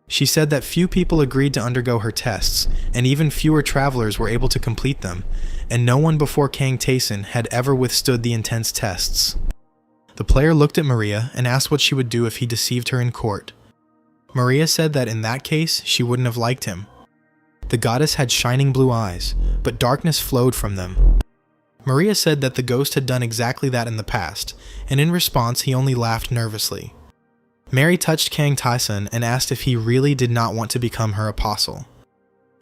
She said that few people agreed to undergo her tests, and even fewer travelers were able to complete them, and no one before Kang Taeson had ever withstood the intense tests. The player looked at Maria and asked what she would do if he deceived her in court. Maria said that in that case, she wouldn't have liked him. The goddess had shining blue eyes, but darkness flowed from them. Maria said that the ghost had done exactly that in the past, and in response he only laughed nervously. Mary touched Kang Taeson and asked if he really did not want to become her apostle.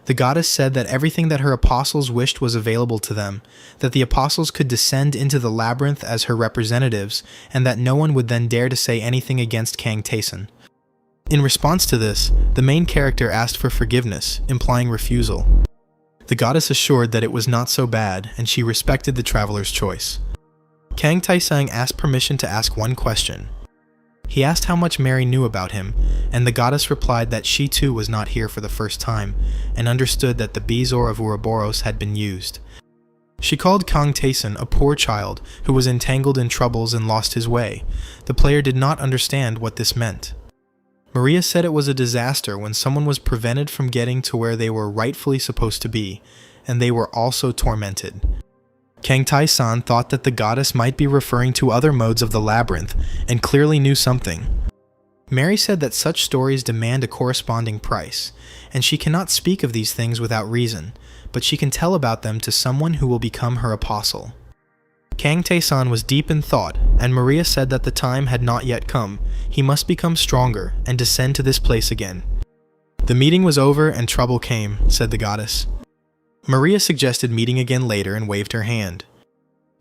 The goddess said that everything that her apostles wished was available to them, that the apostles could descend into the labyrinth as her representatives, and that no one would then dare to say anything against Kang Taeson. In response to this, the main character asked for forgiveness, implying refusal. The goddess assured that it was not so bad, and she respected the traveler's choice. Kang Taeson asked permission to ask one question. He asked how much Mary knew about him, and the goddess replied that she too was not here for the first time, and understood that the Bezoar of Ouroboros had been used. She called Kang Taeson a poor child who was entangled in troubles and lost his way. The player did not understand what this meant. Maria said it was a disaster when someone was prevented from getting to where they were rightfully supposed to be, and they were also tormented. Kang Taeson thought that the goddess might be referring to other modes of the labyrinth, and clearly knew something. Mary said that such stories demand a corresponding price, and she cannot speak of these things without reason, but she can tell about them to someone who will become her apostle. Kang Taeson was deep in thought, and Maria said that the time had not yet come. He must become stronger and descend to this place again. The meeting was over and trouble came, said the goddess. Maria suggested meeting again later and waved her hand.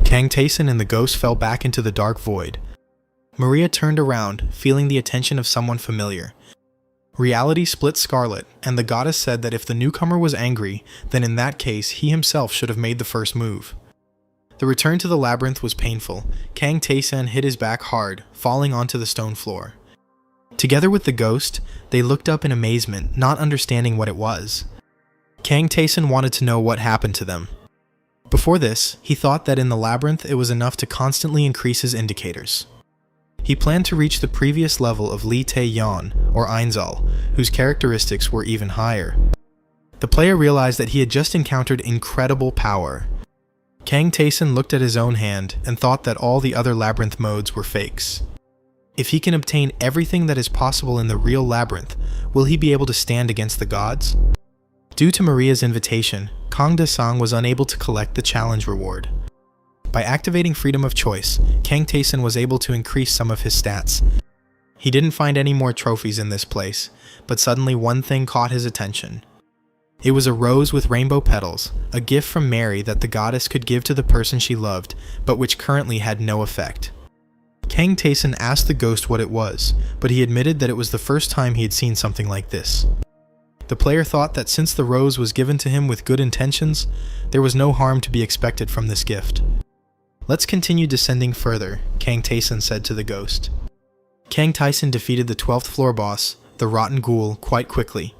Kang Taeson and the ghost fell back into the dark void. Maria turned around, feeling the attention of someone familiar. Reality split scarlet, and the goddess said that if the newcomer was angry, then in that case he himself should have made the first move. The return to the labyrinth was painful. Kang Taeson hit his back hard, falling onto the stone floor. Together with the ghost, they looked up in amazement, not understanding what it was. Kang Taeson wanted to know what happened to them. Before this, he thought that in the labyrinth it was enough to constantly increase his indicators. He planned to reach the previous level of Li Tae Yan, or Einzal, whose characteristics were even higher. The player realized that he had just encountered incredible power. Kang Taeson looked at his own hand and thought that all the other labyrinth modes were fakes. If he can obtain everything that is possible in the real labyrinth, will he be able to stand against the gods? Due to Maria's invitation, Kang Taeson was unable to collect the challenge reward. By activating freedom of choice, Kang Taeson was able to increase some of his stats. He didn't find any more trophies in this place, but suddenly one thing caught his attention. It was a rose with rainbow petals, a gift from Mary that the goddess could give to the person she loved, but which currently had no effect. Kang Taesun asked the ghost what it was, but he admitted that it was the first time he had seen something like this. The player thought that since the rose was given to him with good intentions, there was no harm to be expected from this gift. "Let's continue descending further," Kang Taesun said to the ghost. Kang Taesun defeated the 12th floor boss, the Rotten Ghoul, quite quickly.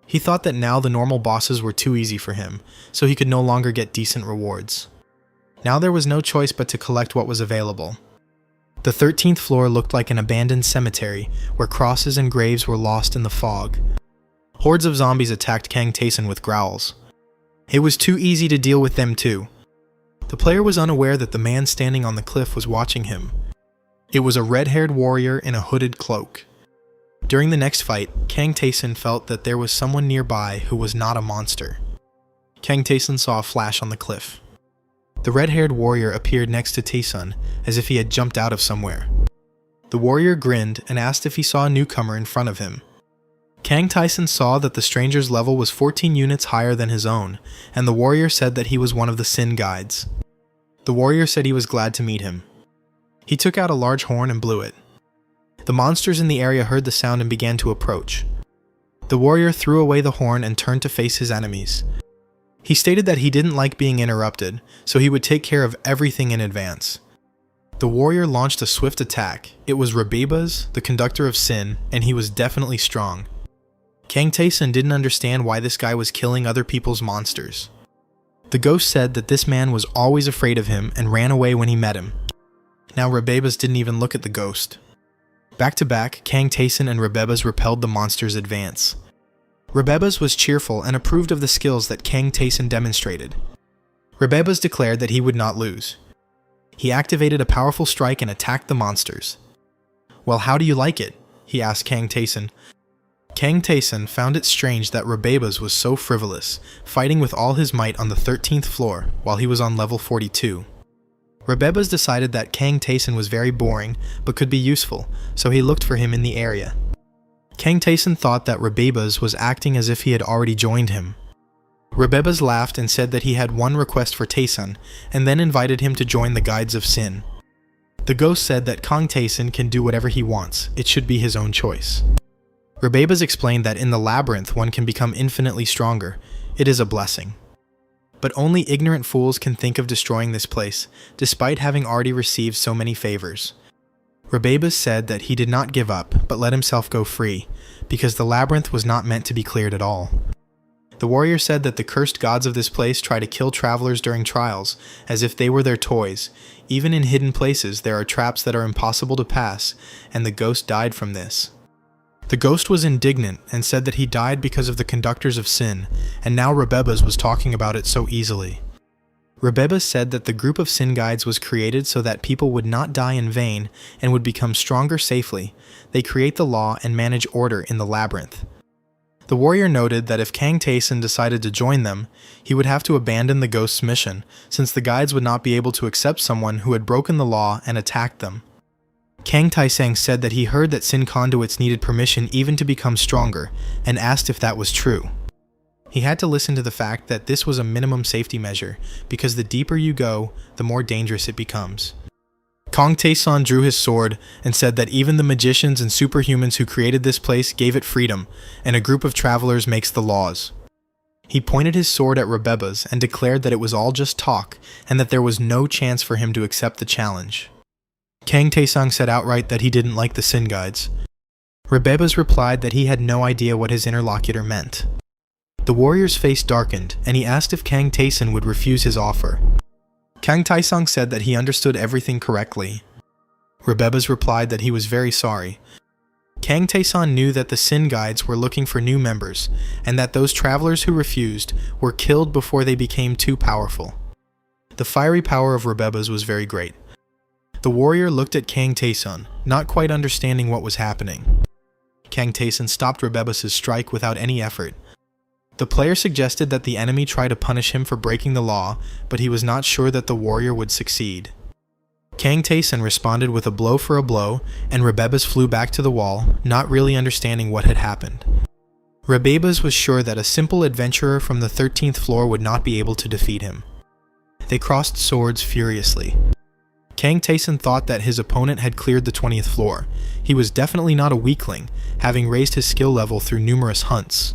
He thought that now the normal bosses were too easy for him, so he could no longer get decent rewards. Now there was no choice but to collect what was available. The 13th floor looked like an abandoned cemetery, where crosses and graves were lost in the fog. Hordes of zombies attacked Kang Taesun with growls. It was too easy to deal with them too. The player was unaware that the man standing on the cliff was watching him. It was a red-haired warrior in a hooded cloak. During the next fight, Kang Taesun felt that there was someone nearby who was not a monster. Kang Taesun saw a flash on the cliff. The red-haired warrior appeared next to Taesun, as if he had jumped out of somewhere. The warrior grinned and asked if he saw a newcomer in front of him. Kang Taesun saw that the stranger's level was 14 units higher than his own, and the warrior said that he was one of the Sin Guides. The warrior said he was glad to meet him. He took out a large horn and blew it. The monsters in the area heard the sound and began to approach. The warrior threw away the horn and turned to face his enemies. He stated that he didn't like being interrupted, so he would take care of everything in advance. The warrior launched a swift attack. It was Rebebas, the conductor of sin, and he was definitely strong. Kang Taesun didn't understand why this guy was killing other people's monsters. The ghost said that this man was always afraid of him and ran away when he met him. Now Rebebas didn't even look at the ghost. Back to back, Kang Taesun and Rebebas repelled the monster's advance. Rebebas was cheerful and approved of the skills that Kang Taesun demonstrated. Rebebas declared that he would not lose. He activated a powerful strike and attacked the monsters. "Well, how do you like it?" he asked Kang Taesun. Kang Taesun found it strange that Rebebas was so frivolous, fighting with all his might on the 13th floor while he was on level 42. Rebebas decided that Kang Taesun was very boring but could be useful, so he looked for him in the area. Kang Taesun thought that Rebebas was acting as if he had already joined him. Rebebas laughed and said that he had one request for Taesun, and then invited him to join the Guides of Sin. The ghost said that Kang Taesun can do whatever he wants, it should be his own choice. Rebebas explained that in the labyrinth one can become infinitely stronger. It is a blessing. But only ignorant fools can think of destroying this place, despite having already received so many favors. Rebebas said that he did not give up, but let himself go free, because the labyrinth was not meant to be cleared at all. The warrior said that the cursed gods of this place try to kill travelers during trials, as if they were their toys. Even in hidden places there are traps that are impossible to pass, and the ghost died from this. The ghost was indignant and said that he died because of the conductors of sin, and now Rebebas was talking about it so easily. Rebebas said that the group of sin guides was created so that people would not die in vain and would become stronger safely. They create the law and manage order in the labyrinth. The warrior noted that if Kang Taesun decided to join them, he would have to abandon the ghost's mission, since the guides would not be able to accept someone who had broken the law and attacked them. Kang Taesung said that he heard that sin conduits needed permission even to become stronger, and asked if that was true. He had to listen to the fact that this was a minimum safety measure, because the deeper you go, the more dangerous it becomes. Kang Taesun drew his sword and said that even the magicians and superhumans who created this place gave it freedom, and a group of travelers makes the laws. He pointed his sword at Rebebas and declared that it was all just talk, and that there was no chance for him to accept the challenge. Kang Taesung said outright that he didn't like the Sin Guides. Rebebas replied that he had no idea what his interlocutor meant. The warrior's face darkened, and he asked if Kang Taesun would refuse his offer. Kang Taesung said that he understood everything correctly. Rebebas replied that he was very sorry. Kang Taesun knew that the Sin Guides were looking for new members, and that those travelers who refused were killed before they became too powerful. The fiery power of Rebebas was very great. The warrior looked at Kang Taesun, not quite understanding what was happening. Kang Taesun stopped Rebebas' strike without any effort. The player suggested that the enemy try to punish him for breaking the law, but he was not sure that the warrior would succeed. Kang Taesun responded with a blow for a blow, and Rebebas flew back to the wall, not really understanding what had happened. Rebebas was sure that a simple adventurer from the 13th floor would not be able to defeat him. They crossed swords furiously. Kang Taeson thought that his opponent had cleared the 20th floor. He was definitely not a weakling, having raised his skill level through numerous hunts.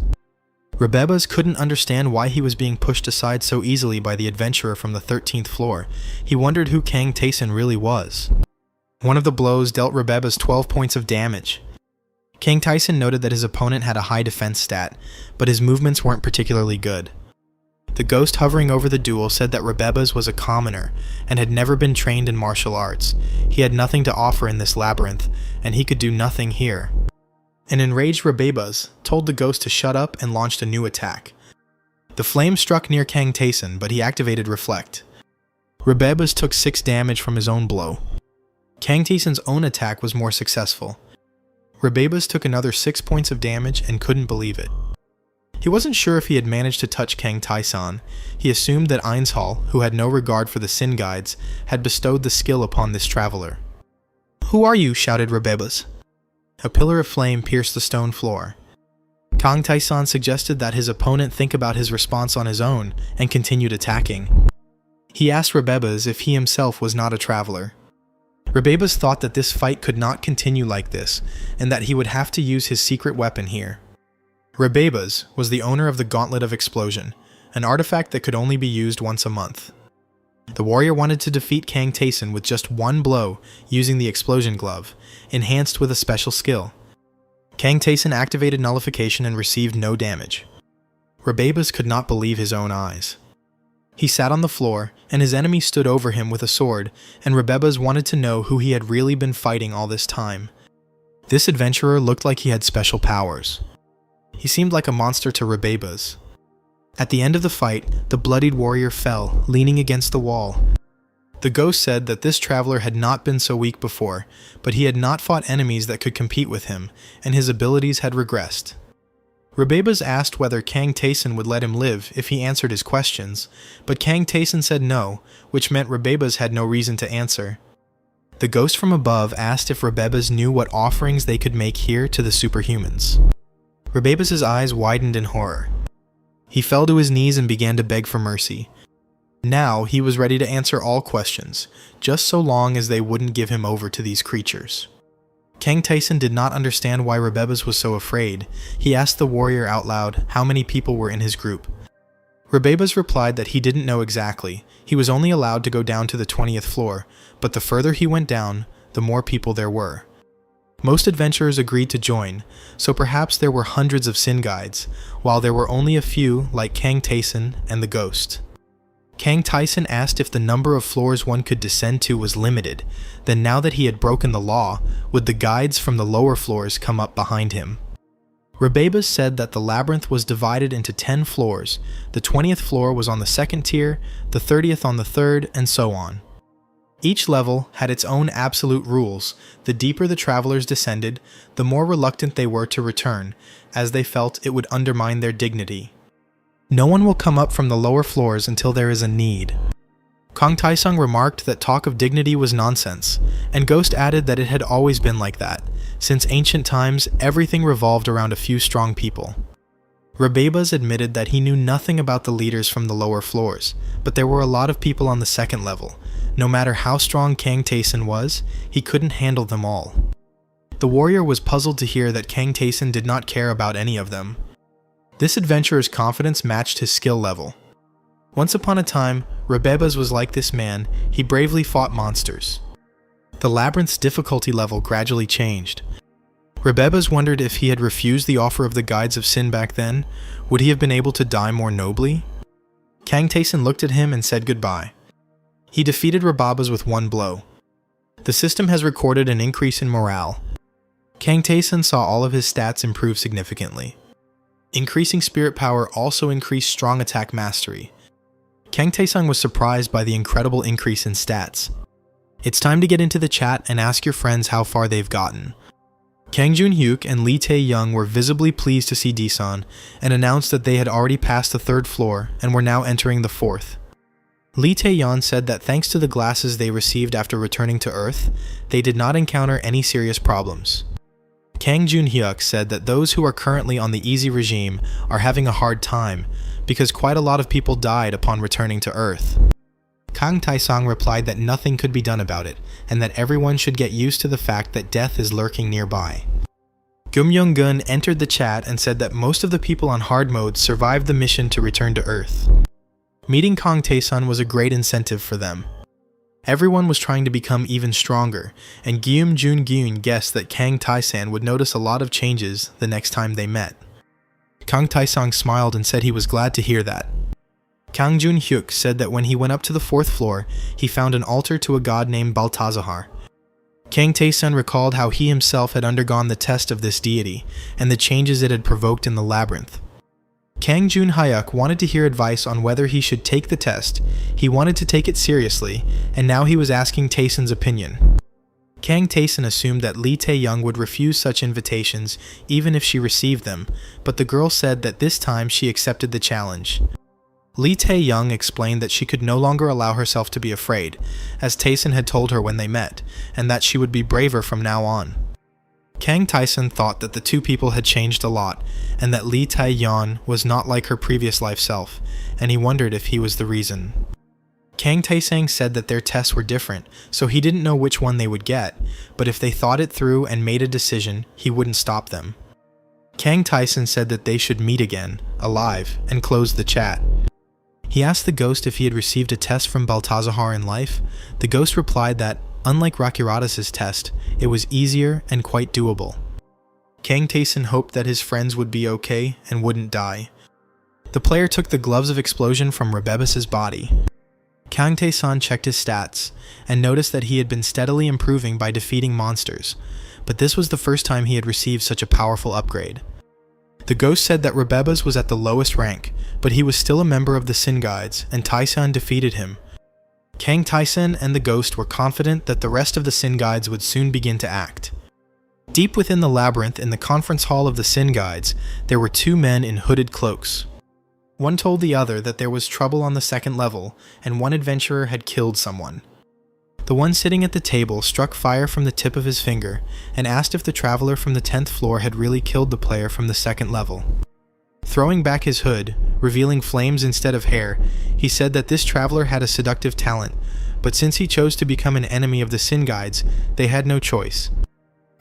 Rebebas couldn't understand why he was being pushed aside so easily by the adventurer from the 13th floor. He wondered who Kang Taeson really was. One of the blows dealt Rebebas 12 points of damage. Kang Taeson noted that his opponent had a high defense stat, but his movements weren't particularly good. The ghost hovering over the duel said that Rebebas was a commoner and had never been trained in martial arts. He had nothing to offer in this labyrinth, and he could do nothing here. An enraged Rebebas told the ghost to shut up and launched a new attack. The flame struck near Kang Taeson, but he activated Reflect. Rebebas took 6 damage from his own blow. Kang Taeson's own attack was more successful. Rebebas took another 6 points of damage and couldn't believe it. He wasn't sure if he had managed to touch Kang Taeson. He assumed that Einshall, who had no regard for the Sin Guides, had bestowed the skill upon this traveler. "Who are you?" shouted Rebebas. A pillar of flame pierced the stone floor. Kang Taeson suggested that his opponent think about his response on his own and continued attacking. He asked Rebebas if he himself was not a traveler. Rebebas thought that this fight could not continue like this, and that he would have to use his secret weapon here. Rebebas was the owner of the Gauntlet of Explosion, an artifact that could only be used once a month. The warrior wanted to defeat Kang Taeson with just one blow using the Explosion Glove, enhanced with a special skill. Kang Taeson activated Nullification and received no damage. Rebebas could not believe his own eyes. He sat on the floor, and his enemy stood over him with a sword, and Rebebas wanted to know who he had really been fighting all this time. This adventurer looked like he had special powers. He seemed like a monster to Rebebas. At the end of the fight, the bloodied warrior fell, leaning against the wall. The ghost said that this traveler had not been so weak before, but he had not fought enemies that could compete with him, and his abilities had regressed. Rebebas asked whether Kang Taeson would let him live if he answered his questions, but Kang Taeson said no, which meant Rebebas had no reason to answer. The ghost from above asked if Rebebas knew what offerings they could make here to the superhumans. Rebebas' eyes widened in horror. He fell to his knees and began to beg for mercy. Now he was ready to answer all questions, just so long as they wouldn't give him over to these creatures. Kang Taeson did not understand why Rebebas was so afraid. He asked the warrior out loud how many people were in his group. Rebebas replied that he didn't know exactly. He was only allowed to go down to the 20th floor, but the further he went down, the more people there were. Most adventurers agreed to join, so perhaps there were hundreds of Sin Guides, while there were only a few like Kang Taeson and the Ghost. Kang Taeson asked if the number of floors one could descend to was limited, then now that he had broken the law, would the guides from the lower floors come up behind him? Rebebas said that the labyrinth was divided into 10 floors, the 20th floor was on the 2nd tier, the 30th on the 3rd, and so on. Each level had its own absolute rules. The deeper the travelers descended, the more reluctant they were to return, as they felt it would undermine their dignity. No one will come up from the lower floors until there is a need. Kang Taesung remarked that talk of dignity was nonsense, and Ghost added that it had always been like that. Since ancient times, everything revolved around a few strong people. Rebebas admitted that he knew nothing about the leaders from the lower floors, but there were a lot of people on the 2nd level. No matter how strong Kang Taeson was, he couldn't handle them all. The warrior was puzzled to hear that Kang Taeson did not care about any of them. This adventurer's confidence matched his skill level. Once upon a time, Rebebas was like this man. He bravely fought monsters. The labyrinth's difficulty level gradually changed. Rebebas wondered if he had refused the offer of the Guides of Sin back then, would he have been able to die more nobly? Kang Taeson looked at him and said goodbye. He defeated Rebebas with one blow. The system has recorded an increase in morale. Kang Taeson saw all of his stats improve significantly. Increasing spirit power also increased strong attack mastery. Kang Taesung was surprised by the incredible increase in stats. It's time to get into the chat and ask your friends how far they've gotten. Kang Junhyuk and Lee Tae-young were visibly pleased to see Daesan and announced that they had already passed the 3rd floor and were now entering the 4th. Lee Tae-yeon said that thanks to the glasses they received after returning to Earth, they did not encounter any serious problems. Kang Jun-hyuk said that those who are currently on the easy regime are having a hard time because quite a lot of people died upon returning to Earth. Kang Taesang replied that nothing could be done about it, and that everyone should get used to the fact that death is lurking nearby. Gum Young-gun entered the chat and said that most of the people on hard mode survived the mission to return to Earth. Meeting Kang Taesan was a great incentive for them. Everyone was trying to become even stronger, and Gyum Jun-gyun guessed that Kang Taesan would notice a lot of changes the next time they met. Kang Taesang smiled and said he was glad to hear that. Kang Jun-hyuk said that when he went up to the 4th floor, he found an altar to a god named Baltazar. Kang Taesan recalled how he himself had undergone the test of this deity, and the changes it had provoked in the labyrinth. Kang Jun-hyuk wanted to hear advice on whether he should take the test. He wanted to take it seriously, and now he was asking Taesan's opinion. Kang Taesan assumed that Lee Tae-young would refuse such invitations even if she received them, but the girl said that this time she accepted the challenge. Lee Tae-young explained that she could no longer allow herself to be afraid, as Taesan had told her when they met, and that she would be braver from now on. Kang Taesan thought that the two people had changed a lot, and that Lee Tae-yeon was not like her previous life self, and he wondered if he was the reason. Kang Taesang said that their tests were different, so he didn't know which one they would get, but if they thought it through and made a decision, he wouldn't stop them. Kang Taesan said that they should meet again, alive, and closed the chat. He asked the ghost if he had received a test from Baltazar in life. The ghost replied that, unlike Rakuratas' test, it was easier and quite doable. Kang Taesan hoped that his friends would be okay and wouldn't die. The player took the gloves of explosion from Rebebus' body. Kang Taesan checked his stats, and noticed that he had been steadily improving by defeating monsters, but this was the first time he had received such a powerful upgrade. The ghost said that Rebebus was at the lowest rank, but he was still a member of the Sin Guides, and Taesan defeated him. Kang Taesan and the ghost were confident that the rest of the Sin Guides would soon begin to act. Deep within the labyrinth in the conference hall of the Sin Guides, there were two men in hooded cloaks. One told the other that there was trouble on the 2nd level, and one adventurer had killed someone. The one sitting at the table struck fire from the tip of his finger, and asked if the traveler from the 10th floor had really killed the player from the 2nd level. Throwing back his hood, revealing flames instead of hair, he said that this traveler had a seductive talent, but since he chose to become an enemy of the Sin Guides, they had no choice.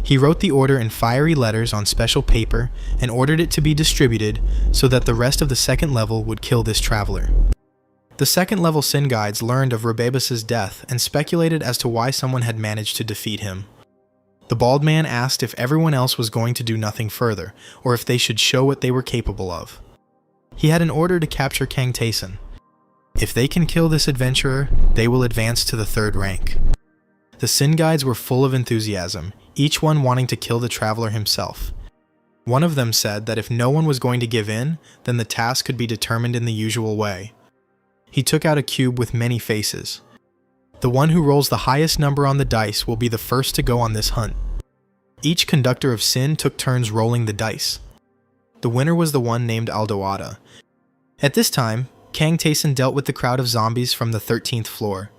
He wrote the order in fiery letters on special paper and ordered it to be distributed so that the rest of the 2nd level would kill this traveler. The 2nd level Sin Guides learned of Rebebus' death and speculated as to why someone had managed to defeat him. The bald man asked if everyone else was going to do nothing further, or if they should show what they were capable of. He had an order to capture Kang Taesan. If they can kill this adventurer, they will advance to the 3rd rank. The Sin Guides were full of enthusiasm, each one wanting to kill the traveler himself. One of them said that if no one was going to give in, then the task could be determined in the usual way. He took out a cube with many faces. The one who rolls the highest number on the dice will be the first to go on this hunt. Each conductor of sin took turns rolling the dice. The winner was the one named Aldoada. At this time, Kang Taesan dealt with the crowd of zombies from the 13th floor.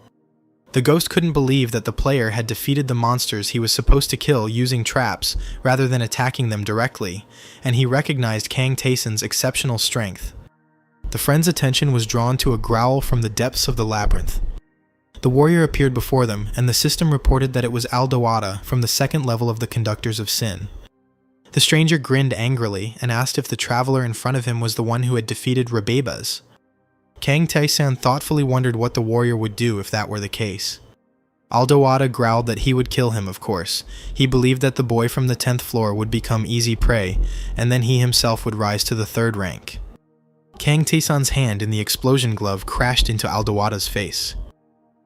The ghost couldn't believe that the player had defeated the monsters he was supposed to kill using traps rather than attacking them directly, and he recognized Kang Taesan's exceptional strength. The friend's attention was drawn to a growl from the depths of the labyrinth. The warrior appeared before them, and the system reported that it was Aldoada from the 2nd level of the Conductors of Sin. The stranger grinned angrily and asked if the traveler in front of him was the one who had defeated Rebebus. Kang Taesan thoughtfully wondered what the warrior would do if that were the case. Aldoada growled that he would kill him, of course. He believed that the boy from the 10th floor would become easy prey, and then he himself would rise to the 3rd rank. Kang Taesan's hand in the explosion glove crashed into Aldoada's face.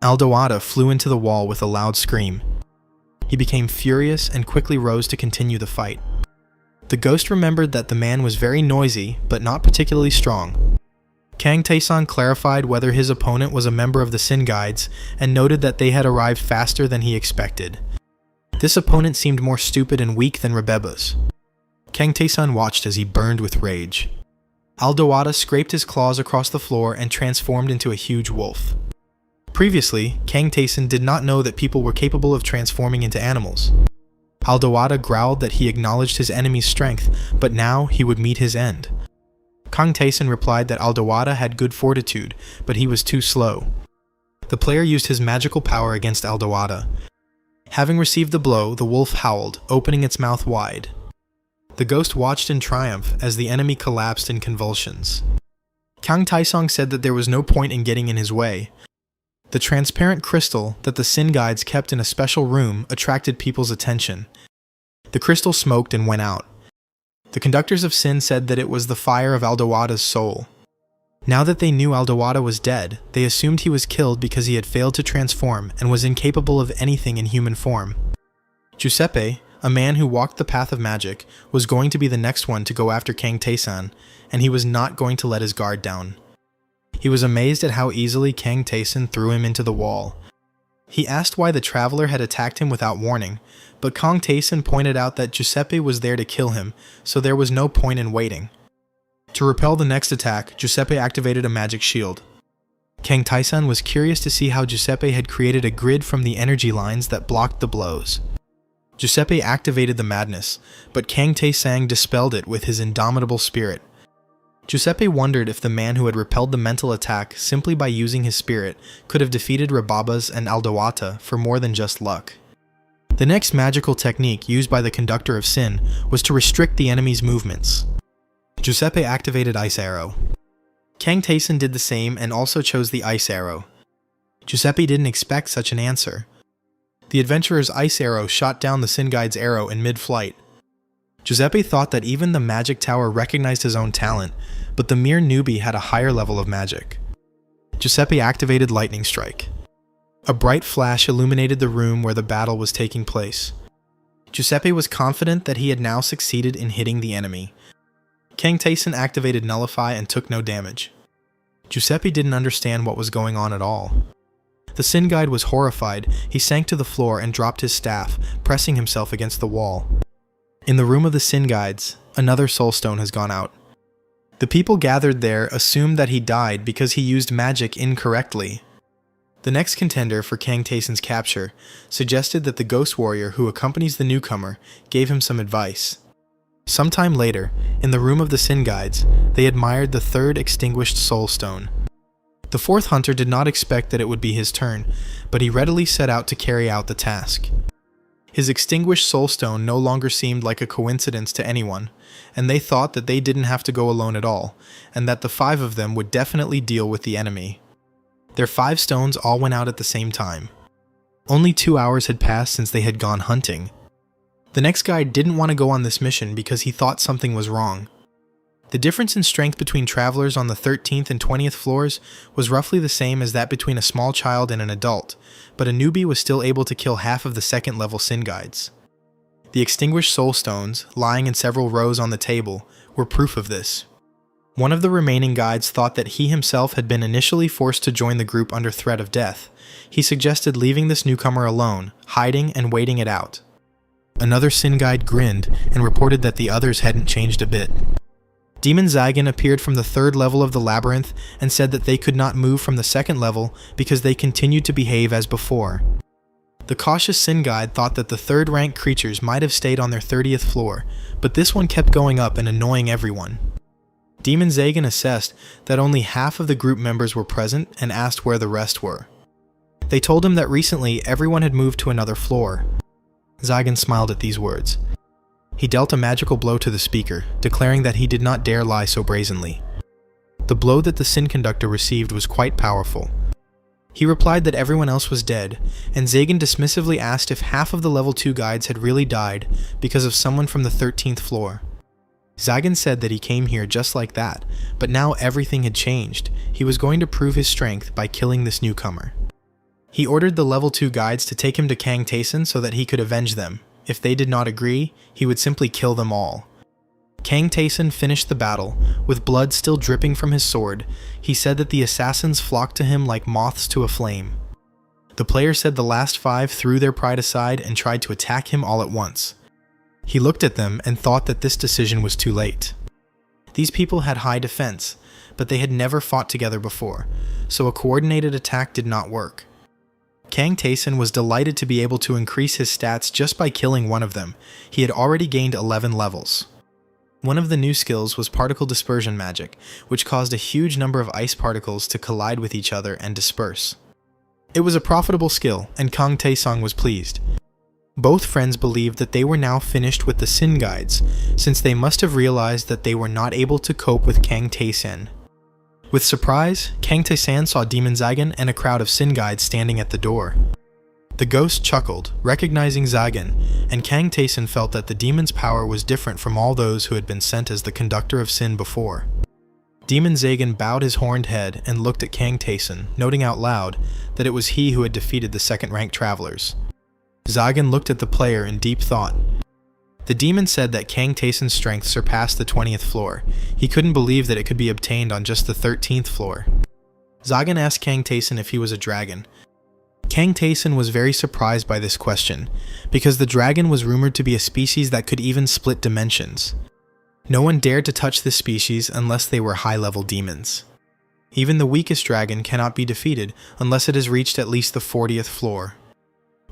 Aldoada flew into the wall with a loud scream. He became furious and quickly rose to continue the fight. The ghost remembered that the man was very noisy, but not particularly strong. Kang Taesan clarified whether his opponent was a member of the Sin Guides, and noted that they had arrived faster than he expected. This opponent seemed more stupid and weak than Rebebus. Kang Taesan watched as he burned with rage. Aldoada scraped his claws across the floor and transformed into a huge wolf. Previously, Kang Taesan did not know that people were capable of transforming into animals. Aldawada growled that he acknowledged his enemy's strength, but now he would meet his end. Kang Taeson replied that Aldawada had good fortitude, but he was too slow. The player used his magical power against Aldawada. Having received the blow, the wolf howled, opening its mouth wide. The ghost watched in triumph as the enemy collapsed in convulsions. Kang Taesong said that there was no point in getting in his way. The transparent crystal that the Sin Guides kept in a special room attracted people's attention. The crystal smoked and went out. The conductors of Sin said that it was the fire of Aldawada's soul. Now that they knew Aldawada was dead, they assumed he was killed because he had failed to transform and was incapable of anything in human form. Giuseppe, a man who walked the path of magic, was going to be the next one to go after Kang Taesan, and he was not going to let his guard down. He was amazed at how easily Kang Taesan threw him into the wall. He asked why the traveler had attacked him without warning, but Kang Taesan pointed out that Giuseppe was there to kill him, so there was no point in waiting. To repel the next attack, Giuseppe activated a magic shield. Kang Taesan was curious to see how Giuseppe had created a grid from the energy lines that blocked the blows. Giuseppe activated the madness, but Kang Taesang dispelled it with his indomitable spirit. Giuseppe wondered if the man who had repelled the mental attack simply by using his spirit could have defeated Rababas and Aldawata for more than just luck. The next magical technique used by the conductor of Sin was to restrict the enemy's movements. Giuseppe activated Ice Arrow. Kang Taesan did the same and also chose the Ice Arrow. Giuseppe didn't expect such an answer. The adventurer's Ice Arrow shot down the Sin Guide's arrow in mid-flight. Giuseppe thought that even the magic tower recognized his own talent, but the mere newbie had a higher level of magic. Giuseppe activated Lightning Strike. A bright flash illuminated the room where the battle was taking place. Giuseppe was confident that he had now succeeded in hitting the enemy. Kang Taesan activated Nullify and took no damage. Giuseppe didn't understand what was going on at all. The Sin Guide was horrified. He sank to the floor and dropped his staff, pressing himself against the wall. In the room of the Sin Guides, another soul stone has gone out. The people gathered there assumed that he died because he used magic incorrectly. The next contender for Kang Taesan's capture suggested that the ghost warrior who accompanies the newcomer gave him some advice. Sometime later, in the room of the Sin Guides, they admired the third extinguished soul stone. The fourth hunter did not expect that it would be his turn, but he readily set out to carry out the task. His extinguished soul stone no longer seemed like a coincidence to anyone, and they thought that they didn't have to go alone at all, and that the 5 of them would definitely deal with the enemy. Their 5 stones all went out at the same time. Only 2 hours had passed since they had gone hunting. The next guy didn't want to go on this mission because he thought something was wrong. The difference in strength between travelers on the 13th and 20th floors was roughly the same as that between a small child and an adult, but a newbie was still able to kill half of the second level Sin Guides. The extinguished soul stones, lying in several rows on the table, were proof of this. One of the remaining guides thought that he himself had been initially forced to join the group under threat of death. He suggested leaving this newcomer alone, hiding and waiting it out. Another Sin Guide grinned and reported that the others hadn't changed a bit. Demon Zygon appeared from the 3rd level of the labyrinth and said that they could not move from the 2nd level because they continued to behave as before. The cautious Sin Guide thought that the 3rd rank creatures might have stayed on their 30th floor, but this one kept going up and annoying everyone. Demon Zygon assessed that only half of the group members were present and asked where the rest were. They told him that recently everyone had moved to another floor. Zygon smiled at these words. He dealt a magical blow to the speaker, declaring that he did not dare lie so brazenly. The blow that the Sin Conductor received was quite powerful. He replied that everyone else was dead, and Zygon dismissively asked if half of the level 2 guides had really died because of someone from the 13th floor. Zygon said that he came here just like that, but now everything had changed. He was going to prove his strength by killing this newcomer. He ordered the level 2 guides to take him to Kang Taesan so that he could avenge them. If they did not agree, he would simply kill them all. Kang Taesan finished the battle, with blood still dripping from his sword. He said that the assassins flocked to him like moths to a flame. The player said the last 5 threw their pride aside and tried to attack him all at once. He looked at them and thought that this decision was too late. These people had high defense, but they had never fought together before, so a coordinated attack did not work. Kang Taeson was delighted to be able to increase his stats just by killing one of them. He had already gained 11 levels. One of the new skills was particle dispersion magic, which caused a huge number of ice particles to collide with each other and disperse. It was a profitable skill, and Kang Taesong was pleased. Both friends believed that they were now finished with the Sin Guides, since they must have realized that they were not able to cope with Kang Taeson. With surprise, Kang Taeson saw Demon Zagen and a crowd of Sin Guides standing at the door. The ghost chuckled, recognizing Zagen, and Kang Taeson felt that the demon's power was different from all those who had been sent as the conductor of sin before. Demon Zagen bowed his horned head and looked at Kang Taeson, noting out loud that it was he who had defeated the second-ranked travelers. Zagen looked at the player in deep thought. The demon said that Kang Taeson's strength surpassed the 20th floor. He couldn't believe that it could be obtained on just the 13th floor. Zagen asked Kang Taeson if he was a dragon. Kang Taeson was very surprised by this question, because the dragon was rumored to be a species that could even split dimensions. No one dared to touch this species unless they were high-level demons. Even the weakest dragon cannot be defeated unless it has reached at least the 40th floor.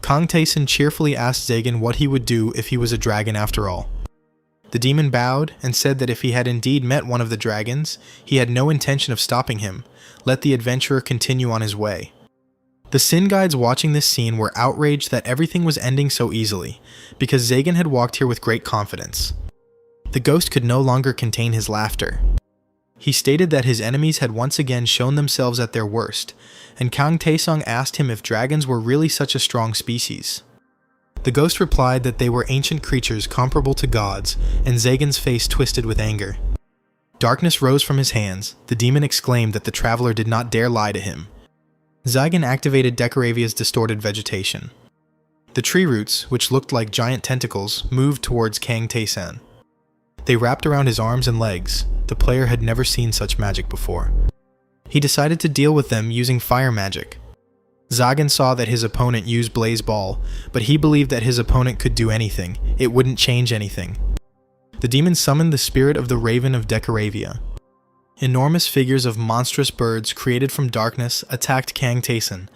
Kang Taeson cheerfully asked Zagen what he would do if he was a dragon after all. The demon bowed and said that if he had indeed met one of the dragons, he had no intention of stopping him. Let the adventurer continue on his way. The Sin Guides watching this scene were outraged that everything was ending so easily, because Zagen had walked here with great confidence. The ghost could no longer contain his laughter. He stated that his enemies had once again shown themselves at their worst, and Kang Taesong asked him if dragons were really such a strong species. The ghost replied that they were ancient creatures comparable to gods, and Zagen's face twisted with anger. Darkness rose from his hands. The demon exclaimed that the traveler did not dare lie to him. Zagen activated Decaravia's distorted vegetation. The tree roots, which looked like giant tentacles, moved towards Kang Taeson. They wrapped around his arms and legs. The player had never seen such magic before. He decided to deal with them using fire magic. Zagen saw that his opponent used Blaze Ball, but he believed that his opponent could do anything. It wouldn't change anything. The demon summoned the spirit of the Raven of Decaravia. Enormous figures of monstrous birds created from darkness attacked Kang Taeson.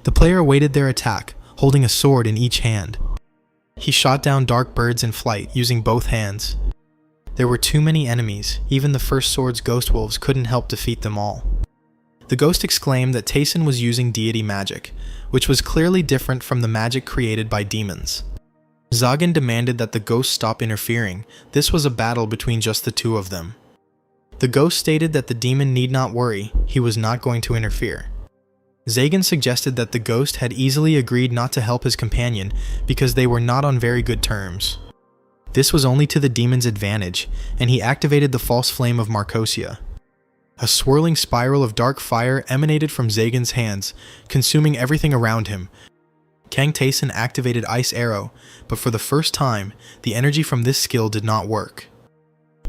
The player awaited their attack, holding a sword in each hand. He shot down dark birds in flight using both hands. There were too many enemies. Even the first sword's ghost wolves couldn't help defeat them all. The ghost exclaimed that Taeson was using deity magic, which was clearly different from the magic created by demons. Zagen demanded that the ghost stop interfering. This was a battle between just the two of them. The ghost stated that the demon need not worry, he was not going to interfere. Zagen suggested that the ghost had easily agreed not to help his companion because they were not on very good terms. This was only to the demon's advantage, and he activated the false flame of Marcosia. A swirling spiral of dark fire emanated from Zagen's hands, consuming everything around him. Kang Taeson activated Ice Arrow, but for the first time, the energy from this skill did not work.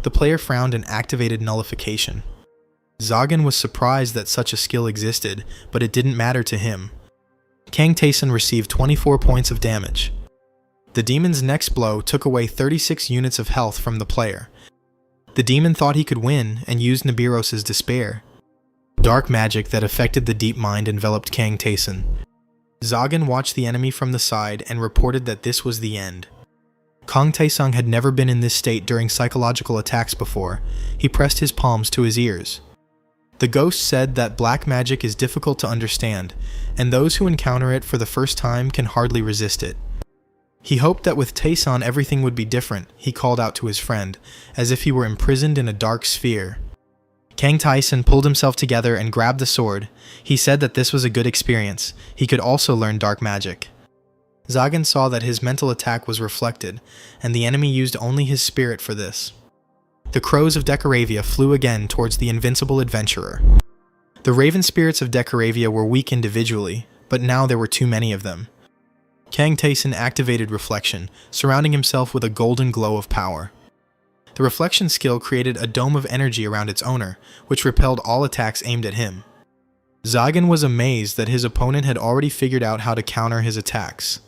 The player frowned and activated Nullification. Zagen was surprised that such a skill existed, but it didn't matter to him. Kang Taeson received 24 points of damage. The demon's next blow took away 36 units of health from the player. The demon thought he could win and used Nibiros' despair. Dark magic that affected the deep mind enveloped Kang Taeson. Zagen watched the enemy from the side and reported that this was the end. Kang Taesong had never been in this state during psychological attacks before. He pressed his palms to his ears. The ghost said that black magic is difficult to understand, and those who encounter it for the first time can hardly resist it. He hoped that with Taeson everything would be different. He called out to his friend, as if he were imprisoned in a dark sphere. Kang Taeson pulled himself together and grabbed the sword. He said that this was a good experience. He could also learn dark magic. Zagen saw that his mental attack was reflected, and the enemy used only his spirit for this. The crows of Decaravia flew again towards the invincible adventurer. The raven spirits of Decaravia were weak individually, but now there were too many of them. Kang Taeson activated Reflection, surrounding himself with a golden glow of power. The Reflection skill created a dome of energy around its owner, which repelled all attacks aimed at him. Zagen was amazed that his opponent had already figured out how to counter his attacks.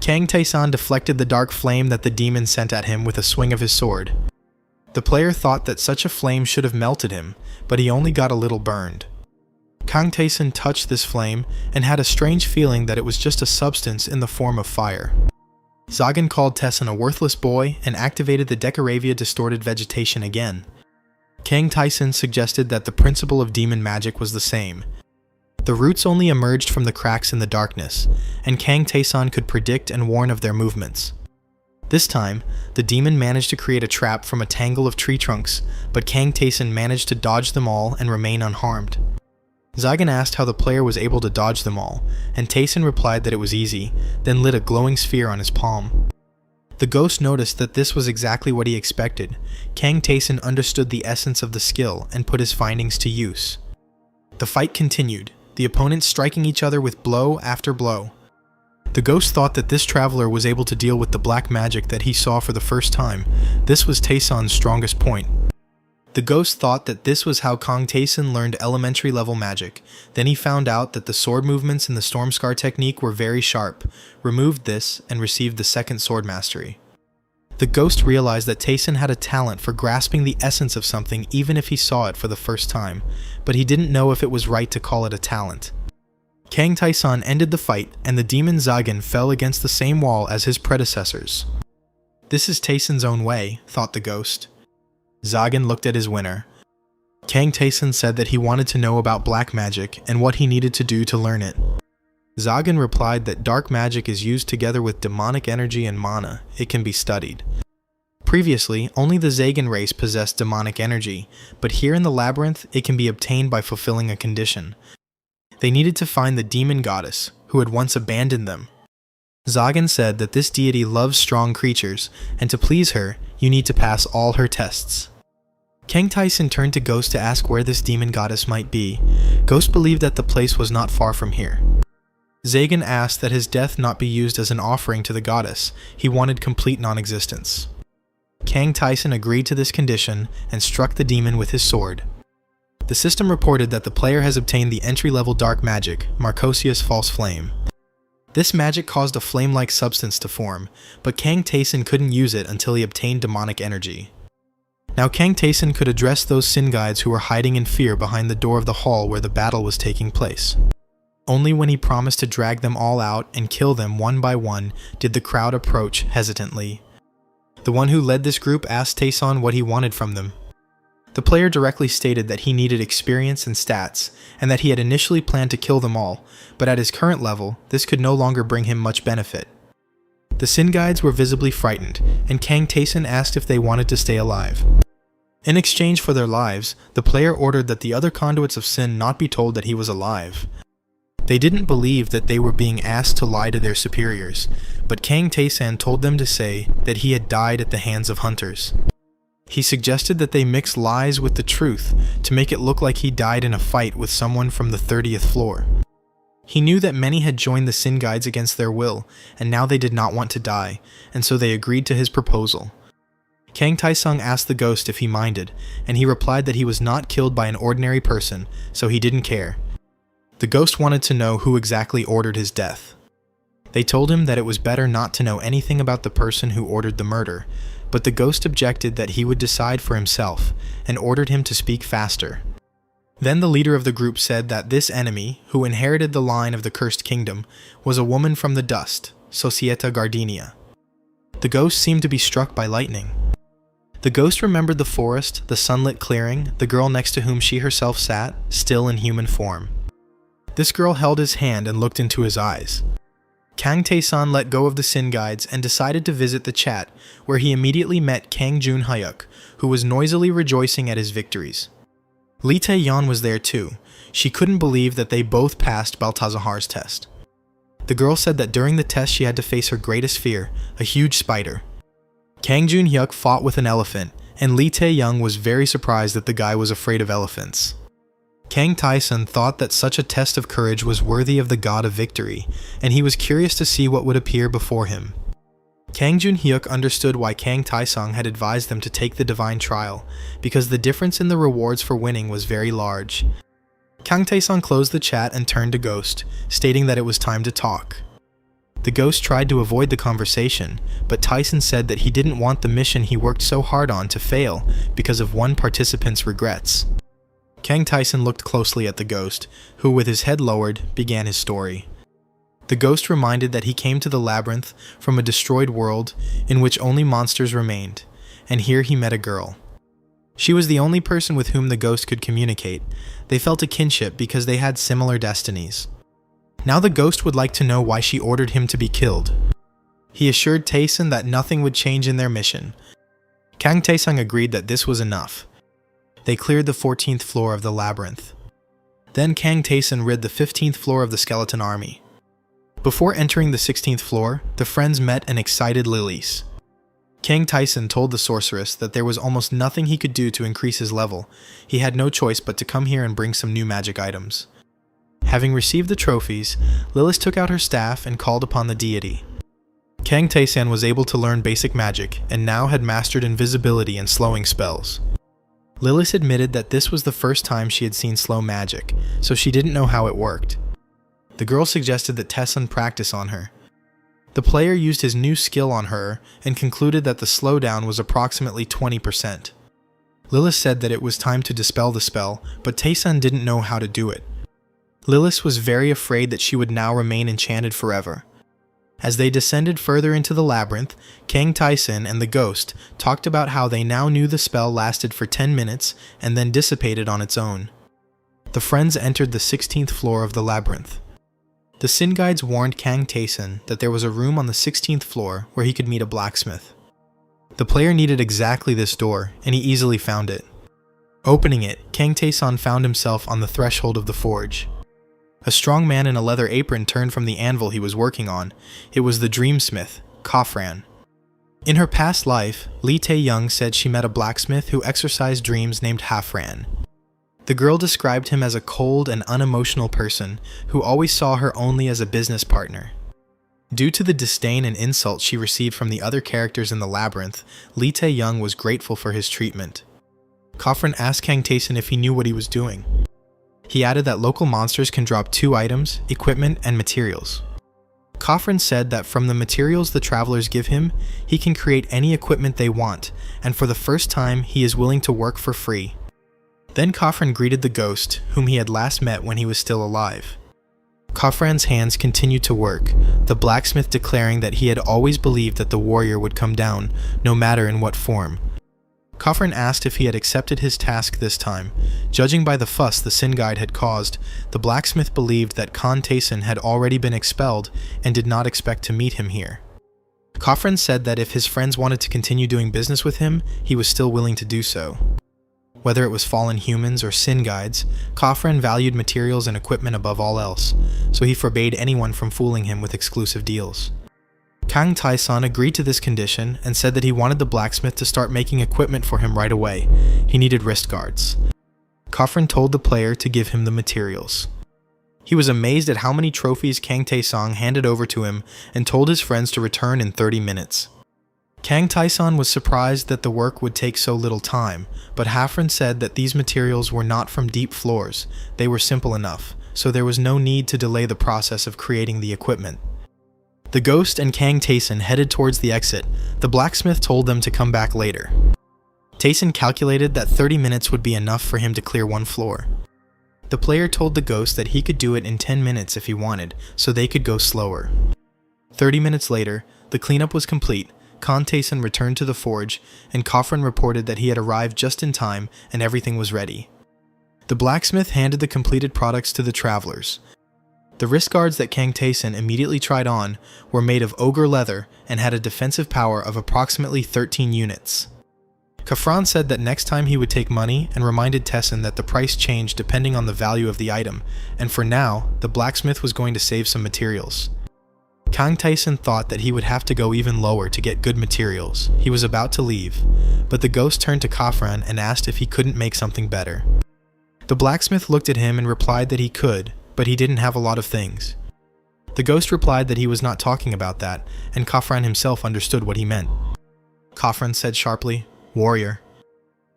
Kang Taeson deflected the dark flame that the demon sent at him with a swing of his sword. The player thought that such a flame should have melted him, but he only got a little burned. Kang Tae-sun touched this flame and had a strange feeling that it was just a substance in the form of fire. Zagan called Tae-sun a worthless boy and activated the Decoravia distorted vegetation again. Kang Tae-sun suggested that the principle of demon magic was the same. The roots only emerged from the cracks in the darkness, and Kang Tae-sun could predict and warn of their movements. This time, the demon managed to create a trap from a tangle of tree trunks, but Kang Tae-sun managed to dodge them all and remain unharmed. Zagan asked how the player was able to dodge them all, and Tae-sun replied that it was easy, then lit a glowing sphere on his palm. The ghost noticed that this was exactly what he expected. Kang Tae-sun understood the essence of the skill and put his findings to use. The fight continued, the opponents striking each other with blow after blow. The ghost thought that this traveler was able to deal with the black magic that he saw for the first time. This was Tae-sun's strongest point. The ghost thought that this was how Kang Tae-sun learned elementary level magic. Then he found out that the sword movements in the Storm Scar technique were very sharp, removed this, and received the second sword mastery. The ghost realized that Tae-sun had a talent for grasping the essence of something even if he saw it for the first time, but he didn't know if it was right to call it a talent. Kang Tae-sun ended the fight, and the demon Zagan fell against the same wall as his predecessors. This is Tae-sun's own way, thought the ghost. Zagan looked at his winner. Kang Tae-sun said that he wanted to know about black magic and what he needed to do to learn it. Zagan replied that dark magic is used together with demonic energy and mana. It can be studied. Previously, only the Zagan race possessed demonic energy, but here in the labyrinth, it can be obtained by fulfilling a condition. They needed to find the demon goddess, who had once abandoned them. Zagan said that this deity loves strong creatures, and to please her, you need to pass all her tests. Kang Tae-sun turned to Ghost to ask where this demon goddess might be. Ghost believed that the place was not far from here. Zagan asked that his death not be used as an offering to the goddess. He wanted complete non-existence. Kang Tae-sun agreed to this condition and struck the demon with his sword. The system reported that the player has obtained the entry-level dark magic, Marcosius False Flame. This magic caused a flame-like substance to form, but Kang Tae-sun couldn't use it until he obtained demonic energy. Now Kang Tae-sun could address those Sin Guides who were hiding in fear behind the door of the hall where the battle was taking place. Only when he promised to drag them all out and kill them one by one did the crowd approach hesitantly. The one who led this group asked Tae-sun what he wanted from them. The player directly stated that he needed experience and stats, and that he had initially planned to kill them all, but at his current level, this could no longer bring him much benefit. The Sin Guides were visibly frightened, and Kang Tae-sun asked if they wanted to stay alive. In exchange for their lives, the player ordered that the other conduits of sin not be told that he was alive. They didn't believe that they were being asked to lie to their superiors, but Kang Tae-sun told them to say that he had died at the hands of hunters. He suggested that they mix lies with the truth to make it look like he died in a fight with someone from the 30th floor. He knew that many had joined the Sin Guides against their will, and now they did not want to die, and so they agreed to his proposal. Kang Tae-sun asked the ghost if he minded, and he replied that he was not killed by an ordinary person, so he didn't care. The ghost wanted to know who exactly ordered his death. They told him that it was better not to know anything about the person who ordered the murder, but the ghost objected that he would decide for himself, and ordered him to speak faster. Then the leader of the group said that this enemy, who inherited the line of the Cursed Kingdom, was a woman from the dust, Societa Gardenia. The ghost seemed to be struck by lightning. The ghost remembered the forest, the sunlit clearing, the girl next to whom she herself sat, still in human form. This girl held his hand and looked into his eyes. Kang Tae-sun let go of the Sin Guides and decided to visit the chat, where he immediately met Kang Jun-hyuk, who was noisily rejoicing at his victories. Lee Tae-yeon was there too. She couldn't believe that they both passed Baltazar's test. The girl said that during the test she had to face her greatest fear, a huge spider. Kang Jun-hyuk fought with an elephant, and Lee Tae-yeon was very surprised that the guy was afraid of elephants. Kang Tae-sun thought that such a test of courage was worthy of the god of victory, and he was curious to see what would appear before him. Kang Jun-hyuk understood why Kang Tae-sun had advised them to take the divine trial, because the difference in the rewards for winning was very large. Kang Tae-sun closed the chat and turned to Ghost, stating that it was time to talk. The ghost tried to avoid the conversation, but Tae-sun said that he didn't want the mission he worked so hard on to fail because of one participant's regrets. Kang Tyson looked closely at the ghost, who with his head lowered, began his story. The ghost reminded that he came to the labyrinth from a destroyed world in which only monsters remained, and here he met a girl. She was the only person with whom the ghost could communicate. They felt a kinship because they had similar destinies. Now the ghost would like to know why she ordered him to be killed. He assured Taesun that nothing would change in their mission. Kang Taesung agreed that this was enough. They cleared the 14th floor of the labyrinth. Then Kang Taesun rid the 15th floor of the skeleton army. Before entering the 16th floor, the friends met an excited Lilies. Kang Tyson told the sorceress that there was almost nothing he could do to increase his level. He had no choice but to come here and bring some new magic items. Having received the trophies, Lilith took out her staff and called upon the deity. Kang Taesan was able to learn basic magic and now had mastered invisibility and slowing spells. Lilith admitted that this was the first time she had seen slow magic, so she didn't know how it worked. The girl suggested that Taesun practice on her. The player used his new skill on her and concluded that the slowdown was approximately 20%. Lilith said that it was time to dispel the spell, but Taesun didn't know how to do it. Lilith was very afraid that she would now remain enchanted forever. As they descended further into the labyrinth, Kang Tyson and the ghost talked about how they now knew the spell lasted for 10 minutes and then dissipated on its own. The friends entered the 16th floor of the labyrinth. The Sin Guides warned Kang Taesun that there was a room on the 16th floor where he could meet a blacksmith. The player needed exactly this door, and he easily found it. Opening it, Kang Taesun found himself on the threshold of the forge. A strong man in a leather apron turned from the anvil he was working on. It was the dreamsmith, Kafran. In her past life, Lee Tae-young said she met a blacksmith who exorcised dreams named Hafran. The girl described him as a cold and unemotional person who always saw her only as a business partner. Due to the disdain and insults she received from the other characters in the labyrinth, Lee Tae-young was grateful for his treatment. Kafran asked Kang Taesun if he knew what he was doing. He added that local monsters can drop 2 items, equipment, and materials. Kafran said that from the materials the travelers give him, he can create any equipment they want, and for the first time he is willing to work for free. Then Kafran greeted the ghost, whom he had last met when he was still alive. Kafran's hands continued to work, the blacksmith declaring that he had always believed that the warrior would come down, no matter in what form. Kafran asked if he had accepted his task this time. Judging by the fuss the Sin Guide had caused, the blacksmith believed that Kang Taesun had already been expelled and did not expect to meet him here. Kafran said that if his friends wanted to continue doing business with him, he was still willing to do so. Whether it was fallen humans or Sin Guides, Kafran valued materials and equipment above all else, so he forbade anyone from fooling him with exclusive deals. Kang Taesun agreed to this condition and said that he wanted the blacksmith to start making equipment for him right away. He needed wrist guards. Kafran told the player to give him the materials. He was amazed at how many trophies Kang Taesung handed over to him and told his friends to return in 30 minutes. Kang Taesun was surprised that the work would take so little time, but Hafren said that these materials were not from deep floors. They were simple enough, so there was no need to delay the process of creating the equipment. The ghost and Kang Taesun headed towards the exit. The blacksmith told them to come back later. Taesun calculated that 30 minutes would be enough for him to clear 1 floor. The player told the ghost that he could do it in 10 minutes if he wanted, so they could go slower. 30 minutes later, the cleanup was complete. Kang Taesun returned to the forge, and Kafran reported that he had arrived just in time and everything was ready. The blacksmith handed the completed products to the travelers. The wrist guards that Kang Taesun immediately tried on were made of ogre leather and had a defensive power of approximately 13 units. Kafran said that next time he would take money and reminded Taesun that the price changed depending on the value of the item, and for now, the blacksmith was going to save some materials. Kang Taesun thought that he would have to go even lower to get good materials. He was about to leave, but the ghost turned to Kafran and asked if he couldn't make something better. The blacksmith looked at him and replied that he could, but he didn't have a lot of things. The ghost replied that he was not talking about that, and Kafran himself understood what he meant. Kafran said sharply, "Warrior."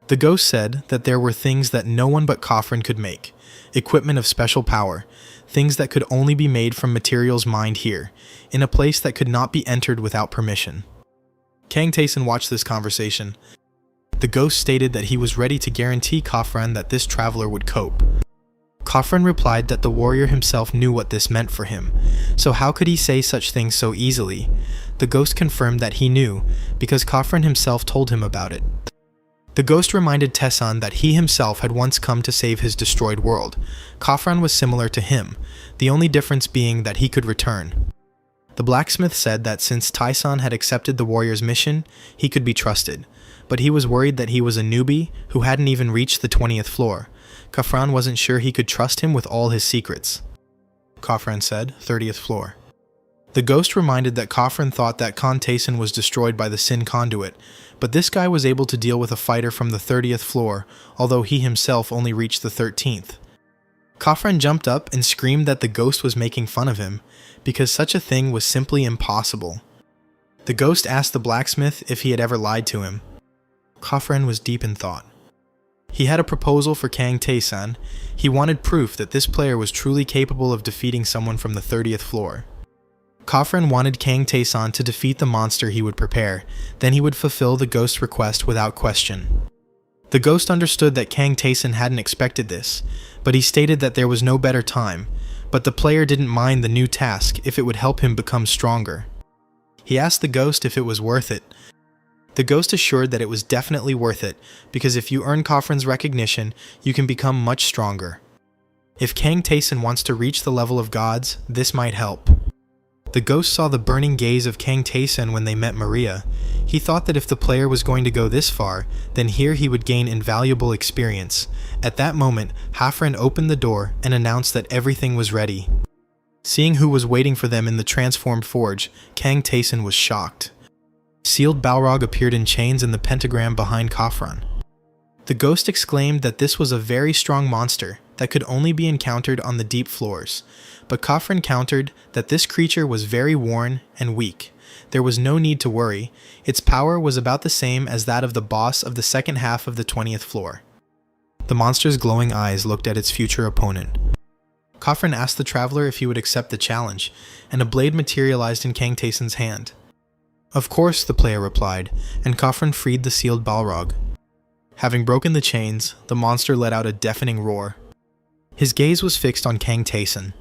The ghost said that there were things that no one but Kafran could make, equipment of special power, things that could only be made from materials mined here, in a place that could not be entered without permission. Kang Taesun watched this conversation. The ghost stated that he was ready to guarantee Khafran that this traveler would cope. Khafran replied that the warrior himself knew what this meant for him, so how could he say such things so easily? The ghost confirmed that he knew, because Khafran himself told him about it. The ghost reminded Tessan that he himself had once come to save his destroyed world. Khafran was similar to him, the only difference being that he could return. The blacksmith said that since Tessan had accepted the warrior's mission, he could be trusted, but he was worried that he was a newbie who hadn't even reached the 20th floor. Khafran wasn't sure he could trust him with all his secrets. Khafran said, 30th floor. The ghost reminded that Khafran thought that Khan Tayson was destroyed by the Sin Conduit, but this guy was able to deal with a fighter from the 30th floor, although he himself only reached the 13th. Khafran jumped up and screamed that the ghost was making fun of him, because such a thing was simply impossible. The ghost asked the blacksmith if he had ever lied to him. Khafran was deep in thought. He had a proposal for Kang Tae-san. He wanted proof that this player was truly capable of defeating someone from the 30th floor. Khafran wanted Kang Tae-san to defeat the monster he would prepare, then he would fulfill the ghost's request without question. The ghost understood that Kang Tae-san hadn't expected this, but he stated that there was no better time, but the player didn't mind the new task if it would help him become stronger. He asked the ghost if it was worth it. The ghost assured that it was definitely worth it, because if you earn Khafran's recognition, you can become much stronger. If Kang Tae-san wants to reach the level of gods, this might help. The ghost saw the burning gaze of Kang Tae-san when they met Maria. He thought that if the player was going to go this far, then here he would gain invaluable experience. At that moment, Khafran opened the door and announced that everything was ready. Seeing who was waiting for them in the transformed forge, Kang Tae-san was shocked. Sealed Balrog appeared in chains in the pentagram behind Khafran. The ghost exclaimed that this was a very strong monster that could only be encountered on the deep floors, but Khafran countered that this creature was very worn and weak. There was no need to worry, its power was about the same as that of the boss of the second half of the 20th floor. The monster's glowing eyes looked at its future opponent. Khafran asked the traveler if he would accept the challenge, and a blade materialized in Kang Tae-san's hand. Of course, the player replied, and Khafran freed the sealed Balrog. Having broken the chains, the monster let out a deafening roar. His gaze was fixed on Kang Tae-san.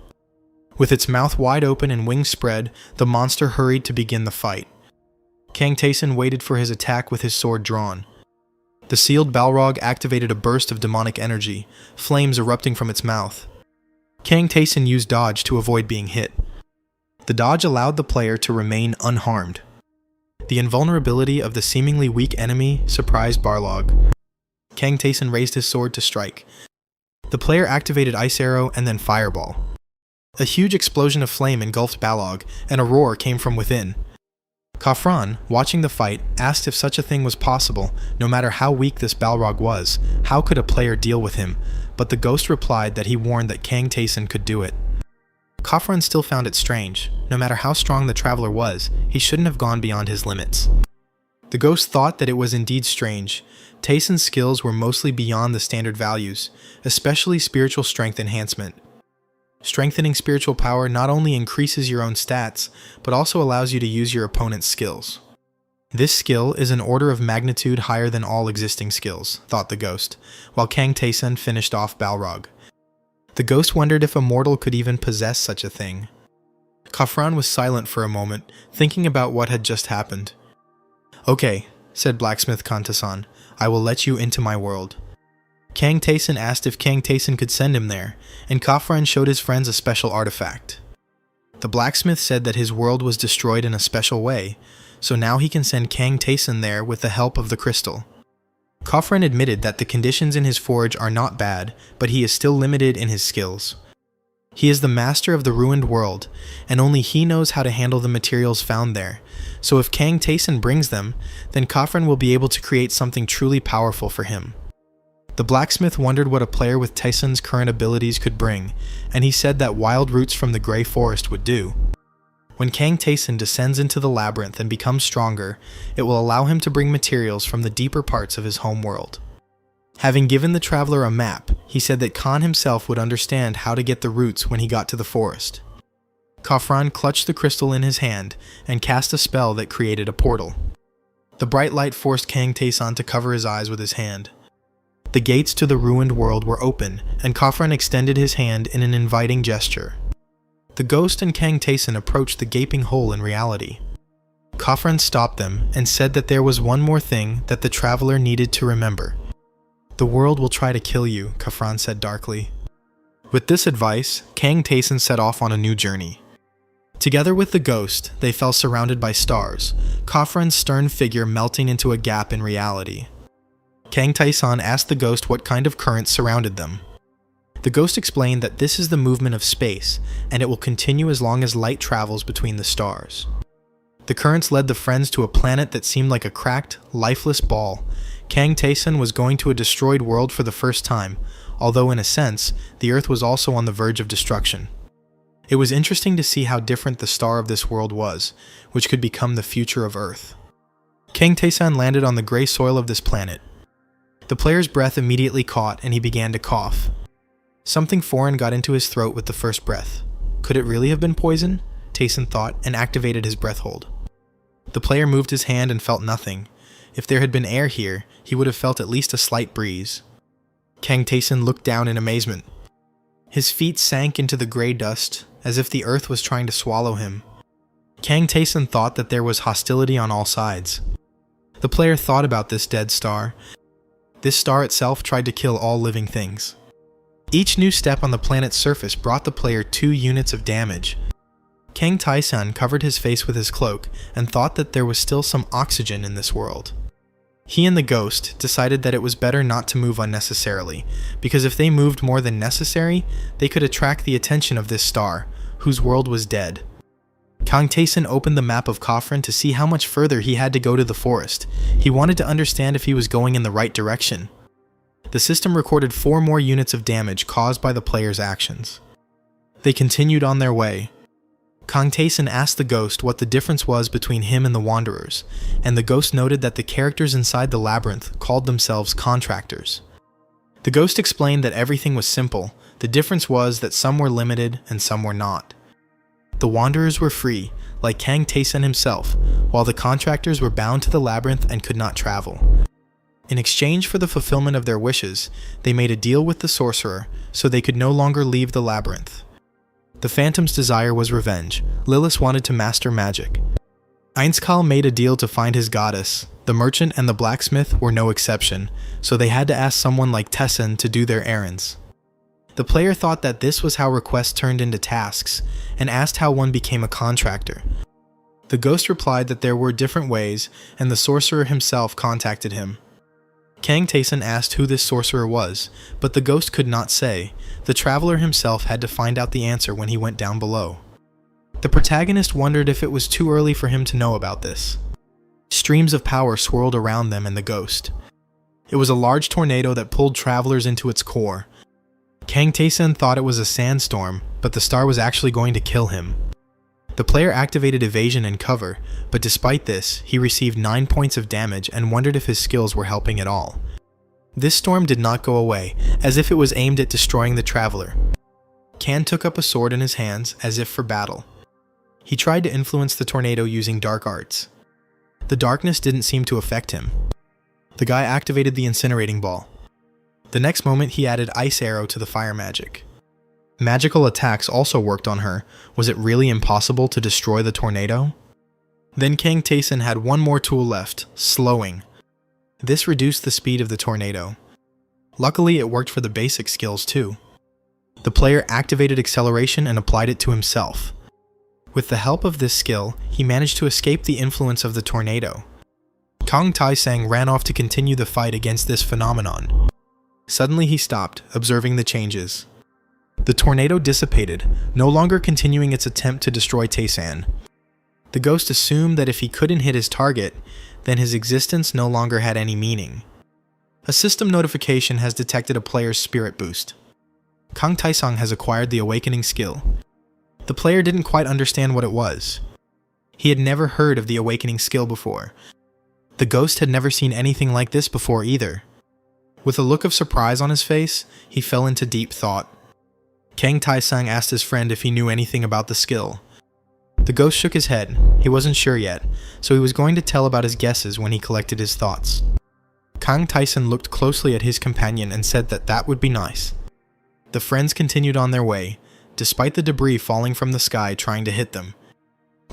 With its mouth wide open and wings spread, the monster hurried to begin the fight. Kang Tae-san waited for his attack with his sword drawn. The sealed Balrog activated a burst of demonic energy, flames erupting from its mouth. Kang Tae-san used dodge to avoid being hit. The dodge allowed the player to remain unharmed. The invulnerability of the seemingly weak enemy surprised Balrog. Kang Tae-san raised his sword to strike. The player activated Ice Arrow and then Fireball. A huge explosion of flame engulfed Balrog, and a roar came from within. Khafran, watching the fight, asked if such a thing was possible. No matter how weak this Balrog was, how could a player deal with him? But the ghost replied that he warned that Kang Tae-san could do it. Khafran still found it strange. No matter how strong the traveler was, he shouldn't have gone beyond his limits. The ghost thought that it was indeed strange. Tae-san's skills were mostly beyond the standard values, especially spiritual strength enhancement. Strengthening spiritual power not only increases your own stats, but also allows you to use your opponent's skills. This skill is an order of magnitude higher than all existing skills, thought the ghost, while Kang Tae-san finished off Balrog. The ghost wondered if a mortal could even possess such a thing. Khafran was silent for a moment, thinking about what had just happened. "Okay," said Blacksmith Kanta-san, "I will let you into my world." Kang Tae-san asked if Kang Tae-san could send him there, and Khafran showed his friends a special artifact. The blacksmith said that his world was destroyed in a special way, so now he can send Kang Tae-san there with the help of the crystal. Khafran admitted that the conditions in his forge are not bad, but he is still limited in his skills. He is the master of the ruined world, and only he knows how to handle the materials found there, so if Kang Tae-san brings them, then Khafran will be able to create something truly powerful for him. The blacksmith wondered what a player with Tae-san's current abilities could bring, and he said that wild roots from the Grey Forest would do. When Kang Tae-san descends into the labyrinth and becomes stronger, it will allow him to bring materials from the deeper parts of his home world. Having given the traveler a map, he said that Khan himself would understand how to get the roots when he got to the forest. Khafran clutched the crystal in his hand and cast a spell that created a portal. The bright light forced Kang Tae-san to cover his eyes with his hand. The gates to the ruined world were open, and Kafran extended his hand in an inviting gesture. The ghost and Kang Tae-san approached the gaping hole in reality. Kafran stopped them and said that there was one more thing that the traveler needed to remember. The world will try to kill you, Kafran said darkly. With this advice, Kang Tae-san set off on a new journey. Together with the ghost, they fell surrounded by stars, Kafran's stern figure melting into a gap in reality. Kang Tae-san asked the ghost what kind of currents surrounded them. The ghost explained that this is the movement of space, and it will continue as long as light travels between the stars. The currents led the friends to a planet that seemed like a cracked, lifeless ball. Kang Tae-san was going to a destroyed world for the first time, although in a sense, the Earth was also on the verge of destruction. It was interesting to see how different the star of this world was, which could become the future of Earth. Kang Tae-san landed on the gray soil of this planet. The player's breath immediately caught and he began to cough. Something foreign got into his throat with the first breath. Could it really have been poison? Tae-san thought and activated his breath hold. The player moved his hand and felt nothing. If there had been air here, he would have felt at least a slight breeze. Kang Tae-san looked down in amazement. His feet sank into the gray dust, as if the earth was trying to swallow him. Kang Tae-san thought that there was hostility on all sides. The player thought about this dead star. This star itself tried to kill all living things. Each new step on the planet's surface brought the player 2 units of damage. Kang Tae-san covered his face with his cloak and thought that there was still some oxygen in this world. He and the ghost decided that it was better not to move unnecessarily, because if they moved more than necessary, they could attract the attention of this star, whose world was dead. Kang Tae-san opened the map of Kafran to see how much further he had to go to the forest. He wanted to understand if he was going in the right direction. The system recorded 4 more units of damage caused by the player's actions. They continued on their way. Kang Tae-san asked the ghost what the difference was between him and the Wanderers, and the ghost noted that the characters inside the labyrinth called themselves contractors. The ghost explained that everything was simple. The difference was that some were limited and some were not. The Wanderers were free, like Kang Tae-san himself, while the contractors were bound to the labyrinth and could not travel. In exchange for the fulfillment of their wishes, they made a deal with the sorcerer so they could no longer leave the labyrinth. The Phantom's desire was revenge. Lilith wanted to master magic. Einskal made a deal to find his goddess. The merchant and the blacksmith were no exception, so they had to ask someone like Tessin to do their errands. The player thought that this was how requests turned into tasks, and asked how one became a contractor. The ghost replied that there were different ways, and the sorcerer himself contacted him. Kang Tae-san asked who this sorcerer was, but the ghost could not say. The traveler himself had to find out the answer when he went down below. The protagonist wondered if it was too early for him to know about this. Streams of power swirled around them and the ghost. It was a large tornado that pulled travelers into its core. Kang Tae-san thought it was a sandstorm, but the star was actually going to kill him. The player activated evasion and cover, but despite this, he received 9 points of damage and wondered if his skills were helping at all. This storm did not go away, as if it was aimed at destroying the traveler. Kan took up a sword in his hands, as if for battle. He tried to influence the tornado using dark arts. The darkness didn't seem to affect him. The guy activated the incinerating ball. The next moment he added ice arrow to the fire magic. Magical attacks also worked on her. Was it really impossible to destroy the tornado? Then Kang Tae-san had one more tool left, slowing. This reduced the speed of the tornado. Luckily, it worked for the basic skills too. The player activated acceleration and applied it to himself. With the help of this skill, he managed to escape the influence of the tornado. Kang Tae-san ran off to continue the fight against this phenomenon. Suddenly he stopped, observing the changes. The tornado dissipated, no longer continuing its attempt to destroy Tae-san. The ghost assumed that if he couldn't hit his target, then his existence no longer had any meaning. A system notification has detected a player's spirit boost. Kang Tae-san has acquired the awakening skill. The player didn't quite understand what it was. He had never heard of the awakening skill before. The ghost had never seen anything like this before either. With a look of surprise on his face, he fell into deep thought. Kang Tae-san asked his friend if he knew anything about the skill. The ghost shook his head. He wasn't sure yet, so he was going to tell about his guesses when he collected his thoughts. Kang Tyson looked closely at his companion and said that that would be nice. The friends continued on their way, despite the debris falling from the sky trying to hit them.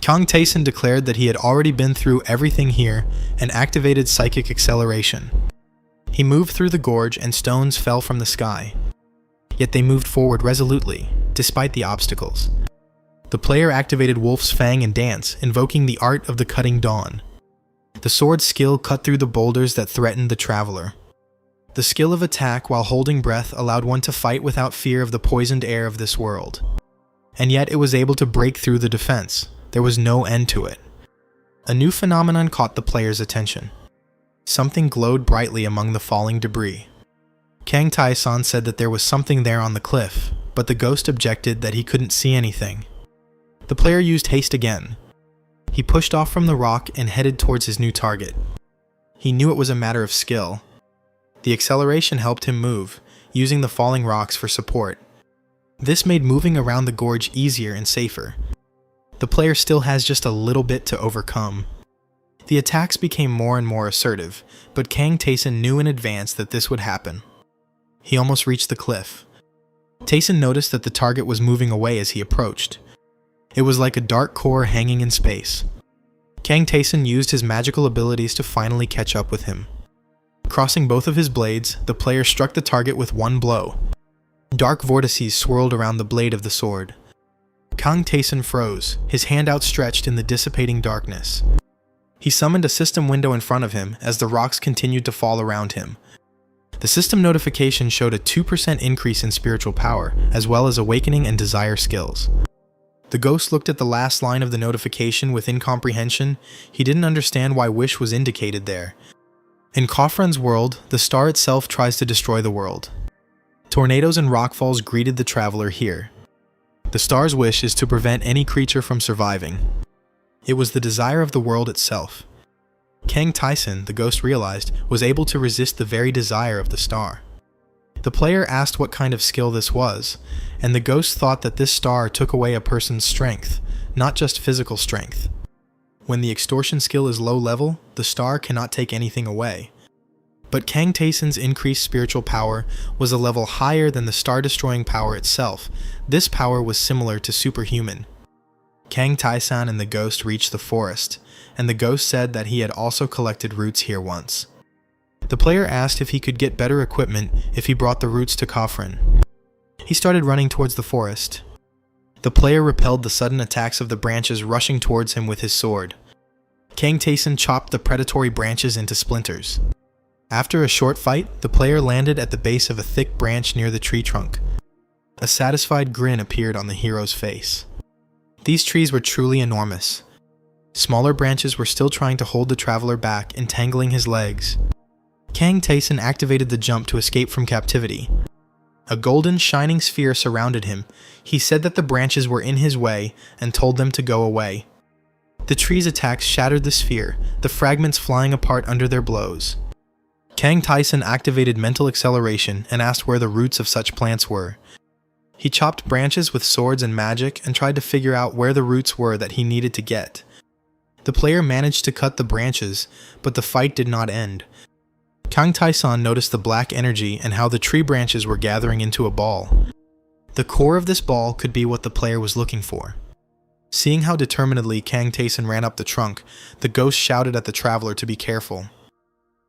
Kang Tyson declared that he had already been through everything here and activated psychic acceleration. He moved through the gorge and stones fell from the sky. Yet they moved forward resolutely, despite the obstacles. The player activated Wolf's Fang and Dance, invoking the art of the cutting dawn. The sword's skill cut through the boulders that threatened the traveler. The skill of attack while holding breath allowed one to fight without fear of the poisoned air of this world. And yet it was able to break through the defense. There was no end to it. A new phenomenon caught the player's attention. Something glowed brightly among the falling debris. Kang Tae-san said that there was something there on the cliff, but the ghost objected that he couldn't see anything. The player used haste again. He pushed off from the rock and headed towards his new target. He knew it was a matter of skill. The acceleration helped him move, using the falling rocks for support. This made moving around the gorge easier and safer. The player still has just a little bit to overcome. The attacks became more and more assertive, but Kang Tae-san knew in advance that this would happen. He almost reached the cliff. Tae-san noticed that the target was moving away as he approached. It was like a dark core hanging in space. Kang Tae-san used his magical abilities to finally catch up with him. Crossing both of his blades, the player struck the target with one blow. Dark vortices swirled around the blade of the sword. Kang Tae-san froze, his hand outstretched in the dissipating darkness. He summoned a system window in front of him as the rocks continued to fall around him. The system notification showed a 2% increase in spiritual power, as well as awakening and desire skills. The ghost looked at the last line of the notification with incomprehension. He didn't understand why wish was indicated there. In Khafran's world, the star itself tries to destroy the world. Tornadoes and rockfalls greeted the traveler here. The star's wish is to prevent any creature from surviving. It was the desire of the world itself. Kang Tae-san, the ghost realized, was able to resist the very desire of the star. The player asked what kind of skill this was, and the ghost thought that this star took away a person's strength, not just physical strength. When the extortion skill is low level, the star cannot take anything away. But Kang Tae-san's increased spiritual power was a level higher than the star-destroying power itself. This power was similar to superhuman. Kang Tae-san and the ghost reached the forest, and the ghost said that he had also collected roots here once. The player asked if he could get better equipment if he brought the roots to Khafran. He started running towards the forest. The player repelled the sudden attacks of the branches rushing towards him with his sword. Kang Tae-san chopped the predatory branches into splinters. After a short fight, the player landed at the base of a thick branch near the tree trunk. A satisfied grin appeared on the hero's face. These trees were truly enormous. Smaller branches were still trying to hold the traveler back, entangling his legs. Kang Tae-san activated the jump to escape from captivity. A golden, shining sphere surrounded him. He said that the branches were in his way and told them to go away. The tree's attacks shattered the sphere, the fragments flying apart under their blows. Kang Tae-san activated mental acceleration and asked where the roots of such plants were. He chopped branches with swords and magic and tried to figure out where the roots were that he needed to get. The player managed to cut the branches, but the fight did not end. Kang Tae-san noticed the black energy and how the tree branches were gathering into a ball. The core of this ball could be what the player was looking for. Seeing how determinedly Kang Tae-san ran up the trunk, the ghost shouted at the traveler to be careful.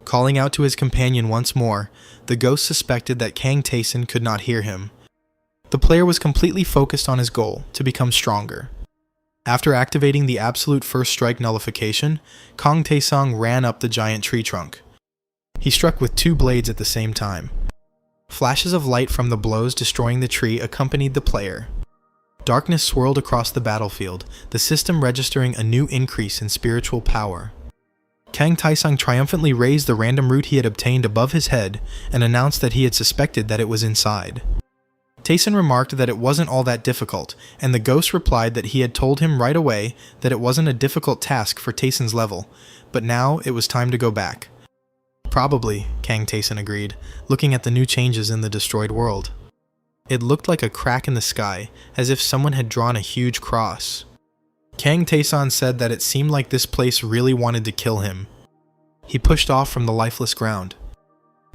Calling out to his companion once more, the ghost suspected that Kang Tae-san could not hear him. The player was completely focused on his goal, to become stronger. After activating the absolute first strike nullification, Kang Tae-san ran up the giant tree trunk. He struck with two blades at the same time. Flashes of light from the blows destroying the tree accompanied the player. Darkness swirled across the battlefield, the system registering a new increase in spiritual power. Kang Tae-san triumphantly raised the random root he had obtained above his head and announced that he had suspected that it was inside. Tae-san remarked that it wasn't all that difficult, and the ghost replied that he had told him right away that it wasn't a difficult task for Tae-san's level, but now it was time to go back. Probably, Kang Tae-san agreed, looking at the new changes in the destroyed world. It looked like a crack in the sky, as if someone had drawn a huge cross. Kang Taesan said that it seemed like this place really wanted to kill him. He pushed off from the lifeless ground.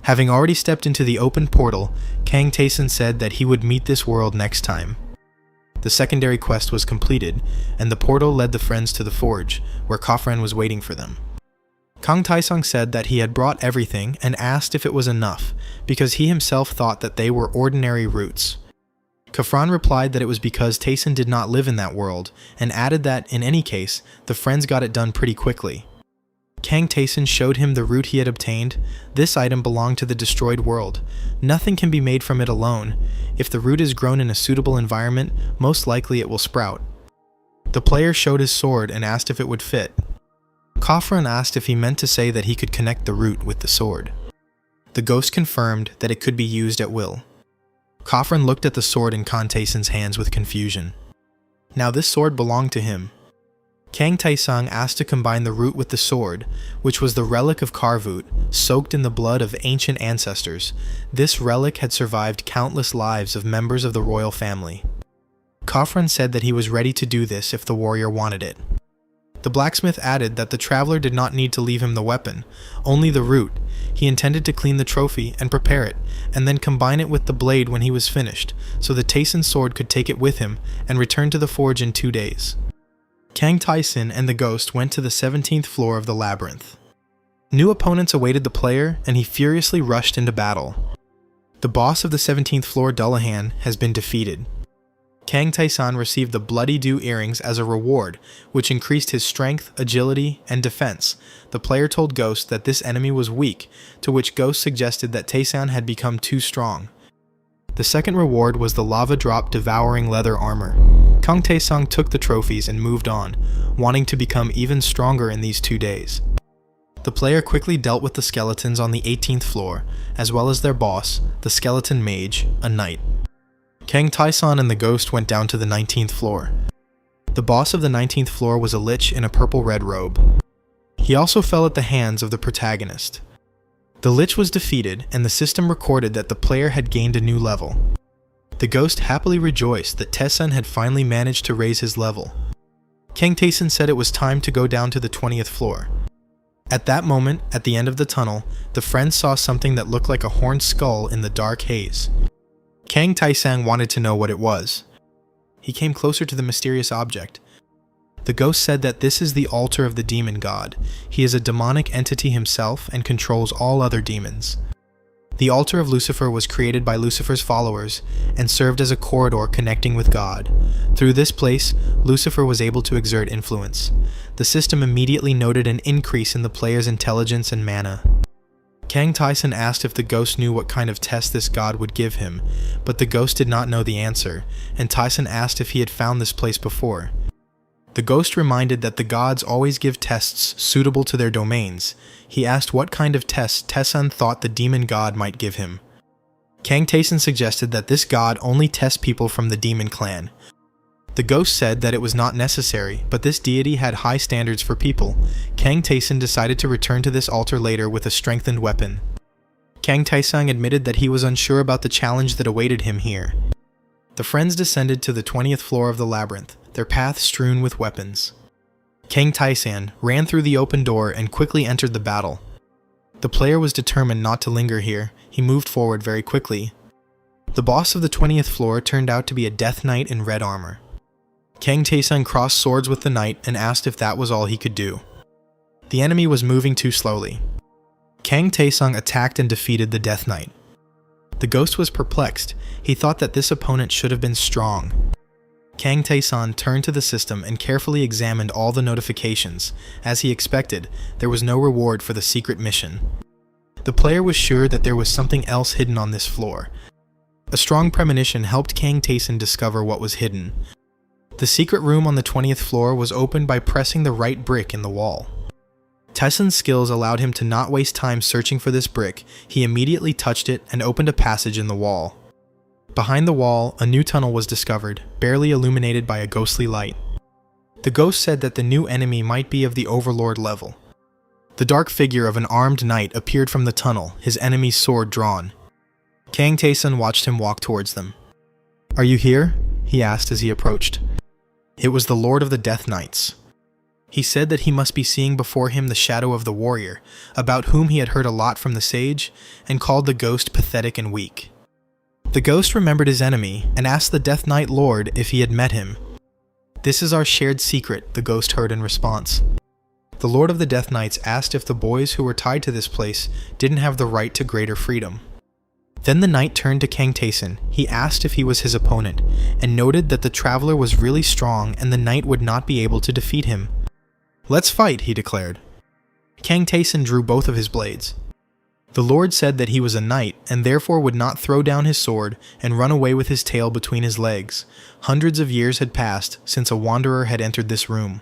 Having already stepped into the open portal, Kang Taesan said that he would meet this world next time. The secondary quest was completed, and the portal led the friends to the forge, where Kafran was waiting for them. Kang Taesang said that he had brought everything and asked if it was enough, because he himself thought that they were ordinary roots. Kafran replied that it was because Taesan did not live in that world, and added that, in any case, the friends got it done pretty quickly. Kang Taesan showed him the root he had obtained. This item belonged to the destroyed world. Nothing can be made from it alone. If the root is grown in a suitable environment, most likely it will sprout. The player showed his sword and asked if it would fit. Kafran asked if he meant to say that he could connect the root with the sword. The ghost confirmed that it could be used at will. Kafran looked at the sword in Kang Taesan's hands with confusion. Now this sword belonged to him. Kang Taesang asked to combine the root with the sword, which was the relic of Karvut, soaked in the blood of ancient ancestors. This relic had survived countless lives of members of the royal family. Kafran said that he was ready to do this if the warrior wanted it. The blacksmith added that the traveler did not need to leave him the weapon, only the root. He intended to clean the trophy and prepare it, and then combine it with the blade when he was finished, so the Taesan sword could take it with him and return to the forge in 2 days. Kang Taesan and the ghost went to the 17th floor of the labyrinth. New opponents awaited the player, and he furiously rushed into battle. The boss of the 17th floor, Dullahan, has been defeated. Kang Taesan received the Bloody Dew earrings as a reward, which increased his strength, agility, and defense. The player told Ghost that this enemy was weak, to which Ghost suggested that Taesan had become too strong. The second reward was the lava drop devouring leather armor. Kang Taesang took the trophies and moved on, wanting to become even stronger in these 2 days. The player quickly dealt with the skeletons on the 18th floor, as well as their boss, the skeleton mage, a knight. Kang Taesan and the ghost went down to the 19th floor. The boss of the 19th floor was a lich in a purple-red robe. He also fell at the hands of the protagonist. The lich was defeated, and the system recorded that the player had gained a new level. The ghost happily rejoiced that Taesan had finally managed to raise his level. Kang Taesan said it was time to go down to the 20th floor. At that moment, at the end of the tunnel, the friends saw something that looked like a horned skull in the dark haze. Kang Taesang wanted to know what it was. He came closer to the mysterious object. The ghost said that this is the altar of the demon god. He is a demonic entity himself and controls all other demons. The altar of Lucifer was created by Lucifer's followers and served as a corridor connecting with God. Through this place, Lucifer was able to exert influence. The system immediately noted an increase in the player's intelligence and mana. Kang Taesan asked if the ghost knew what kind of test this god would give him, but the ghost did not know the answer, and Taesan asked if he had found this place before. The ghost reminded that the gods always give tests suitable to their domains. He asked what kind of test Taesan thought the demon god might give him. Kang Taesan suggested that this god only tests people from the demon clan. The ghost said that it was not necessary, but this deity had high standards for people. Kang Taesan decided to return to this altar later with a strengthened weapon. Kang Taesang admitted that he was unsure about the challenge that awaited him here. The friends descended to the 20th floor of the labyrinth, their path strewn with weapons. Kang Taesan ran through the open door and quickly entered the battle. The player was determined not to linger here. He moved forward very quickly. The boss of the 20th floor turned out to be a death knight in red armor. Kang Taesang crossed swords with the knight and asked if that was all he could do. The enemy was moving too slowly. Kang Taesang attacked and defeated the Death Knight. The ghost was perplexed. He thought that this opponent should have been strong. Kang Taesan turned to the system and carefully examined all the notifications. As he expected, there was no reward for the secret mission. The player was sure that there was something else hidden on this floor. A strong premonition helped Kang Taesan discover what was hidden. The secret room on the 20th floor was opened by pressing the right brick in the wall. Taesan's skills allowed him to not waste time searching for this brick. He immediately touched it and opened a passage in the wall. Behind the wall, a new tunnel was discovered, barely illuminated by a ghostly light. The ghost said that the new enemy might be of the Overlord level. The dark figure of an armed knight appeared from the tunnel, his enemy's sword drawn. Kang Taesan watched him walk towards them. "Are you here?" he asked as he approached. It was the Lord of the Death Knights. He said that he must be seeing before him the shadow of the warrior, about whom he had heard a lot from the sage, and called the ghost pathetic and weak. The ghost remembered his enemy, and asked the Death Knight Lord if he had met him. "This is our shared secret," the ghost heard in response. The Lord of the Death Knights asked if the boys who were tied to this place didn't have the right to greater freedom. Then the knight turned to Kang Taeson. He asked if he was his opponent, and noted that the traveler was really strong and the knight would not be able to defeat him. "Let's fight," he declared. Kang Taeson drew both of his blades. The Lord said that he was a knight, and therefore would not throw down his sword and run away with his tail between his legs. Hundreds of years had passed since a wanderer had entered this room.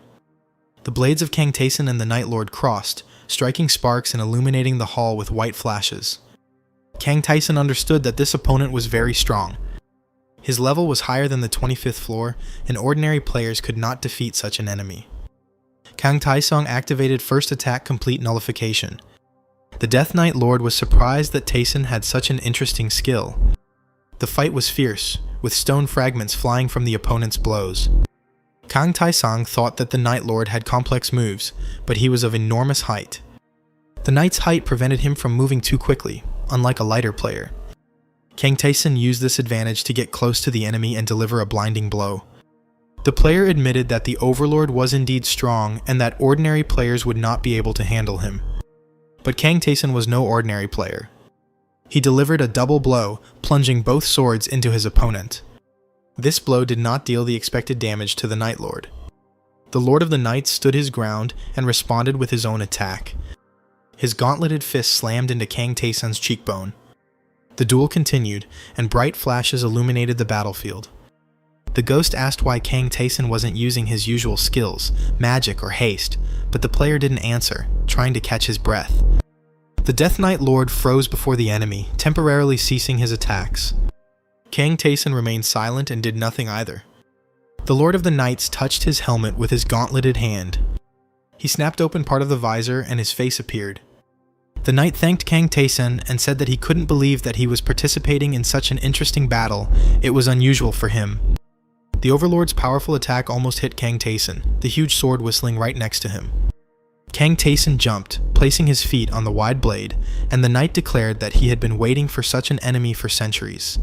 The blades of Kang Taeson and the Night Lord crossed, striking sparks and illuminating the hall with white flashes. Kang Taeson understood that this opponent was very strong. His level was higher than the 25th floor, and ordinary players could not defeat such an enemy. Kang Taesong activated First Attack Complete Nullification. The Death Knight Lord was surprised that Taeson had such an interesting skill. The fight was fierce, with stone fragments flying from the opponent's blows. Kang Taesong thought that the Night Lord had complex moves, but he was of enormous height. The knight's height prevented him from moving too quickly, unlike a lighter player. Kang Taeson used this advantage to get close to the enemy and deliver a blinding blow. The player admitted that the Overlord was indeed strong and that ordinary players would not be able to handle him. But Kang Taeson was no ordinary player. He delivered a double blow, plunging both swords into his opponent. This blow did not deal the expected damage to the Night Lord. The Lord of the Knights stood his ground and responded with his own attack. His gauntleted fist slammed into Kang Taeson's cheekbone. The duel continued, and bright flashes illuminated the battlefield. The ghost asked why Kang Taeson wasn't using his usual skills, magic or haste, but the player didn't answer, trying to catch his breath. The Death Knight Lord froze before the enemy, temporarily ceasing his attacks. Kang Taeson remained silent and did nothing either. The Lord of the Knights touched his helmet with his gauntleted hand. He snapped open part of the visor and his face appeared. The knight thanked Kang Taeson and said that he couldn't believe that he was participating in such an interesting battle. It was unusual for him. The Overlord's powerful attack almost hit Kang Taeson, the huge sword whistling right next to him. Kang Taeson jumped, placing his feet on the wide blade, and the knight declared that he had been waiting for such an enemy for centuries.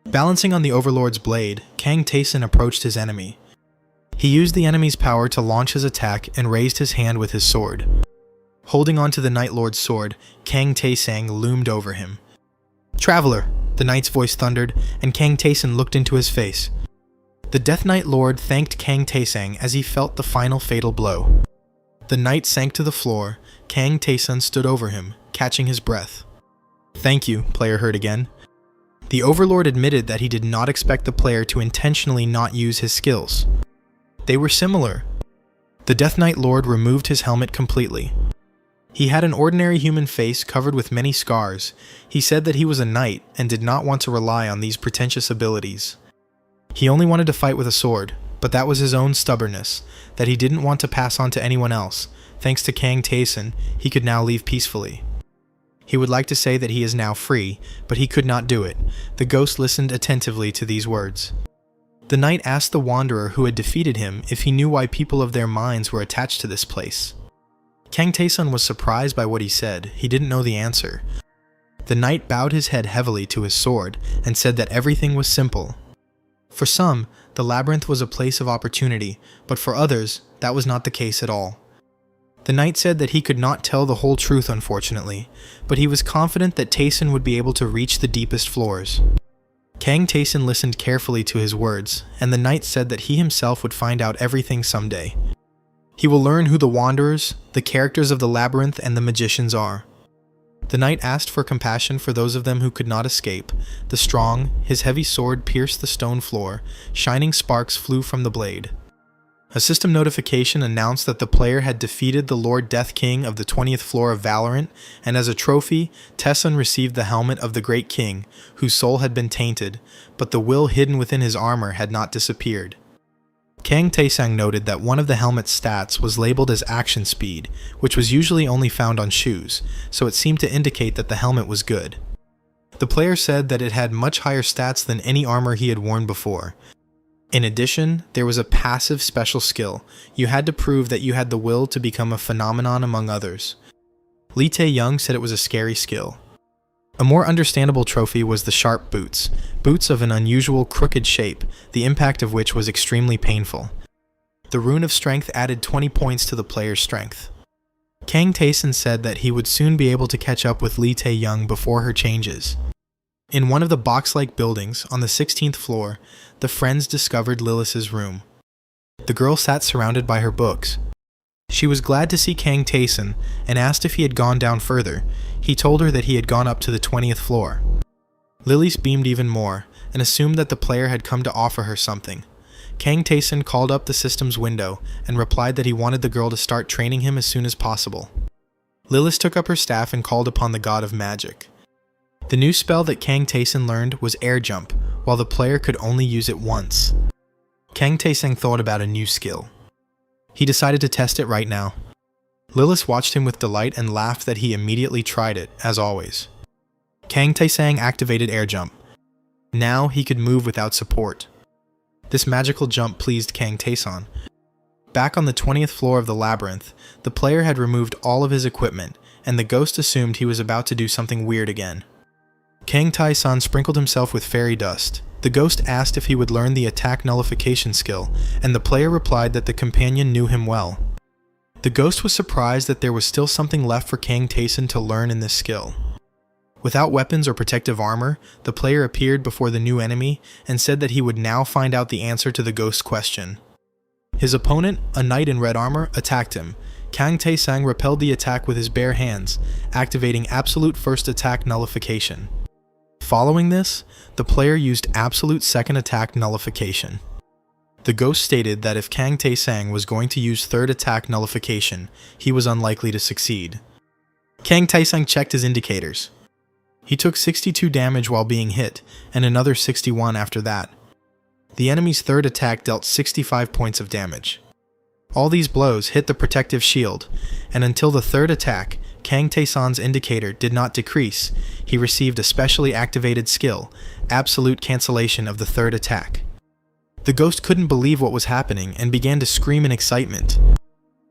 Balancing on the Overlord's blade, Kang Taeson approached his enemy. He used the enemy's power to launch his attack and raised his hand with his sword. Holding onto the Night Lord's sword, Kang Taesong loomed over him. "Traveler!" the knight's voice thundered, and Kang Taeson looked into his face. The Death Knight Lord thanked Kang Taesong as he felt the final fatal blow. The knight sank to the floor. Kang Taeson stood over him, catching his breath. "Thank you," player heard again. The Overlord admitted that he did not expect the player to intentionally not use his skills. They were similar. The Death Knight Lord removed his helmet completely. He had an ordinary human face covered with many scars. He said that he was a knight and did not want to rely on these pretentious abilities. He only wanted to fight with a sword, but that was his own stubbornness, that he didn't want to pass on to anyone else. Thanks to Kang Taeson, he could now leave peacefully. He would like to say that he is now free, but he could not do it. The ghost listened attentively to these words. The knight asked the wanderer who had defeated him if he knew why people of their minds were attached to this place. Kang Taeson was surprised by what he said. He didn't know the answer. The knight bowed his head heavily to his sword and said that everything was simple. For some, the labyrinth was a place of opportunity, but for others, that was not the case at all. The knight said that he could not tell the whole truth, unfortunately, but he was confident that Taeson would be able to reach the deepest floors. Kang Taeson listened carefully to his words, and the knight said that he himself would find out everything someday. He will learn who the wanderers, the characters of the labyrinth, and the magicians are. The knight asked for compassion for those of them who could not escape. The strong, his heavy sword pierced the stone floor. Shining sparks flew from the blade. A system notification announced that the player had defeated the Lord Death King of the 20th floor of Valorant, and as a trophy, Taeson received the helmet of the Great King, whose soul had been tainted, but the will hidden within his armor had not disappeared. Kang Taesong noted that one of the helmet's stats was labeled as action speed, which was usually only found on shoes, so it seemed to indicate that the helmet was good. The player said that it had much higher stats than any armor he had worn before. In addition, there was a passive special skill. You had to prove that you had the will to become a phenomenon among others. Lee Tae-young said it was a scary skill. A more understandable trophy was the sharp boots, boots of an unusual crooked shape, the impact of which was extremely painful. The rune of strength added 20 points to the player's strength. Kang Tae-sun said that he would soon be able to catch up with Lee Tae-young before her changes. In one of the box-like buildings, on the 16th floor, the friends discovered Lilith's room. The girl sat surrounded by her books. She was glad to see Kang Tae-sun and asked if he had gone down further. He told her that he had gone up to the 20th floor. Lilith beamed even more and assumed that the player had come to offer her something. Kang Tae-sun called up the system's window and replied that he wanted the girl to start training him as soon as possible. Lilith took up her staff and called upon the god of magic. The new spell that Kang Tae-sun learned was air jump, while the player could only use it once. Kang Tae-sun thought about a new skill. He decided to test it right now. Lilith watched him with delight and laughed that he immediately tried it, as always. Kang Tae-sun activated air jump. Now he could move without support. This magical jump pleased Kang Tae-sun. Back on the 20th floor of the labyrinth, the player had removed all of his equipment, and the ghost assumed he was about to do something weird again. Kang Tae-sun sprinkled himself with fairy dust. The ghost asked if he would learn the attack nullification skill, and the player replied that the companion knew him well. The ghost was surprised that there was still something left for Kang Tae-sun to learn in this skill. Without weapons or protective armor, the player appeared before the new enemy and said that he would now find out the answer to the ghost's question. His opponent, a knight in red armor, attacked him. Kang Tae-sun repelled the attack with his bare hands, activating absolute first attack nullification. Following this, the player used absolute second attack nullification. The ghost stated that if Kang Tae-sun was going to use third attack nullification, he was unlikely to succeed. Kang Tae-sun checked his indicators. He took 62 damage while being hit, and another 61 after that. The enemy's third attack dealt 65 points of damage. All these blows hit the protective shield, and until the third attack, Kang Tae-sun's indicator did not decrease. He received a specially activated skill, absolute cancellation of the third attack. The ghost couldn't believe what was happening and began to scream in excitement.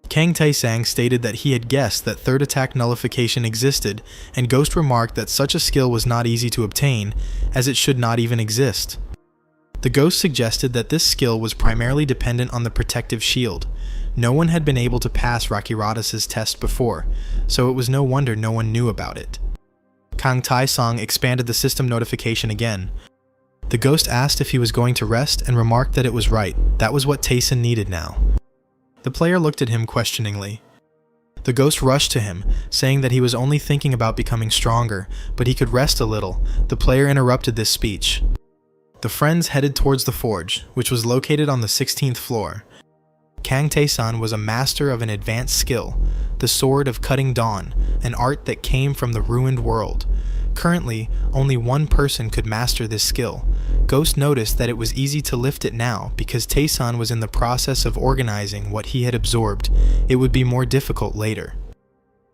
Kang Tae-sun stated that he had guessed that third attack nullification existed, and Ghost remarked that such a skill was not easy to obtain, as it should not even exist. The ghost suggested that this skill was primarily dependent on the protective shield. No one had been able to pass Rakiratis' test before, so it was no wonder no one knew about it. Kang Tae-sun expanded the system notification again. The ghost asked if he was going to rest and remarked that it was right. That was what Tae-sun needed now. The player looked at him questioningly. The ghost rushed to him, saying that he was only thinking about becoming stronger, but he could rest a little. The player interrupted this speech. The friends headed towards the forge, which was located on the 16th floor. Kang Tae-sun was a master of an advanced skill, the Sword of Cutting Dawn, an art that came from the ruined world. Currently, only one person could master this skill. Ghost noticed that it was easy to lift it now because Tae-sun was in the process of organizing what he had absorbed. It would be more difficult later.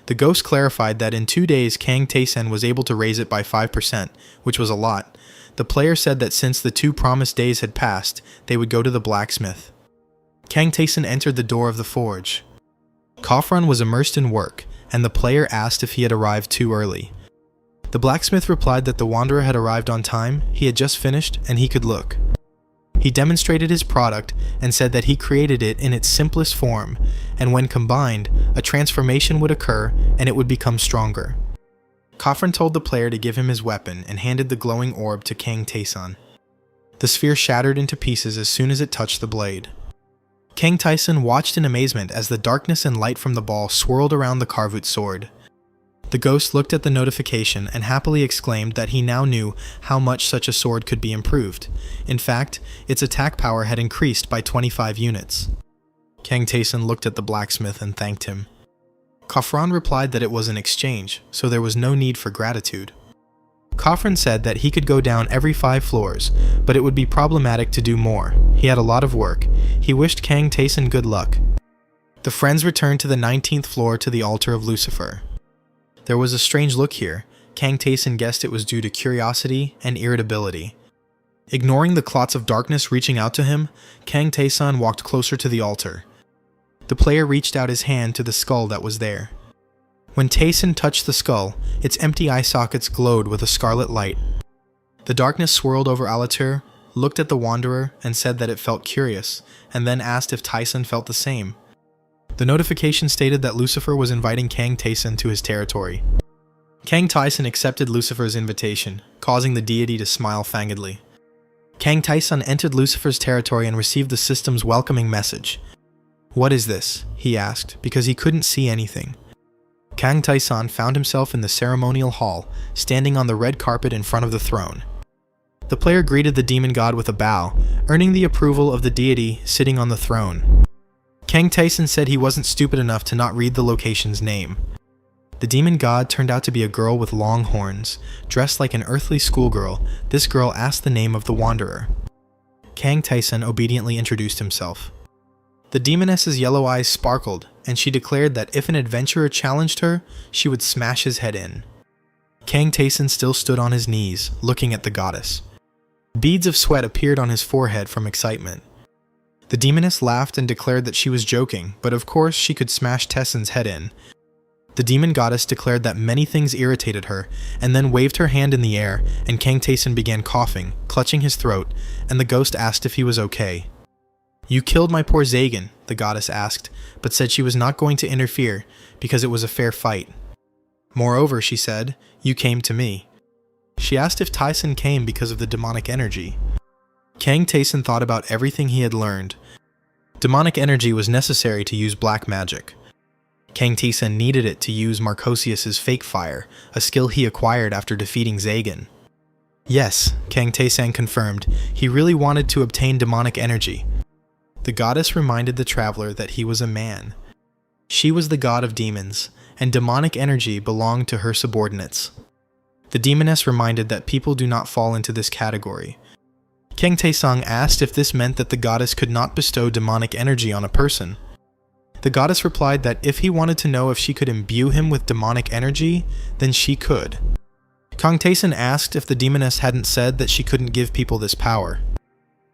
The ghost clarified that in 2 days Kang Tae-sun was able to raise it by 5%, which was a lot. The player said that since the 2 promised days had passed, they would go to the blacksmith. Kang Tae-sun entered the door of the forge. Khafran was immersed in work, and the player asked if he had arrived too early. The blacksmith replied that the wanderer had arrived on time, he had just finished, and he could look. He demonstrated his product and said that he created it in its simplest form, and when combined, a transformation would occur and it would become stronger. Khafran told the player to give him his weapon and handed the glowing orb to Kang Tae-sun. The sphere shattered into pieces as soon as it touched the blade. Kang Tae-sun watched in amazement as the darkness and light from the ball swirled around the Karvut sword. The ghost looked at the notification and happily exclaimed that he now knew how much such a sword could be improved. In fact, its attack power had increased by 25 units. Kang Tae-sun looked at the blacksmith and thanked him. Khafran replied that it was an exchange, so there was no need for gratitude. Khafran said that he could go down every 5 floors, but it would be problematic to do more. He had a lot of work. He wished Kang Tae-sun good luck. The friends returned to the 19th floor to the altar of Lucifer. There was a strange look here. Kang Tae-sun guessed it was due to curiosity and irritability. Ignoring the clots of darkness reaching out to him, Kang Tae-san walked closer to the altar. The player reached out his hand to the skull that was there. When Tae-san touched the skull, its empty eye sockets glowed with a scarlet light. The darkness swirled over Alatur, looked at the Wanderer, and said that it felt curious, and then asked if Tae-san felt the same. The notification stated that Lucifer was inviting Kang Tae-san to his territory. Kang Tae-san accepted Lucifer's invitation, causing the deity to smile fangedly. Kang Tae-san entered Lucifer's territory and received the system's welcoming message. "What is this?" he asked, because he couldn't see anything. Kang Tae-san found himself in the ceremonial hall, standing on the red carpet in front of the throne. The player greeted the demon god with a bow, earning the approval of the deity sitting on the throne. Kang Tae-san said he wasn't stupid enough to not read the location's name. The demon god turned out to be a girl with long horns. Dressed like an earthly schoolgirl, this girl asked the name of the Wanderer. Kang Tae-san obediently introduced himself. The demoness's yellow eyes sparkled, and she declared that if an adventurer challenged her, she would smash his head in. Kang Tae-san still stood on his knees, looking at the goddess. Beads of sweat appeared on his forehead from excitement. The demoness laughed and declared that she was joking, but of course she could smash Tae-san's head in. The demon goddess declared that many things irritated her, and then waved her hand in the air, and Kang Tae-san began coughing, clutching his throat, and the ghost asked if he was okay. "You killed my poor Zagan," the goddess asked, but said she was not going to interfere, because it was a fair fight. "Moreover," she said, "you came to me." She asked if Tae-san came because of the demonic energy. Kang Tae-san thought about everything he had learned. Demonic energy was necessary to use black magic. Kang Tae-san needed it to use Marcosius's fake fire, a skill he acquired after defeating Zagan. Yes, Kang Tae-san confirmed, he really wanted to obtain demonic energy. The goddess reminded the traveler that he was a man. She was the god of demons, and demonic energy belonged to her subordinates. The demoness reminded that people do not fall into this category. Kang Tae-san asked if this meant that the goddess could not bestow demonic energy on a person. The goddess replied that if he wanted to know if she could imbue him with demonic energy, then she could. Kang Tae-san asked if the demoness hadn't said that she couldn't give people this power.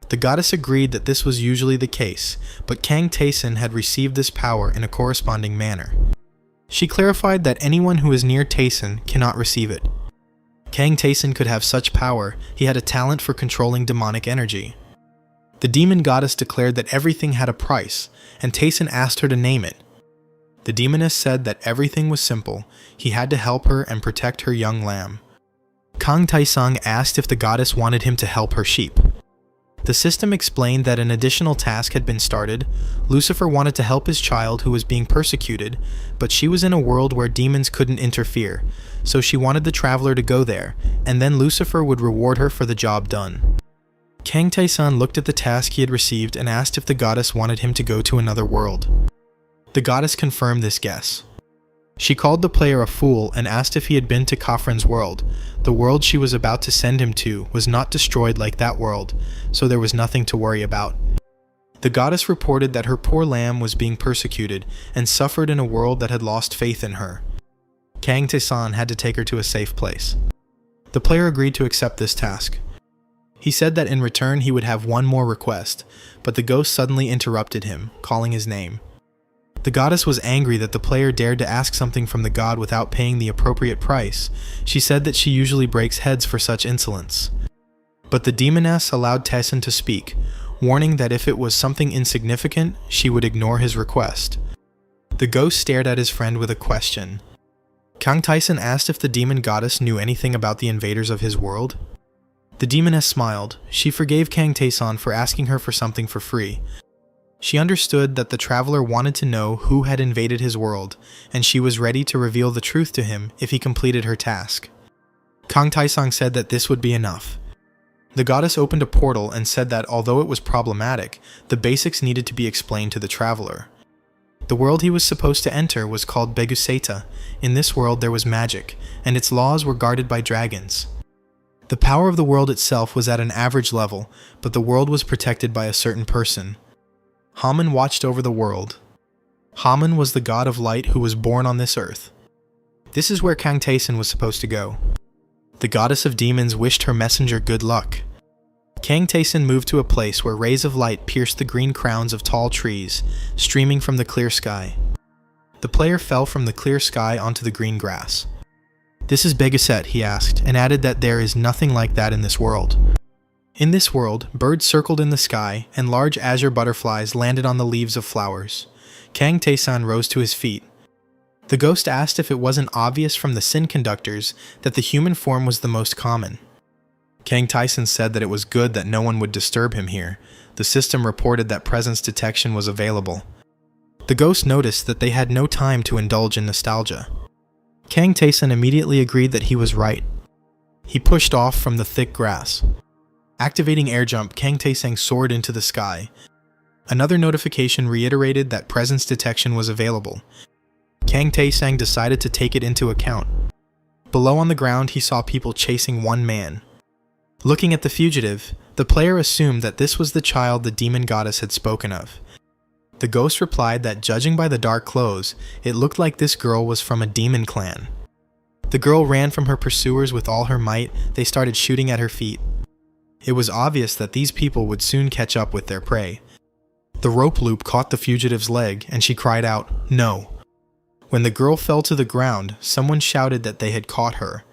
The goddess agreed that this was usually the case, but Kang Tae-san had received this power in a corresponding manner. She clarified that anyone who is near Tae-san cannot receive it. Kang Tae-san could have such power, he had a talent for controlling demonic energy. The demon goddess declared that everything had a price, and Tae-san asked her to name it. The demoness said that everything was simple, he had to help her and protect her young lamb. Kang Tae-san asked if the goddess wanted him to help her sheep. The system explained that an additional task had been started. Lucifer wanted to help his child who was being persecuted, but she was in a world where demons couldn't interfere, so she wanted the traveler to go there, and then Lucifer would reward her for the job done. Kang Tae-san looked at the task he had received and asked if the goddess wanted him to go to another world. The goddess confirmed this guess. She called the player a fool and asked if he had been to Khafran's world. The world she was about to send him to was not destroyed like that world, so there was nothing to worry about. The goddess reported that her poor lamb was being persecuted and suffered in a world that had lost faith in her. Kang Tae-san had to take her to a safe place. The player agreed to accept this task. He said that in return he would have one more request, but the ghost suddenly interrupted him, calling his name. The goddess was angry that the player dared to ask something from the god without paying the appropriate price. She said that she usually breaks heads for such insolence. But the demoness allowed Tae-san to speak, warning that if it was something insignificant, she would ignore his request. The ghost stared at his friend with a question. Kang Tae-san asked if the demon goddess knew anything about the invaders of his world. The demoness smiled. She forgave Kang Tae-san for asking her for something for free. She understood that the traveler wanted to know who had invaded his world, and she was ready to reveal the truth to him if he completed her task. Kang Tae-san said that this would be enough. The goddess opened a portal and said that although it was problematic, the basics needed to be explained to the traveler. The world he was supposed to enter was called Beguseta. In this world there was magic, and its laws were guarded by dragons. The power of the world itself was at an average level, but the world was protected by a certain person. Haman watched over the world. Haman was the god of light who was born on this earth. This is where Kang Tae-san was supposed to go. The goddess of demons wished her messenger good luck. Kang Taesun moved to a place where rays of light pierced the green crowns of tall trees, streaming from the clear sky. The player fell from the clear sky onto the green grass. "This is Begaset," he asked, and added that there is nothing like that in this world. In this world, birds circled in the sky, and large azure butterflies landed on the leaves of flowers. Kang Taesun rose to his feet. The ghost asked if it wasn't obvious from the sin conductors that the human form was the most common. Kang Taesun said that it was good that no one would disturb him here. The system reported that presence detection was available. The ghost noticed that they had no time to indulge in nostalgia. Kang Taesun immediately agreed that he was right. He pushed off from the thick grass. Activating air jump, Kang Taesun soared into the sky. Another notification reiterated that presence detection was available. Kang Taesun decided to take it into account. Below on the ground, he saw people chasing one man. Looking at the fugitive, the player assumed that this was the child the demon goddess had spoken of. The ghost replied that judging by the dark clothes, it looked like this girl was from a demon clan. The girl ran from her pursuers with all her might. They started shooting at her feet. It was obvious that these people would soon catch up with their prey. The rope loop caught the fugitive's leg, and she cried out, "No." When the girl fell to the ground, someone shouted that they had caught her.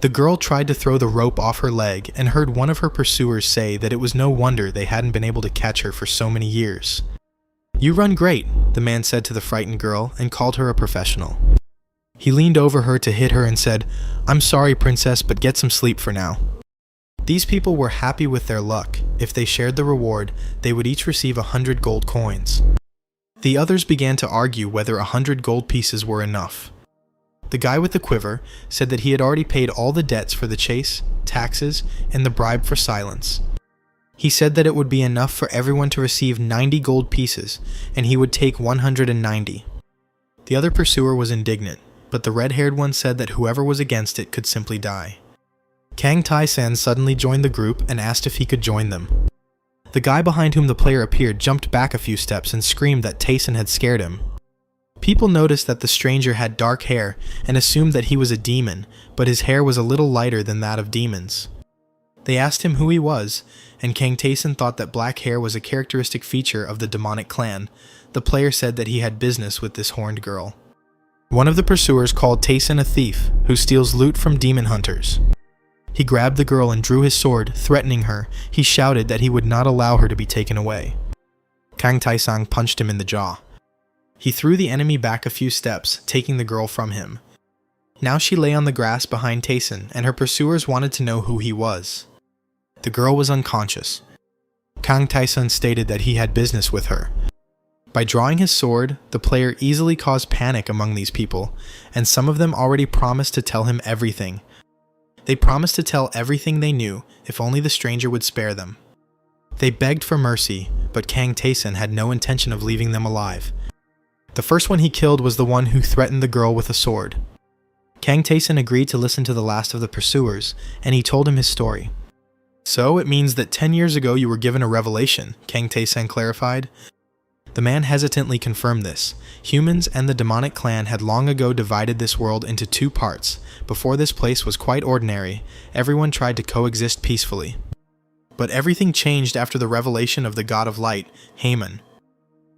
The girl tried to throw the rope off her leg and heard one of her pursuers say that it was no wonder they hadn't been able to catch her for so many years. "You run great," the man said to the frightened girl and called her a professional. He leaned over her to hit her and said, "I'm sorry, princess, but get some sleep for now." These people were happy with their luck. If they shared the reward, they would each receive 100 gold coins. The others began to argue whether 100 gold pieces were enough. The guy with the quiver said that he had already paid all the debts for the chase, taxes, and the bribe for silence. He said that it would be enough for everyone to receive 90 gold pieces, and he would take 190. The other pursuer was indignant, but the red-haired one said that whoever was against it could simply die. Kang Taesun suddenly joined the group and asked if he could join them. The guy behind whom the player appeared jumped back a few steps and screamed that Taesun had scared him. People noticed that the stranger had dark hair and assumed that he was a demon, but his hair was a little lighter than that of demons. They asked him who he was, and Kang Taesun thought that black hair was a characteristic feature of the demonic clan. The player said that he had business with this horned girl. One of the pursuers called Taesun a thief who steals loot from demon hunters. He grabbed the girl and drew his sword, threatening her. He shouted that he would not allow her to be taken away. Kang Taesun punched him in the jaw. He threw the enemy back a few steps, taking the girl from him. Now she lay on the grass behind Taesun, and her pursuers wanted to know who he was. The girl was unconscious. Kang Taesun stated that he had business with her. By drawing his sword, the player easily caused panic among these people, and some of them already promised to tell him everything. They promised to tell everything they knew if only the stranger would spare them. They begged for mercy, but Kang Taesun had no intention of leaving them alive. The first one he killed was the one who threatened the girl with a sword. Kang Taesun agreed to listen to the last of the pursuers, and he told him his story. "So it means that 10 years ago you were given a revelation," Kang Taesun clarified. The man hesitantly confirmed this. Humans and the demonic clan had long ago divided this world into two parts. Before this place was quite ordinary, everyone tried to coexist peacefully. But everything changed after the revelation of the god of light, Haman.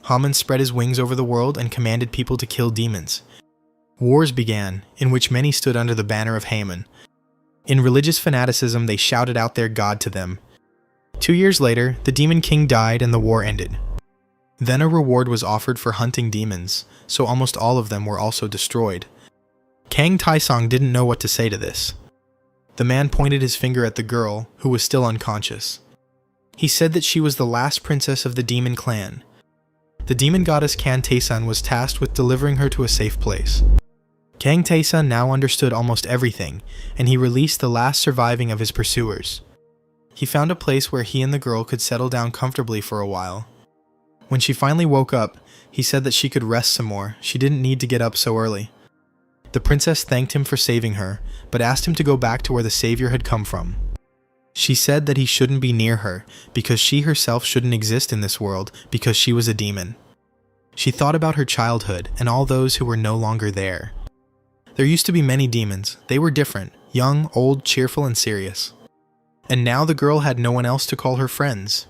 Haman spread his wings over the world and commanded people to kill demons. Wars began, in which many stood under the banner of Haman. In religious fanaticism, they shouted out their god to them. 2 years later, the demon king died and the war ended. Then a reward was offered for hunting demons, so almost all of them were also destroyed. Kang Taesun didn't know what to say to this. The man pointed his finger at the girl, who was still unconscious. He said that she was the last princess of the demon clan. The demon goddess Kang Taesun was tasked with delivering her to a safe place. Kang Taesun now understood almost everything, and he released the last surviving of his pursuers. He found a place where he and the girl could settle down comfortably for a while. When she finally woke up, he said that she could rest some more. She didn't need to get up so early. The princess thanked him for saving her, but asked him to go back to where the savior had come from. She said that he shouldn't be near her, because she herself shouldn't exist in this world, because she was a demon. She thought about her childhood and all those who were no longer there. There used to be many demons. They were different, young, old, cheerful, and serious. and now the girl had no one else to call her friends.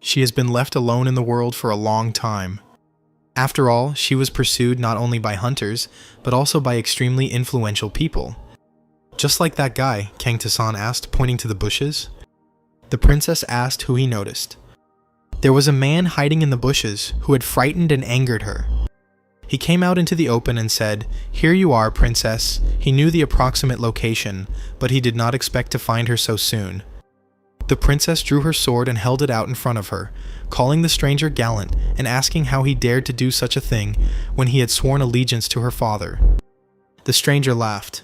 She has been left alone in the world for a long time. After all, she was pursued not only by hunters, but also by extremely influential people. Just like that guy, Kang Taesan asked, pointing to the bushes. The princess asked who he noticed. There was a man hiding in the bushes who had frightened and angered her. He came out into the open and said, "Here you are, princess." He knew the approximate location, but he did not expect to find her so soon. The princess drew her sword and held it out in front of her, calling the stranger gallant and asking how he dared to do such a thing when he had sworn allegiance to her father. The stranger laughed.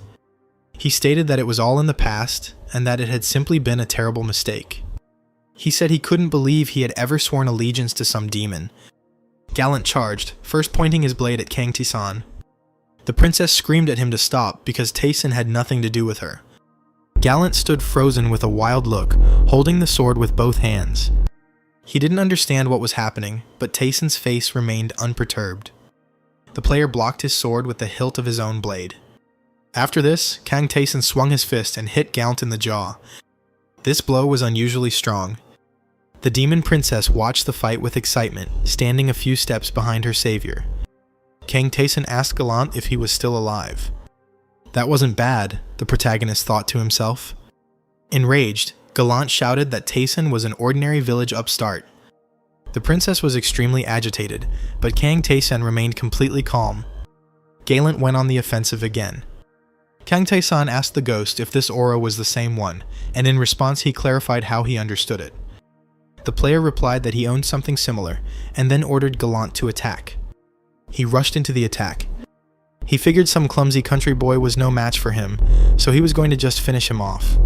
He stated that it was all in the past and that it had simply been a terrible mistake. He said he couldn't believe he had ever sworn allegiance to some demon. Gallant charged, first pointing his blade at Kang Taesan. The princess screamed at him to stop because Taesan had nothing to do with her. Gallant stood frozen with a wild look, holding the sword with both hands. He didn't understand what was happening, but Taesan's face remained unperturbed. The player blocked his sword with the hilt of his own blade. After this, Kang Taesan swung his fist and hit Gallant in the jaw. This blow was unusually strong. The demon princess watched the fight with excitement, standing a few steps behind her savior. Kang Taesan asked Gallant if he was still alive. That wasn't bad, the protagonist thought to himself. Enraged, Gallant shouted that Taesan was an ordinary village upstart. The princess was extremely agitated, but Kang Taesan remained completely calm. Gallant went on the offensive again. Kang Taesan asked the ghost if this aura was the same one, and in response he clarified how he understood it. The player replied that he owned something similar, and then ordered Gallant to attack. He rushed into the attack. He figured some clumsy country boy was no match for him, so he was going to just finish him off.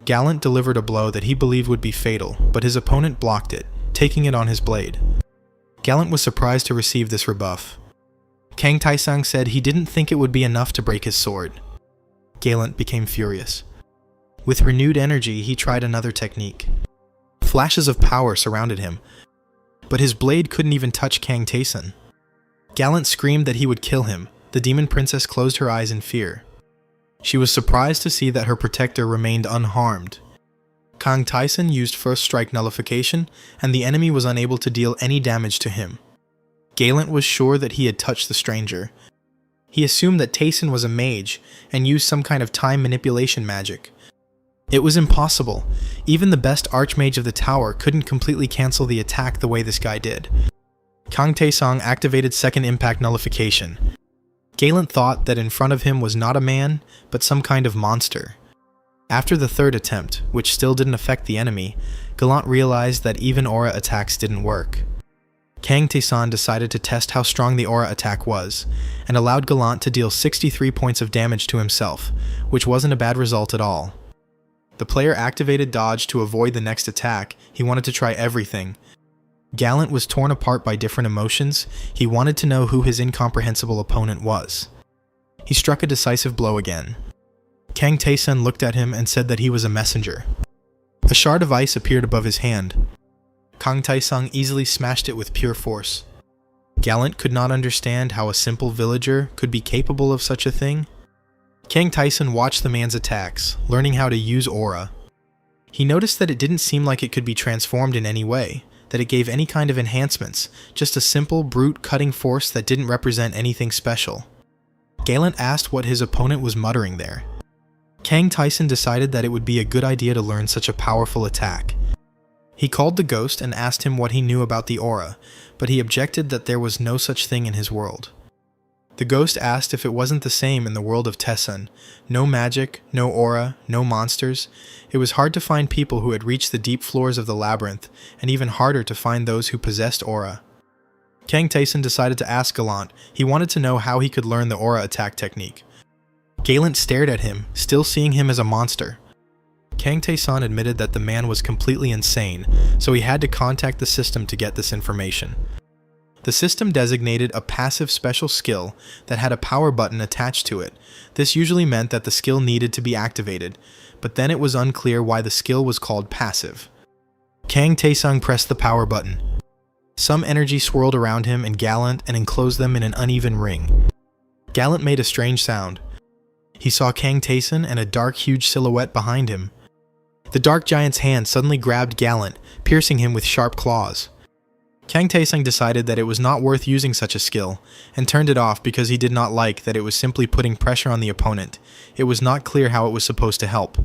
Gallant delivered a blow that he believed would be fatal, but his opponent blocked it, taking it on his blade. Gallant was surprised to receive this rebuff. Kang Taesan said he didn't think it would be enough to break his sword. Gallant became furious. With renewed energy, he tried another technique. Flashes of power surrounded him, but his blade couldn't even touch Kang Taesan. Gallant screamed that he would kill him. The demon princess closed her eyes in fear. She was surprised to see that her protector remained unharmed. Kang Taesan used first strike nullification, and the enemy was unable to deal any damage to him. Gallant was sure that he had touched the stranger. He assumed that Taesan was a mage and used some kind of time manipulation magic. It was impossible. Even the best archmage of the tower couldn't completely cancel the attack the way this guy did. Kang Taesan activated second impact nullification. Gallant thought that in front of him was not a man, but some kind of monster. After the third attempt, which still didn't affect the enemy, Gallant realized that even aura attacks didn't work. Kang Taesan decided to test how strong the aura attack was, and allowed Gallant to deal 63 points of damage to himself, which wasn't a bad result at all. The player activated dodge to avoid the next attack. He wanted to try everything. Gallant was torn apart by different emotions. He wanted to know who his incomprehensible opponent was. He struck a decisive blow again. Kang Taesan looked at him and said that he was a messenger. A shard of ice appeared above his hand. Kang Taesan easily smashed it with pure force. Gallant could not understand how a simple villager could be capable of such a thing. Kang Taesan watched the man's attacks, learning how to use aura. He noticed that it didn't seem like it could be transformed in any way, that it gave any kind of enhancements, just a simple, brute cutting force that didn't represent anything special. Gallant asked what his opponent was muttering there. Kang Taesan decided that it would be a good idea to learn such a powerful attack. He called the ghost and asked him what he knew about the aura, but he objected that there was no such thing in his world. The ghost asked if it wasn't the same in the world of Taesan. No magic, no aura, no monsters. It was hard to find people who had reached the deep floors of the labyrinth, and even harder to find those who possessed aura. Kang Taesan decided to ask Gallant. He wanted to know how he could learn the aura attack technique. Gallant stared at him, still seeing him as a monster. Kang Taesan admitted that the man was completely insane, so he had to contact the system to get this information. The system designated a passive special skill that had a power button attached to it. This usually meant that the skill needed to be activated, but then it was unclear why the skill was called passive. Kang Taesan pressed the power button. Some energy swirled around him and Gallant and enclosed them in an uneven ring. Gallant made a strange sound. He saw Kang Taesan and a dark, huge silhouette behind him. The dark giant's hand suddenly grabbed Gallant, piercing him with sharp claws. Kang Taesung decided that it was not worth using such a skill, and turned it off because he did not like that it was simply putting pressure on the opponent. It was not clear how it was supposed to help.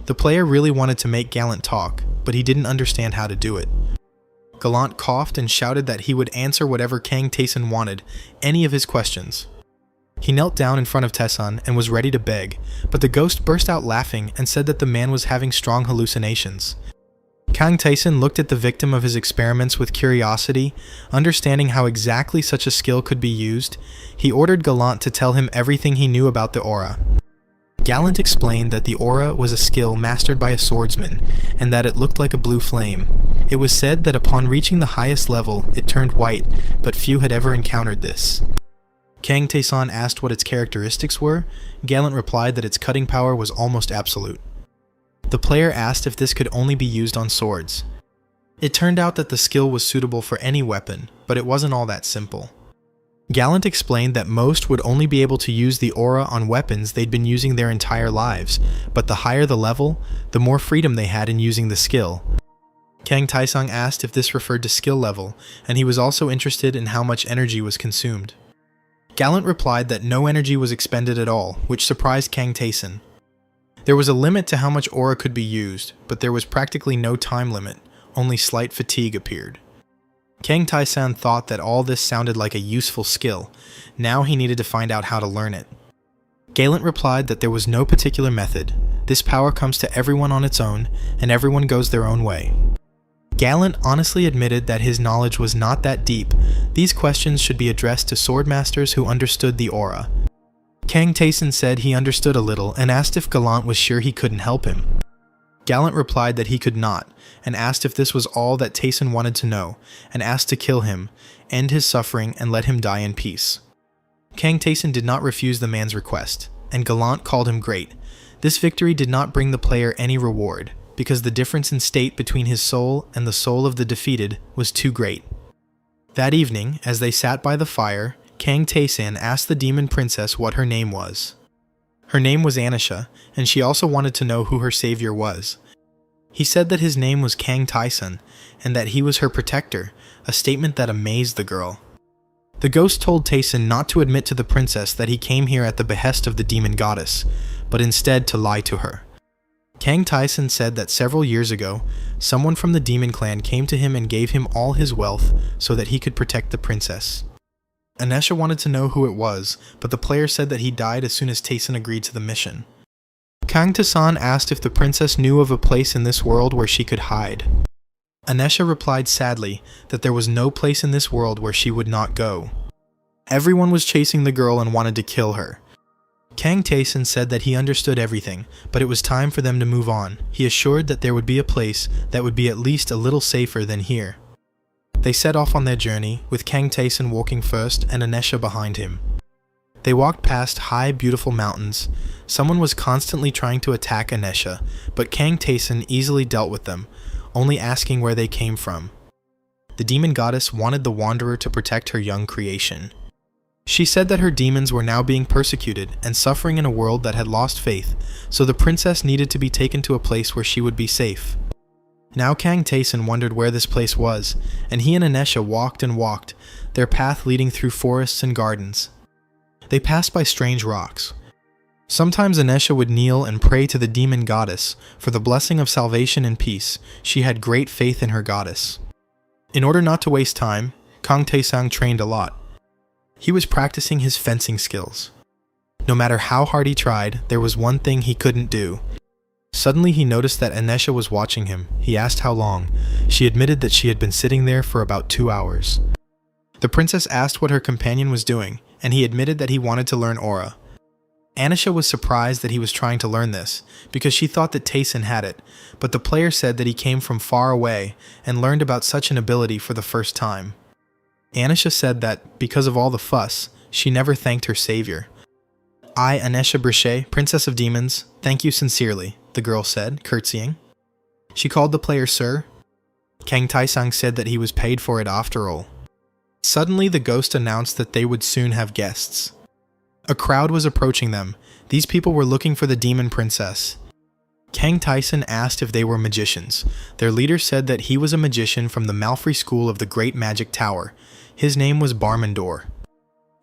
The player really wanted to make Gallant talk, but he didn't understand how to do it. Gallant coughed and shouted that he would answer whatever Kang Taesung wanted, any of his questions. He knelt down in front of Taesung and was ready to beg, but the ghost burst out laughing and said that the man was having strong hallucinations. Kang Taesung looked at the victim of his experiments with curiosity. Understanding how exactly such a skill could be used, he ordered Gallant to tell him everything he knew about the aura. Gallant explained that the aura was a skill mastered by a swordsman, and that it looked like a blue flame. It was said that upon reaching the highest level, it turned white, but few had ever encountered this. Kang Taesung asked what its characteristics were. Gallant replied that its cutting power was almost absolute. The player asked if this could only be used on swords. It turned out that the skill was suitable for any weapon, but it wasn't all that simple. Gallant explained that most would only be able to use the aura on weapons they'd been using their entire lives, but the higher the level, the more freedom they had in using the skill. Kang Taesung asked if this referred to skill level, and he was also interested in how much energy was consumed. Gallant replied that no energy was expended at all, which surprised Kang Taesung. There was a limit to how much aura could be used, but there was practically no time limit, only slight fatigue appeared. Kang Taesung thought that all this sounded like a useful skill. Now he needed to find out how to learn it. Gallant replied that there was no particular method. This power comes to everyone on its own, and everyone goes their own way. Gallant honestly admitted that his knowledge was not that deep. These questions should be addressed to swordmasters who understood the aura. Kang Taesung said he understood a little and asked if Gallant was sure he couldn't help him. Gallant replied that he could not, and asked if this was all that Taesung wanted to know, and asked to kill him, end his suffering, and let him die in peace. Kang Taesung did not refuse the man's request, and Gallant called him great. This victory did not bring the player any reward, because the difference in state between his soul and the soul of the defeated was too great. That evening, as they sat by the fire, Kang Taesung asked the demon princess what her name was. Her name was Anisha, and she also wanted to know who her savior was. He said that his name was Kang Taesung, and that he was her protector, a statement that amazed the girl. The ghost told Taesung not to admit to the princess that he came here at the behest of the demon goddess, but instead to lie to her. Kang Taesung said that several years ago, someone from the demon clan came to him and gave him all his wealth so that he could protect the princess. Anisha wanted to know who it was, but the player said that he died as soon as Taesung agreed to the mission. Kang Taesung asked if the princess knew of a place in this world where she could hide. Anisha replied sadly that there was no place in this world where she would not go. Everyone was chasing the girl and wanted to kill her. Kang Taesung said that he understood everything, but it was time for them to move on. He assured that there would be a place that would be at least a little safer than here. They set off on their journey, with Kang Taesung walking first and Anisha behind him. They walked past high, beautiful mountains. Someone was constantly trying to attack Anisha, but Kang Taesung easily dealt with them, only asking where they came from. The demon goddess wanted the wanderer to protect her young creation. She said that her demons were now being persecuted and suffering in a world that had lost faith, so the princess needed to be taken to a place where she would be safe. Now Kang Taesung wondered where this place was, and he and Anisha walked and walked, their path leading through forests and gardens. They passed by strange rocks. Sometimes Anisha would kneel and pray to the demon goddess for the blessing of salvation and peace. She had great faith in her goddess. In order not to waste time, Kang Taesung trained a lot. He was practicing his fencing skills. No matter how hard he tried, there was one thing he couldn't do. Suddenly he noticed that Anisha was watching him. He asked how long. She admitted that she had been sitting there for about 2 hours. The princess asked what her companion was doing, and he admitted that he wanted to learn aura. Anisha was surprised that he was trying to learn this, because she thought that Taesung had it, but the player said that he came from far away and learned about such an ability for the first time. Anisha said that, because of all the fuss, she never thanked her savior. "I, Anisha Brichet, Princess of Demons, thank you sincerely," the girl said, curtsying. She called the player sir. Kang Taesung said that he was paid for it after all. Suddenly the ghost announced that they would soon have guests. A crowd was approaching them. These people were looking for the demon princess. Kang Tyson asked if they were magicians. Their leader said that he was a magician from the Malfrey School of the Great Magic Tower. His name was Barmandor.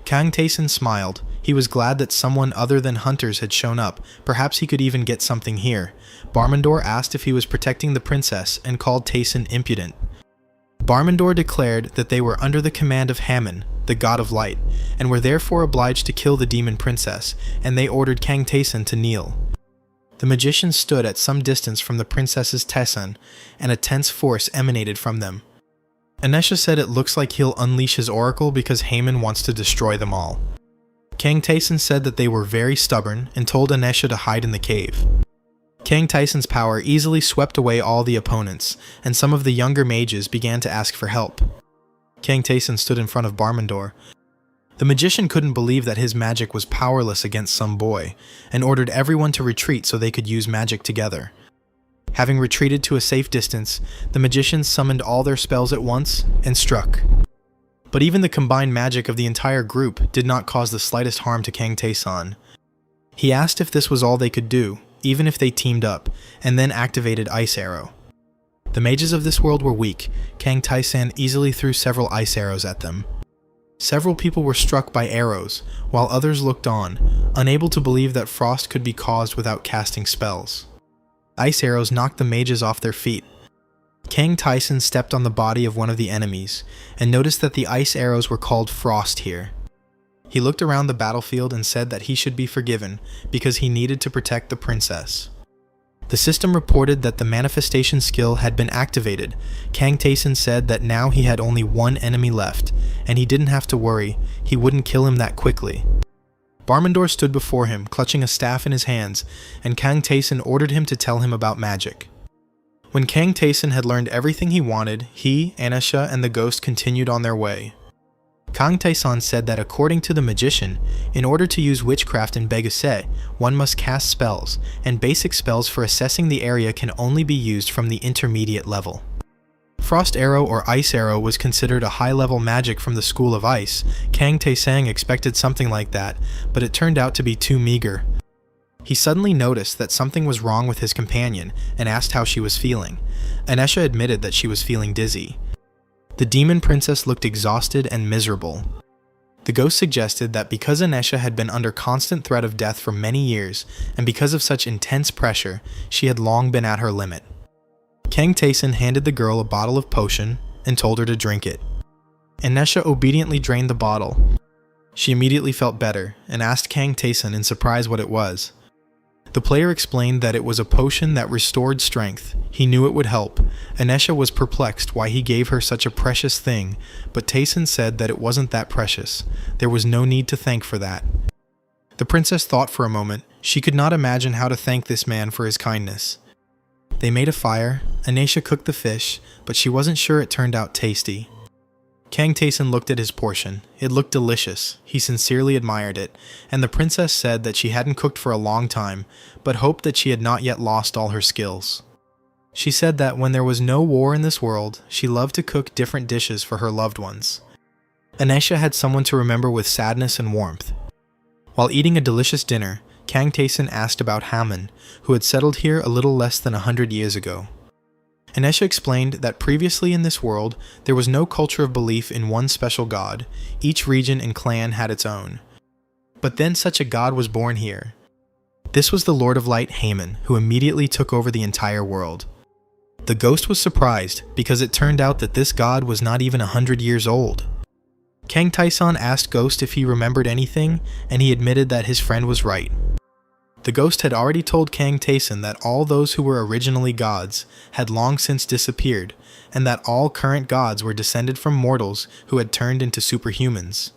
Kang Tyson smiled. He was glad that someone other than hunters had shown up. Perhaps he could even get something here. Barmandor asked if he was protecting the princess and called Tyson impudent. Barmandor declared that they were under the command of Hammon, the god of light, and were therefore obliged to kill the demon princess, and they ordered Kang Tyson to kneel. The magicians stood at some distance from the princess's Tyson, and a tense force emanated from them. Anisha said it looks like he'll unleash his oracle because Hammon wants to destroy them all. Kang Tyson said that they were very stubborn and told Anisha to hide in the cave. Kang Tyson's power easily swept away all the opponents, and some of the younger mages began to ask for help. Kang Tyson stood in front of Barmandor. The magician couldn't believe that his magic was powerless against some boy, and ordered everyone to retreat so they could use magic together. Having retreated to a safe distance, the magicians summoned all their spells at once and struck. But even the combined magic of the entire group did not cause the slightest harm to Kang Tyson. He asked if this was all they could do, even if they teamed up, and then activated Ice Arrow. The mages of this world were weak. Kang Tyson easily threw several ice arrows at them. Several people were struck by arrows, while others looked on, unable to believe that frost could be caused without casting spells. Ice arrows knocked the mages off their feet. Kang Tyson stepped on the body of one of the enemies, and noticed that the ice arrows were called frost here. He looked around the battlefield and said that he should be forgiven because he needed to protect the princess. The system reported that the manifestation skill had been activated. Kang Tyson said that now he had only one enemy left, and he didn't have to worry, he wouldn't kill him that quickly. Barmandor stood before him, clutching a staff in his hands, and Kang Tyson ordered him to tell him about magic. When Kang Tyson had learned everything he wanted, he, Anisha, and the ghost continued on their way. Kang Tyson said that according to the magician, in order to use witchcraft in Beguset, one must cast spells, and basic spells for assessing the area can only be used from the intermediate level. Frost Arrow or Ice Arrow was considered a high-level magic from the School of Ice. Kang Tyson expected something like that, but it turned out to be too meager. He suddenly noticed that something was wrong with his companion and asked how she was feeling. Anisha admitted that she was feeling dizzy. The demon princess looked exhausted and miserable. The ghost suggested that because Anisha had been under constant threat of death for many years, and because of such intense pressure, she had long been at her limit. Kang Tyson handed the girl a bottle of potion and told her to drink it. Anisha obediently drained the bottle. She immediately felt better and asked Kang Tyson in surprise what it was. The player explained that it was a potion that restored strength. He knew it would help. Anisha was perplexed why he gave her such a precious thing, but Tyson said that it wasn't that precious. There was no need to thank for that. The princess thought for a moment. She could not imagine how to thank this man for his kindness. They made a fire. Anisha cooked the fish, but she wasn't sure it turned out tasty. Kang Tyson looked at his portion. It looked delicious. He sincerely admired it, and the princess said that she hadn't cooked for a long time, but hoped that she had not yet lost all her skills. She said that when there was no war in this world, she loved to cook different dishes for her loved ones. Anisha had someone to remember with sadness and warmth. While eating a delicious dinner, Kang Tyson asked about Hammon, who had settled here a little less than 100 years ago. Anisha explained that previously in this world, there was no culture of belief in one special god. Each region and clan had its own. But then such a god was born here. This was the Lord of Light, Hammon, who immediately took over the entire world. The ghost was surprised because it turned out that this god was not even 100 years old. Kang Tyson asked Ghost if he remembered anything, and he admitted that his friend was right. The ghost had already told Kang Tyson that all those who were originally gods had long since disappeared, and that all current gods were descended from mortals who had turned into superhumans.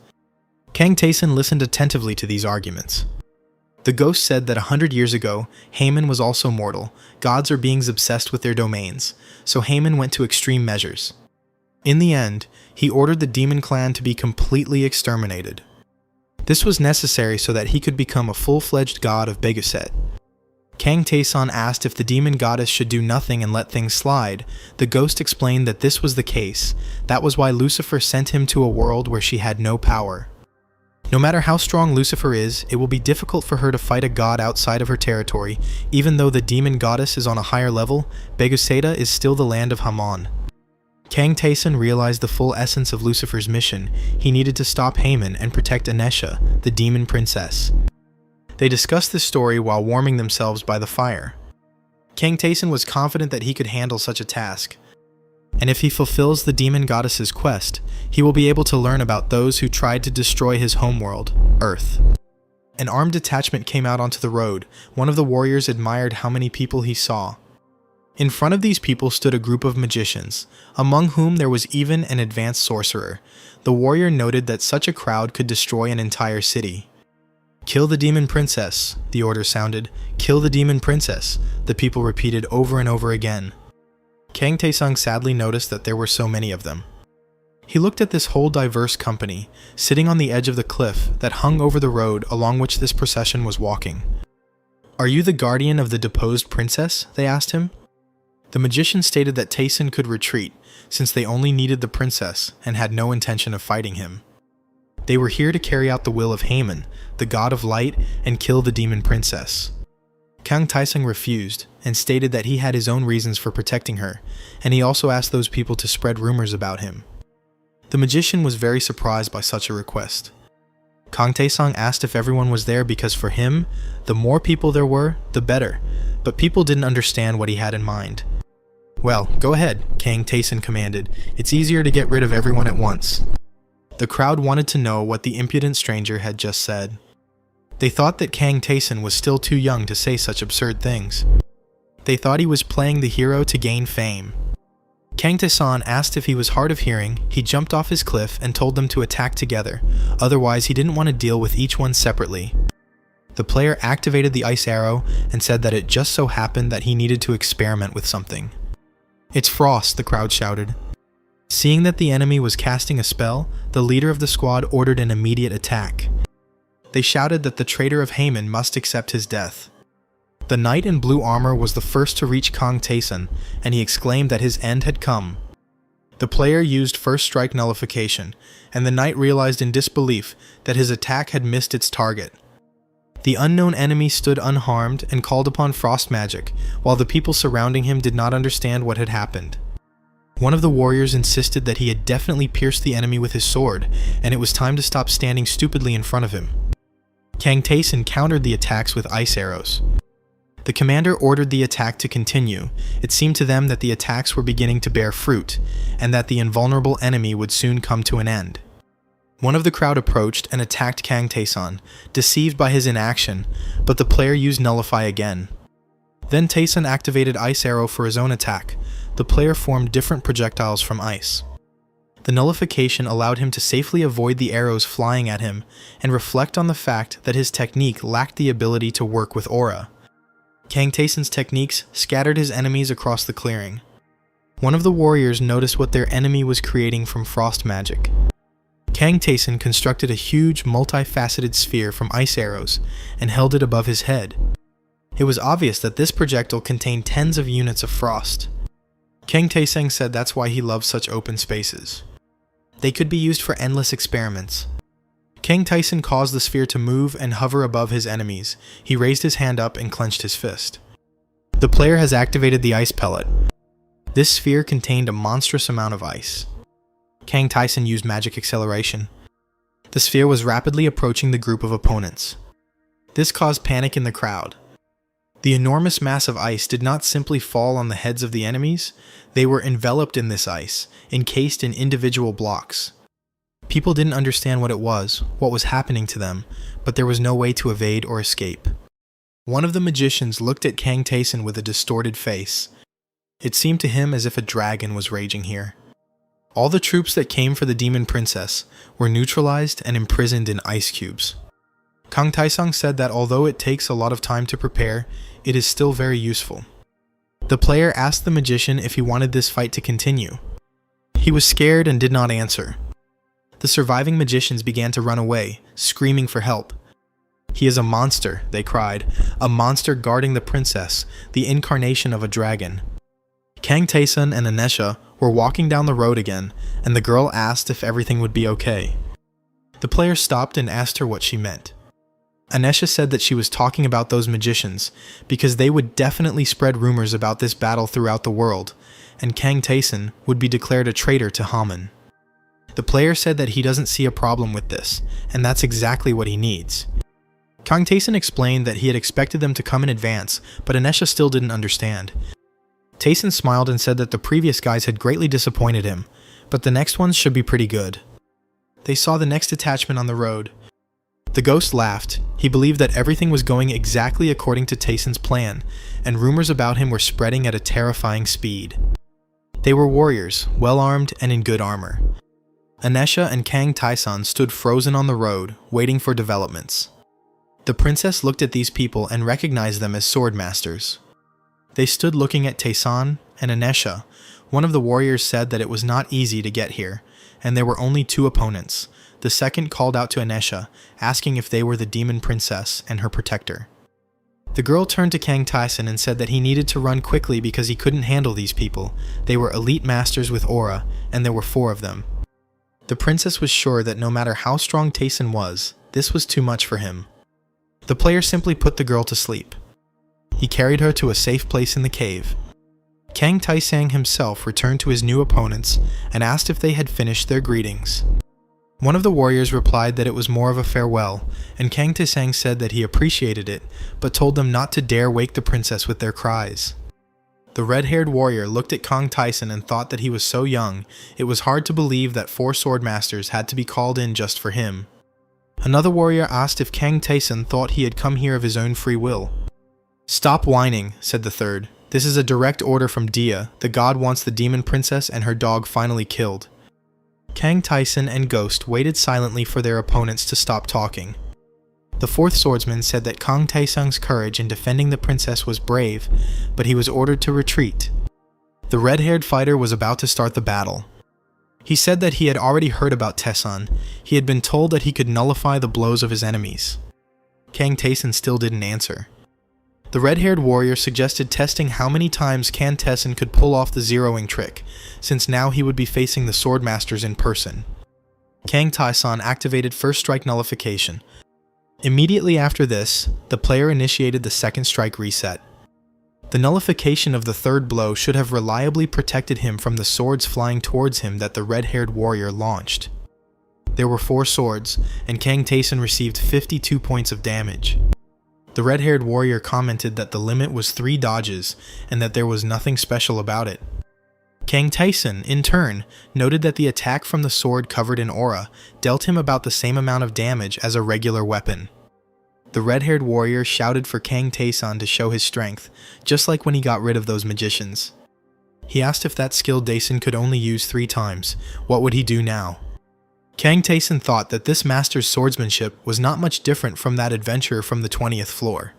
Kang Tyson listened attentively to these arguments. The ghost said that 100 years ago, Hammon was also mortal. Gods are beings obsessed with their domains, so Hammon went to extreme measures. In the end, he ordered the demon clan to be completely exterminated. This was necessary so that he could become a full-fledged god of Beguset. Kang Tyson asked if the demon goddess should do nothing and let things slide. The ghost explained that this was the case. That was why Lucifer sent him to a world where she had no power. No matter how strong Lucifer is, it will be difficult for her to fight a god outside of her territory. Even though the demon goddess is on a higher level, Beguseta is still the land of Haman. Kang Taesun realized the full essence of Lucifer's mission. He needed to stop Haman and protect Anesha, the demon princess. They discussed this story while warming themselves by the fire. Kang Taesun was confident that he could handle such a task. And if he fulfills the demon goddess's quest, he will be able to learn about those who tried to destroy his homeworld, Earth. An armed detachment came out onto the road. One of the warriors admired how many people he saw. In front of these people stood a group of magicians, among whom there was even an advanced sorcerer. The warrior noted that such a crowd could destroy an entire city. "Kill the demon princess," the order sounded. "Kill the demon princess," the people repeated over and over again. Kang Taesung sadly noticed that there were so many of them. He looked at this whole diverse company, sitting on the edge of the cliff that hung over the road along which this procession was walking. "Are you the guardian of the deposed princess?" they asked him. The magician stated that Taesun could retreat, since they only needed the princess and had no intention of fighting him. They were here to carry out the will of Haman, the god of light, and kill the demon princess. Kang Taesung refused, and stated that he had his own reasons for protecting her, and he also asked those people to spread rumors about him. The magician was very surprised by such a request. Kang Taesung asked if everyone was there because for him, the more people there were, the better, but people didn't understand what he had in mind. "Well, go ahead," Kang Taesun commanded. "It's easier to get rid of everyone at once." The crowd wanted to know what the impudent stranger had just said. They thought that Kang Taesun was still too young to say such absurd things. They thought he was playing the hero to gain fame. Kang Taesun asked if he was hard of hearing. He jumped off his cliff and told them to attack together, otherwise he didn't want to deal with each one separately. The player activated the ice arrow and said that it just so happened that he needed to experiment with something. "It's Frost," the crowd shouted. Seeing that the enemy was casting a spell, the leader of the squad ordered an immediate attack. They shouted that the traitor of Haman must accept his death. The knight in blue armor was the first to reach Kang Taesun, and he exclaimed that his end had come. The player used first strike nullification, and the knight realized in disbelief that his attack had missed its target. The unknown enemy stood unharmed and called upon frost magic, while the people surrounding him did not understand what had happened. One of the warriors insisted that he had definitely pierced the enemy with his sword, and it was time to stop standing stupidly in front of him. Kang Taesun countered the attacks with ice arrows. The commander ordered the attack to continue. It seemed to them that the attacks were beginning to bear fruit, and that the invulnerable enemy would soon come to an end. One of the crowd approached and attacked Kang Taesun, deceived by his inaction, but the player used Nullify again. Then Taesun activated Ice Arrow for his own attack. The player formed different projectiles from ice. The nullification allowed him to safely avoid the arrows flying at him and reflect on the fact that his technique lacked the ability to work with aura. Kang Taesun's techniques scattered his enemies across the clearing. One of the warriors noticed what their enemy was creating from frost magic. Kang Taesun constructed a huge, multifaceted sphere from ice arrows and held it above his head. It was obvious that this projectile contained tens of units of frost. Kang Taesun said that's why he loved such open spaces. They could be used for endless experiments. Kang Taesun caused the sphere to move and hover above his enemies. He raised his hand up and clenched his fist. The player has activated the ice pellet. This sphere contained a monstrous amount of ice. Kang Taesun used magic acceleration. The sphere was rapidly approaching the group of opponents. This caused panic in the crowd. The enormous mass of ice did not simply fall on the heads of the enemies, they were enveloped in this ice, encased in individual blocks. People didn't understand what it was, what was happening to them, but there was no way to evade or escape. One of the magicians looked at Kang Taesun with a distorted face. It seemed to him as if a dragon was raging here. All the troops that came for the demon princess were neutralized and imprisoned in ice cubes. Kang Taesung said that although it takes a lot of time to prepare, it is still very useful. The player asked the magician if he wanted this fight to continue. He was scared and did not answer. The surviving magicians began to run away, screaming for help. "He is a monster," they cried, "a monster guarding the princess, the incarnation of a dragon." Kang Taesun and Anesha were walking down the road again, and the girl asked if everything would be okay. The player stopped and asked her what she meant. Anisha said that she was talking about those magicians because they would definitely spread rumors about this battle throughout the world, and Kang Taeson would be declared a traitor to Haman. The player said that he doesn't see a problem with this, and that's exactly what he needs. Kang Taeson explained that he had expected them to come in advance, but Anisha still didn't understand. Taeson smiled and said that the previous guys had greatly disappointed him, but the next ones should be pretty good. They saw the next detachment on the road. The ghost laughed. He believed that everything was going exactly according to Taeson's plan, and rumors about him were spreading at a terrifying speed. They were warriors, well-armed and in good armor. Anisha and Kang Taeson stood frozen on the road, waiting for developments. The princess looked at these people and recognized them as sword masters. They stood looking at Taeson and Anisha. One of the warriors said that it was not easy to get here, and there were only 2 opponents. The second called out to Anisha, asking if they were the demon princess and her protector. The girl turned to Kang Taeson and said that he needed to run quickly because he couldn't handle these people. They were elite masters with aura, and there were 4 of them. The princess was sure that no matter how strong Taeson was, this was too much for him. The player simply put the girl to sleep. He carried her to a safe place in the cave. Kang Taesang himself returned to his new opponents and asked if they had finished their greetings. One of the warriors replied that it was more of a farewell, and Kang Taesang said that he appreciated it, but told them not to dare wake the princess with their cries. The red-haired warrior looked at Kang Taeson and thought that he was so young, it was hard to believe that 4 sword masters had to be called in just for him. Another warrior asked if Kang Taeson thought he had come here of his own free will. "Stop whining," said the third. "This is a direct order from Dia. The god wants the demon princess and her dog finally killed." Kang Taeson and Ghost waited silently for their opponents to stop talking. The 4th swordsman said that Kang Taesang's courage in defending the princess was brave, but he was ordered to retreat. The red-haired fighter was about to start the battle. He said that he had already heard about Taeson. He had been told that he could nullify the blows of his enemies. Kang Taeson still didn't answer. The red-haired warrior suggested testing how many times Kang Taeson could pull off the zeroing trick, since now he would be facing the sword masters in person. Kang Taeson activated first strike nullification. Immediately after this, the player initiated the second strike reset. The nullification of the 3rd blow should have reliably protected him from the swords flying towards him that the red-haired warrior launched. There were 4 swords, and Kang Taeson received 52 points of damage. The red-haired warrior commented that the limit was 3 dodges, and that there was nothing special about it. Kang Taeson, in turn, noted that the attack from the sword covered in aura dealt him about the same amount of damage as a regular weapon. The red-haired warrior shouted for Kang Taeson to show his strength, just like when he got rid of those magicians. He asked if that skill Taeson could only use 3 times, what would he do now? Kang Taeson thought that this master's swordsmanship was not much different from that adventurer from the 20th floor.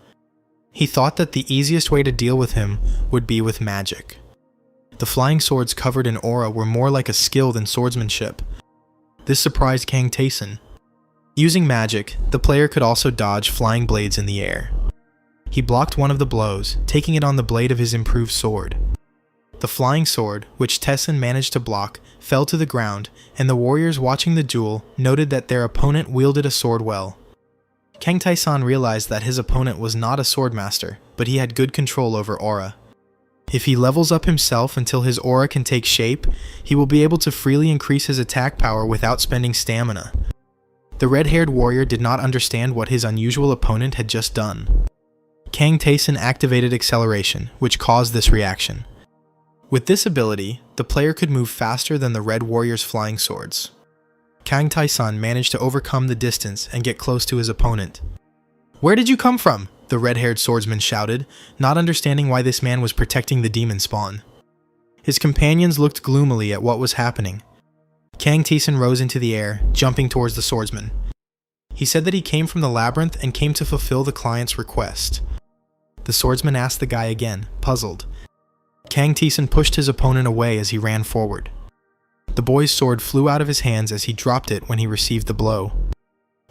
He thought that the easiest way to deal with him would be with magic. The flying swords covered in aura were more like a skill than swordsmanship. This surprised Kang Taeson. Using magic, the player could also dodge flying blades in the air. He blocked one of the blows, taking it on the blade of his improved sword. The flying sword, which Taeson managed to block, fell to the ground, and the warriors watching the duel noted that their opponent wielded a sword well. Kang Taeson realized that his opponent was not a swordmaster, but he had good control over aura. If he levels up himself until his aura can take shape, he will be able to freely increase his attack power without spending stamina. The red-haired warrior did not understand what his unusual opponent had just done. Kang Taeson activated acceleration, which caused this reaction. With this ability, the player could move faster than the red warrior's flying swords. Kang Taeson managed to overcome the distance and get close to his opponent. "Where did you come from?" the red-haired swordsman shouted, not understanding why this man was protecting the demon spawn. His companions looked gloomily at what was happening. Kang Taeson rose into the air, jumping towards the swordsman. He said that he came from the labyrinth and came to fulfill the client's request. The swordsman asked the guy again, puzzled. Kang Taeson pushed his opponent away as he ran forward. The boy's sword flew out of his hands as he dropped it when he received the blow.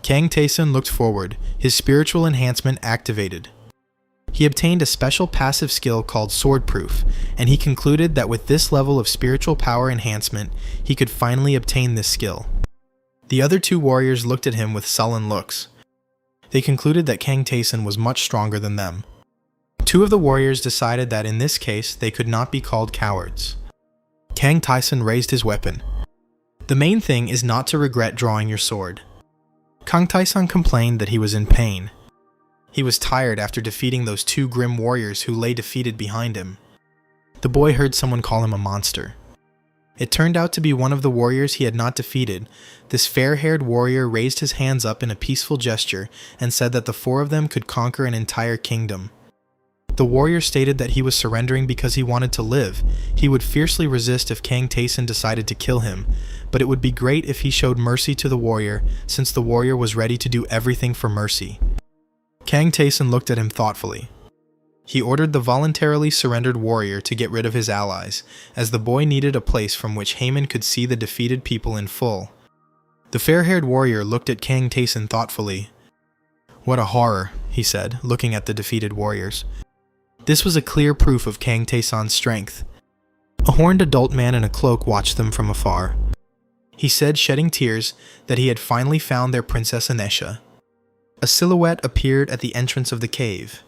Kang Taeson looked forward, his spiritual enhancement activated. He obtained a special passive skill called Swordproof, and he concluded that with this level of spiritual power enhancement, he could finally obtain this skill. The other two warriors looked at him with sullen looks. They concluded that Kang Taeson was much stronger than them. Two of the warriors decided that in this case they could not be called cowards. Kang Taeson raised his weapon. The main thing is not to regret drawing your sword. Kang Taeson complained that he was in pain. He was tired after defeating those two grim warriors who lay defeated behind him. The boy heard someone call him a monster. It turned out to be one of the warriors he had not defeated. This fair-haired warrior raised his hands up in a peaceful gesture and said that the four of them could conquer an entire kingdom. The warrior stated that he was surrendering because he wanted to live. He would fiercely resist if Kang Taeson decided to kill him, but it would be great if he showed mercy to the warrior, since the warrior was ready to do everything for mercy. Kang Taeson looked at him thoughtfully. He ordered the voluntarily surrendered warrior to get rid of his allies, as the boy needed a place from which Haman could see the defeated people in full. The fair-haired warrior looked at Kang Taeson thoughtfully. "What a horror," he said, looking at the defeated warriors. This was a clear proof of Kang Taeson's strength. A horned adult man in a cloak watched them from afar. He said, shedding tears, that he had finally found their Princess Anisha. A silhouette appeared at the entrance of the cave.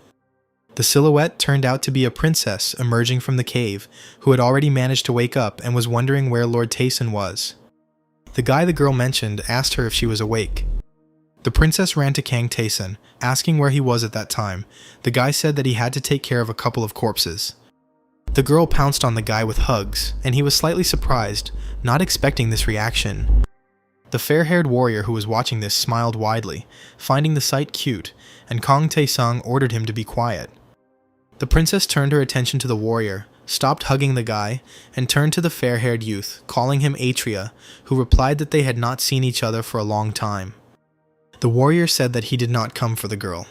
The silhouette turned out to be a princess emerging from the cave, who had already managed to wake up and was wondering where Lord Taeson was. The guy the girl mentioned asked her if she was awake. The princess ran to Kang Taeson, asking where he was at that time. The guy said that he had to take care of a couple of corpses. The girl pounced on the guy with hugs, and he was slightly surprised, not expecting this reaction. The fair-haired warrior who was watching this smiled widely, finding the sight cute, and Kang Taesong ordered him to be quiet. The princess turned her attention to the warrior, stopped hugging the guy, and turned to the fair-haired youth, calling him Atria, who replied that they had not seen each other for a long time. The warrior said that he did not come for the girl.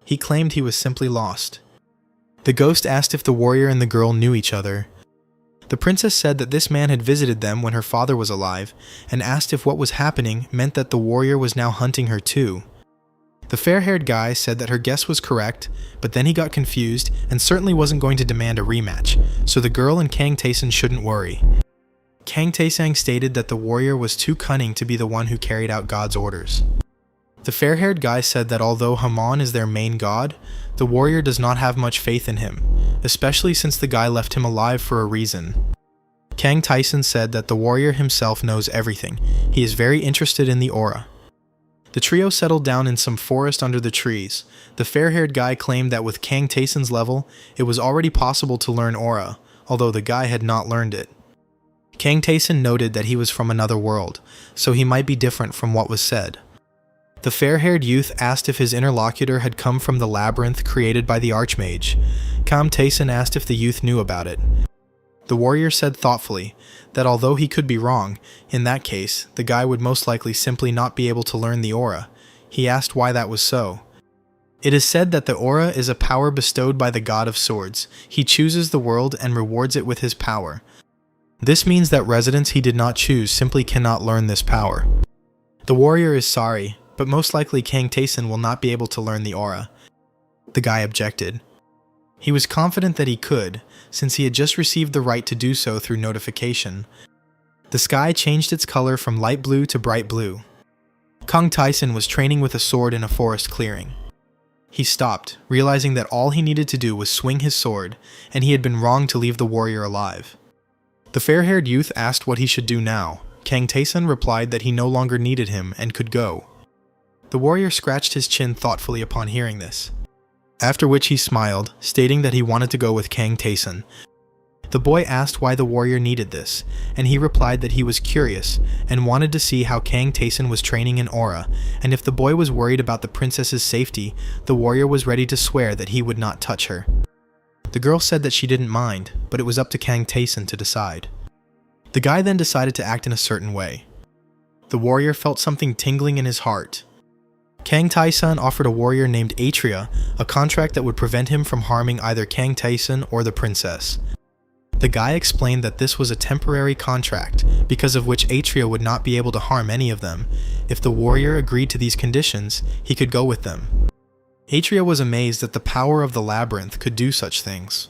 He claimed he was simply lost. The ghost asked if the warrior and the girl knew each other. The princess said that this man had visited them when her father was alive, and asked if what was happening meant that the warrior was now hunting her too. The fair-haired guy said that her guess was correct, but then he got confused and certainly wasn't going to demand a rematch, so the girl and Kang Taeson shouldn't worry. Kang Taesong stated that the warrior was too cunning to be the one who carried out God's orders. The fair-haired guy said that although Haman is their main god, the warrior does not have much faith in him, especially since the guy left him alive for a reason. Kang Taeson said that the warrior himself knows everything. He is very interested in the aura. The trio settled down in some forest under the trees. The fair-haired guy claimed that with Kang Taeson's level, it was already possible to learn aura, although the guy had not learned it. Kang Taeson noted that he was from another world, so he might be different from what was said. The fair-haired youth asked if his interlocutor had come from the labyrinth created by the Archmage. Kang Taeson asked if the youth knew about it. The warrior said thoughtfully that although he could be wrong, in that case, the guy would most likely simply not be able to learn the aura. He asked why that was so. It is said that the aura is a power bestowed by the God of Swords. He chooses the world and rewards it with his power. This means that residents he did not choose simply cannot learn this power. The warrior is sorry, but most likely Kang Taeson will not be able to learn the aura. The guy objected. He was confident that he could, since he had just received the right to do so through notification. The sky changed its color from light blue to bright blue. Kang Taeson was training with a sword in a forest clearing. He stopped, realizing that all he needed to do was swing his sword, and he had been wrong to leave the warrior alive. The fair-haired youth asked what he should do now. Kang Taeson replied that he no longer needed him and could go. The warrior scratched his chin thoughtfully upon hearing this, after which he smiled, stating that he wanted to go with Kang Taeson. The boy asked why the warrior needed this, and he replied that he was curious and wanted to see how Kang Taeson was training in aura, and if the boy was worried about the princess's safety, the warrior was ready to swear that he would not touch her. The girl said that she didn't mind, but it was up to Kang Taeson to decide. The guy then decided to act in a certain way. The warrior felt something tingling in his heart. Kang Taeson offered a warrior named Atria a contract that would prevent him from harming either Kang Taeson or the princess. The guy explained that this was a temporary contract, because of which Atria would not be able to harm any of them. If the warrior agreed to these conditions, he could go with them. Atria was amazed that the power of the labyrinth could do such things.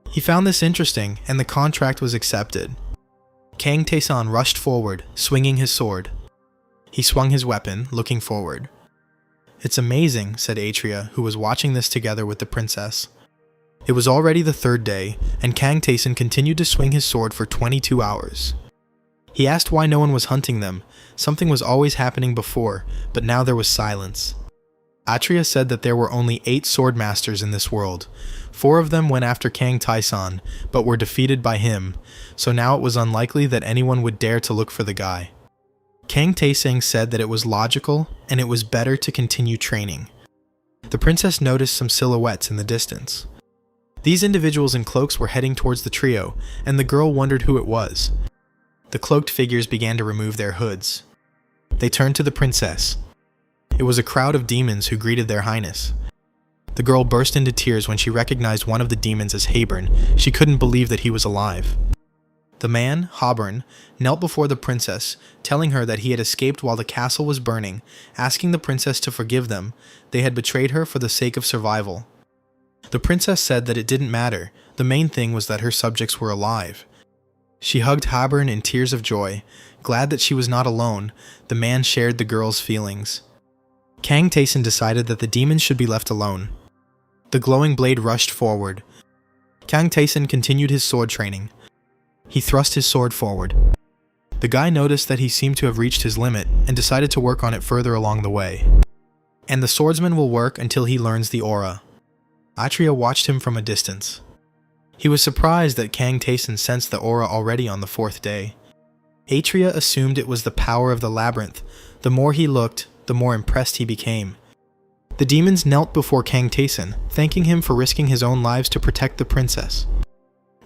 He found this interesting, and the contract was accepted. Kang Taeson rushed forward, swinging his sword. He swung his weapon, looking forward. "It's amazing," said Atria, who was watching this together with the princess. It was already the third day, and Kang Taeson continued to swing his sword for 22 hours. He asked why no one was hunting them. Something was always happening before, but now there was silence. Atria said that there were only 8 sword masters in this world. 4 of them went after Kang Taeson, but were defeated by him, so now it was unlikely that anyone would dare to look for the guy. Kang Taesong said that it was logical, and it was better to continue training. The princess noticed some silhouettes in the distance. These individuals in cloaks were heading towards the trio, and the girl wondered who it was. The cloaked figures began to remove their hoods. They turned to the princess. It was a crowd of demons who greeted their highness. The girl burst into tears when she recognized one of the demons as Habern. She couldn't believe that he was alive. The man, Habern, knelt before the princess, telling her that he had escaped while the castle was burning, asking the princess to forgive them. They had betrayed her for the sake of survival. The princess said that it didn't matter. The main thing was that her subjects were alive. She hugged Habern in tears of joy. Glad that she was not alone, the man shared the girl's feelings. Kang Taeson decided that the demons should be left alone. The glowing blade rushed forward. Kang Taeson continued his sword training. He thrust his sword forward. The guy noticed that he seemed to have reached his limit and decided to work on it further along the way. And the swordsman will work until he learns the aura. Atria watched him from a distance. He was surprised that Kang Taeson sensed the aura already on the 4th day. Atria assumed it was the power of the labyrinth. The more he looked, the more impressed he became. The demons knelt before Kang Taeson, thanking him for risking his own lives to protect the princess.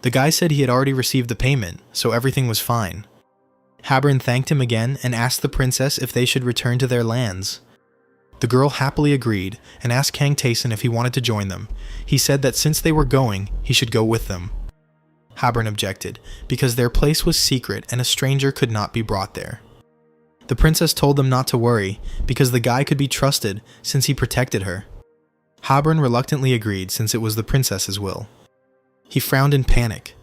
The guy said he had already received the payment, so everything was fine. Habern thanked him again and asked the princess if they should return to their lands. The girl happily agreed and asked Kang Taeson if he wanted to join them. He said that since they were going, he should go with them. Habern objected, because their place was secret and a stranger could not be brought there. The princess told them not to worry, because the guy could be trusted since he protected her. Habern reluctantly agreed since it was the princess's will. He frowned in panic.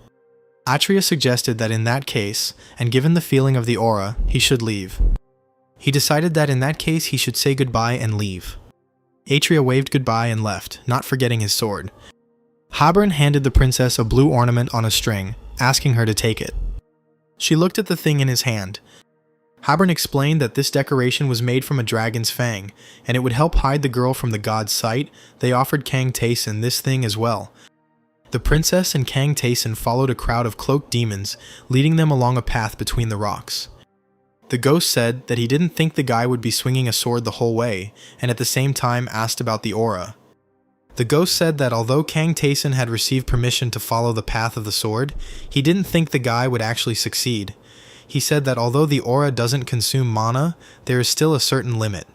Atria suggested that in that case, and given the feeling of the aura, he should leave. He decided that in that case he should say goodbye and leave. Atria waved goodbye and left, not forgetting his sword. Habern handed the princess a blue ornament on a string, asking her to take it. She looked at the thing in his hand. Habern explained that this decoration was made from a dragon's fang, and it would help hide the girl from the god's sight. They offered Kang Taeson this thing as well. The princess and Kang Taeson followed a crowd of cloaked demons, leading them along a path between the rocks. The ghost said that he didn't think the guy would be swinging a sword the whole way, and at the same time asked about the aura. The ghost said that although Kang Taeson had received permission to follow the path of the sword, he didn't think the guy would actually succeed. He said that although the aura doesn't consume mana, there is still a certain limit.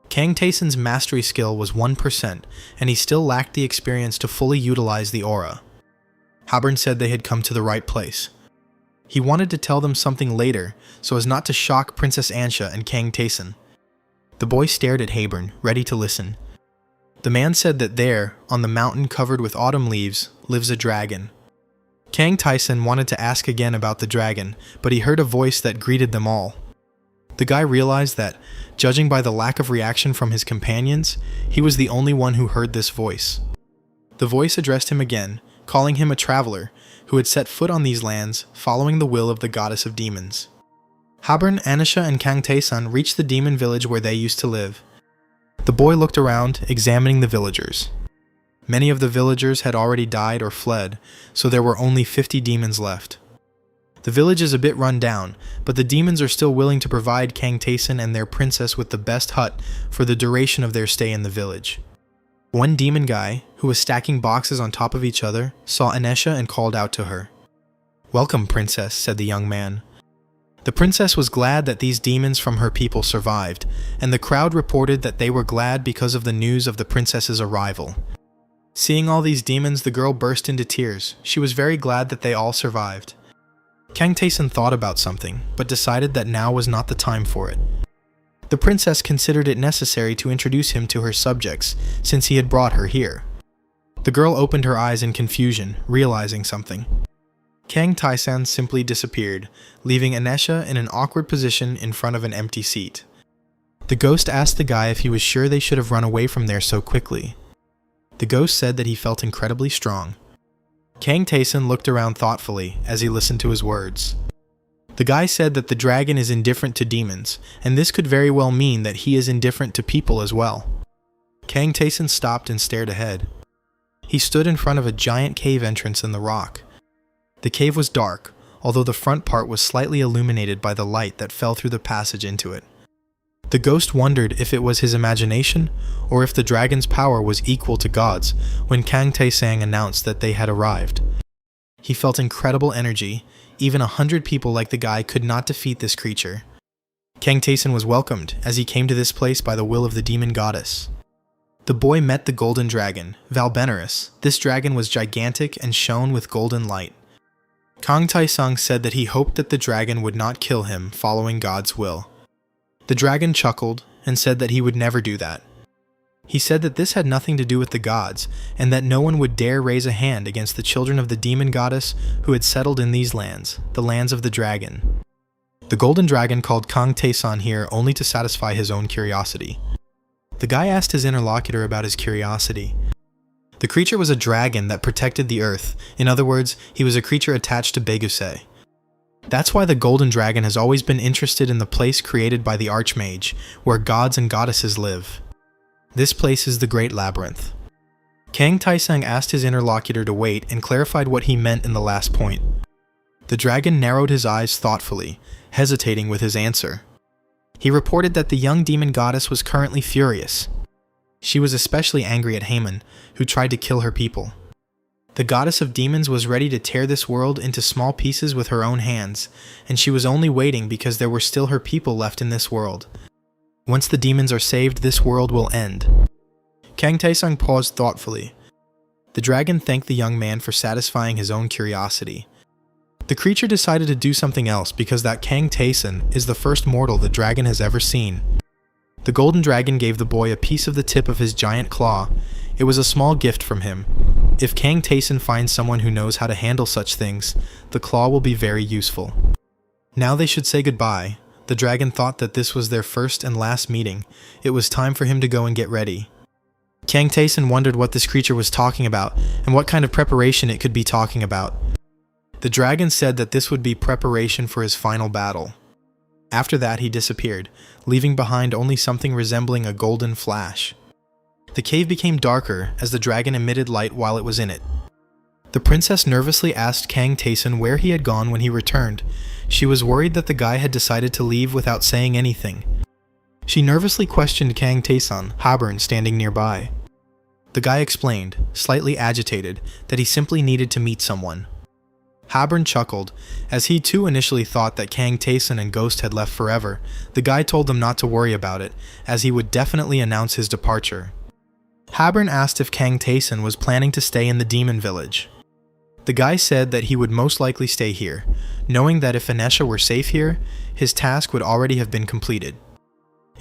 Kang Taeson's mastery skill was 1%, and he still lacked the experience to fully utilize the aura. Habern said they had come to the right place. He wanted to tell them something later, so as not to shock Princess Ansha and Kang Taeson. The boy stared at Habern, ready to listen. The man said that there, on the mountain covered with autumn leaves, lives a dragon. Kang Taeson wanted to ask again about the dragon, but he heard a voice that greeted them all. The guy realized that, judging by the lack of reaction from his companions, he was the only one who heard this voice. The voice addressed him again, calling him a traveler, who had set foot on these lands, following the will of the goddess of demons. Habern, Anisha, and Kang Taeson reached the demon village where they used to live. The boy looked around, examining the villagers. Many of the villagers had already died or fled, so there were only 50 demons left. The village is a bit run down, but the demons are still willing to provide Kang Taeson and their princess with the best hut for the duration of their stay in the village. One demon guy, who was stacking boxes on top of each other, saw Anisha and called out to her. "Welcome, princess," said the young man. The princess was glad that these demons from her people survived, and the crowd reported that they were glad because of the news of the princess's arrival. Seeing all these demons, the girl burst into tears. She was very glad that they all survived. Kang Taeson thought about something, but decided that now was not the time for it. The princess considered it necessary to introduce him to her subjects, since he had brought her here. The girl opened her eyes in confusion, realizing something. Kang Tae-san simply disappeared, leaving Anesha in an awkward position in front of an empty seat. The ghost asked the guy if he was sure they should have run away from there so quickly. The ghost said that he felt incredibly strong. Kang Tae-san looked around thoughtfully as he listened to his words. The guy said that the dragon is indifferent to demons, and this could very well mean that he is indifferent to people as well. Kang Tae-san stopped and stared ahead. He stood in front of a giant cave entrance in the rock. The cave was dark, although the front part was slightly illuminated by the light that fell through the passage into it. The ghost wondered if it was his imagination, or if the dragon's power was equal to God's when Kang Tae-sang announced that they had arrived. He felt incredible energy. Even 100 people like the guy could not defeat this creature. Kang Tae-san was welcomed as he came to this place by the will of the demon goddess. The boy met the golden dragon, Valbenerus. This dragon was gigantic and shone with golden light. Kang Tae-sang said that he hoped that the dragon would not kill him following God's will. The dragon chuckled and said that he would never do that. He said that this had nothing to do with the gods, and that no one would dare raise a hand against the children of the demon goddess who had settled in these lands, the lands of the dragon. The golden dragon called Kang Tae-san here only to satisfy his own curiosity. The guy asked his interlocutor about his curiosity. The creature was a dragon that protected the earth. In other words, he was a creature attached to Begusei. That's why the golden dragon has always been interested in the place created by the archmage, where gods and goddesses live. This place is the Great Labyrinth. Kang Tae-sang asked his interlocutor to wait and clarified what he meant in the last point. The dragon narrowed his eyes thoughtfully, hesitating with his answer. He reported that the young demon goddess was currently furious. She was especially angry at Haman, who tried to kill her people. The goddess of demons was ready to tear this world into small pieces with her own hands, and she was only waiting because there were still her people left in this world. Once the demons are saved, this world will end. Kang Tae-sang paused thoughtfully. The dragon thanked the young man for satisfying his own curiosity. The creature decided to do something else because that Kang Tae-san is the first mortal the dragon has ever seen. The golden dragon gave the boy a piece of the tip of his giant claw. It was a small gift from him. If Kang Tae-san finds someone who knows how to handle such things, the claw will be very useful. Now they should say goodbye. The dragon thought that this was their first and last meeting. It was time for him to go and get ready. Kang Tae-san wondered what this creature was talking about, and what kind of preparation it could be talking about. The dragon said that this would be preparation for his final battle. After that, he disappeared, leaving behind only something resembling a golden flash. The cave became darker as the dragon emitted light while it was in it. The princess nervously asked Kang Tae-san where he had gone when he returned. She was worried that the guy had decided to leave without saying anything. She nervously questioned Kang Tae-san, Habern standing nearby. The guy explained, slightly agitated, that he simply needed to meet someone. Habern chuckled, as he too initially thought that Kang Tae-san and Ghost had left forever. The guy told them not to worry about it, as he would definitely announce his departure. Habern asked if Kang Tae-san was planning to stay in the demon village. The guy said that he would most likely stay here, knowing that if Anesha were safe here, his task would already have been completed.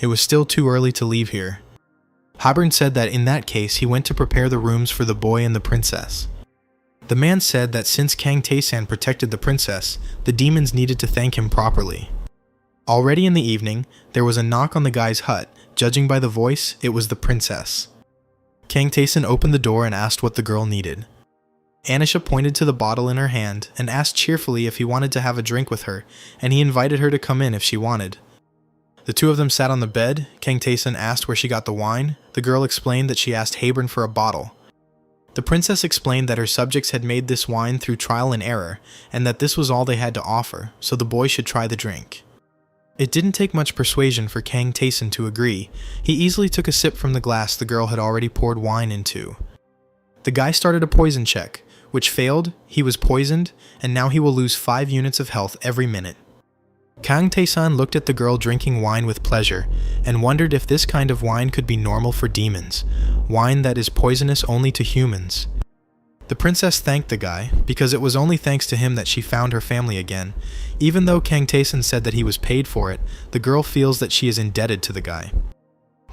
It was still too early to leave here. Habern said that in that case he went to prepare the rooms for the boy and the princess. The man said that since Kang Tae-san protected the princess, the demons needed to thank him properly. Already in the evening, there was a knock on the guy's hut. Judging by the voice, it was the princess. Kang Tae-san opened the door and asked what the girl needed. Anisha pointed to the bottle in her hand and asked cheerfully if he wanted to have a drink with her, and he invited her to come in if she wanted. The two of them sat on the bed. Kang Tae-san asked where she got the wine. The girl explained that she asked Habern for a bottle. The princess explained that her subjects had made this wine through trial and error, and that this was all they had to offer, so the boy should try the drink. It didn't take much persuasion for Kang Tae-san to agree. He easily took a sip from the glass the girl had already poured wine into. The guy started a poison check, which failed. He was poisoned, and now he will lose 5 units of health every minute. Kang Tae-san looked at the girl drinking wine with pleasure, and wondered if this kind of wine could be normal for demons, wine that is poisonous only to humans. The princess thanked the guy, because it was only thanks to him that she found her family again. Even though Kang Tae-san said that he was paid for it, the girl feels that she is indebted to the guy.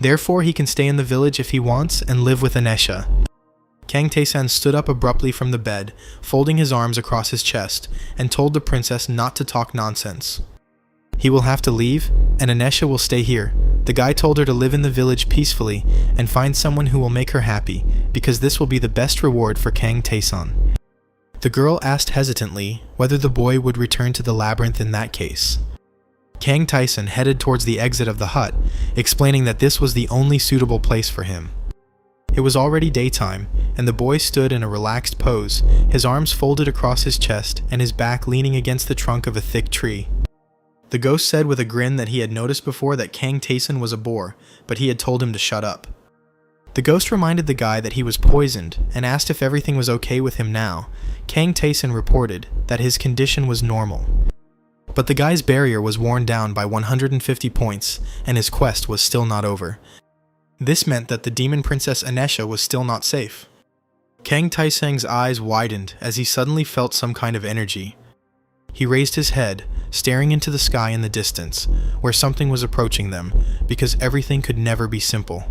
Therefore, he can stay in the village if he wants and live with Anesha. Kang Tae-san stood up abruptly from the bed, folding his arms across his chest, and told the princess not to talk nonsense. He will have to leave, and Anisha will stay here. The guy told her to live in the village peacefully and find someone who will make her happy, because this will be the best reward for Kang Tae-san. The girl asked hesitantly whether the boy would return to the labyrinth in that case. Kang Tae-san headed towards the exit of the hut, explaining that this was the only suitable place for him. It was already daytime, and the boy stood in a relaxed pose, his arms folded across his chest and his back leaning against the trunk of a thick tree. The ghost said with a grin that he had noticed before that Kang Tae-san was a bore, but he had told him to shut up. The ghost reminded the guy that he was poisoned and asked if everything was okay with him now. Kang Tae-san reported that his condition was normal. But the guy's barrier was worn down by 150 points, and his quest was still not over. This meant that the demon princess Anisha was still not safe. Kang Tae-san's eyes widened as he suddenly felt some kind of energy. He raised his head, staring into the sky in the distance, where something was approaching them, because everything could never be simple.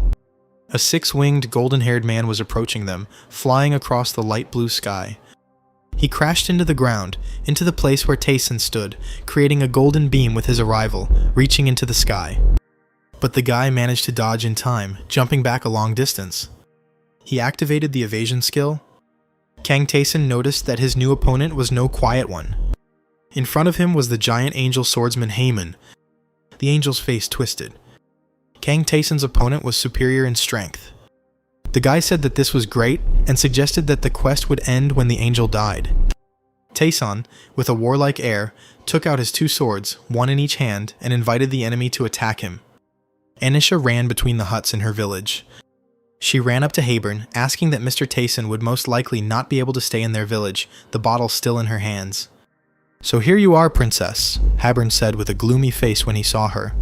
A six-winged, golden-haired man was approaching them, flying across the light blue sky. He crashed into the ground, into the place where Tae-san stood, creating a golden beam with his arrival, reaching into the sky. But the guy managed to dodge in time, jumping back a long distance. He activated the evasion skill. Kang Tae-san noticed that his new opponent was no quiet one. In front of him was the giant angel swordsman Haemon. The angel's face twisted. Kang Tae-san's opponent was superior in strength. The guy said that this was great and suggested that the quest would end when the angel died. Tae-san, with a warlike air, took out his two swords, one in each hand, and invited the enemy to attack him. Anisha ran between the huts in her village. She ran up to Haeburn, asking that Mr. Tae-san would most likely not be able to stay in their village, the bottle still in her hands. "So here you are, princess," Haeburn said with a gloomy face when he saw her.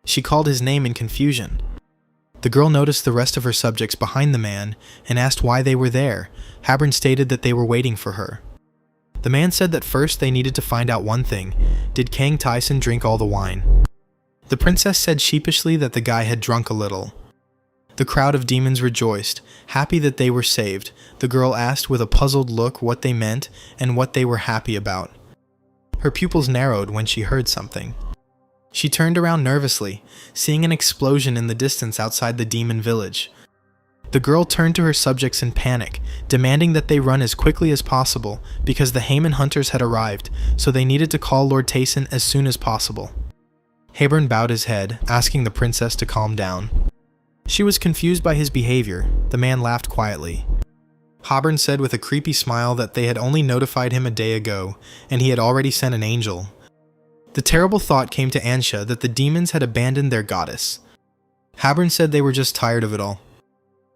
She called his name in confusion. The girl noticed the rest of her subjects behind the man and asked why they were there. Haeburn stated that they were waiting for her. The man said that first they needed to find out one thing: did Kang Tae-san drink all the wine? The princess said sheepishly that the guy had drunk a little. The crowd of demons rejoiced, happy that they were saved. The girl asked with a puzzled look what they meant and what they were happy about. Her pupils narrowed when she heard something. She turned around nervously, seeing an explosion in the distance outside the demon village. The girl turned to her subjects in panic, demanding that they run as quickly as possible because the Haemon hunters had arrived, so they needed to call Lord Tae-san as soon as possible. Haeburn bowed his head, asking the princess to calm down. She was confused by his behavior. The man laughed quietly. Haeburn said with a creepy smile that they had only notified him a day ago, and he had already sent an angel. The terrible thought came to Anisha that the demons had abandoned their goddess. Haeburn said they were just tired of it all.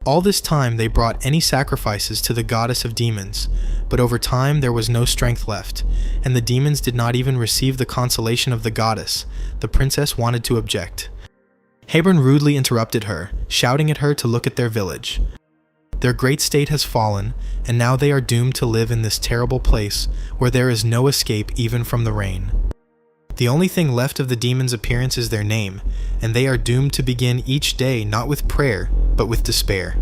All this time they brought any sacrifices to the goddess of demons, but over time there was no strength left, and the demons did not even receive the consolation of the goddess. The princess wanted to object. Haeburn rudely interrupted her, shouting at her to look at their village. Their great state has fallen, and now they are doomed to live in this terrible place where there is no escape even from the rain. The only thing left of the demons' appearance is their name, and they are doomed to begin each day not with prayer, but with despair.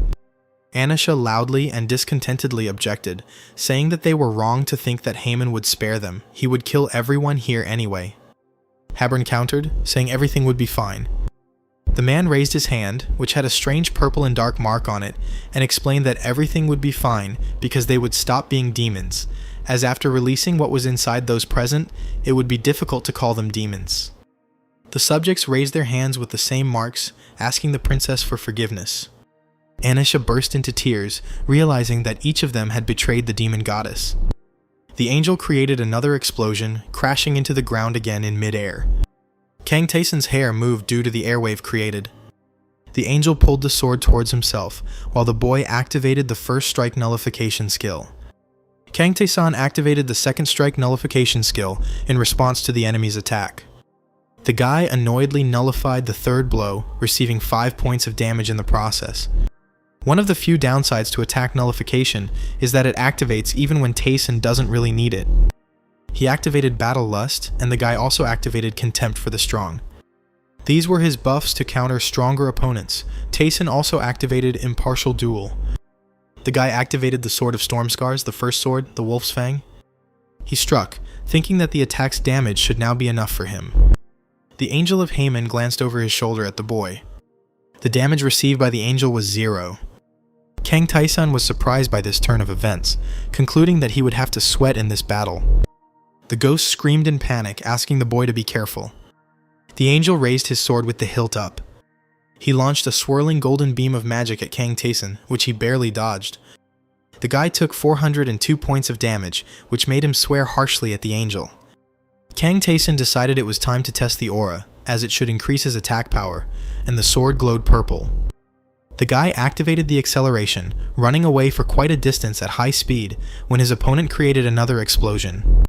Anisha loudly and discontentedly objected, saying that they were wrong to think that Haemon would spare them. He would kill everyone here anyway. Haeburn countered, saying everything would be fine. The man raised his hand, which had a strange purple and dark mark on it, and explained that everything would be fine because they would stop being demons, as after releasing what was inside those present, it would be difficult to call them demons. The subjects raised their hands with the same marks, asking the princess for forgiveness. Anisha burst into tears, realizing that each of them had betrayed the demon goddess. The angel created another explosion, crashing into the ground again in mid-air. Kang Tae-san's hair moved due to the airwave created. The angel pulled the sword towards himself, while the boy activated the first strike nullification skill. Kang Tae-san activated the second strike nullification skill in response to the enemy's attack. The guy annoyedly nullified the third blow, receiving 5 points of damage in the process. One of the few downsides to attack nullification is that it activates even when Tae-san doesn't really need it. He activated Battle Lust, and the guy also activated Contempt for the Strong. These were his buffs to counter stronger opponents. Tae-san also activated Impartial Duel. The guy activated the Sword of Storm Scars, the first sword, the Wolf's Fang. He struck, thinking that the attack's damage should now be enough for him. The Angel of Haman glanced over his shoulder at the boy. The damage received by the angel was 0. Kang Tae-san was surprised by this turn of events, concluding that he would have to sweat in this battle. The ghost screamed in panic, asking the boy to be careful. The angel raised his sword with the hilt up. He launched a swirling golden beam of magic at Kang Tae-san, which he barely dodged. The guy took 402 points of damage, which made him swear harshly at the angel. Kang Tae-san decided it was time to test the aura, as it should increase his attack power, and the sword glowed purple. The guy activated the acceleration, running away for quite a distance at high speed when his opponent created another explosion.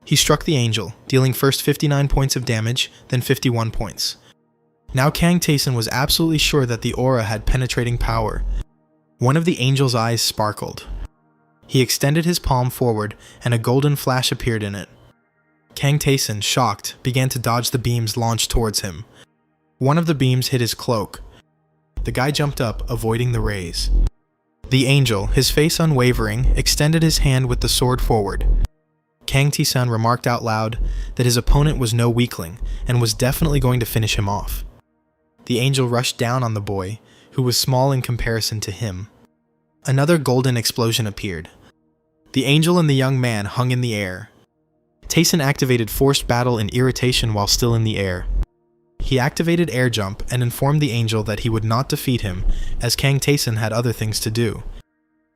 He struck the angel, dealing first 59 points of damage, then 51 points. Now Kang Tae-san was absolutely sure that the aura had penetrating power. One of the angel's eyes sparkled. He extended his palm forward, and a golden flash appeared in it. Kang Tae-san, shocked, began to dodge the beams launched towards him. One of the beams hit his cloak. The guy jumped up, avoiding the rays. The angel, his face unwavering, extended his hand with the sword forward. Kang Tae-san remarked out loud that his opponent was no weakling, and was definitely going to finish him off. The angel rushed down on the boy, who was small in comparison to him. Another golden explosion appeared. The angel and the young man hung in the air. Tae-san activated forced battle and irritation while still in the air. He activated air jump and informed the angel that he would not defeat him, as Kang Tae-san had other things to do.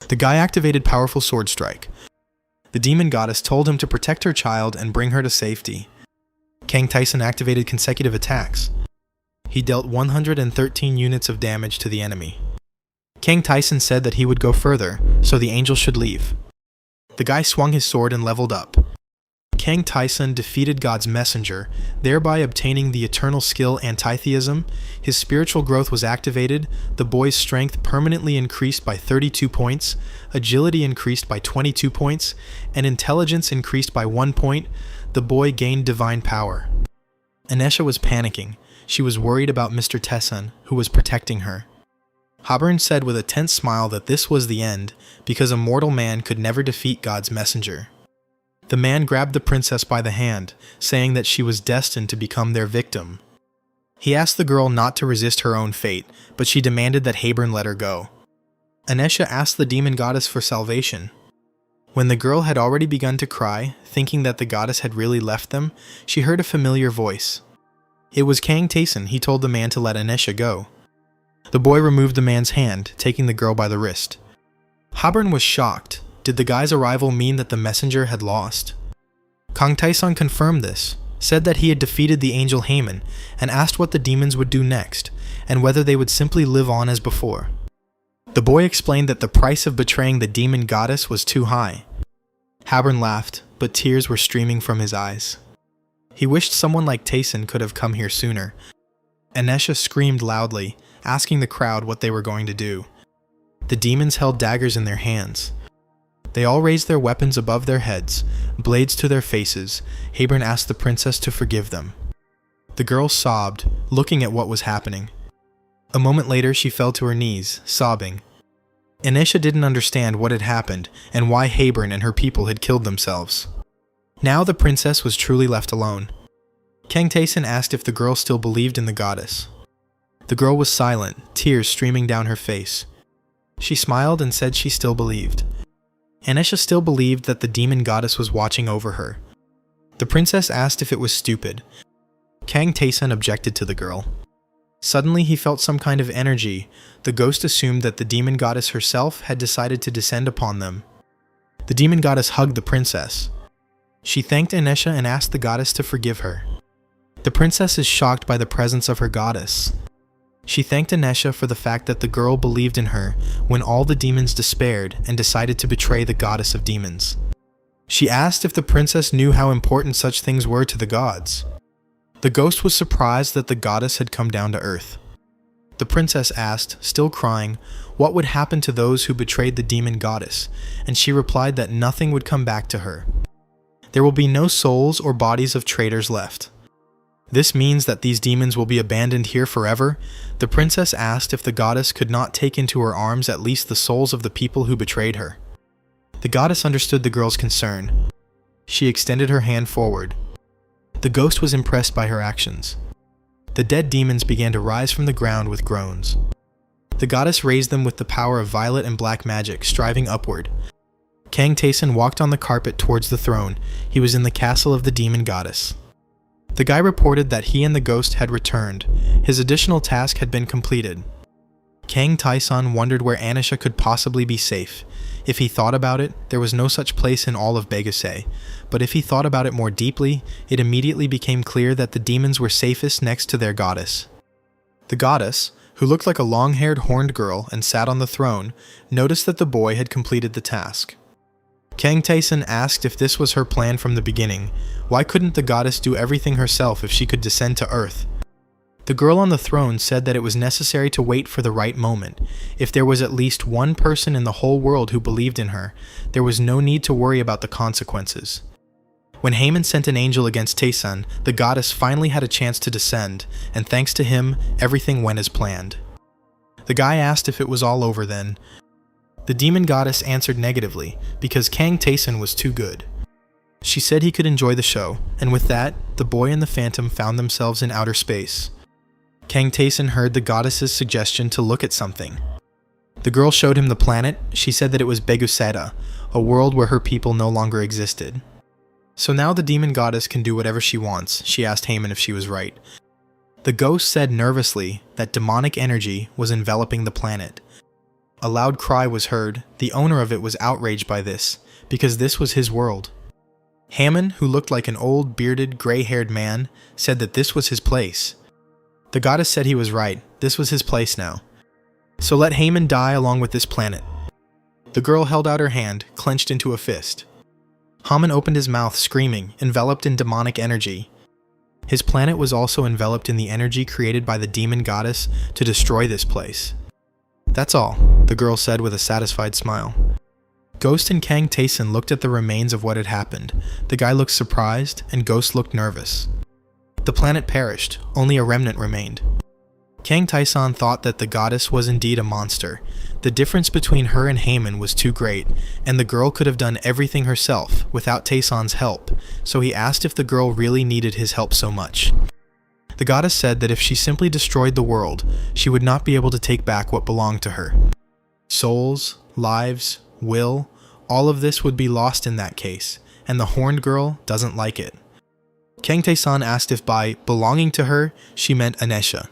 The guy activated powerful sword strike. The demon goddess told him to protect her child and bring her to safety. Kang Tae-san activated consecutive attacks. He dealt 113 units of damage to the enemy. Kang Tae-san said that he would go further, so the angel should leave. The guy swung his sword and leveled up. Kang Tae-san defeated God's messenger, thereby obtaining the eternal skill Antitheism. His spiritual growth was activated, the boy's strength permanently increased by 32 points, agility increased by 22 points, and intelligence increased by 1 point. The boy gained divine power. Anisha was panicking. She was worried about Mr. Tae-san, who was protecting her. Haburn said with a tense smile that this was the end, because a mortal man could never defeat God's messenger. The man grabbed the princess by the hand, saying that she was destined to become their victim. He asked the girl not to resist her own fate, but she demanded that Haburn let her go. Anisha asked the demon goddess for salvation. When the girl had already begun to cry, thinking that the goddess had really left them, she heard a familiar voice. It was Kang Tae-san. He told the man to let Anisha go. The boy removed the man's hand, taking the girl by the wrist. Haburn was shocked. Did the guy's arrival mean that the messenger had lost? Kang Tae-san confirmed this, said that he had defeated the angel Haman, and asked what the demons would do next, and whether they would simply live on as before. The boy explained that the price of betraying the demon goddess was too high. Haburn laughed, but tears were streaming from his eyes. He wished someone like Tae-san could have come here sooner. Anisha screamed loudly, asking the crowd what they were going to do. The demons held daggers in their hands. They all raised their weapons above their heads, blades to their faces. Haburn asked the princess to forgive them. The girl sobbed, looking at what was happening. A moment later, she fell to her knees, sobbing. Anisha didn't understand what had happened and why Haburn and her people had killed themselves. Now the princess was truly left alone. Kang Tae-san asked if the girl still believed in the goddess. The girl was silent, tears streaming down her face. She smiled and said she still believed. Anisha still believed that the demon goddess was watching over her. The princess asked if it was stupid. Kang Tae-san objected to the girl. Suddenly he felt some kind of energy. The ghost assumed that the demon goddess herself had decided to descend upon them. The demon goddess hugged the princess. She thanked Anisha and asked the goddess to forgive her. The princess is shocked by the presence of her goddess. She thanked Anisha for the fact that the girl believed in her when all the demons despaired and decided to betray the goddess of demons. She asked if the princess knew how important such things were to the gods. The ghost was surprised that the goddess had come down to earth. The princess asked, still crying, what would happen to those who betrayed the demon goddess, and she replied that nothing would come back to her. There will be no souls or bodies of traitors left. This means that these demons will be abandoned here forever. The princess asked if the goddess could not take into her arms at least the souls of the people who betrayed her. The goddess understood the girl's concern. She extended her hand forward. The ghost was impressed by her actions. The dead demons began to rise from the ground with groans. The goddess raised them with the power of violet and black magic, striving upward. Kang Taesun walked on the carpet towards the throne. He was in the castle of the demon goddess. The guy reported that he and the ghost had returned. His additional task had been completed. Kang Taesun wondered where Anisha could possibly be safe. If he thought about it, there was no such place in all of Begase. But if he thought about it more deeply, it immediately became clear that the demons were safest next to their goddess. The goddess, who looked like a long-haired horned girl and sat on the throne, noticed that the boy had completed the task. Kang Taesun asked if this was her plan from the beginning. Why couldn't the goddess do everything herself if she could descend to Earth? The girl on the throne said that it was necessary to wait for the right moment. If there was at least one person in the whole world who believed in her, there was no need to worry about the consequences. When Haman sent an angel against Taesun, the goddess finally had a chance to descend, and thanks to him, everything went as planned. The guy asked if it was all over then. The demon goddess answered negatively, because Kang Taesun was too good. She said he could enjoy the show, and with that, the boy and the phantom found themselves in outer space. Kang Taesun heard the goddess's suggestion to look at something. The girl showed him the planet. She said that it was Beguseta, a world where her people no longer existed. So now the demon goddess can do whatever she wants. She asked Haman if she was right. The ghost said nervously that demonic energy was enveloping the planet. A loud cry was heard. The owner of it was outraged by this, because this was his world. Haman, who looked like an old, bearded, gray-haired man, said that this was his place. The goddess said he was right. This was his place now. So let Haman die along with this planet. The girl held out her hand, clenched into a fist. Haman opened his mouth, screaming, enveloped in demonic energy. His planet was also enveloped in the energy created by the demon goddess to destroy this place. That's all, the girl said with a satisfied smile. Ghost and Kang Taesun looked at the remains of what had happened. The guy looked surprised, and Ghost looked nervous. The planet perished, only a remnant remained. Kang Taesun thought that the goddess was indeed a monster. The difference between her and Haman was too great, and the girl could have done everything herself without Taesun's help, so he asked if the girl really needed his help so much. The goddess said that if she simply destroyed the world, she would not be able to take back what belonged to her. Souls, lives, will, all of this would be lost in that case, and the horned girl doesn't like it. Kang Taesun asked if by belonging to her, she meant Anisha.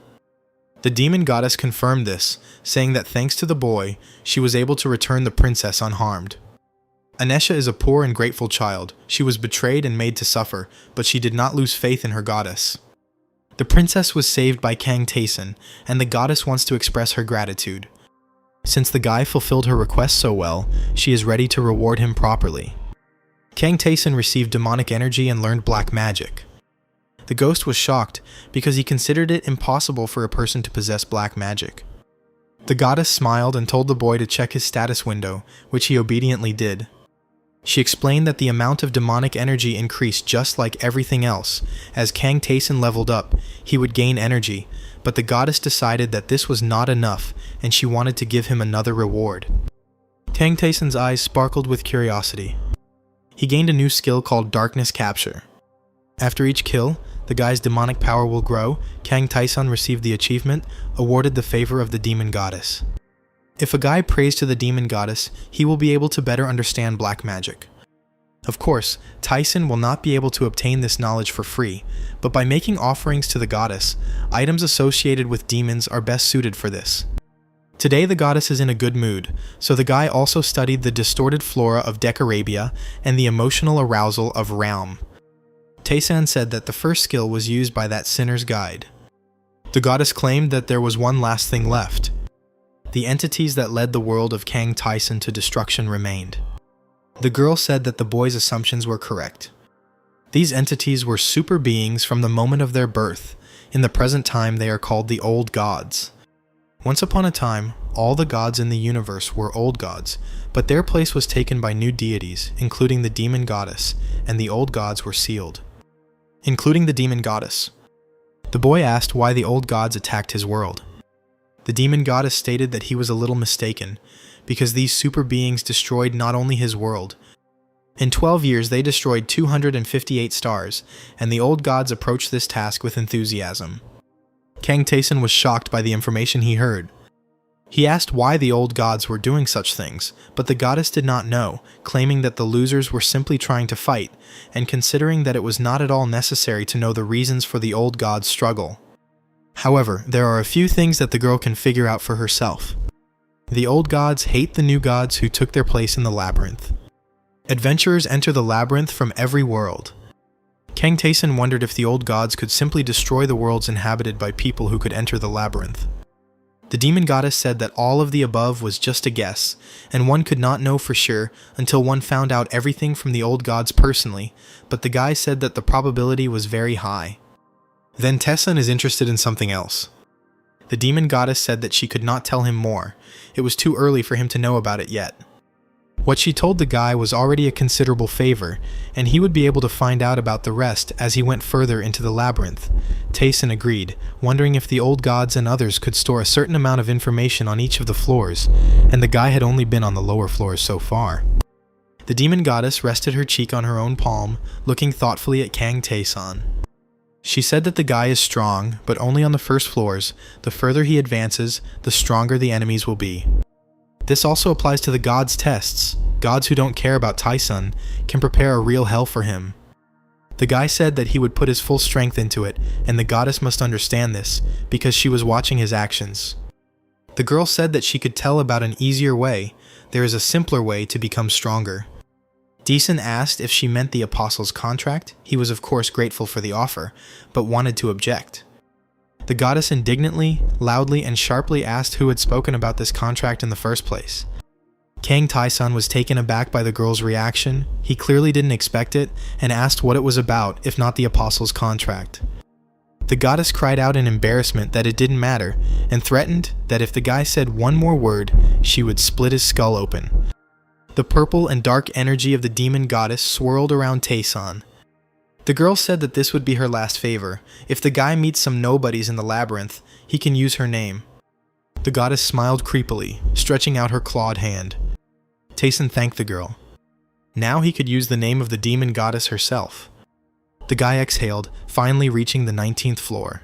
The demon goddess confirmed this, saying that thanks to the boy, she was able to return the princess unharmed. Anisha is a poor and grateful child. She was betrayed and made to suffer, but she did not lose faith in her goddess. The princess was saved by Kang Taesun, and the goddess wants to express her gratitude. Since the guy fulfilled her request so well, she is ready to reward him properly. Kang Taesun received demonic energy and learned black magic. The ghost was shocked because he considered it impossible for a person to possess black magic. The goddess smiled and told the boy to check his status window, which he obediently did. She explained that the amount of demonic energy increased just like everything else. As Kang Taesun leveled up, he would gain energy, but the goddess decided that this was not enough and she wanted to give him another reward. Kang Taesun's eyes sparkled with curiosity. He gained a new skill called Darkness Capture. After each kill, the guy's demonic power will grow. Kang Taesun received the achievement, awarded the favor of the demon goddess. If a guy prays to the demon goddess, he will be able to better understand black magic. Of course, Taesun will not be able to obtain this knowledge for free, but by making offerings to the goddess, items associated with demons are best suited for this. Today the goddess is in a good mood, so the guy also studied the distorted flora of Decarabia and the emotional arousal of Realm. Taesun said that the first skill was used by that sinner's guide. The goddess claimed that there was one last thing left. The entities that led the world of Kang Taesun to destruction remained. The girl said that the boy's assumptions were correct. These entities were super beings from the moment of their birth. In the present time they are called the old gods. Once upon a time, all the gods in the universe were old gods, but their place was taken by new deities, including the demon goddess, and the old gods were sealed. Including the demon goddess. The boy asked why the old gods attacked his world. The demon goddess stated that he was a little mistaken, because these super beings destroyed not only his world. In 12 years they destroyed 258 stars, and the old gods approached this task with enthusiasm. Kang Taesun was shocked by the information he heard. He asked why the old gods were doing such things, but the goddess did not know, claiming that the losers were simply trying to fight, and considering that it was not at all necessary to know the reasons for the old gods' struggle. However, there are a few things that the girl can figure out for herself. The old gods hate the new gods who took their place in the labyrinth. Adventurers enter the labyrinth from every world. Kang Taesun wondered if the old gods could simply destroy the worlds inhabited by people who could enter the labyrinth. The demon goddess said that all of the above was just a guess, and one could not know for sure until one found out everything from the old gods personally, but the guy said that the probability was very high. Then Taesun is interested in something else. The demon goddess said that she could not tell him more. It was too early for him to know about it yet. What she told the guy was already a considerable favor, and he would be able to find out about the rest as he went further into the labyrinth. Taesun agreed, wondering if the old gods and others could store a certain amount of information on each of the floors, and the guy had only been on the lower floors so far. The demon goddess rested her cheek on her own palm, looking thoughtfully at Kang Taesun. She said that the guy is strong, but only on the first floors. The further he advances, the stronger the enemies will be. This also applies to the gods' tests. Gods who don't care about Taesun can prepare a real hell for him. The guy said that he would put his full strength into it, and the goddess must understand this, because she was watching his actions. The girl said that she could tell about an easier way. There is a simpler way to become stronger. Taesun asked if she meant the apostle's contract. He was of course grateful for the offer, but wanted to object. The goddess indignantly, loudly, and sharply asked who had spoken about this contract in the first place. Kang Taesun was taken aback by the girl's reaction. He clearly didn't expect it, and asked what it was about, if not the apostle's contract. The goddess cried out in embarrassment that it didn't matter, and threatened that if the guy said one more word, she would split his skull open. The purple and dark energy of the demon goddess swirled around Taesun. The girl said that this would be her last favor. If the guy meets some nobodies in the labyrinth, he can use her name. The goddess smiled creepily, stretching out her clawed hand. Taesun thanked the girl. Now he could use the name of the demon goddess herself. The guy exhaled, finally reaching the 19th floor.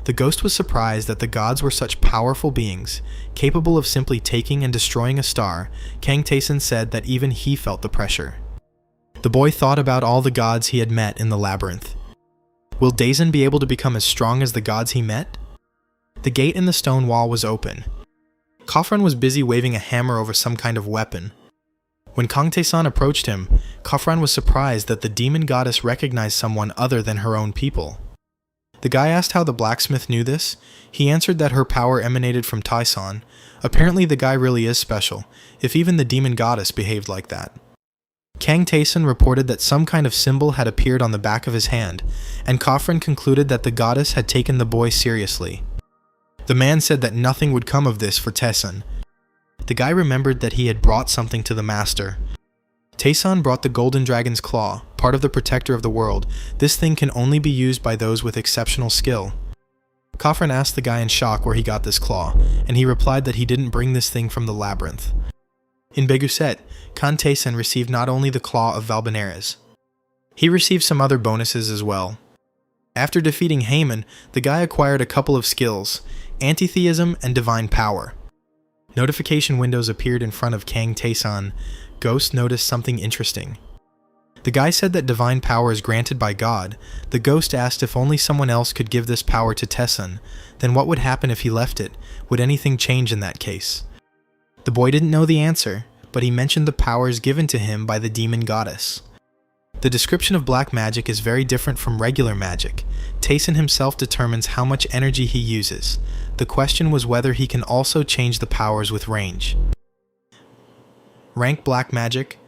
The ghost was surprised that the gods were such powerful beings, capable of simply taking and destroying a star. Kang Taesun said that even he felt the pressure. The boy thought about all the gods he had met in the labyrinth. Will Daesun be able to become as strong as the gods he met? The gate in the stone wall was open. Khafran was busy waving a hammer over some kind of weapon. When Kang Taesun approached him, Khafran was surprised that the demon goddess recognized someone other than her own people. The guy asked how the blacksmith knew this. He answered that her power emanated from Taesun. Apparently the guy really is special, if even the demon goddess behaved like that. Kang Taesun reported that some kind of symbol had appeared on the back of his hand, and Khafran concluded that the goddess had taken the boy seriously. The man said that nothing would come of this for Taesun. The guy remembered that he had brought something to the master. Taesun brought the golden dragon's claw, part of the protector of the world. This thing can only be used by those with exceptional skill. Khafran asked the guy in shock where he got this claw, and he replied that he didn't bring this thing from the labyrinth. In Beguset, Kang Taesun received not only the claw of Valbenares. He received some other bonuses as well. After defeating Haman, the guy acquired a couple of skills, antitheism and divine power. Notification windows appeared in front of Kang Taesun. Ghost noticed something interesting. The guy said that divine power is granted by God. The ghost asked if only someone else could give this power to Taesun. Then what would happen if he left it? Would anything change in that case? The boy didn't know the answer, but he mentioned the powers given to him by the demon goddess. The description of black magic is very different from regular magic. Taesun himself determines how much energy he uses. The question was whether he can also change the powers with range. Rank black magic,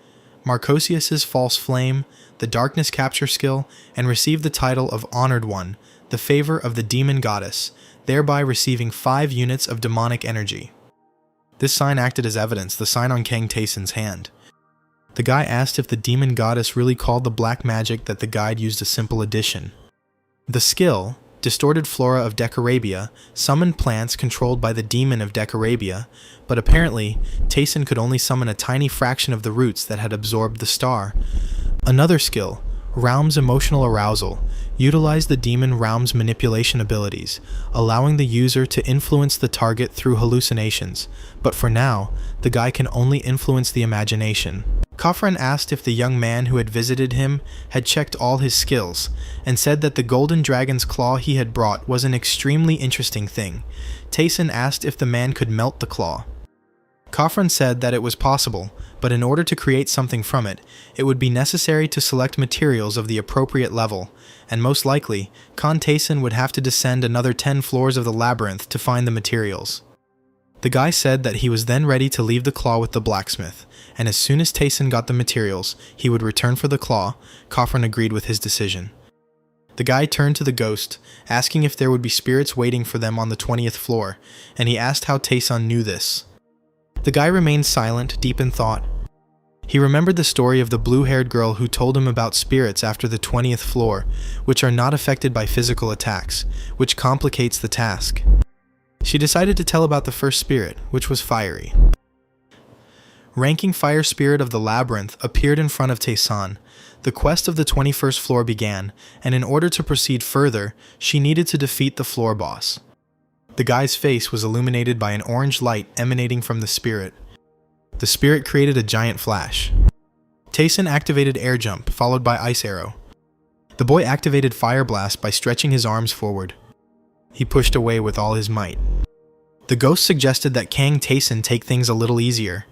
Marcosius's false flame, the darkness capture skill, and received the title of Honored One, the favor of the demon goddess, thereby receiving 5 units of demonic energy. This sign acted as evidence, the sign on Kang Taesun's hand. The guy asked if the demon goddess really called the black magic that the guide used a simple addition. The skill, distorted flora of Decarabia, summoned plants controlled by the demon of Decarabia, but apparently, Tayson could only summon a tiny fraction of the roots that had absorbed the star. Another skill, Raum's emotional arousal, utilized the demon Raum's manipulation abilities, allowing the user to influence the target through hallucinations, but for now, the guy can only influence the imagination. Khafren asked if the young man who had visited him had checked all his skills, and said that the golden dragon's claw he had brought was an extremely interesting thing. Tayson asked if the man could melt the claw. Khafren said that it was possible, but in order to create something from it, it would be necessary to select materials of the appropriate level, and most likely, Khan Tayson would have to descend another 10 floors of the labyrinth to find the materials. The guy said that he was then ready to leave the claw with the blacksmith, and as soon as Tayson got the materials, he would return for the claw. Khafren agreed with his decision. The guy turned to the ghost, asking if there would be spirits waiting for them on the 20th floor, and he asked how Tayson knew this. The guy remained silent, deep in thought. He remembered the story of the blue-haired girl who told him about spirits after the 20th floor, which are not affected by physical attacks, which complicates the task. She decided to tell about the first spirit, which was fiery. Ranking fire spirit of the labyrinth appeared in front of Tayson. The quest of the 21st floor began, and in order to proceed further, she needed to defeat the floor boss. The guy's face was illuminated by an orange light emanating from the spirit. The spirit created a giant flash. Tayson activated air jump, followed by ice arrow. The boy activated fire blast by stretching his arms forward. He pushed away with all his might. The ghost suggested that Kang Tayson take things a little easier.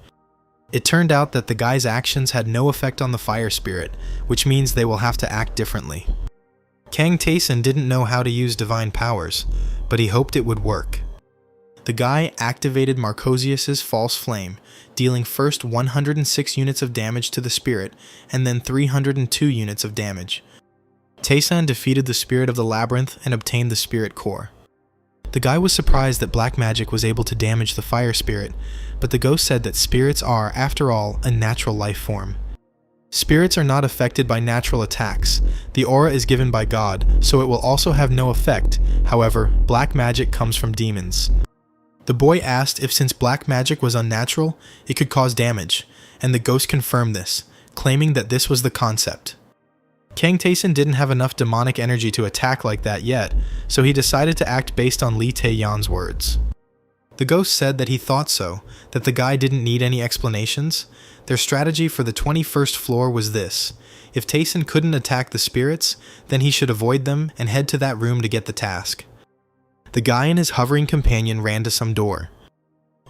It turned out that the guy's actions had no effect on the fire spirit, which means they will have to act differently. Kang Tayson didn't know how to use divine powers, but he hoped it would work. The guy activated Marcosius's false flame, dealing first 106 units of damage to the spirit, and then 302 units of damage. Tayson defeated the spirit of the labyrinth and obtained the spirit core. The guy was surprised that black magic was able to damage the fire spirit, but the ghost said that spirits are, after all, a natural life form. Spirits are not affected by natural attacks. The aura is given by God, so it will also have no effect. However, black magic comes from demons. The boy asked if since black magic was unnatural, it could cause damage, and the ghost confirmed this, claiming that this was the concept. Kang Tayson didn't have enough demonic energy to attack like that yet, so he decided to act based on Li Taeyan's words. The ghost said that he thought so, that the guy didn't need any explanations. Their strategy for the 21st floor was this: if Tayson couldn't attack the spirits, then he should avoid them and head to that room to get the task. The guy and his hovering companion ran to some door.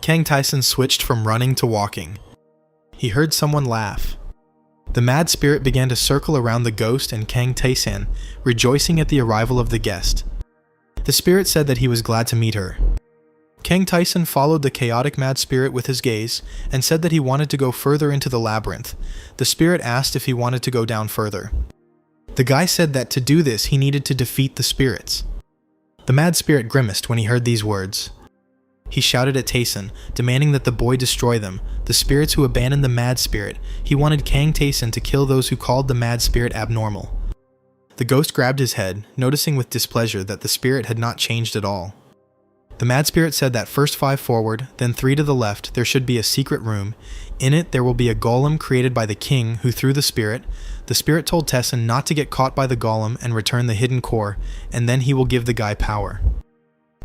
Kang Tayson switched from running to walking. He heard someone laugh. The mad spirit began to circle around the ghost and Kang Tayson, rejoicing at the arrival of the guest. The spirit said that he was glad to meet her. Kang Tayson followed the chaotic mad spirit with his gaze and said that he wanted to go further into the labyrinth. The spirit asked if he wanted to go down further. The guy said that to do this he needed to defeat the spirits. The mad spirit grimaced when he heard these words. He shouted at Tayson, demanding that the boy destroy them, the spirits who abandoned the mad spirit. He wanted Kang Tayson to kill those who called the mad spirit abnormal. The ghost grabbed his head, noticing with displeasure that the spirit had not changed at all. The mad spirit said that first 5 forward, then 3 to the left, there should be a secret room. In it, there will be a golem created by the king who threw the spirit. The spirit told Tayson not to get caught by the golem and return the hidden core, and then he will give the guy power.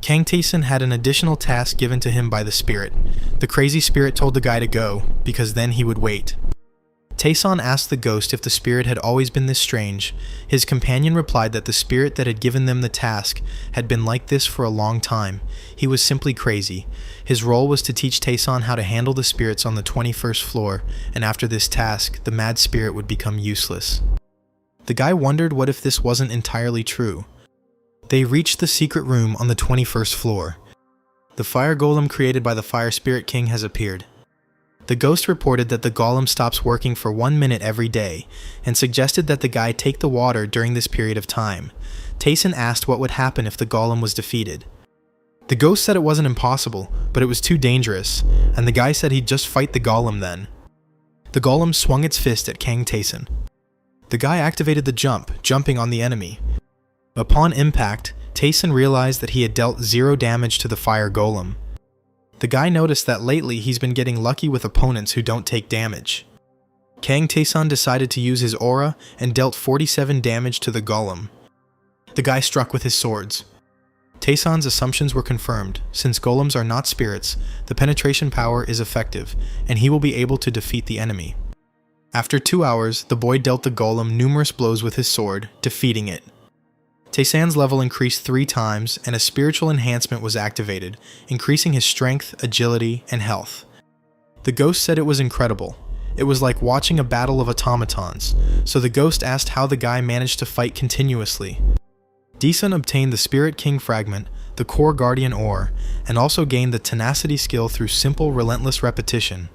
Kang Tayson had an additional task given to him by the spirit. The crazy spirit told the guy to go, because then he would wait. Tayson asked the ghost if the spirit had always been this strange. His companion replied that the spirit that had given them the task had been like this for a long time. He was simply crazy. His role was to teach Tayson how to handle the spirits on the 21st floor, and after this task, the mad spirit would become useless. The guy wondered what if this wasn't entirely true. They reached the secret room on the 21st floor. The fire golem created by the fire spirit king has appeared. The ghost reported that the golem stops working for 1 minute every day, and suggested that the guy take the water during this period of time. Tayson asked what would happen if the golem was defeated. The ghost said it wasn't impossible, but it was too dangerous, and the guy said he'd just fight the golem then. The golem swung its fist at Kang Tayson. The guy activated the jump, jumping on the enemy. Upon impact, Tayson realized that he had dealt 0 damage to the fire golem. The guy noticed that lately he's been getting lucky with opponents who don't take damage. Kang Taesan decided to use his aura and dealt 47 damage to the golem. The guy struck with his swords. Taesan's assumptions were confirmed. Since golems are not spirits, the penetration power is effective, and he will be able to defeat the enemy. After 2 hours, the boy dealt the golem numerous blows with his sword, defeating it. Taesan's level increased 3 times, and a spiritual enhancement was activated, increasing his strength, agility, and health. The ghost said it was incredible. It was like watching a battle of automatons, so the ghost asked how the guy managed to fight continuously. Desun obtained the Spirit King fragment, the Core Guardian ore, and also gained the tenacity skill through simple, relentless repetition.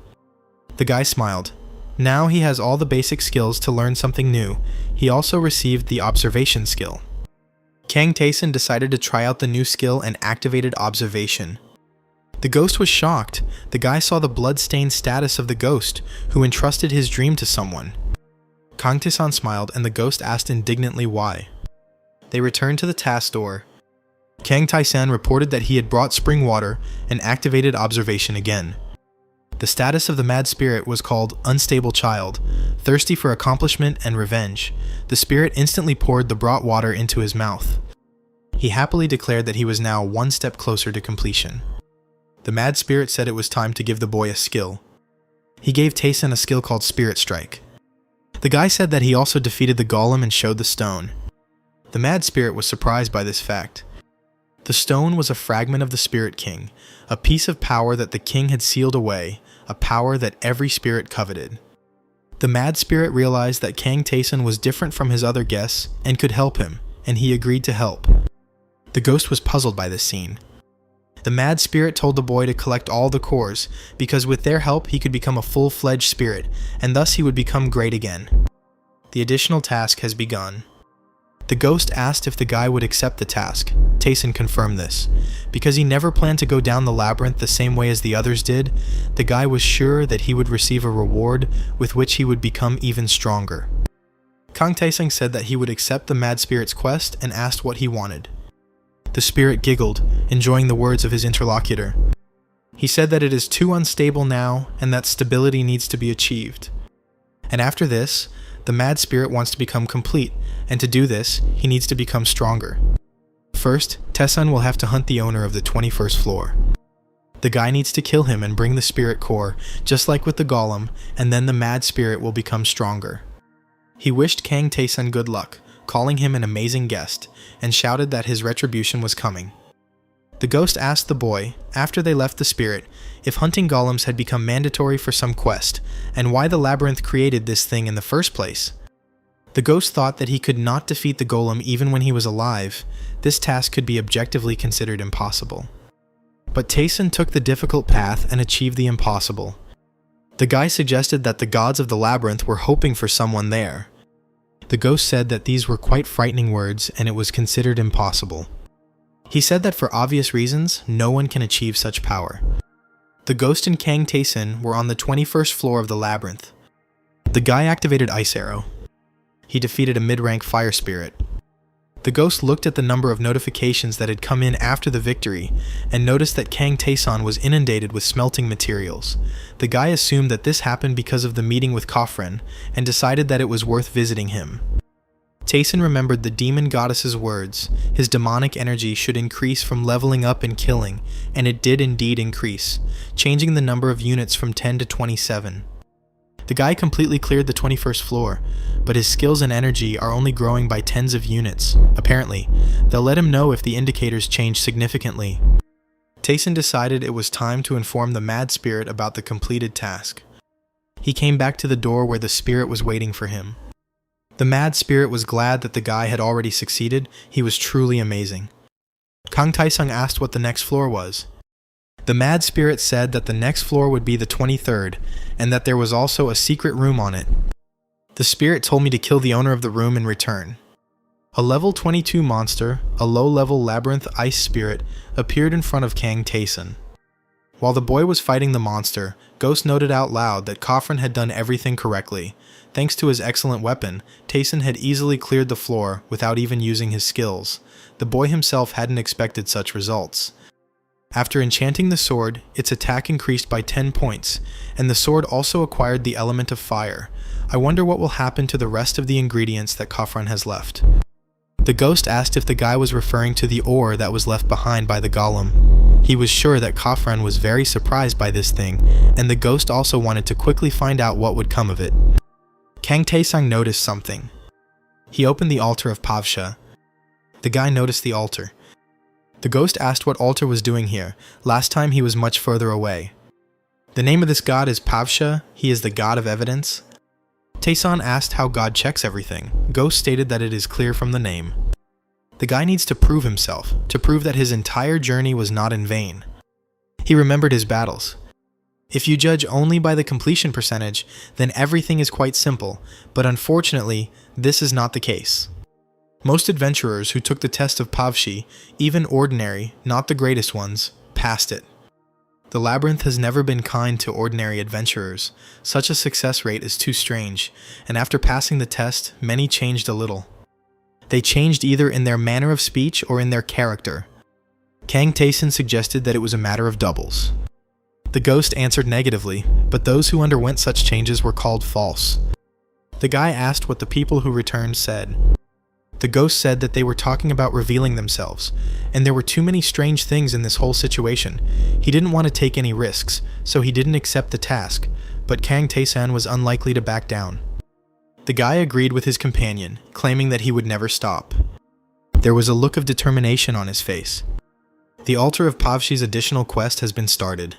The guy smiled. Now he has all the basic skills to learn something new. He also received the observation skill. Kang Taesan decided to try out the new skill and activated observation. The ghost was shocked. The guy saw the blood-stained status of the ghost, who entrusted his dream to someone. Kang Taesan smiled, and the ghost asked indignantly why. They returned to the task door. Kang Taesan reported that he had brought spring water and activated observation again. The status of the mad spirit was called Unstable Child, thirsty for accomplishment and revenge. The spirit instantly poured the brought water into his mouth. He happily declared that he was now 1 step closer to completion. The mad spirit said it was time to give the boy a skill. He gave Taesan a skill called Spirit Strike. The guy said that he also defeated the golem and showed the stone. The mad spirit was surprised by this fact. The stone was a fragment of the Spirit King, a piece of power that the king had sealed away, a power that every spirit coveted. The mad spirit realized that Kang Taesan was different from his other guests and could help him, and he agreed to help. The ghost was puzzled by this scene. The mad spirit told the boy to collect all the cores, because with their help he could become a full-fledged spirit, and thus he would become great again. The additional task has begun. The ghost asked if the guy would accept the task. Taesan confirmed this. Because he never planned to go down the labyrinth the same way as the others did, the guy was sure that he would receive a reward with which he would become even stronger. Kang Taesang said that he would accept the mad spirit's quest and asked what he wanted. The spirit giggled, enjoying the words of his interlocutor. He said that it is too unstable now and that stability needs to be achieved. And after this, the mad spirit wants to become complete, and to do this, he needs to become stronger. First, Taesan will have to hunt the owner of the 21st floor. The guy needs to kill him and bring the spirit core, just like with the golem, and then the mad spirit will become stronger. He wished Kang Taesan good luck, calling him an amazing guest, and shouted that his retribution was coming. The ghost asked the boy, after they left the spirit, if hunting golems had become mandatory for some quest, and why the labyrinth created this thing in the first place. The ghost thought that he could not defeat the golem even when he was alive. This task could be objectively considered impossible. But Taesan took the difficult path and achieved the impossible. The guy suggested that the gods of the labyrinth were hoping for someone there. The ghost said that these were quite frightening words and it was considered impossible. He said that for obvious reasons, no one can achieve such power. The ghost and Kang Taesan were on the 21st floor of the labyrinth. The guy activated Ice Arrow. He defeated a mid-rank fire spirit. The ghost looked at the number of notifications that had come in after the victory and noticed that Kang Taesan was inundated with smelting materials. The guy assumed that this happened because of the meeting with Kofren and decided that it was worth visiting him. Taesan remembered the demon goddess's words. His demonic energy should increase from leveling up and killing, and it did indeed increase, changing the number of units from 10 to 27. The guy completely cleared the 21st floor, but his skills and energy are only growing by tens of units. Apparently, they'll let him know if the indicators change significantly. Taesan decided it was time to inform the mad spirit about the completed task. He came back to the door where the spirit was waiting for him. The mad spirit was glad that the guy had already succeeded. He was truly amazing. Kang Taesang asked what the next floor was. The mad spirit said that the next floor would be the 23rd, and that there was also a secret room on it. The spirit told me to kill the owner of the room in return. A level 22 monster, a low-level labyrinth ice spirit, appeared in front of Kang Taesan. While the boy was fighting the monster, Ghost noted out loud that Khafren had done everything correctly. Thanks to his excellent weapon, Tayson had easily cleared the floor without even using his skills. The boy himself hadn't expected such results. After enchanting the sword, its attack increased by 10 points, and the sword also acquired the element of fire. I wonder what will happen to the rest of the ingredients that Khafren has left. The ghost asked if the guy was referring to the ore that was left behind by the golem. He was sure that Khafren was very surprised by this thing, and the ghost also wanted to quickly find out what would come of it. Kang Taesang noticed something. He opened the altar of Pavsha. The guy noticed the altar. The ghost asked what altar was doing here. Last time he was much further away. The name of this god is Pavsha. He is the god of evidence. Taesan asked how God checks everything. Ghost stated that it is clear from the name. The guy needs to prove himself, to prove that his entire journey was not in vain. He remembered his battles. If you judge only by the completion percentage, then everything is quite simple, but unfortunately, this is not the case. Most adventurers who took the test of Pavshi, even ordinary, not the greatest ones, passed it. The labyrinth has never been kind to ordinary adventurers. Such a success rate is too strange, and after passing the test, many changed a little. They changed either in their manner of speech or in their character. Kang Taesan suggested that it was a matter of doubles. The ghost answered negatively, but those who underwent such changes were called false. The guy asked what the people who returned said. The ghost said that they were talking about revealing themselves, and there were too many strange things in this whole situation. He didn't want to take any risks, so he didn't accept the task, but Kang Taesan was unlikely to back down. The guy agreed with his companion, claiming that he would never stop. There was a look of determination on his face. The altar of Pavshi's additional quest has been started.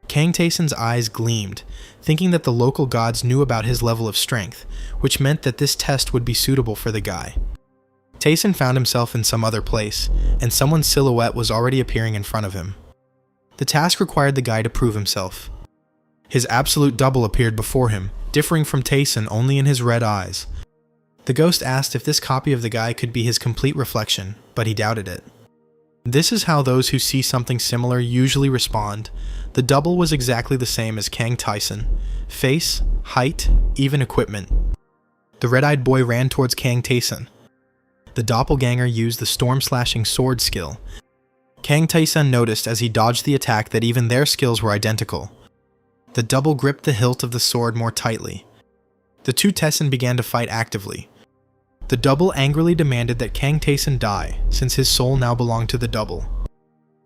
Kang Taesan's eyes gleamed, thinking that the local gods knew about his level of strength, which meant that this test would be suitable for the guy. Taesan found himself in some other place, and someone's silhouette was already appearing in front of him. The task required the guy to prove himself. His absolute double appeared before him, differing from Taesan only in his red eyes. The ghost asked if this copy of the guy could be his complete reflection, but he doubted it. This is how those who see something similar usually respond. The double was exactly the same as Kang Taesan. Face, height, even equipment. The red-eyed boy ran towards Kang Taesan. The doppelganger used the storm-slashing sword skill. Kang Taesan noticed as he dodged the attack that even their skills were identical. The double gripped the hilt of the sword more tightly. The two Taesan began to fight actively. The double angrily demanded that Kang Taesan die, since his soul now belonged to the double.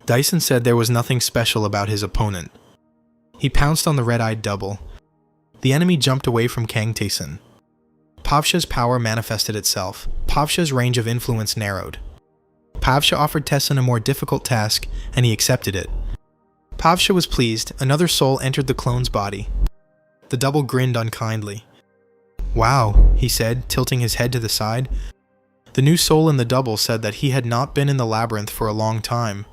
Dyson said there was nothing special about his opponent. He pounced on the red-eyed double. The enemy jumped away from Kang Taesan. Pavsha's power manifested itself. Pavsha's range of influence narrowed. Pavsha offered Taesan a more difficult task, and he accepted it. Pavsha was pleased. Another soul entered the clone's body. The double grinned unkindly. "Wow," he said, tilting his head to the side. The new soul in the double said that he had not been in the labyrinth for a long time.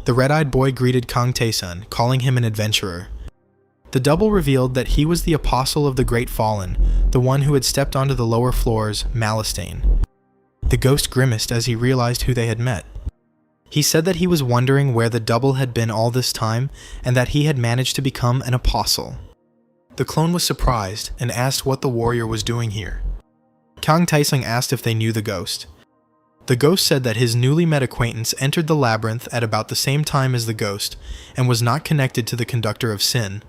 The red-eyed boy greeted Kang Taesan, calling him an adventurer. The double revealed that he was the apostle of the Great Fallen, the one who had stepped onto the lower floors, Malastane. The ghost grimaced as he realized who they had met. He said that he was wondering where the double had been all this time, and that he had managed to become an apostle. The clone was surprised and asked what the warrior was doing here. Kang Taesang asked if they knew the ghost. The ghost said that his newly met acquaintance entered the labyrinth at about the same time as the ghost, and was not connected to the conductor of sin.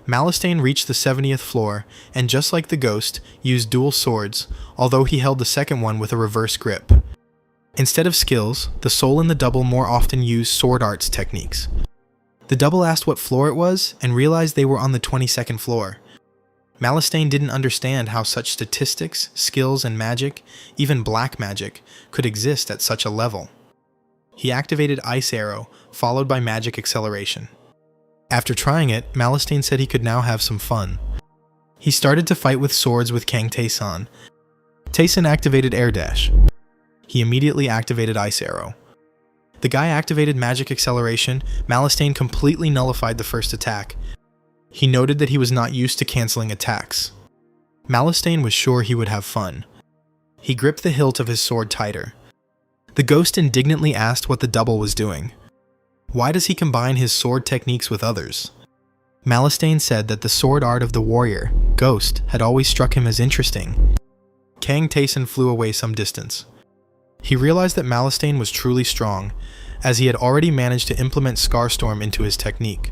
Malastane reached the 70th floor, and just like the ghost, used dual swords, although he held the second one with a reverse grip. Instead of skills, the soul in the double more often used sword arts techniques. The double asked what floor it was, and realized they were on the 22nd floor. Malastane didn't understand how such statistics, skills, and magic, even black magic, could exist at such a level. He activated Ice Arrow, followed by Magic Acceleration. After trying it, Malastane said he could now have some fun. He started to fight with swords with Kang Taesan. Taesan activated Air Dash. He immediately activated Ice Arrow. The guy activated Magic Acceleration. Malastane completely nullified the first attack. He noted that he was not used to canceling attacks. Malastane was sure he would have fun. He gripped the hilt of his sword tighter. The ghost indignantly asked what the double was doing. Why does he combine his sword techniques with others? Malastane said that the sword art of the warrior, Ghost, had always struck him as interesting. Kang Taeson flew away some distance. He realized that Malastane was truly strong, as he had already managed to implement Scarstorm into his technique.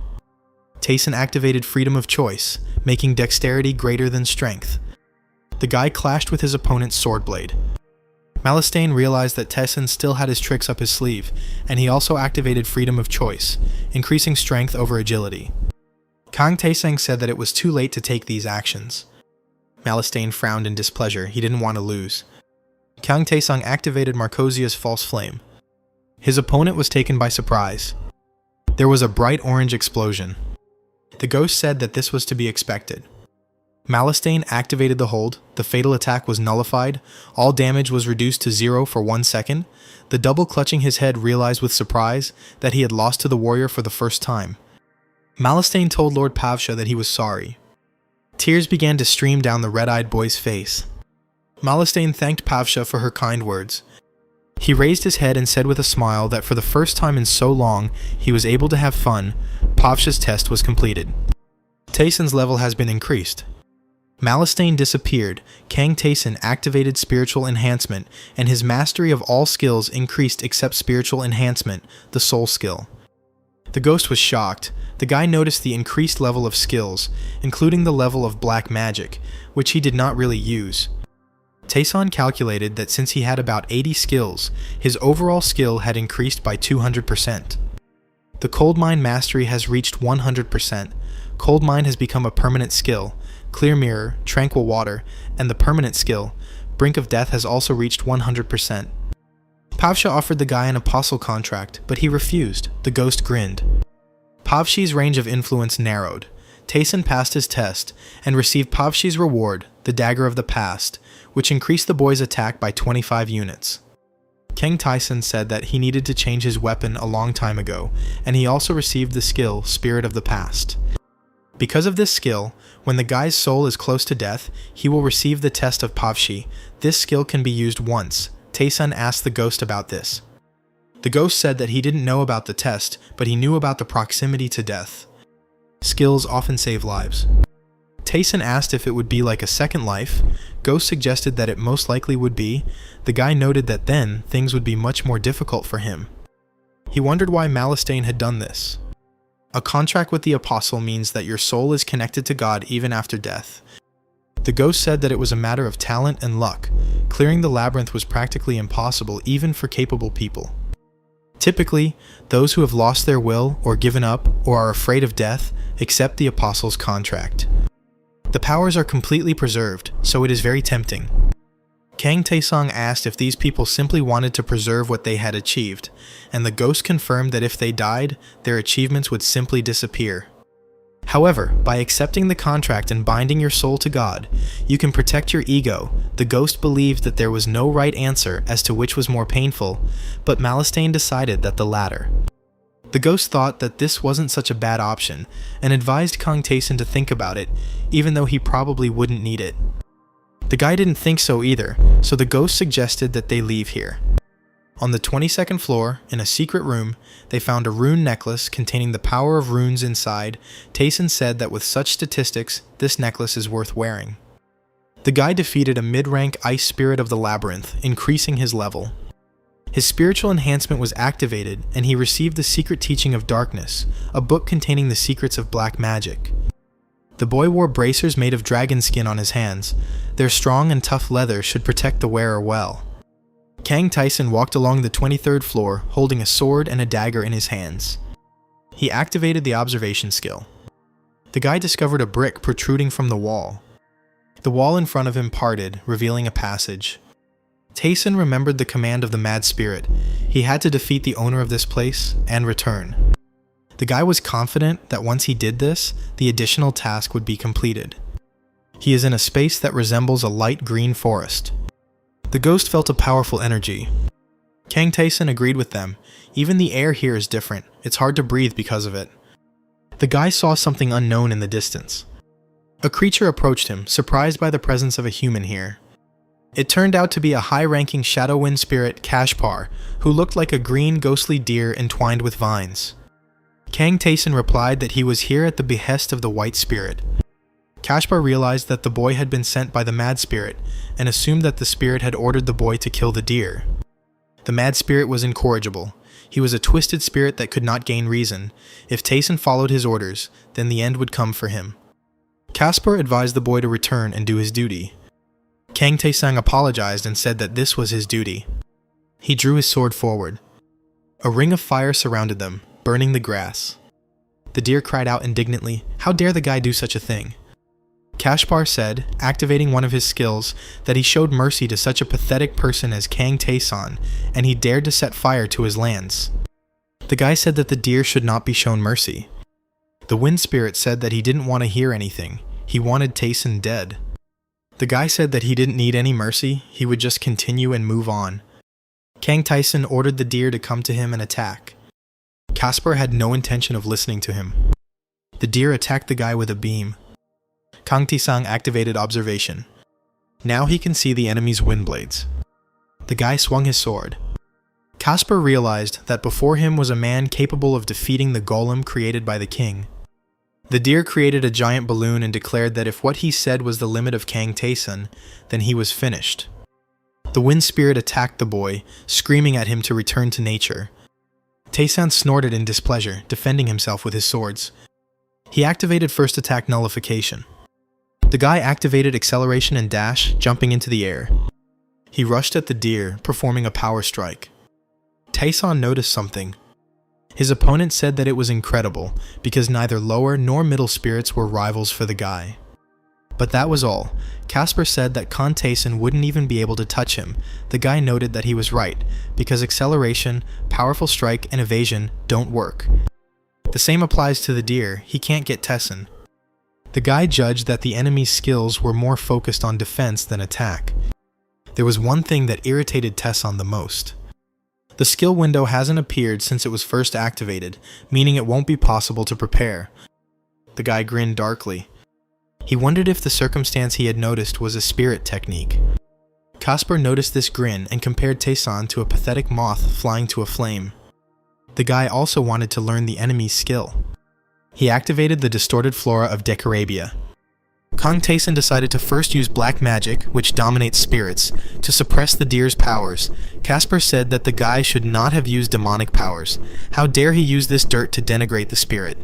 Taeson activated freedom of choice, making dexterity greater than strength. The guy clashed with his opponent's sword blade. Malastane realized that Taeson still had his tricks up his sleeve, and he also activated freedom of choice, increasing strength over agility. Kang Taesang said that it was too late to take these actions. Malastane frowned in displeasure. He didn't want to lose. Kang Taesang activated Marcosia's false flame. His opponent was taken by surprise. There was a bright orange explosion. The ghost said that this was to be expected. Malastane activated the hold, the fatal attack was nullified, all damage was reduced to 0 for 1 second. The double clutching his head realized with surprise that he had lost to the warrior for the first time. Malastane told Lord Pavsha that he was sorry. Tears began to stream down the red-eyed boy's face. Malastane thanked Pavsha for her kind words. He raised his head and said with a smile that for the first time in so long he was able to have fun. Pavsha's test was completed. Taeson's level has been increased. Malastane disappeared, Kang Taeson activated spiritual enhancement, and his mastery of all skills increased except spiritual enhancement, the soul skill. The ghost was shocked. The guy noticed the increased level of skills, including the level of black magic, which he did not really use. Taeson calculated that since he had about 80 skills, his overall skill had increased by 200%. The Cold Mine mastery has reached 100%. Cold Mine has become a permanent skill. Clear Mirror, Tranquil Water, and the permanent skill, Brink of Death, has also reached 100%. Pavsha offered the guy an apostle contract, but he refused. The ghost grinned. Pavshi's range of influence narrowed. Taeson passed his test, and received Pavshi's reward, the Dagger of the Past, which increased the boy's attack by 25 units. Kang Taeson said that he needed to change his weapon a long time ago, and he also received the skill, Spirit of the Past. Because of this skill, when the guy's soul is close to death, he will receive the test of Pavshi. This skill can be used once. Taeson asked the ghost about this. The ghost said that he didn't know about the test, but he knew about the proximity to death. Skills often save lives. Taeson asked if it would be like a second life. Ghost suggested that it most likely would be. The guy noted that then, things would be much more difficult for him. He wondered why Malastane had done this. A contract with the apostle means that your soul is connected to God even after death. The ghost said that it was a matter of talent and luck. Clearing the labyrinth was practically impossible even for capable people. Typically, those who have lost their will or given up or are afraid of death accept the apostle's contract. The powers are completely preserved, so it is very tempting. Kang Taesong asked if these people simply wanted to preserve what they had achieved, and the ghost confirmed that if they died, their achievements would simply disappear. However, by accepting the contract and binding your soul to God, you can protect your ego. The ghost believed that there was no right answer as to which was more painful, but Malastane decided that the latter. The ghost thought that this wasn't such a bad option, and advised Kang Taeson to think about it, even though he probably wouldn't need it. The guy didn't think so either, so the ghost suggested that they leave here. On the 22nd floor, in a secret room, they found a rune necklace containing the power of runes inside. Taeson said that with such statistics, this necklace is worth wearing. The guy defeated a mid-rank ice spirit of the labyrinth, increasing his level. His spiritual enhancement was activated, and he received the Secret Teaching of Darkness, a book containing the secrets of black magic. The boy wore bracers made of dragon skin on his hands. Their strong and tough leather should protect the wearer well. Kang Taeson walked along the 23rd floor, holding a sword and a dagger in his hands. He activated the observation skill. The guy discovered a brick protruding from the wall. The wall in front of him parted, revealing a passage. Taeson remembered the command of the mad spirit. He had to defeat the owner of this place and return. The guy was confident that once he did this, the additional task would be completed. He is in a space that resembles a light green forest. The ghost felt a powerful energy. Kang Taeson agreed with them. Even the air here is different. It's hard to breathe because of it. The guy saw something unknown in the distance. A creature approached him, surprised by the presence of a human here. It turned out to be a high-ranking Shadow Wind spirit, Kashpar, who looked like a green ghostly deer entwined with vines. Kang Taeson replied that he was here at the behest of the White Spirit. Caspar realized that the boy had been sent by the Mad Spirit and assumed that the spirit had ordered the boy to kill the deer. The Mad Spirit was incorrigible. He was a twisted spirit that could not gain reason. If Taeson followed his orders, then the end would come for him. Caspar advised the boy to return and do his duty. Kang Taesang apologized and said that this was his duty. He drew his sword forward. A ring of fire surrounded them, burning the grass. The deer cried out indignantly, "How dare the guy do such a thing?" Caspar said, activating one of his skills, that he showed mercy to such a pathetic person as Kang Taeson, and he dared to set fire to his lands. The guy said that the deer should not be shown mercy. The Wind Spirit said that he didn't want to hear anything. He wanted Taeson dead. The guy said that he didn't need any mercy, he would just continue and move on. Kang Taeson ordered the deer to come to him and attack. Caspar had no intention of listening to him. The deer attacked the guy with a beam. Kang Taesang activated observation. Now he can see the enemy's wind blades. The guy swung his sword. Caspar realized that before him was a man capable of defeating the golem created by the king. The deer created a giant balloon and declared that if what he said was the limit of Kang Taeson, then he was finished. The Wind Spirit attacked the boy, screaming at him to return to nature. Taeson snorted in displeasure, defending himself with his swords. He activated first attack nullification. The guy activated acceleration and dash, jumping into the air. He rushed at the deer, performing a power strike. Taeson noticed something. His opponent said that it was incredible, because neither lower nor middle spirits were rivals for the guy. But that was all. Caspar said that Kang Taeson wouldn't even be able to touch him. The guy noted that he was right, because acceleration, powerful strike, and evasion don't work. The same applies to the deer, he can't get Taeson. The guy judged that the enemy's skills were more focused on defense than attack. There was one thing that irritated Taeson the most. The skill window hasn't appeared since it was first activated, meaning it won't be possible to prepare. The guy grinned darkly. He wondered if the circumstance he had noticed was a spirit technique. Caspar noticed this grin and compared Taeson to a pathetic moth flying to a flame. The guy also wanted to learn the enemy's skill. He activated the distorted flora of Decarabia. Kang Taeson decided to first use black magic, which dominates spirits, to suppress the deer's powers. Caspar said that the guy should not have used demonic powers. How dare he use this dirt to denigrate the spirit?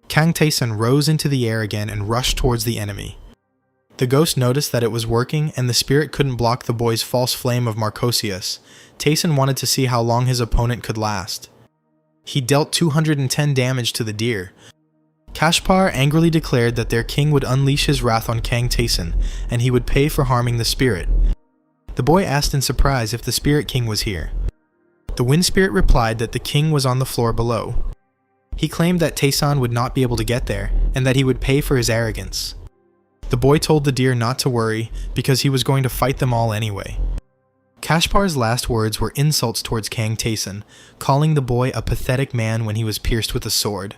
Kang Taeson rose into the air again and rushed towards the enemy. The ghost noticed that it was working and the spirit couldn't block the boy's false flame of Marcosius. Taeson wanted to see how long his opponent could last. He dealt 210 damage to the deer. Caspar angrily declared that their king would unleash his wrath on Kang Taeson, and he would pay for harming the spirit. The boy asked in surprise if the Spirit King was here. The Wind Spirit replied that the king was on the floor below. He claimed that Taeson would not be able to get there, and that he would pay for his arrogance. The boy told the deer not to worry, because he was going to fight them all anyway. Caspar's last words were insults towards Kang Taeson, calling the boy a pathetic man when he was pierced with a sword.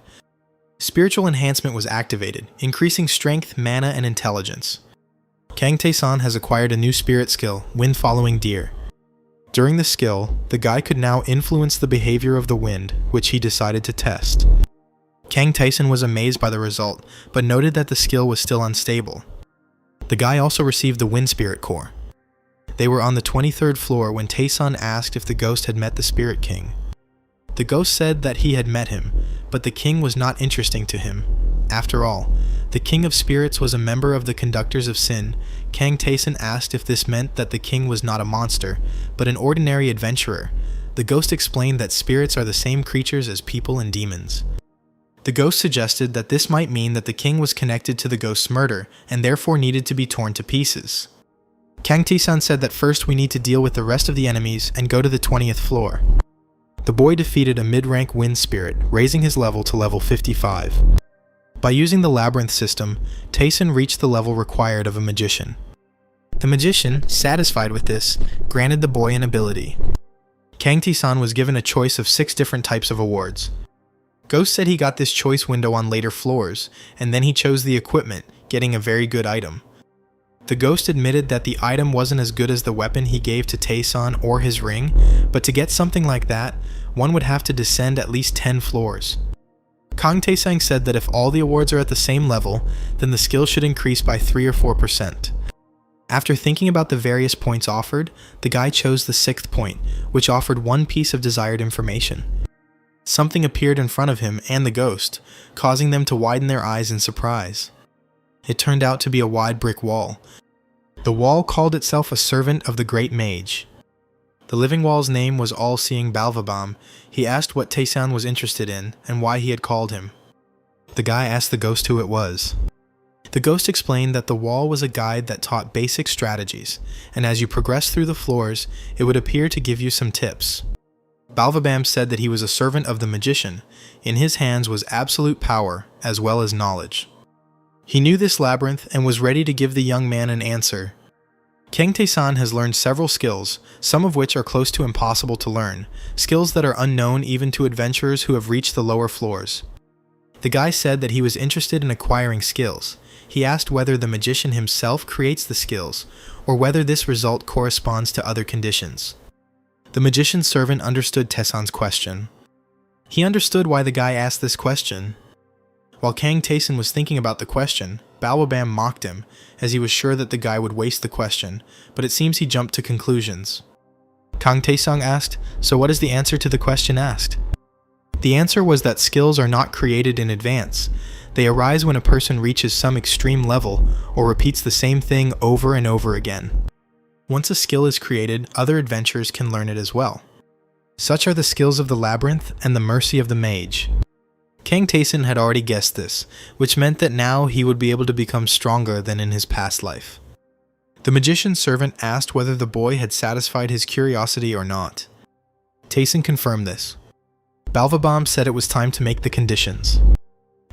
Spiritual enhancement was activated, increasing strength, mana, and intelligence. Kang Taeson has acquired a new spirit skill, Wind Following Deer. During the skill, the guy could now influence the behavior of the wind, which he decided to test. Kang Taeson was amazed by the result, but noted that the skill was still unstable. The guy also received the Wind Spirit Core. They were on the 23rd floor when Taeson asked if the ghost had met the Spirit King. The ghost said that he had met him, but the king was not interesting to him. After all, the King of Spirits was a member of the Conductors of Sin. Kang Taeson asked if this meant that the king was not a monster, but an ordinary adventurer. The ghost explained that spirits are the same creatures as people and demons. The ghost suggested that this might mean that the king was connected to the ghost's murder, and therefore needed to be torn to pieces. Kang Taeson said that first we need to deal with the rest of the enemies and go to the 20th floor. The boy defeated a mid-rank wind spirit, raising his level to level 55. By using the labyrinth system, Taeson reached the level required of a magician. The magician, satisfied with this, granted the boy an ability. Kang Taeson was given a choice of 6 different types of awards. Ghost said he got this choice window on later floors, and then he chose the equipment, getting a very good item. The ghost admitted that the item wasn't as good as the weapon he gave to Taeson or his ring, but to get something like that, one would have to descend at least 10 floors. Kang Taesang said that if all the awards are at the same level, then the skill should increase by 3 or 4%. After thinking about the various points offered, the guy chose the 6th point, which offered one piece of desired information. Something appeared in front of him and the ghost, causing them to widen their eyes in surprise. It turned out to be a wide brick wall. The wall called itself a servant of the great mage. The living wall's name was All-Seeing Balvabam. He asked what Taesan was interested in and why he had called him. The guy asked the ghost who it was. The ghost explained that the wall was a guide that taught basic strategies, and as you progressed through the floors, it would appear to give you some tips. Balvabam said that he was a servant of the magician. In his hands was absolute power, as well as knowledge. He knew this labyrinth and was ready to give the young man an answer. Kang Taesan has learned several skills, some of which are close to impossible to learn, skills that are unknown even to adventurers who have reached the lower floors. The guy said that he was interested in acquiring skills. He asked whether the magician himself creates the skills, or whether this result corresponds to other conditions. The magician's servant understood Taesan's question. He understood why the guy asked this question. While Kang Taesan was thinking about the question, Balvabam mocked him, as he was sure that the guy would waste the question, but it seems he jumped to conclusions. Kang Taesang asked, "So what is the answer to the question asked?" The answer was that skills are not created in advance. They arise when a person reaches some extreme level or repeats the same thing over and over again. Once a skill is created, other adventurers can learn it as well. Such are the skills of the labyrinth and the mercy of the mage. Kang Taesan had already guessed this, which meant that now he would be able to become stronger than in his past life. The magician's servant asked whether the boy had satisfied his curiosity or not. Taesan confirmed this. Balvabam said it was time to make the conditions.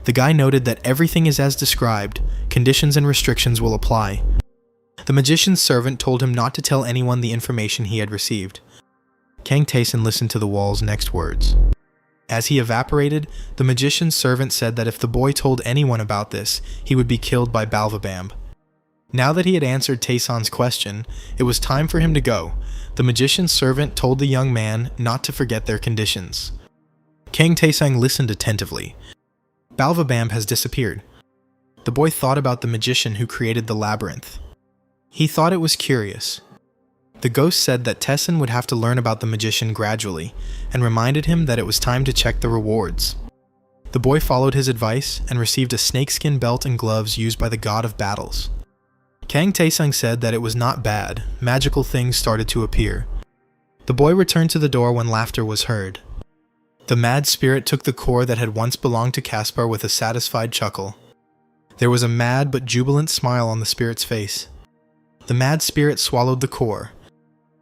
The guy noted that everything is as described, conditions and restrictions will apply. The magician's servant told him not to tell anyone the information he had received. Kang Taesan listened to the wall's next words. As he evaporated, the magician's servant said that if the boy told anyone about this, he would be killed by Balvabam. Now that he had answered Taesan's question, it was time for him to go. The magician's servant told the young man not to forget their conditions. Kang Taesang listened attentively. Balvabam has disappeared. The boy thought about the magician who created the labyrinth. He thought it was curious. The ghost said that Taesan would have to learn about the magician gradually, and reminded him that it was time to check the rewards. The boy followed his advice and received a snakeskin belt and gloves used by the god of battles. Kang Taesang said that it was not bad. Magical things started to appear. The boy returned to the door when laughter was heard. The mad spirit took the core that had once belonged to Caspar with a satisfied chuckle. There was a mad but jubilant smile on the spirit's face. The mad spirit swallowed the core.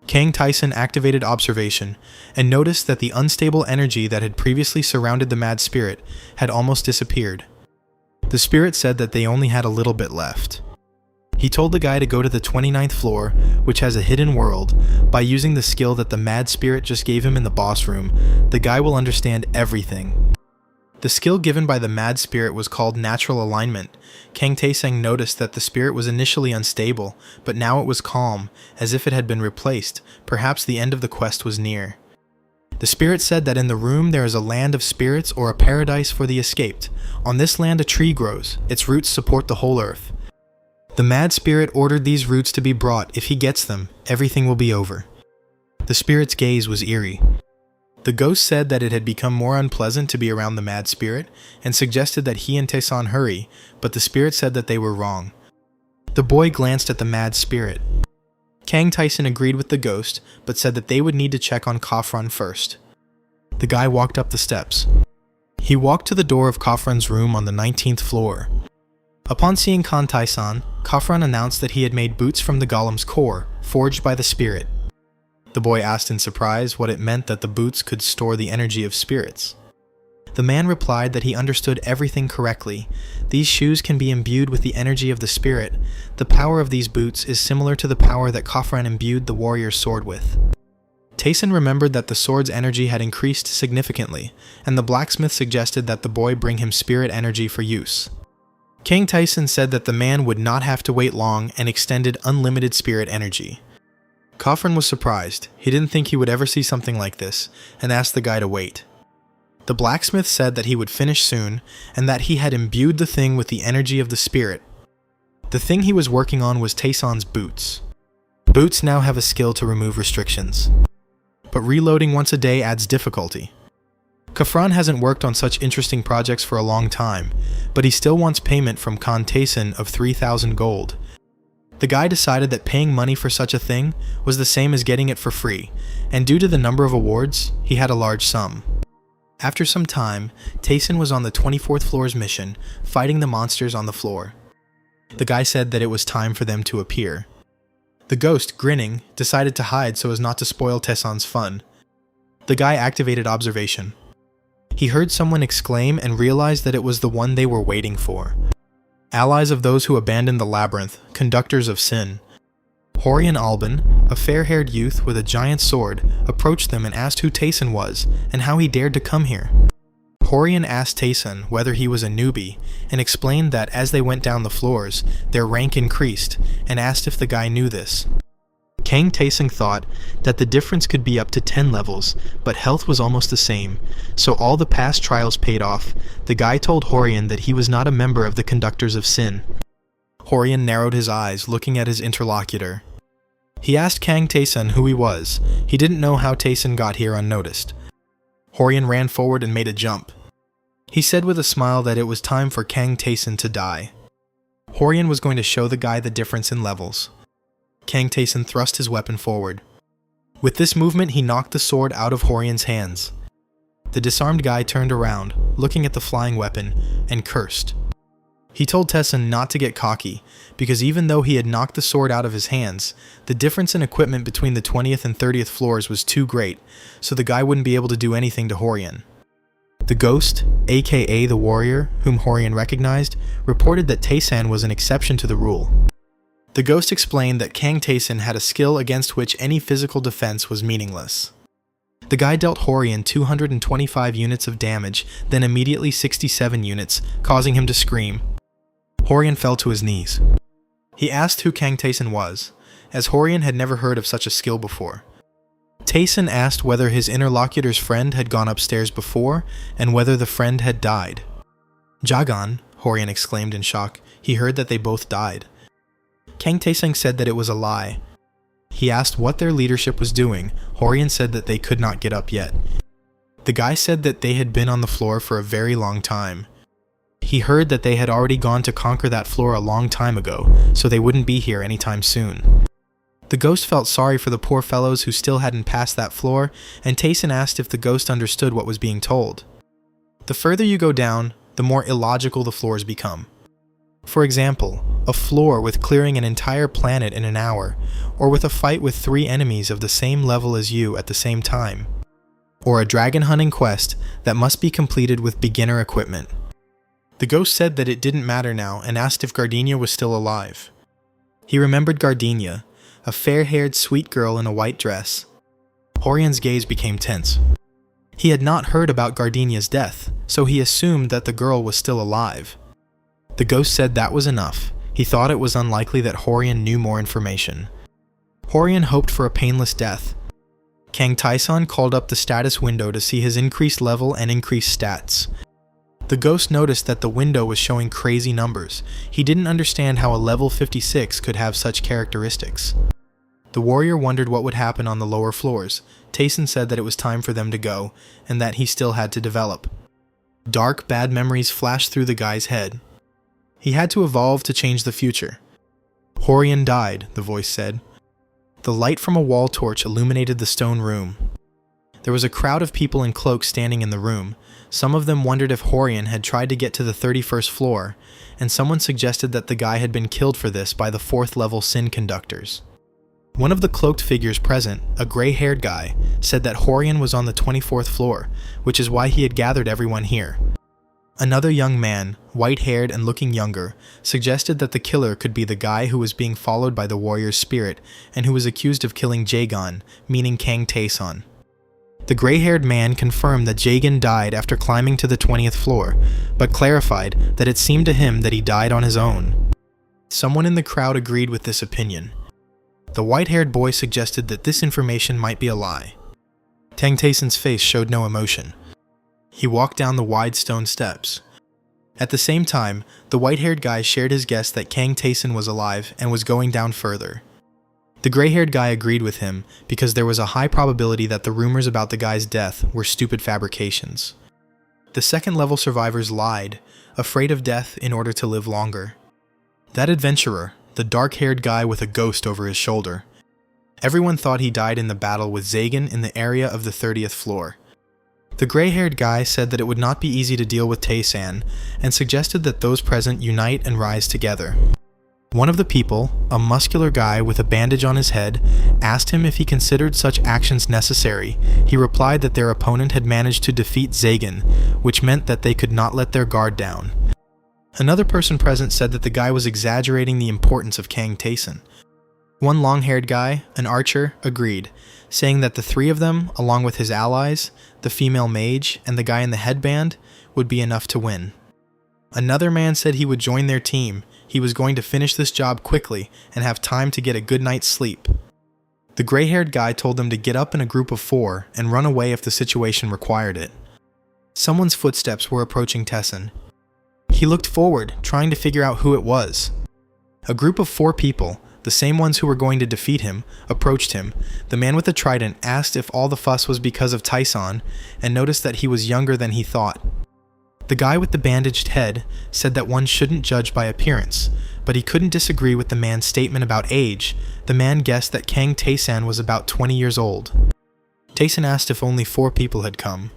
Kang Taesan activated observation and noticed that the unstable energy that had previously surrounded the mad spirit had almost disappeared. The spirit said that they only had a little bit left. He told the guy to go to the 29th floor, which has a hidden world. By using the skill that the mad spirit just gave him in the boss room, the guy will understand everything. The skill given by the mad spirit was called natural alignment. Kang Taesang noticed that the spirit was initially unstable, but now it was calm, as if it had been replaced. Perhaps the end of the quest was near. The spirit said that in the room there is a land of spirits or a paradise for the escaped. On this land a tree grows. Its roots support the whole earth. The mad spirit ordered these roots to be brought. If he gets them, everything will be over. The spirit's gaze was eerie. The ghost said that it had become more unpleasant to be around the mad spirit, and suggested that he and Taesan hurry, but the spirit said that they were wrong. The boy glanced at the mad spirit. Kang Taesan agreed with the ghost, but said that they would need to check on Khafran first. The guy walked up the steps. He walked to the door of Khafran's room on the 19th floor. Upon seeing Kang Taesan, Khafran announced that he had made boots from the golem's core, forged by the spirit. The boy asked in surprise what it meant that the boots could store the energy of spirits. The man replied that he understood everything correctly. These shoes can be imbued with the energy of the spirit. The power of these boots is similar to the power that Khafran imbued the warrior's sword with. Taesan remembered that the sword's energy had increased significantly, and the blacksmith suggested that the boy bring him spirit energy for use. Kang Taesan said that the man would not have to wait long and extended unlimited spirit energy. Khafran was surprised. He didn't think he would ever see something like this, and asked the guy to wait. The blacksmith said that he would finish soon, and that he had imbued the thing with the energy of the spirit. The thing he was working on was Taeson's boots. Boots now have a skill to remove restrictions, but reloading once a day adds difficulty. Kafran hasn't worked on such interesting projects for a long time, but he still wants payment from Khan Taeson of 3,000 gold. The guy decided that paying money for such a thing was the same as getting it for free, and due to the number of awards, he had a large sum. After some time, Taeson was on the 24th floor's mission, fighting the monsters on the floor. The guy said that it was time for them to appear. The ghost, grinning, decided to hide so as not to spoil Taeson's fun. The guy activated observation. He heard someone exclaim and realized that it was the one they were waiting for. Allies of those who abandoned the labyrinth, conductors of sin. Horian Alban, a fair-haired youth with a giant sword, approached them and asked who Taeson was and how he dared to come here. Horian asked Taeson whether he was a newbie and explained that as they went down the floors, their rank increased, and asked if the guy knew this. Kang Taesung thought that the difference could be up to 10 levels, but health was almost the same, so all the past trials paid off. The guy told Horian that he was not a member of the Conductors of Sin. Horian narrowed his eyes, looking at his interlocutor. He asked Kang Taeson who he was. He didn't know how Taeson got here unnoticed. Horian ran forward and made a jump. He said with a smile that it was time for Kang Taeson to die. Horian was going to show the guy the difference in levels. Kang Taeson thrust his weapon forward. With this movement, he knocked the sword out of Horian's hands. The disarmed guy turned around, looking at the flying weapon, and cursed. He told Taeson not to get cocky, because even though he had knocked the sword out of his hands, the difference in equipment between the 20th and 30th floors was too great, so the guy wouldn't be able to do anything to Horian. The ghost, aka the warrior, whom Horian recognized, reported that Taeson was an exception to the rule. The ghost explained that Kang Taeson had a skill against which any physical defense was meaningless. The guy dealt Horian 225 units of damage, then immediately 67 units, causing him to scream. Horian fell to his knees. He asked who Kang Taeson was, as Horian had never heard of such a skill before. Taeson asked whether his interlocutor's friend had gone upstairs before, and whether the friend had died. Jagan, Horian exclaimed in shock. He heard that they both died. Kang Taesung said that it was a lie. He asked what their leadership was doing. Horian said that they could not get up yet. The guy said that they had been on the floor for a very long time. He heard that they had already gone to conquer that floor a long time ago, so they wouldn't be here anytime soon. The ghost felt sorry for the poor fellows who still hadn't passed that floor, and Taeson asked if the ghost understood what was being told. The further you go down, the more illogical the floors become. For example, a floor with clearing an entire planet in an hour, or with a fight with 3 enemies of the same level as you at the same time, or a dragon hunting quest that must be completed with beginner equipment. The ghost said that it didn't matter now and asked if Gardenia was still alive. He remembered Gardenia, a fair-haired sweet girl in a white dress. Horian's gaze became tense. He had not heard about Gardenia's death, so he assumed that the girl was still alive. The ghost said that was enough. He thought it was unlikely that Horian knew more information. Horian hoped for a painless death. Kang Taeson called up the status window to see his increased level and increased stats. The ghost noticed that the window was showing crazy numbers. He didn't understand how a level 56 could have such characteristics. The warrior wondered what would happen on the lower floors. Taeson said that it was time for them to go, and that he still had to develop. Dark, bad memories flashed through the guy's head. He had to evolve to change the future. Horian died, the voice said. The light from a wall torch illuminated the stone room. There was a crowd of people in cloaks standing in the room. Some of them wondered if Horian had tried to get to the 31st floor, and someone suggested that the guy had been killed for this by the 4th level sin conductors. One of the cloaked figures present, a gray-haired guy, said that Horian was on the 24th floor, which is why he had gathered everyone here. Another young man, white-haired and looking younger, suggested that the killer could be the guy who was being followed by the warrior's spirit and who was accused of killing Jagan, meaning Kang Taeson. The gray-haired man confirmed that Jagan died after climbing to the 20th floor, but clarified that it seemed to him that he died on his own. Someone in the crowd agreed with this opinion. The white-haired boy suggested that this information might be a lie. Kang Taeson's face showed no emotion. He walked down the wide stone steps. At the same time, the white-haired guy shared his guess that Kang Taeson was alive and was going down further. The gray-haired guy agreed with him because there was a high probability that the rumors about the guy's death were stupid fabrications. The second-level survivors lied, afraid of death in order to live longer. That adventurer, the dark-haired guy with a ghost over his shoulder. Everyone thought he died in the battle with Zagan in the area of the 30th floor. The gray-haired guy said that it would not be easy to deal with Taesan and suggested that those present unite and rise together. One of the people, a muscular guy with a bandage on his head, asked him if he considered such actions necessary. He replied that their opponent had managed to defeat Zagan, which meant that they could not let their guard down. Another person present said that the guy was exaggerating the importance of Kang Taeson. One long-haired guy, an archer, agreed, saying that the three of them, along with his allies, the female mage, and the guy in the headband, would be enough to win. Another man said he would join their team. He was going to finish this job quickly and have time to get a good night's sleep. The gray-haired guy told them to get up in a group of 4 and run away if the situation required it. Someone's footsteps were approaching Taeson. He looked forward, trying to figure out who it was. A group of 4 people, the same ones who were going to defeat him, approached him. The man with the trident asked if all the fuss was because of Taeson and noticed that he was younger than he thought. The guy with the bandaged head said that one shouldn't judge by appearance, but he couldn't disagree with the man's statement about age. The man guessed that Kang Taesan was about 20 years old. Taeson asked if only 4 people had come.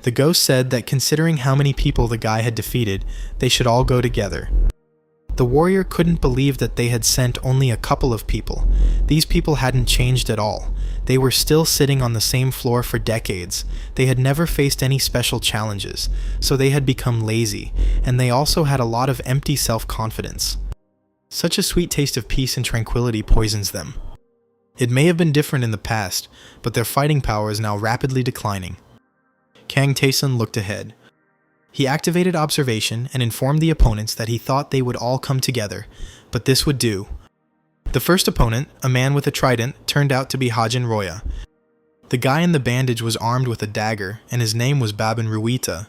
The ghost said that considering how many people the guy had defeated, they should all go together. The warrior couldn't believe that they had sent only a couple of people. These people hadn't changed at all. They were still sitting on the same floor for decades. They had never faced any special challenges, so they had become lazy, and they also had a lot of empty self-confidence. Such a sweet taste of peace and tranquility poisons them. It may have been different in the past, but their fighting power is now rapidly declining. Kang Taeson looked ahead. He activated observation and informed the opponents that he thought they would all come together, but this would do. The first opponent, a man with a trident, turned out to be Hajin Roya. The guy in the bandage was armed with a dagger, and his name was Babin Ruita.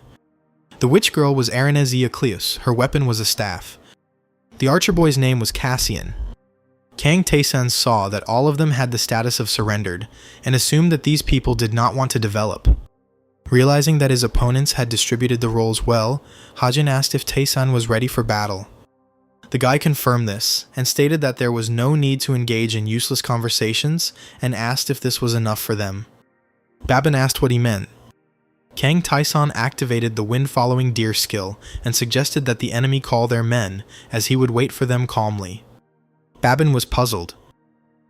The witch girl was Aranezia Cleus. Her weapon was a staff. The archer boy's name was Cassian. Kang Taesan saw that all of them had the status of surrendered, and assumed that these people did not want to develop. Realizing that his opponents had distributed the roles well, Hajin asked if Taesan was ready for battle. The guy confirmed this, and stated that there was no need to engage in useless conversations, and asked if this was enough for them. Babin asked what he meant. Kang Taesan activated the wind-following deer skill, and suggested that the enemy call their men, as he would wait for them calmly. Babin was puzzled.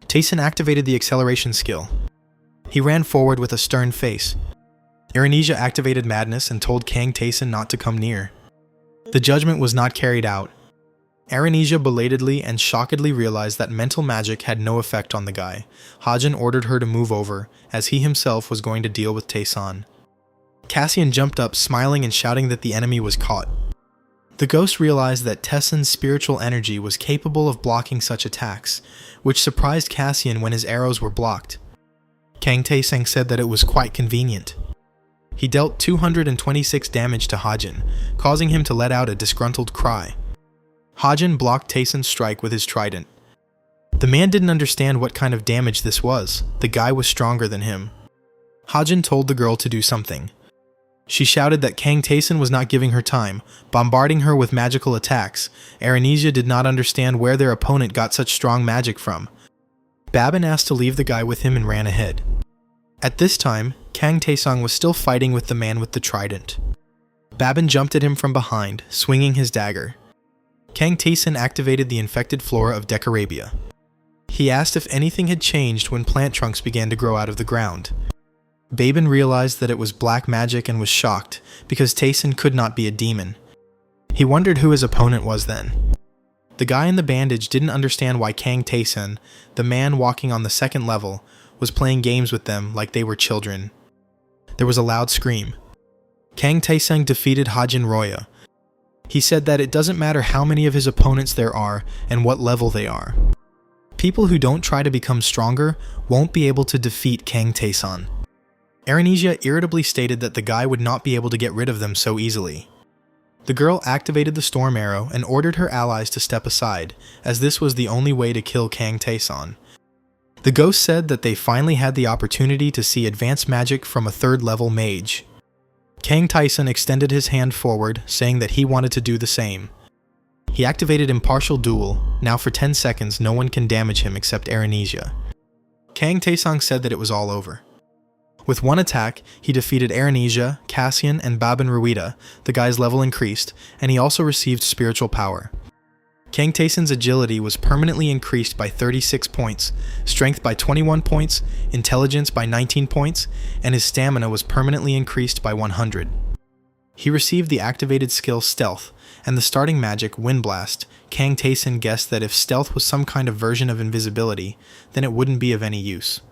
Taesan activated the acceleration skill. He ran forward with a stern face. Iranesia activated madness and told Kang Taesan not to come near. The judgment was not carried out. Iranesia belatedly and shockedly realized that mental magic had no effect on the guy. Hajin ordered her to move over, as he himself was going to deal with Taesan. Cassian jumped up, smiling and shouting that the enemy was caught. The ghost realized that Taesan's spiritual energy was capable of blocking such attacks, which surprised Cassian when his arrows were blocked. Kang Taesan said that it was quite convenient. He dealt 226 damage to Hajin, causing him to let out a disgruntled cry. Hajin blocked Taesan's strike with his trident. The man didn't understand what kind of damage this was. The guy was stronger than him. Hajin told the girl to do something. She shouted that Kang Taesan was not giving her time, bombarding her with magical attacks. Iranesia did not understand where their opponent got such strong magic from. Babin asked to leave the guy with him and ran ahead. At this time, Kang Taesan was still fighting with the man with the trident. Babin jumped at him from behind, swinging his dagger. Kang Taesan activated the infected flora of Decarabia. He asked if anything had changed when plant trunks began to grow out of the ground. Babin realized that it was black magic and was shocked, because Taesan could not be a demon. He wondered who his opponent was then. The guy in the bandage didn't understand why Kang Taesan, the man walking on the second level, was playing games with them like they were children. There was a loud scream. Kang Taesan defeated Hajin Roya. He said that it doesn't matter how many of his opponents there are and what level they are. People who don't try to become stronger won't be able to defeat Kang Taesan. Aranisia irritably stated that the guy would not be able to get rid of them so easily. The girl activated the storm arrow and ordered her allies to step aside, as this was the only way to kill Kang Tae-san. The ghost said that they finally had the opportunity to see advanced magic from a 3rd level mage. Kang Tae-san extended his hand forward, saying that he wanted to do the same. He activated Impartial Duel. Now for 10 seconds no one can damage him except Aranisia. Kang Tae-san said that it was all over. With one attack, he defeated Aranisia, Cassian, and Babin Ruida. The guy's level increased, and he also received spiritual power. Kang Tae-san's agility was permanently increased by 36 points, strength by 21 points, intelligence by 19 points, and his stamina was permanently increased by 100. He received the activated skill Stealth, and the starting magic Wind Blast. Kang Tae-san guessed that if Stealth was some kind of version of invisibility, then it wouldn't be of any use.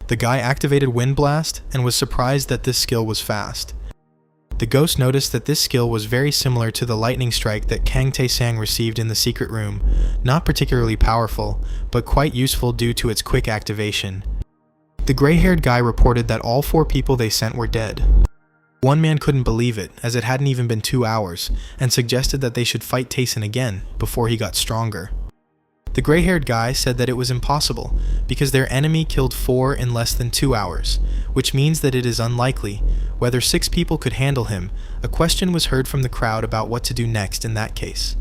The guy activated Wind Blast and was surprised that this skill was fast. The ghost noticed that this skill was very similar to the lightning strike that Kang Tae-san received in the secret room, not particularly powerful, but quite useful due to its quick activation. The gray-haired guy reported that all 4 people they sent were dead. One man couldn't believe it, as it hadn't even been 2 hours, and suggested that they should fight Tae-san again before he got stronger. The gray-haired guy said that it was impossible, because their enemy killed 4 in less than 2 hours, which means that it is unlikely. Whether 6 people could handle him, a question was heard from the crowd about what to do next in that case.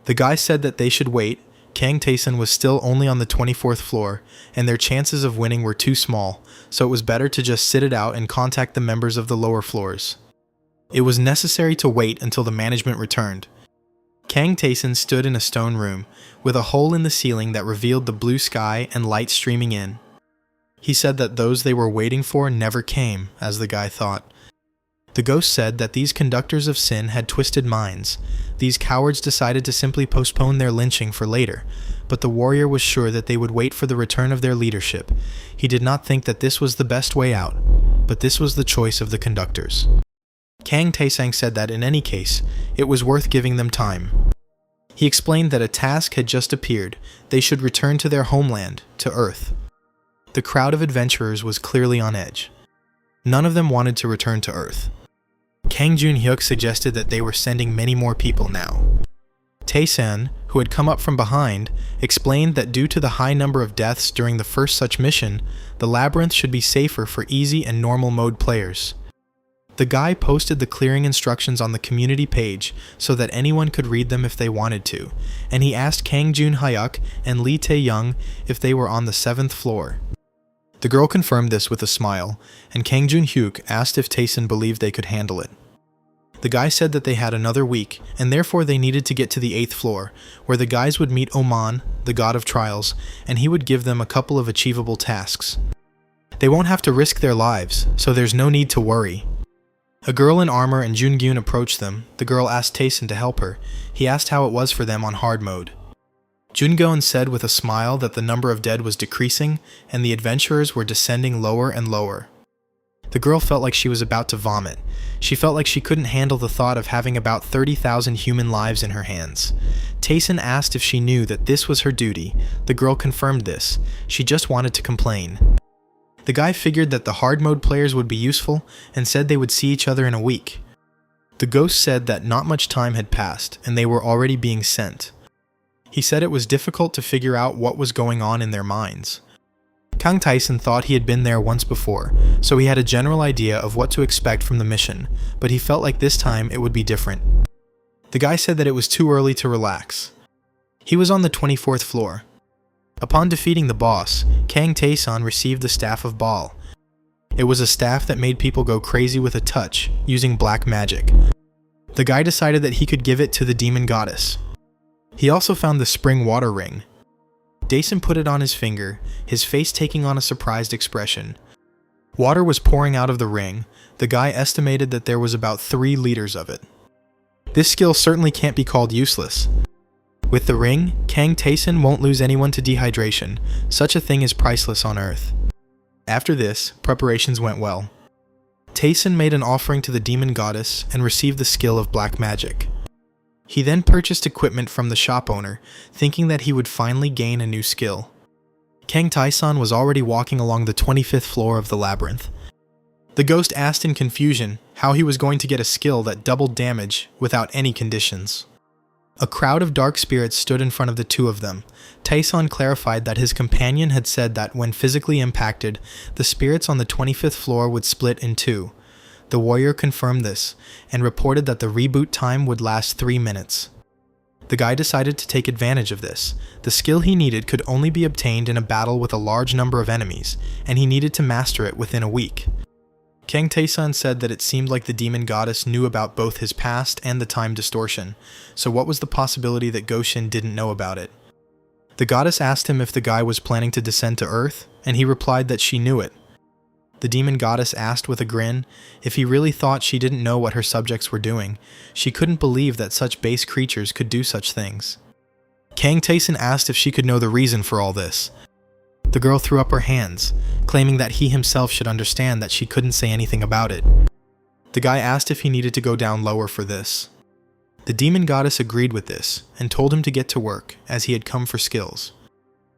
The guy said that they should wait. Kang Tae-san was still only on the 24th floor, and their chances of winning were too small, so it was better to just sit it out and contact the members of the lower floors. It was necessary to wait until the management returned. Kang Tae-san stood in a stone room, with a hole in the ceiling that revealed the blue sky and light streaming in. He said that those they were waiting for never came, as the guy thought. The ghost said that these conductors of sin had twisted minds. These cowards decided to simply postpone their lynching for later, but the warrior was sure that they would wait for the return of their leadership. He did not think that this was the best way out, but this was the choice of the conductors. Kang Tae-san said that in any case, it was worth giving them time. He explained that a task had just appeared. They should return to their homeland, to Earth. The crowd of adventurers was clearly on edge. None of them wanted to return to Earth. Kang Jun-hyuk suggested that they were sending many more people now. Tae-san, who had come up from behind, explained that due to the high number of deaths during the first such mission, the labyrinth should be safer for easy and normal mode players. The guy posted the clearing instructions on the community page so that anyone could read them if they wanted to, and he asked Kang Jun-hyuk and Lee Tae-young if they were on the 7th floor. The girl confirmed this with a smile, and Kang Jun-hyuk asked if Tae-san believed they could handle it. The guy said that they had another week, and therefore they needed to get to the 8th floor, where the guys would meet Oman, the god of trials, and he would give them a couple of achievable tasks. They won't have to risk their lives, so there's no need to worry. A girl in armor and Jun-gyun approached them. The girl asked Tae-san to help her. He asked how it was for them on hard mode. Jun-gyun said with a smile that the number of dead was decreasing, and the adventurers were descending lower and lower. The girl felt like she was about to vomit. She felt like she couldn't handle the thought of having about 30,000 human lives in her hands. Tae-san asked if she knew that this was her duty. The girl confirmed this. She just wanted to complain. The guy figured that the hard mode players would be useful and said they would see each other in a week. The ghost said that not much time had passed and they were already being sent. He said it was difficult to figure out what was going on in their minds. Kang Tae-san thought he had been there once before, so he had a general idea of what to expect from the mission, but he felt like this time it would be different. The guy said that it was too early to relax. He was on the 24th floor. Upon defeating the boss, Kang Tae-san received the Staff of Baal. It was a staff that made people go crazy with a touch, using black magic. The guy decided that he could give it to the demon goddess. He also found the spring water ring. Dason put it on his finger, his face taking on a surprised expression. Water was pouring out of the ring. The guy estimated that there was about 3 liters of it. This skill certainly can't be called useless. With the ring, Kang Tae-san won't lose anyone to dehydration. Such a thing is priceless on Earth. After this, preparations went well. Tae-san made an offering to the demon goddess and received the skill of black magic. He then purchased equipment from the shop owner, thinking that he would finally gain a new skill. Kang Tae-san was already walking along the 25th floor of the labyrinth. The ghost asked in confusion how he was going to get a skill that doubled damage without any conditions. A crowd of dark spirits stood in front of the two of them. Taeson clarified that his companion had said that when physically impacted, the spirits on the 25th floor would split in two. The warrior confirmed this and reported that the reboot time would last 3 minutes. The guy decided to take advantage of this. The skill he needed could only be obtained in a battle with a large number of enemies, and he needed to master it within a week. Kang Taeson said that it seemed like the demon goddess knew about both his past and the time distortion, so what was the possibility that Goshin didn't know about it? The goddess asked him if the guy was planning to descend to Earth, and he replied that she knew it. The demon goddess asked with a grin if he really thought she didn't know what her subjects were doing. She couldn't believe that such base creatures could do such things. Kang Taeson asked if she could know the reason for all this. The girl threw up her hands, claiming that he himself should understand that she couldn't say anything about it. The guy asked if he needed to go down lower for this. The demon goddess agreed with this and told him to get to work, as he had come for skills.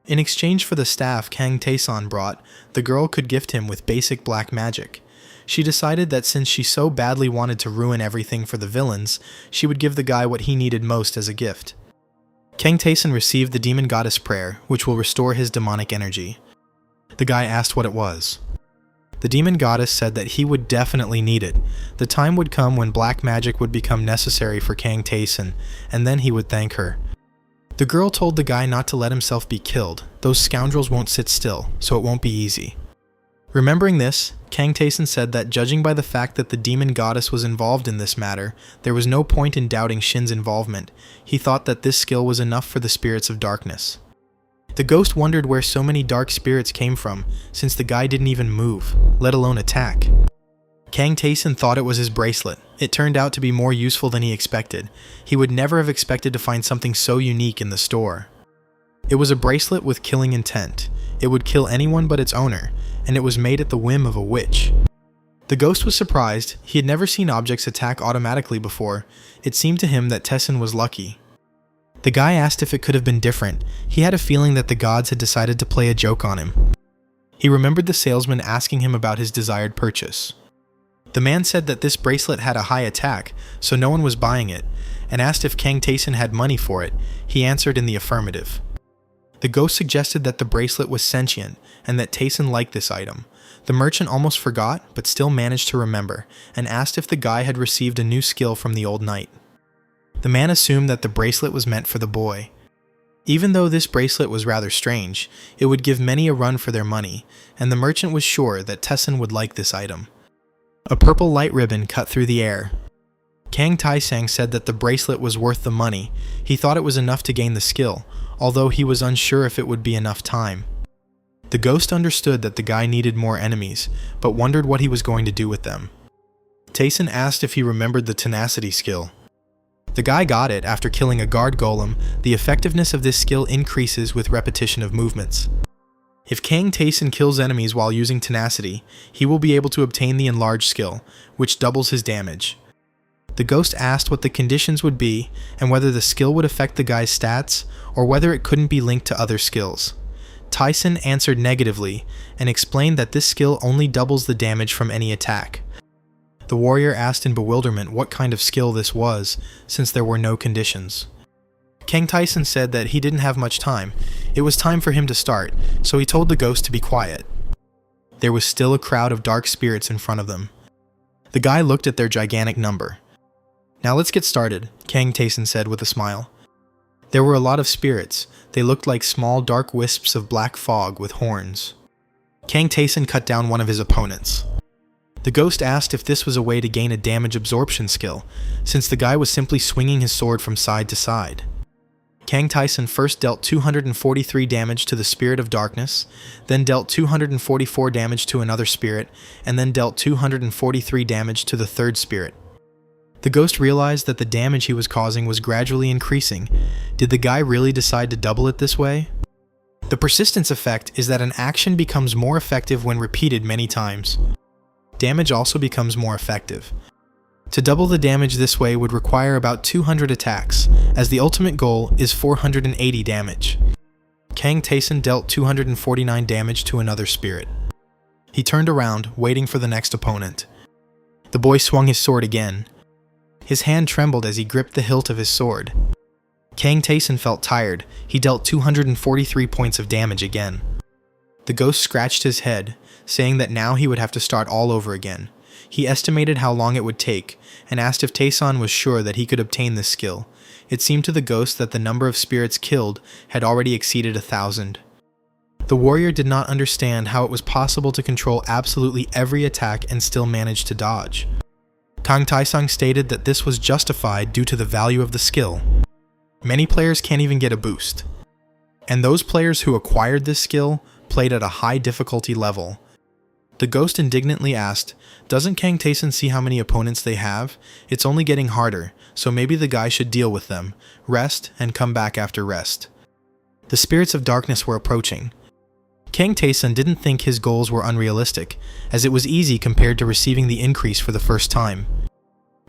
In exchange for the staff Kang Taeson brought, the girl could gift him with basic black magic. She decided that since she so badly wanted to ruin everything for the villains, she would give the guy what he needed most as a gift. Kang Taeson received the demon goddess prayer, which will restore his demonic energy. The guy asked what it was. The demon goddess said that he would definitely need it. The time would come when black magic would become necessary for Kang Taeson, and then he would thank her. The girl told the guy not to let himself be killed. Those scoundrels won't sit still, so it won't be easy. Remembering this, Kang Taeson said that judging by the fact that the demon goddess was involved in this matter, there was no point in doubting Shin's involvement. He thought that this skill was enough for the spirits of darkness. The ghost wondered where so many dark spirits came from, since the guy didn't even move, let alone attack. Kang Taeson thought it was his bracelet. It turned out to be more useful than he expected. He would never have expected to find something so unique in the store. It was a bracelet with killing intent. It would kill anyone but its owner, and it was made at the whim of a witch. The ghost was surprised. He had never seen objects attack automatically before. It seemed to him that Taeson was lucky. The guy asked if it could have been different. He had a feeling that the gods had decided to play a joke on him. He remembered the salesman asking him about his desired purchase. The man said that this bracelet had a high attack, so no one was buying it, and asked if Kang Taeson had money for it. He answered in the affirmative. The ghost suggested that the bracelet was sentient, and that Taeson liked this item. The merchant almost forgot, but still managed to remember, and asked if the guy had received a new skill from the old knight. The man assumed that the bracelet was meant for the boy. Even though this bracelet was rather strange, it would give many a run for their money, and the merchant was sure that Taeson would like this item. A purple light ribbon cut through the air. Kang Taesang said that the bracelet was worth the money. He thought it was enough to gain the skill, although he was unsure if it would be enough time. The ghost understood that the guy needed more enemies, but wondered what he was going to do with them. Taeson asked if he remembered the tenacity skill. The guy got it after killing a guard golem. The effectiveness of this skill increases with repetition of movements. If Kang Taeson kills enemies while using tenacity, he will be able to obtain the enlarged skill, which doubles his damage. The ghost asked what the conditions would be and whether the skill would affect the guy's stats or whether it couldn't be linked to other skills. Taeson answered negatively and explained that this skill only doubles the damage from any attack. The warrior asked in bewilderment what kind of skill this was, since there were no conditions. Kang Taeson said that he didn't have much time. It was time for him to start, so he told the ghost to be quiet. There was still a crowd of dark spirits in front of them. The guy looked at their gigantic number. "Now let's get started," Kang Taeson said with a smile. There were a lot of spirits. They looked like small dark wisps of black fog with horns. Kang Taeson cut down one of his opponents. The ghost asked if this was a way to gain a damage absorption skill, since the guy was simply swinging his sword from side to side. Kang Taeson first dealt 243 damage to the Spirit of Darkness, then dealt 244 damage to another spirit, and then dealt 243 damage to the third spirit. The ghost realized that the damage he was causing was gradually increasing. Did the guy really decide to double it this way? The persistence effect is that an action becomes more effective when repeated many times. Damage also becomes more effective. To double the damage this way would require about 200 attacks, as the ultimate goal is 480 damage. Kang Taeson dealt 249 damage to another spirit. He turned around, waiting for the next opponent. The boy swung his sword again. His hand trembled as he gripped the hilt of his sword. Kang Taeson felt tired. He dealt 243 points of damage again. The ghost scratched his head, saying that now he would have to start all over again. He estimated how long it would take, and asked if Taeson was sure that he could obtain this skill. It seemed to the ghost that the number of spirits killed had already exceeded 1,000. The warrior did not understand how it was possible to control absolutely every attack and still manage to dodge. Kang Taesung stated that this was justified due to the value of the skill. Many players can't even get a boost. And those players who acquired this skill played at a high difficulty level. The ghost indignantly asked, "Doesn't Kang Taeson see how many opponents they have? It's only getting harder, so maybe the guy should deal with them, rest, and come back after rest." The spirits of darkness were approaching. Kang Taeson didn't think his goals were unrealistic, as it was easy compared to receiving the increase for the first time.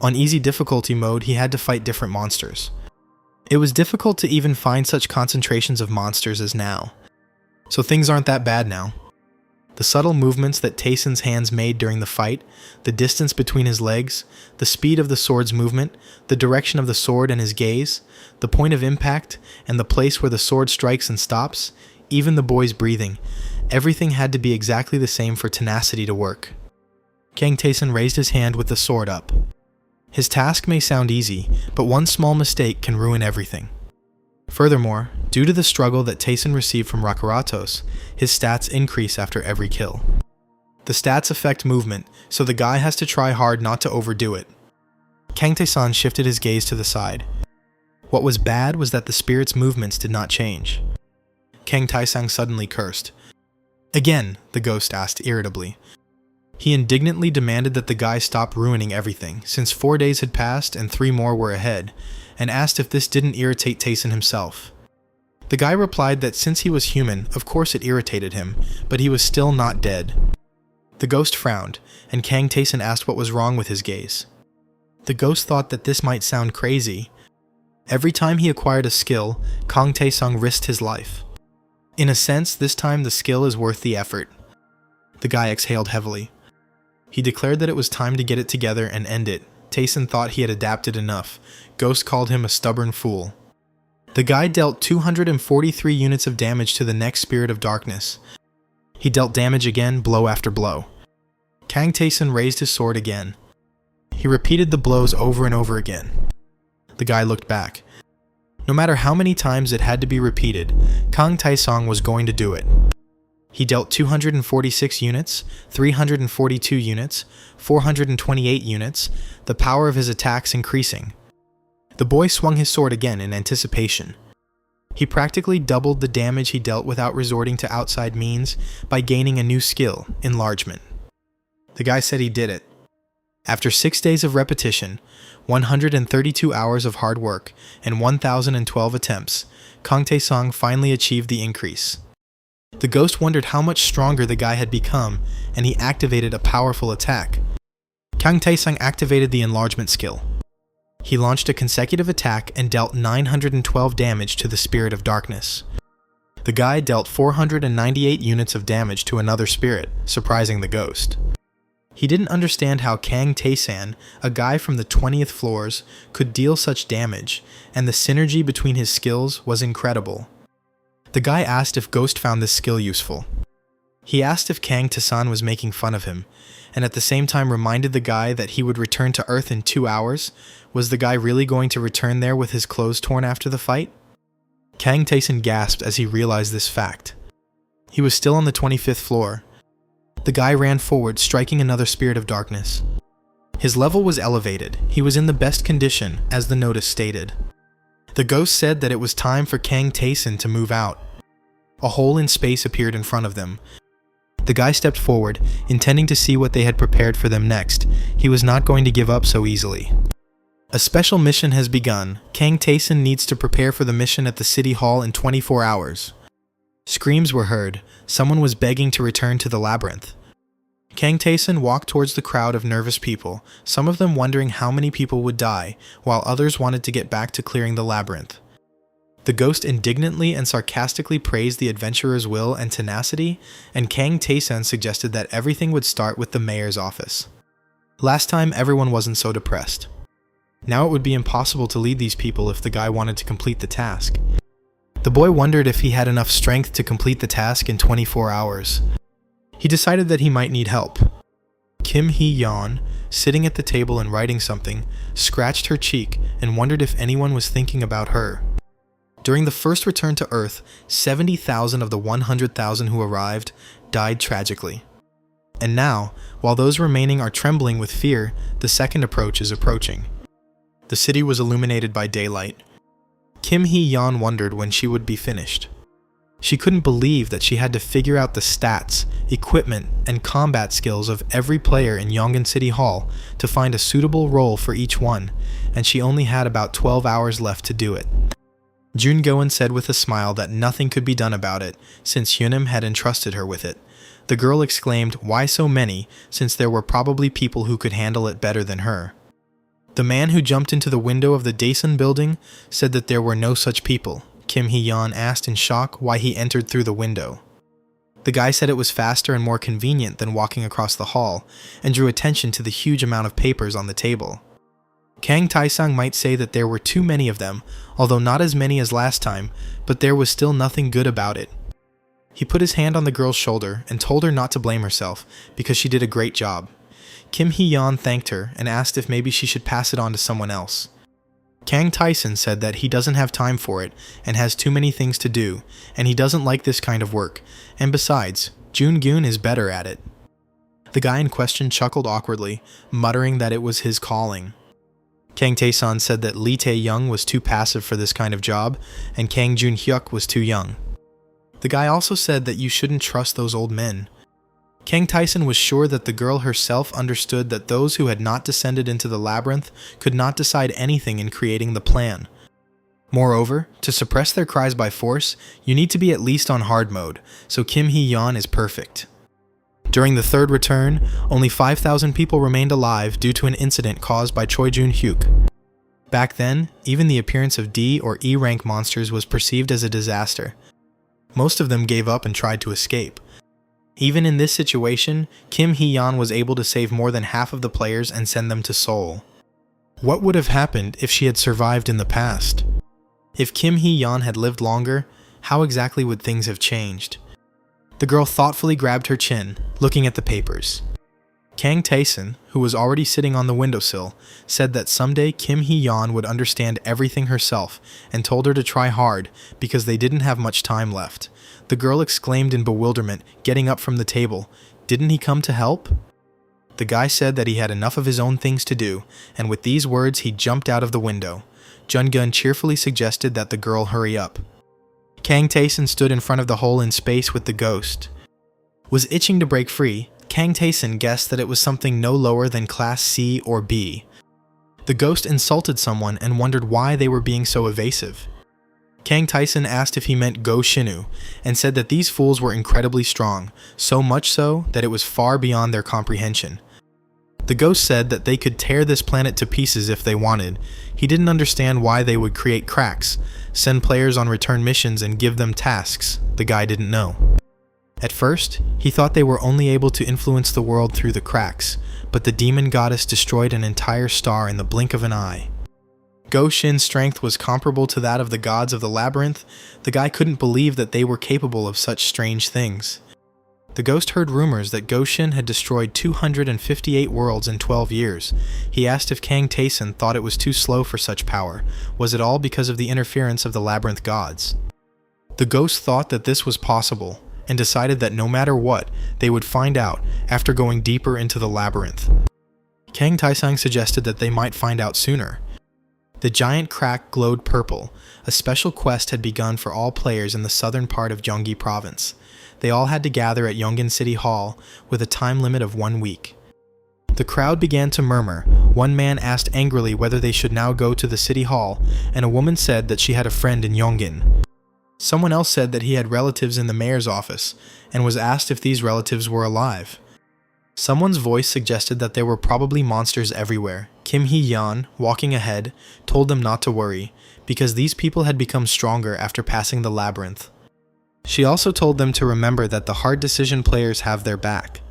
On easy difficulty mode, he had to fight different monsters. It was difficult to even find such concentrations of monsters as now. So things aren't that bad now. The subtle movements that Taeson's hands made during the fight, the distance between his legs, the speed of the sword's movement, the direction of the sword and his gaze, the point of impact, and the place where the sword strikes and stops, even the boy's breathing, everything had to be exactly the same for tenacity to work. Kang Taeson raised his hand with the sword up. His task may sound easy, but one small mistake can ruin everything. Furthermore, due to the struggle that Taeson received from Rakuratos, his stats increase after every kill. The stats affect movement, so the guy has to try hard not to overdo it. Kang Taeson shifted his gaze to the side. What was bad was that the spirit's movements did not change. Kang Taesung suddenly cursed. "Again?" the ghost asked irritably. He indignantly demanded that the guy stop ruining everything, since 4 days had passed and 3 more were ahead, and asked if this didn't irritate Taeson himself. The guy replied that since he was human, of course it irritated him, but he was still not dead. The ghost frowned, and Kang Taeson asked what was wrong with his gaze. The ghost thought that this might sound crazy. Every time he acquired a skill, Kang Taesung risked his life. In a sense, this time the skill is worth the effort. The guy exhaled heavily. He declared that it was time to get it together and end it. Taeson thought he had adapted enough. Ghost called him a stubborn fool. The guy dealt 243 units of damage to the next spirit of darkness. He dealt damage again, blow after blow. Kang Taeson raised his sword again. He repeated the blows over and over again. The guy looked back. No matter how many times it had to be repeated, Kang Taesung was going to do it. He dealt 246 units, 342 units, 428 units, the power of his attacks increasing. The boy swung his sword again in anticipation. He practically doubled the damage he dealt without resorting to outside means by gaining a new skill, enlargement. The guy said he did it. After 6 days of repetition, 132 hours of hard work, and 1,012 attempts, Kang Taesung finally achieved the increase. The ghost wondered how much stronger the guy had become, and he activated a powerful attack. Kang Taesung activated the enlargement skill. He launched a consecutive attack and dealt 912 damage to the spirit of darkness. The guy dealt 498 units of damage to another spirit, surprising the ghost. He didn't understand how Kang Taeson, a guy from the 20th floors, could deal such damage, and the synergy between his skills was incredible. The guy asked if Ghost found this skill useful. He asked if Kang Taeson was making fun of him, and at the same time reminded the guy that he would return to Earth in 2 hours. Was the guy really going to return there with his clothes torn after the fight? Kang Taeson gasped as he realized this fact. He was still on the 25th floor. The guy ran forward, striking another spirit of darkness. His level was elevated. He was in the best condition, as the notice stated. The ghost said that it was time for Kang Taeson to move out. A hole in space appeared in front of them. The guy stepped forward, intending to see what they had prepared for them next. He was not going to give up so easily. A special mission has begun. Kang Taeson needs to prepare for the mission at the city hall in 24 hours. Screams were heard. Someone was begging to return to the labyrinth. Kang Taeson walked towards the crowd of nervous people, some of them wondering how many people would die, while others wanted to get back to clearing the labyrinth. The ghost indignantly and sarcastically praised the adventurer's will and tenacity, and Kang Tae-san suggested that everything would start with the mayor's office. Last time, everyone wasn't so depressed. Now it would be impossible to lead these people if the guy wanted to complete the task. The boy wondered if he had enough strength to complete the task in 24 hours. He decided that he might need help. Kim Hee-yeon, sitting at the table and writing something, scratched her cheek and wondered if anyone was thinking about her. During the first return to Earth, 70,000 of the 100,000 who arrived died tragically. And now, while those remaining are trembling with fear, the second approach is approaching. The city was illuminated by daylight. Kim Hee-yeon wondered when she would be finished. She couldn't believe that she had to figure out the stats, equipment, and combat skills of every player in Yongin City Hall to find a suitable role for each one, and she only had about 12 hours left to do it. Jun Goen said with a smile that nothing could be done about it, since Hyunim had entrusted her with it. The girl exclaimed, "Why so many, since there were probably people who could handle it better than her." The man who jumped into the window of the Daesun building said that there were no such people. Kim Hee-yeon asked in shock why he entered through the window. The guy said it was faster and more convenient than walking across the hall, and drew attention to the huge amount of papers on the table. Kang Tae-sang might say that there were too many of them, although not as many as last time, but there was still nothing good about it. He put his hand on the girl's shoulder and told her not to blame herself, because she did a great job. Kim Hee-yeon thanked her and asked if maybe she should pass it on to someone else. Kang Tae-san said that he doesn't have time for it and has too many things to do, and he doesn't like this kind of work, and besides, Jun Goon is better at it. The guy in question chuckled awkwardly, muttering that it was his calling. Kang Tae-san said that Lee Tae-young was too passive for this kind of job, and Kang Jun-hyuk was too young. The guy also said that you shouldn't trust those old men. Kang Tae-san was sure that the girl herself understood that those who had not descended into the labyrinth could not decide anything in creating the plan. Moreover, to suppress their cries by force, you need to be at least on hard mode, so Kim Hee-yeon is perfect. During the third return, only 5,000 people remained alive due to an incident caused by Choi Jun-hyuk. Back then, even the appearance of D or E rank monsters was perceived as a disaster. Most of them gave up and tried to escape. Even in this situation, Kim Hee-yeon was able to save more than half of the players and send them to Seoul. What would have happened if she had survived in the past? If Kim Hee-yeon had lived longer, how exactly would things have changed? The girl thoughtfully grabbed her chin, looking at the papers. Kang Tae-san, who was already sitting on the windowsill, said that someday Kim Hee-yeon would understand everything herself and told her to try hard because they didn't have much time left. The girl exclaimed in bewilderment, getting up from the table, "Didn't he come to help?" The guy said that he had enough of his own things to do, and with these words he jumped out of the window. Jun-gun cheerfully suggested that the girl hurry up. Kang Tae-san stood in front of the hole in space with the ghost. Was itching to break free, Kang Tae-san guessed that it was something no lower than Class C or B. The ghost insulted someone and wondered why they were being so evasive. Kang Tae-san asked if he meant Go Shinu, and said that these fools were incredibly strong, so much so that it was far beyond their comprehension. The ghost said that they could tear this planet to pieces if they wanted. He didn't understand why they would create cracks, send players on return missions and give them tasks. The guy didn't know. At first, he thought they were only able to influence the world through the cracks, but the demon goddess destroyed an entire star in the blink of an eye. Go Shin's strength was comparable to that of the gods of the labyrinth. The guy couldn't believe that they were capable of such strange things. The ghost heard rumors that Go Shin had destroyed 258 worlds in 12 years. He asked if Kang Tae-san thought it was too slow for such power. Was it all because of the interference of the labyrinth gods? The ghost thought that this was possible, and decided that no matter what, they would find out after going deeper into the labyrinth. Kang Tae-sang suggested that they might find out sooner. The giant crack glowed purple. A special quest had begun for all players in the southern part of Gyeonggi Province. They all had to gather at Yongin City Hall with a time limit of 1 week. The crowd began to murmur. One man asked angrily whether they should now go to the city hall, and a woman said that she had a friend in Yongin. Someone else said that he had relatives in the mayor's office, and was asked if these relatives were alive. Someone's voice suggested that there were probably monsters everywhere. Kim Hee-yeon, walking ahead, told them not to worry, because these people had become stronger after passing the labyrinth. She also told them to remember that the hard decision players have their back.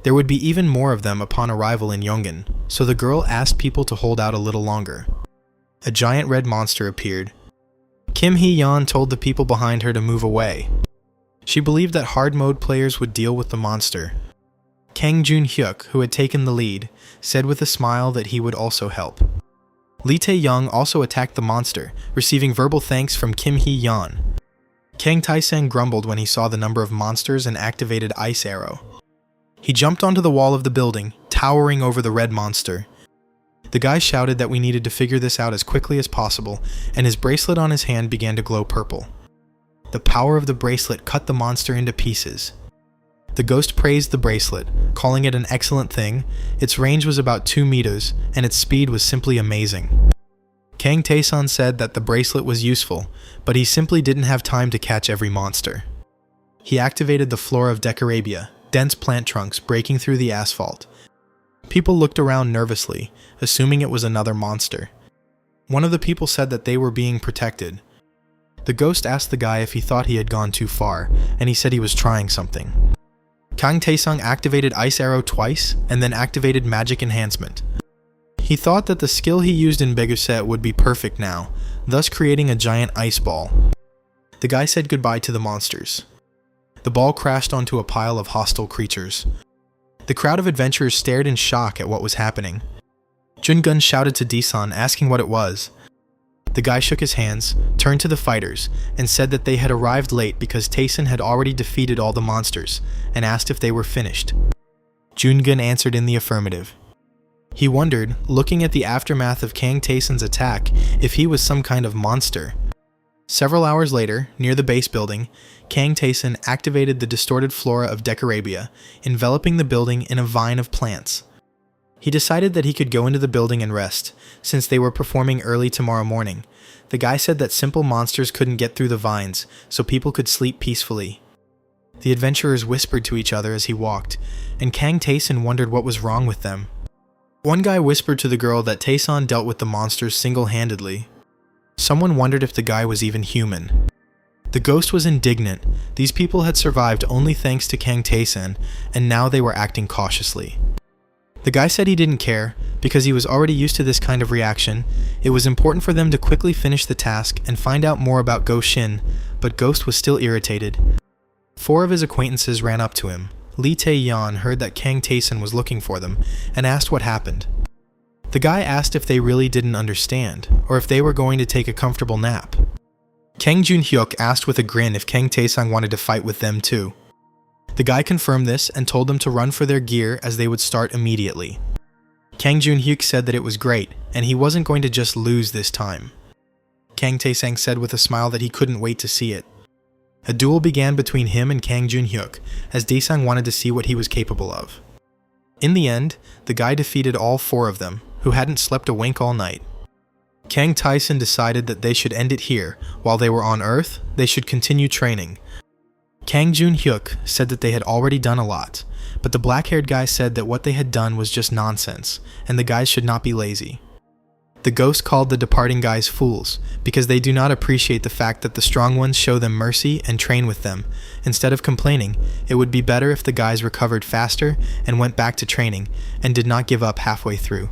There would be even more of them upon arrival in Yongan, so the girl asked people to hold out a little longer. A giant red monster appeared. Kim Hee-yeon told the people behind her to move away. She believed that hard mode players would deal with the monster. Kang Jun-hyuk, who had taken the lead, said with a smile that he would also help. Lee Tae-young also attacked the monster, receiving verbal thanks from Kim Hee-yeon. Kang Tae-sang grumbled when he saw the number of monsters and activated Ice Arrow. He jumped onto the wall of the building, towering over the red monster. The guy shouted that we needed to figure this out as quickly as possible, and his bracelet on his hand began to glow purple. The power of the bracelet cut the monster into pieces. The ghost praised the bracelet, calling it an excellent thing. Its range was about 2 meters, and its speed was simply amazing. Kang Tae-san said that the bracelet was useful, but he simply didn't have time to catch every monster. He activated the Flora of Decorabia, dense plant trunks breaking through the asphalt. People looked around nervously, assuming it was another monster. One of the people said that they were being protected. The ghost asked the guy if he thought he had gone too far, and he said he was trying something. Kang Tae-sung activated Ice Arrow twice, and then activated Magic Enhancement. He thought that the skill he used in Beguset would be perfect now, thus creating a giant ice ball. The guy said goodbye to the monsters. The ball crashed onto a pile of hostile creatures. The crowd of adventurers stared in shock at what was happening. Jungun shouted to Disan, asking what it was. The guy shook his hands, turned to the fighters, and said that they had arrived late because Taesun had already defeated all the monsters, and asked if they were finished. Jungun answered in the affirmative. He wondered, looking at the aftermath of Kang Taesun's attack, if he was some kind of monster. Several hours later, near the base building, Kang Taesun activated the distorted Flora of Decorabia, enveloping the building in a vine of plants. He decided that he could go into the building and rest, since they were performing early tomorrow morning. The guy said that simple monsters couldn't get through the vines, so people could sleep peacefully. The adventurers whispered to each other as he walked, and Kang Taesun wondered what was wrong with them. One guy whispered to the girl that Taesun dealt with the monsters single-handedly. Someone wondered if the guy was even human. The ghost was indignant. These people had survived only thanks to Kang Taesun, and now they were acting cautiously. The guy said he didn't care, because he was already used to this kind of reaction. It was important for them to quickly finish the task and find out more about Go Shin, but Ghost was still irritated. 4 of his acquaintances ran up to him. Lee Tae-yeon heard that Kang Taesun was looking for them, and asked what happened. The guy asked if they really didn't understand, or if they were going to take a comfortable nap. Kang Jun-hyuk asked with a grin if Kang Tae-sung wanted to fight with them too. The guy confirmed this and told them to run for their gear as they would start immediately. Kang Jun-hyuk said that it was great, and he wasn't going to just lose this time. Kang Tae-sang said with a smile that he couldn't wait to see it. A duel began between him and Kang Jun-hyuk, as Dae-sang wanted to see what he was capable of. In the end, the guy defeated all 4 of them, who hadn't slept a wink all night. Kang Tae-sun decided that they should end it here. While they were on Earth, they should continue training. Kang Jun-hyuk said that they had already done a lot, but the black-haired guy said that what they had done was just nonsense, and the guys should not be lazy. The ghost called the departing guys fools, because they do not appreciate the fact that the strong ones show them mercy and train with them. Instead of complaining, it would be better if the guys recovered faster and went back to training, and did not give up halfway through.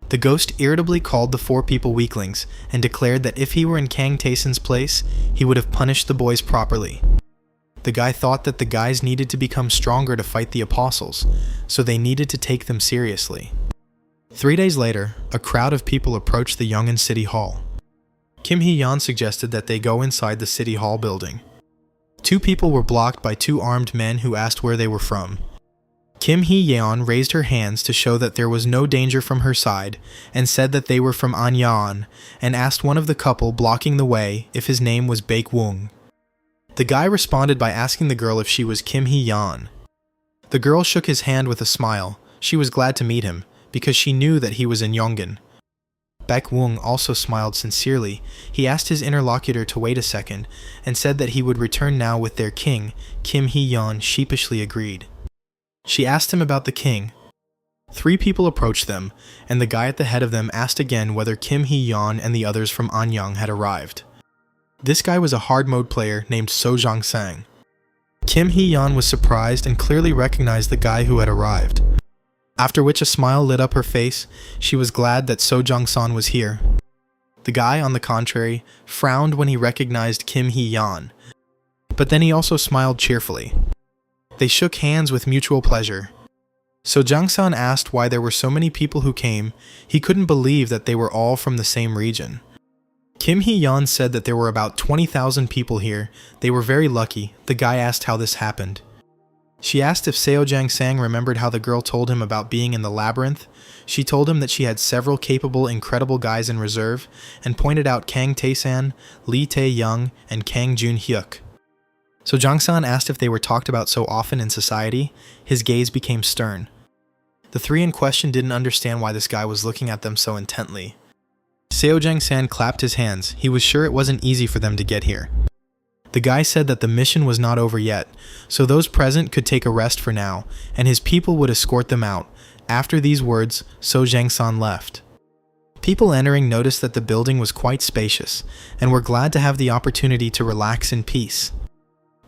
The ghost irritably called the 4 people weaklings, and declared that if he were in Kang Tae-sun's place, he would have punished the boys properly. The guy thought that the guys needed to become stronger to fight the apostles, so they needed to take them seriously. 3 days later, a crowd of people approached the Yongan City Hall. Kim Hee-yeon suggested that they go inside the City Hall building. 2 people were blocked by 2 armed men who asked where they were from. Kim Hee-yeon raised her hands to show that there was no danger from her side, and said that they were from Anyaan, and asked one of the couple blocking the way if his name was Baek-woong. The guy responded by asking the girl if she was Kim Hee-yeon. The girl shook his hand with a smile. She was glad to meet him, because she knew that he was in Yongan. Baek-woong also smiled sincerely. He asked his interlocutor to wait a second, and said that he would return now with their king. Kim Hee-yeon sheepishly agreed. She asked him about the king. 3 people approached them, and the guy at the head of them asked again whether Kim Hee-yeon and the others from Anyang had arrived. This guy was a hard mode player named So Jang-sang. Kim Hee-yeon was surprised and clearly recognized the guy who had arrived. After which a smile lit up her face. She was glad that So Jang-san was here. The guy, on the contrary, frowned when he recognized Kim Hee-yeon, but then he also smiled cheerfully. They shook hands with mutual pleasure. So Jang-san asked why there were so many people who came. He couldn't believe that they were all from the same region. Kim Hee-yeon said that there were about 20,000 people here. They were very lucky. The guy asked how this happened. She asked if Seo Jang-sang remembered how the girl told him about being in the labyrinth. She told him that she had several capable, incredible guys in reserve, and pointed out Kang Tae-san, Lee Tae-young, and Kang Jun-hyuk. So Jang-san asked if they were talked about so often in society. His gaze became stern. The 3 in question didn't understand why this guy was looking at them so intently. Seo Jang-san clapped his hands. He was sure it wasn't easy for them to get here. The guy said that the mission was not over yet, so those present could take a rest for now, and his people would escort them out. After these words, So Jang-san left. People entering noticed that the building was quite spacious, and were glad to have the opportunity to relax in peace.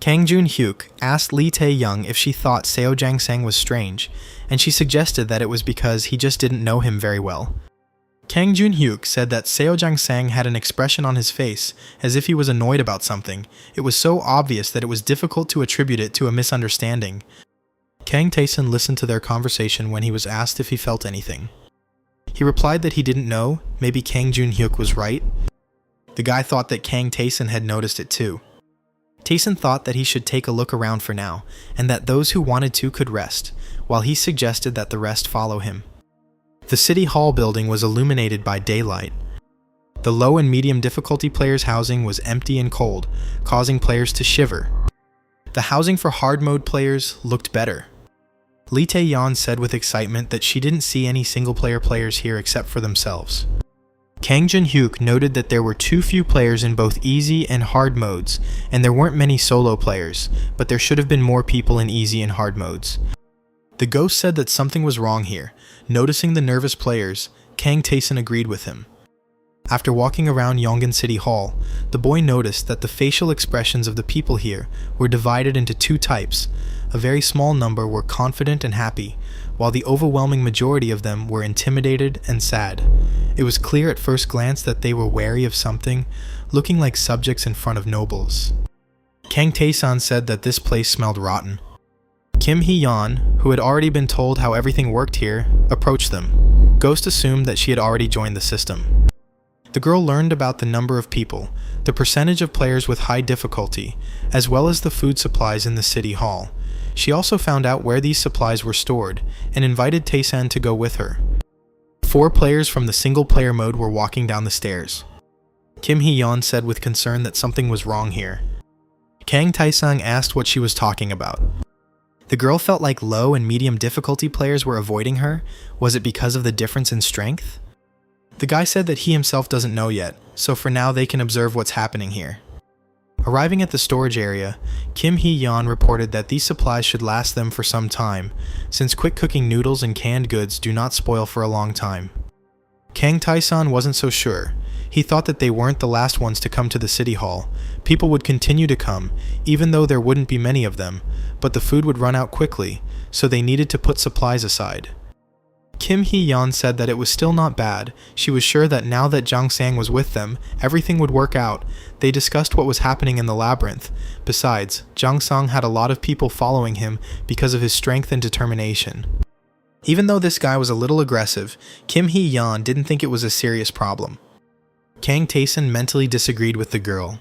Kang Jun-hyuk asked Lee Tae-young if she thought Seo Jang-sang was strange, and she suggested that it was because he just didn't know him very well. Kang Jun-hyuk said that Seo Jang-sang had an expression on his face as if he was annoyed about something. It was so obvious that it was difficult to attribute it to a misunderstanding. Kang Tae-sun listened to their conversation when he was asked if he felt anything. He replied that he didn't know. Maybe Kang Jun-hyuk was right. The guy thought that Kang Tae-sun had noticed it too. Tae-sun thought that he should take a look around for now, and that those who wanted to could rest, while he suggested that the rest follow him. The City Hall building was illuminated by daylight. The low and medium difficulty players' housing was empty and cold, causing players to shiver. The housing for hard mode players looked better. Lee Tae-yeon said with excitement that she didn't see any single player players here except for themselves. Kang Jun-hyuk noted that there were too few players in both easy and hard modes, and there weren't many solo players, but there should have been more people in easy and hard modes. The ghost said that something was wrong here. Noticing the nervous players, Kang Tae-sun agreed with him. After walking around Yongin City Hall, the boy noticed that the facial expressions of the people here were divided into 2 types. A very small number were confident and happy, while the overwhelming majority of them were intimidated and sad. It was clear at first glance that they were wary of something, looking like subjects in front of nobles. Kang Tae-sun said that this place smelled rotten. Kim Hee-yeon, who had already been told how everything worked here, approached them. Ghost assumed that she had already joined the system. The girl learned about the number of people, the percentage of players with high difficulty, as well as the food supplies in the city hall. She also found out where these supplies were stored, and invited Tae-san to go with her. 4 players from the single player mode were walking down the stairs. Kim Hee-yeon said with concern that something was wrong here. Kang Tae-sang asked what she was talking about. The girl felt like low and medium difficulty players were avoiding her. Was it because of the difference in strength? The guy said that he himself doesn't know yet, so for now they can observe what's happening here. Arriving at the storage area, Kim Hee-yeon reported that these supplies should last them for some time, since quick cooking noodles and canned goods do not spoil for a long time. Kang Tae-san wasn't so sure. He thought that they weren't the last ones to come to the city hall. People would continue to come, even though there wouldn't be many of them, but the food would run out quickly, so they needed to put supplies aside. Kim Hee-yeon said that it was still not bad. She was sure that now that Jang-sang was with them, everything would work out. They discussed what was happening in the labyrinth. Besides, Jang-sang had a lot of people following him because of his strength and determination. Even though this guy was a little aggressive, Kim Hee-yeon didn't think it was a serious problem. Kang Tae-sun mentally disagreed with the girl.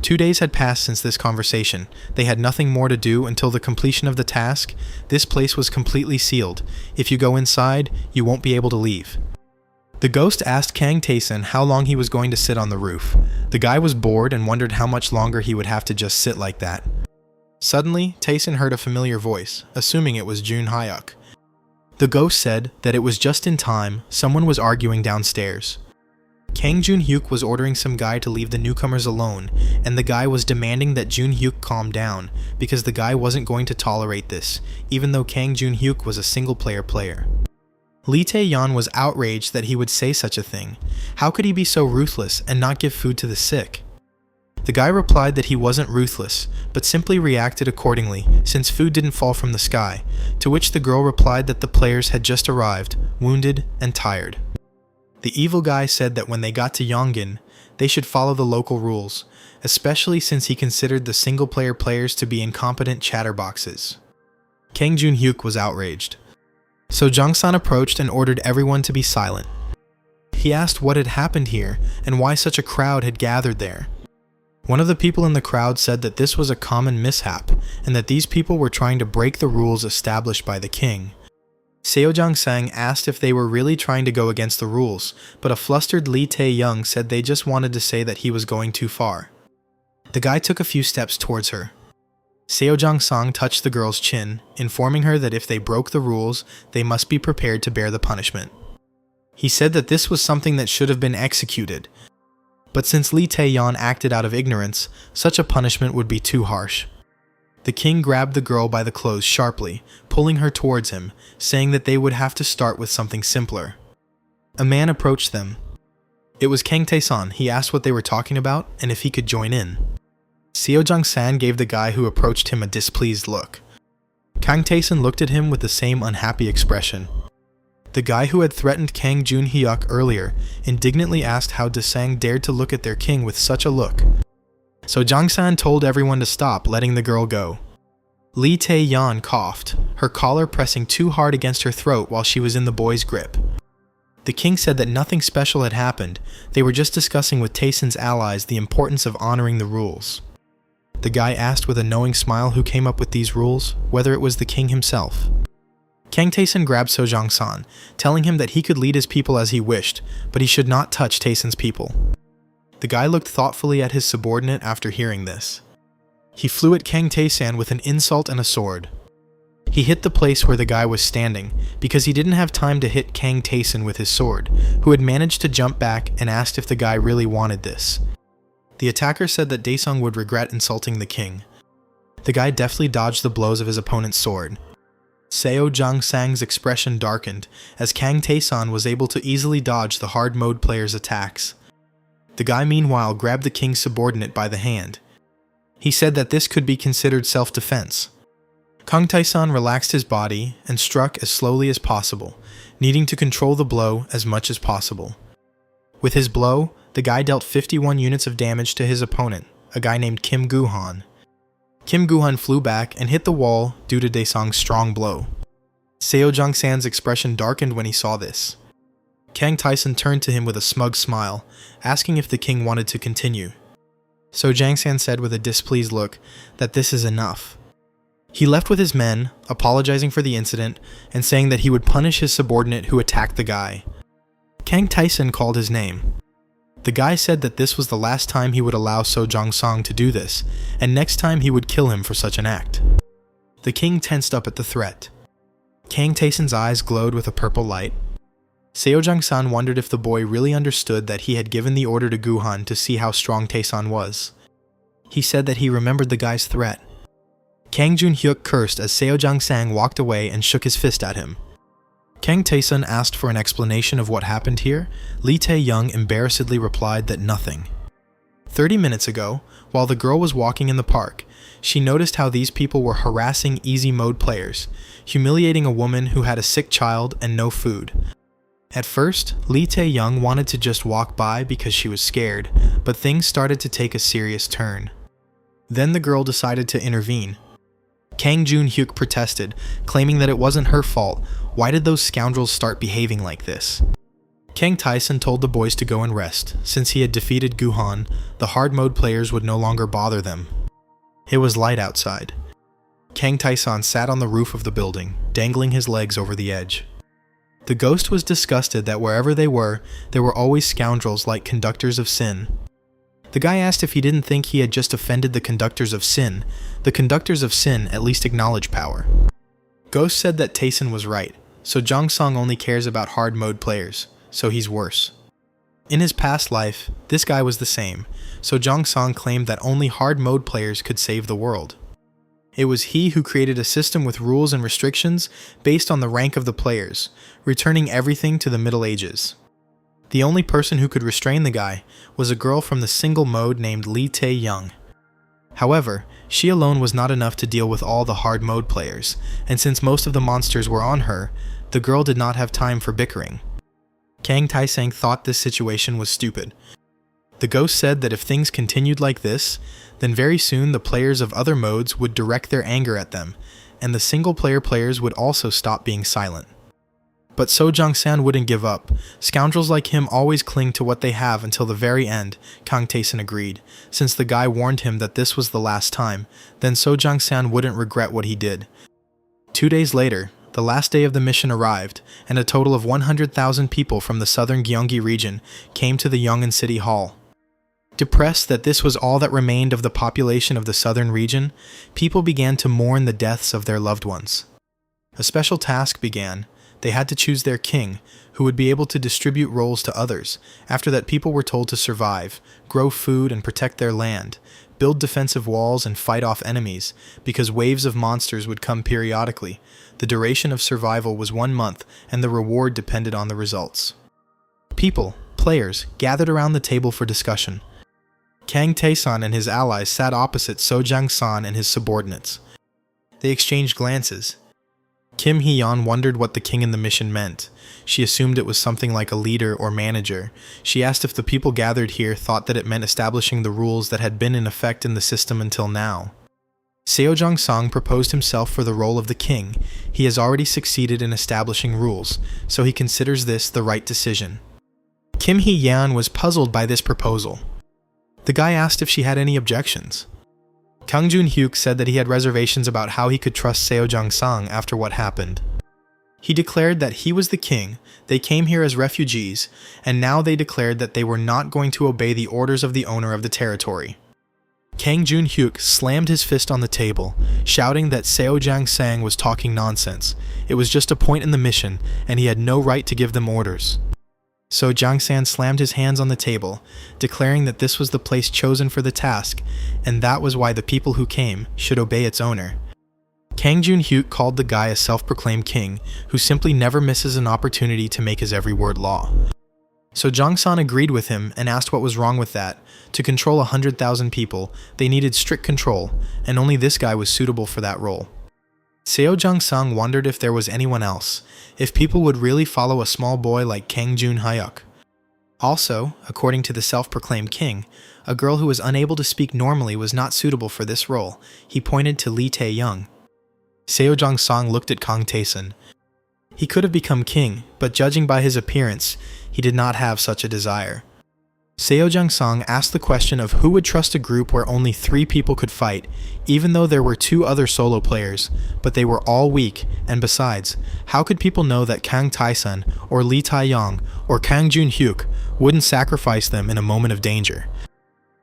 2 days had passed since this conversation. They had nothing more to do until the completion of the task. This place was completely sealed. If you go inside, you won't be able to leave. The ghost asked Kang Tae-sun how long he was going to sit on the roof. The guy was bored and wondered how much longer he would have to just sit like that. Suddenly, Tae-sun heard a familiar voice, assuming it was Jun Hyuk. The ghost said that it was just in time. Someone was arguing downstairs. Kang Jun-hyuk was ordering some guy to leave the newcomers alone, and the guy was demanding that Jun-hyuk calm down, because the guy wasn't going to tolerate this, even though Kang Jun-hyuk was a single-player player. Lee Tae-yeon was outraged that he would say such a thing. How could he be so ruthless and not give food to the sick? The guy replied that he wasn't ruthless, but simply reacted accordingly since food didn't fall from the sky, to which the girl replied that the players had just arrived, wounded and tired. The evil guy said that when they got to Yongin, they should follow the local rules, especially since he considered the single-player players to be incompetent chatterboxes. Kang Jun-hyuk was outraged. So Jang-san approached and ordered everyone to be silent. He asked what had happened here and why such a crowd had gathered there. One of the people in the crowd said that this was a common mishap and that these people were trying to break the rules established by the king. Seo Jang-sang asked if they were really trying to go against the rules, but a flustered Lee Tae-young said they just wanted to say that he was going too far. The guy took a few steps towards her. Seo Jang-sang touched the girl's chin, informing her that if they broke the rules, they must be prepared to bear the punishment. He said that this was something that should have been executed, but since Lee Tae-yeon acted out of ignorance, such a punishment would be too harsh. The king grabbed the girl by the clothes sharply, pulling her towards him, saying that they would have to start with something simpler. A man approached them. It was Kang Tae-san. He asked what they were talking about and if he could join in. Seo Jang-san gave the guy who approached him a displeased look. Kang Tae-san looked at him with the same unhappy expression. The guy who had threatened Kang Jun-hyuk earlier indignantly asked how Desang dared to look at their king with such a look. So Jang-san told everyone to stop, letting the girl go. Lee Tae-yeon coughed, her collar pressing too hard against her throat while she was in the boy's grip. The king said that nothing special had happened, they were just discussing with Tae-san's allies the importance of honoring the rules. The guy asked with a knowing smile who came up with these rules, whether it was the king himself. Kang Tae-san grabbed So Jang-san, telling him that he could lead his people as he wished, but he should not touch Tae-san's people. The guy looked thoughtfully at his subordinate after hearing this. He flew at Kang Tae-san with an insult and a sword. He hit the place where the guy was standing, because he didn't have time to hit Kang Tae-san with his sword, who had managed to jump back and asked if the guy really wanted this. The attacker said that Daesung would regret insulting the king. The guy deftly dodged the blows of his opponent's sword. Seo Jang-sang's expression darkened, as Kang Tae-san was able to easily dodge the hard mode player's attacks. The guy meanwhile grabbed the king's subordinate by the hand. He said that this could be considered self-defense. Kang Tae-san relaxed his body and struck as slowly as possible, needing to control the blow as much as possible. With his blow, the guy dealt 51 units of damage to his opponent, a guy named Kim Gu-han. Kim Gu-han flew back and hit the wall due to Daesung's strong blow. Seo Jang-san's expression darkened when he saw this. Kang Tae-san turned to him with a smug smile, asking if the king wanted to continue. So Jang-san said with a displeased look that this is enough. He left with his men, apologizing for the incident and saying that he would punish his subordinate who attacked the guy. Kang Tae-san called his name. The guy said that this was the last time he would allow So Jang-sang to do this, and next time he would kill him for such an act. The king tensed up at the threat. Kang Tae-san's eyes glowed with a purple light. Seo Jang-san wondered if the boy really understood that he had given the order to Gu-han to see how strong Tae-san was. He said that he remembered the guy's threat. Kang Jun-hyuk cursed as Seo Jang-sang walked away and shook his fist at him. Kang Tae-san asked for an explanation of what happened here. Lee Tae-young embarrassedly replied that nothing. 30 minutes ago, while the girl was walking in the park, she noticed how these people were harassing easy mode players, humiliating a woman who had a sick child and no food. At first, Lee Tae-young wanted to just walk by because she was scared, but things started to take a serious turn. Then the girl decided to intervene. Kang Jun-hyuk protested, claiming that it wasn't her fault. Why did those scoundrels start behaving like this? Kang Tae-san told the boys to go and rest. Since he had defeated Gu-han, the hard mode players would no longer bother them. It was light outside. Kang Tae-san sat on the roof of the building, dangling his legs over the edge. The ghost was disgusted that wherever they were, there were always scoundrels like conductors of sin. The guy asked if he didn't think he had just offended the conductors of sin. The conductors of sin at least acknowledge power. Ghost said that Tae-san was right, so Jang-sung only cares about hard mode players, so he's worse. In his past life, this guy was the same, so Jang-sung claimed that only hard mode players could save the world. It was he who created a system with rules and restrictions based on the rank of the players, returning everything to the Middle Ages. The only person who could restrain the guy was a girl from the single mode named Lee Tae-young. However, she alone was not enough to deal with all the hard mode players, and since most of the monsters were on her, the girl did not have time for bickering. Kang Tae-sang thought this situation was stupid. The ghost said that if things continued like this, then very soon the players of other modes would direct their anger at them, and the single-player players would also stop being silent. But So Jung-san wouldn't give up. Scoundrels like him always cling to what they have until the very end, Kang Tae-san agreed. Since the guy warned him that this was the last time, then So Jung-san wouldn't regret what he did. 2 days later, the last day of the mission arrived, and a total of 100,000 people from the southern Gyeonggi region came to the Yongin City Hall. Depressed that this was all that remained of the population of the southern region, people began to mourn the deaths of their loved ones. A special task began. They had to choose their king, who would be able to distribute roles to others. After that, people were told to survive, grow food and protect their land, build defensive walls and fight off enemies, because waves of monsters would come periodically. The duration of survival was 1 month, and the reward depended on the results. People, players, gathered around the table for discussion. Kang Tae-san and his allies sat opposite So Jung-san and his subordinates. They exchanged glances. Kim Hee-yeon wondered what the king in the mission meant. She assumed it was something like a leader or manager. She asked if the people gathered here thought that it meant establishing the rules that had been in effect in the system until now. Seo Jung-sang proposed himself for the role of the king. He has already succeeded in establishing rules, so he considers this the right decision. Kim Hee-yeon was puzzled by this proposal. The guy asked if she had any objections. Kang Jun-hyuk said that he had reservations about how he could trust Seo Jung-sang after what happened. He declared that he was the king, they came here as refugees, and now they declared that they were not going to obey the orders of the owner of the territory. Kang Jun-hyuk slammed his fist on the table, shouting that Seo Jung-sang was talking nonsense. It was just a point in the mission, and he had no right to give them orders. So Jung-san slammed his hands on the table, declaring that this was the place chosen for the task, and that was why the people who came should obey its owner. Kang Jun-hyuk called the guy a self-proclaimed king, who simply never misses an opportunity to make his every word law. So Jung-san agreed with him and asked what was wrong with that. To control 100,000 people, they needed strict control, and only this guy was suitable for that role. Seo Jung-sang wondered if there was anyone else, if people would really follow a small boy like Kang Jun-hyuk. Also, according to the self-proclaimed king, a girl who was unable to speak normally was not suitable for this role. He pointed to Lee Tae-young. Seo Jung-sang looked at Kang Tae-san. He could have become king, but judging by his appearance, he did not have such a desire. Seo Jung-sang asked the question of who would trust a group where only 3 people could fight, even though there were 2 other solo players, but they were all weak, and besides, how could people know that Kang Tae-san, or Lee Tae-young, or Kang Jun-hyuk wouldn't sacrifice them in a moment of danger?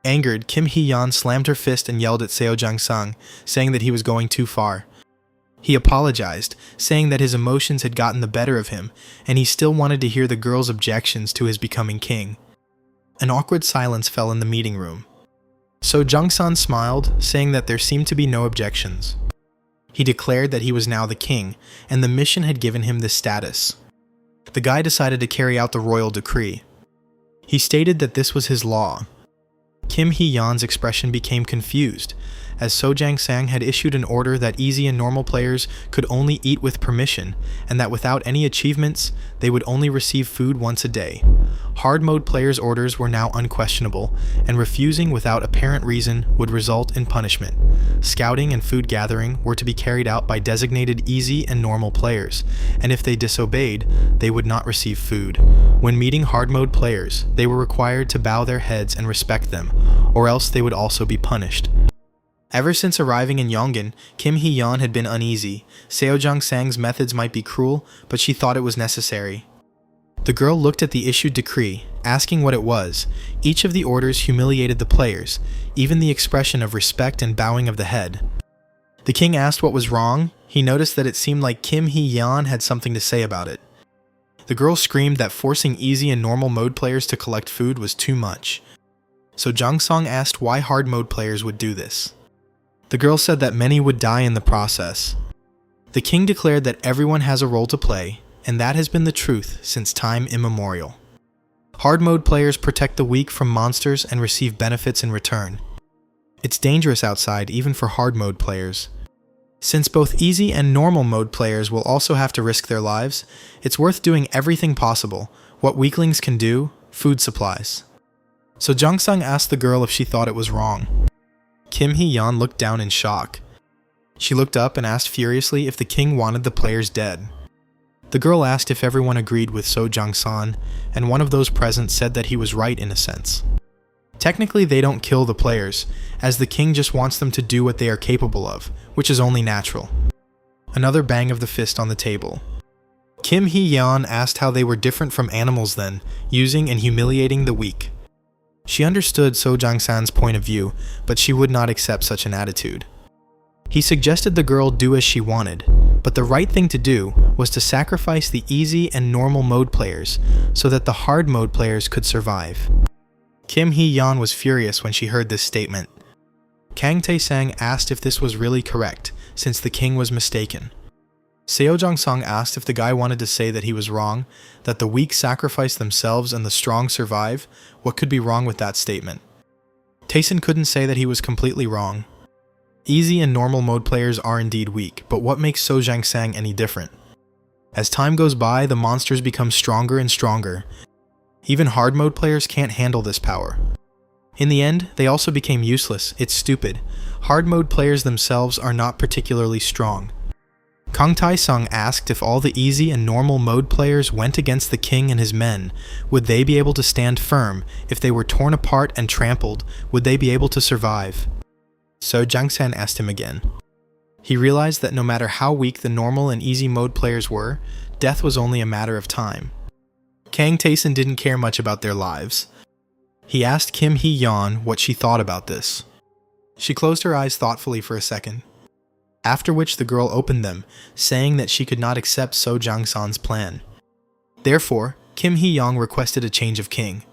Angered, Kim Hee-yeon slammed her fist and yelled at Seo Jung-sang, saying that he was going too far. He apologized, saying that his emotions had gotten the better of him, and he still wanted to hear the girl's objections to his becoming king. An awkward silence fell in the meeting room. So Jung-san smiled, saying that there seemed to be no objections. He declared that he was now the king, and the mission had given him this status. The guy decided to carry out the royal decree. He stated that this was his law. Kim Hee-yeon's expression became confused, as So Jung-sang had issued an order that easy and normal players could only eat with permission, and that without any achievements, they would only receive food once a day. Hard mode players' orders were now unquestionable, and refusing without apparent reason would result in punishment. Scouting and food gathering were to be carried out by designated easy and normal players, and if they disobeyed, they would not receive food. When meeting hard mode players, they were required to bow their heads and respect them, or else they would also be punished. Ever since arriving in Yongin, Kim Hee-yeon had been uneasy. Seo Jung-sang's methods might be cruel, but she thought it was necessary. The girl looked at the issued decree, asking what it was. Each of the orders humiliated the players, even the expression of respect and bowing of the head. The king asked what was wrong. He noticed that it seemed like Kim Hee-yeon had something to say about it. The girl screamed that forcing easy and normal mode players to collect food was too much. So Jung-sang asked why hard mode players would do this. The girl said that many would die in the process. The king declared that everyone has a role to play, and that has been the truth since time immemorial. Hard mode players protect the weak from monsters and receive benefits in return. It's dangerous outside even for hard mode players. Since both easy and normal mode players will also have to risk their lives, it's worth doing everything possible. What weaklings can do, food supplies. So Jung-sung asked the girl if she thought it was wrong. Kim Hee-yeon looked down in shock. She looked up and asked furiously if the king wanted the players dead. The girl asked if everyone agreed with So Jung-san, and one of those present said that he was right in a sense. Technically, they don't kill the players, as the king just wants them to do what they are capable of, which is only natural. Another bang of the fist on the table. Kim Hee-yeon asked how they were different from animals then, using and humiliating the weak. She understood So Jung-san's point of view, but she would not accept such an attitude. He suggested the girl do as she wanted, but the right thing to do was to sacrifice the easy and normal mode players so that the hard mode players could survive. Kim Hee-yeon was furious when she heard this statement. Kang Tae-sang asked if this was really correct, since the king was mistaken. Seo Jong-sung asked if the guy wanted to say that he was wrong, that the weak sacrifice themselves and the strong survive. What could be wrong with that statement? Taesin couldn't say that he was completely wrong. Easy and normal mode players are indeed weak, but what makes So Jang-sang any different? As time goes by, the monsters become stronger and stronger. Even hard mode players can't handle this power. In the end, they also became useless. It's stupid. Hard mode players themselves are not particularly strong. Kang Tae-sung asked if all the easy and normal mode players went against the king and his men, would they be able to stand firm? If they were torn apart and trampled, would they be able to survive? So Jang-san asked him again. He realized that no matter how weak the normal and easy mode players were, death was only a matter of time. Kang Tae-sin didn't care much about their lives. He asked Kim Hee-yeon what she thought about this. She closed her eyes thoughtfully for a second, after which the girl opened them, saying that she could not accept So Jang-san's plan. Therefore, Kim Hee-yeon requested a change of king.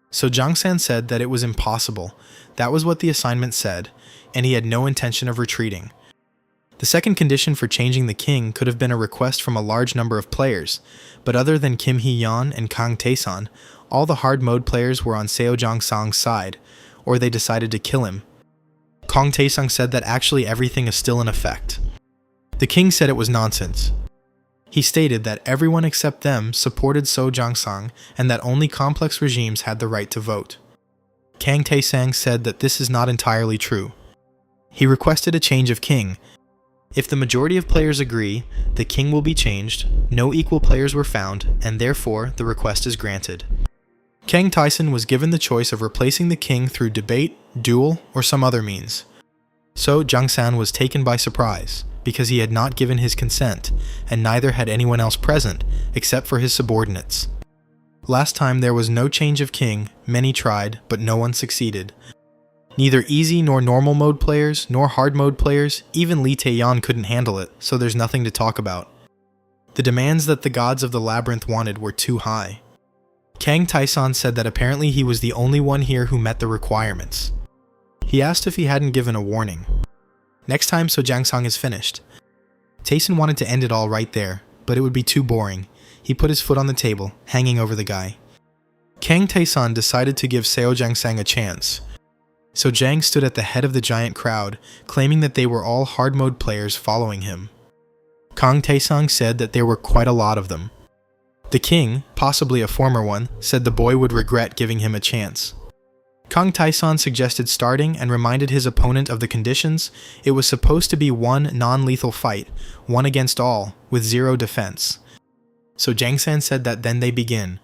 So Jang-san said that it was impossible. That was what the assignment said, and he had no intention of retreating. The second condition for changing the king could have been a request from a large number of players, but other than Kim Hee-yeon and Kang Tae-san, all the hard mode players were on Seo Jang-sang's side, or they decided to kill him. Kang Tae-sang said that actually everything is still in effect. The king said it was nonsense. He stated that everyone except them supported So Jang-sang and that only complex regimes had the right to vote. Kang Tae-sang said that this is not entirely true. He requested a change of king. If the majority of players agree, the king will be changed, no equal players were found, and therefore the request is granted. Kang Tae-sin was given the choice of replacing the king through debate, duel, or some other means. So Jang-san was taken by surprise, because he had not given his consent, and neither had anyone else present, except for his subordinates. Last time there was no change of king, many tried, but no one succeeded. Neither easy nor normal mode players, nor hard mode players, even Lee Tae-yeon couldn't handle it, so there's nothing to talk about. The demands that the gods of the labyrinth wanted were too high. Kang Tae-san said that apparently he was the only one here who met the requirements. He asked if he hadn't given a warning. Next time So Jang-sang is finished. Tae-sin wanted to end it all right there, but it would be too boring. He put his foot on the table, hanging over the guy. Kang Tae-san decided to give Seo Jang-sang a chance. So Jang stood at the head of the giant crowd, claiming that they were all hard mode players following him. Kang Tae-sang said that there were quite a lot of them. The king, possibly a former one, said the boy would regret giving him a chance. Kang Tae-san suggested starting and reminded his opponent of the conditions. It was supposed to be one non-lethal fight, one against all, with zero defense. So Jang-san said that then they begin.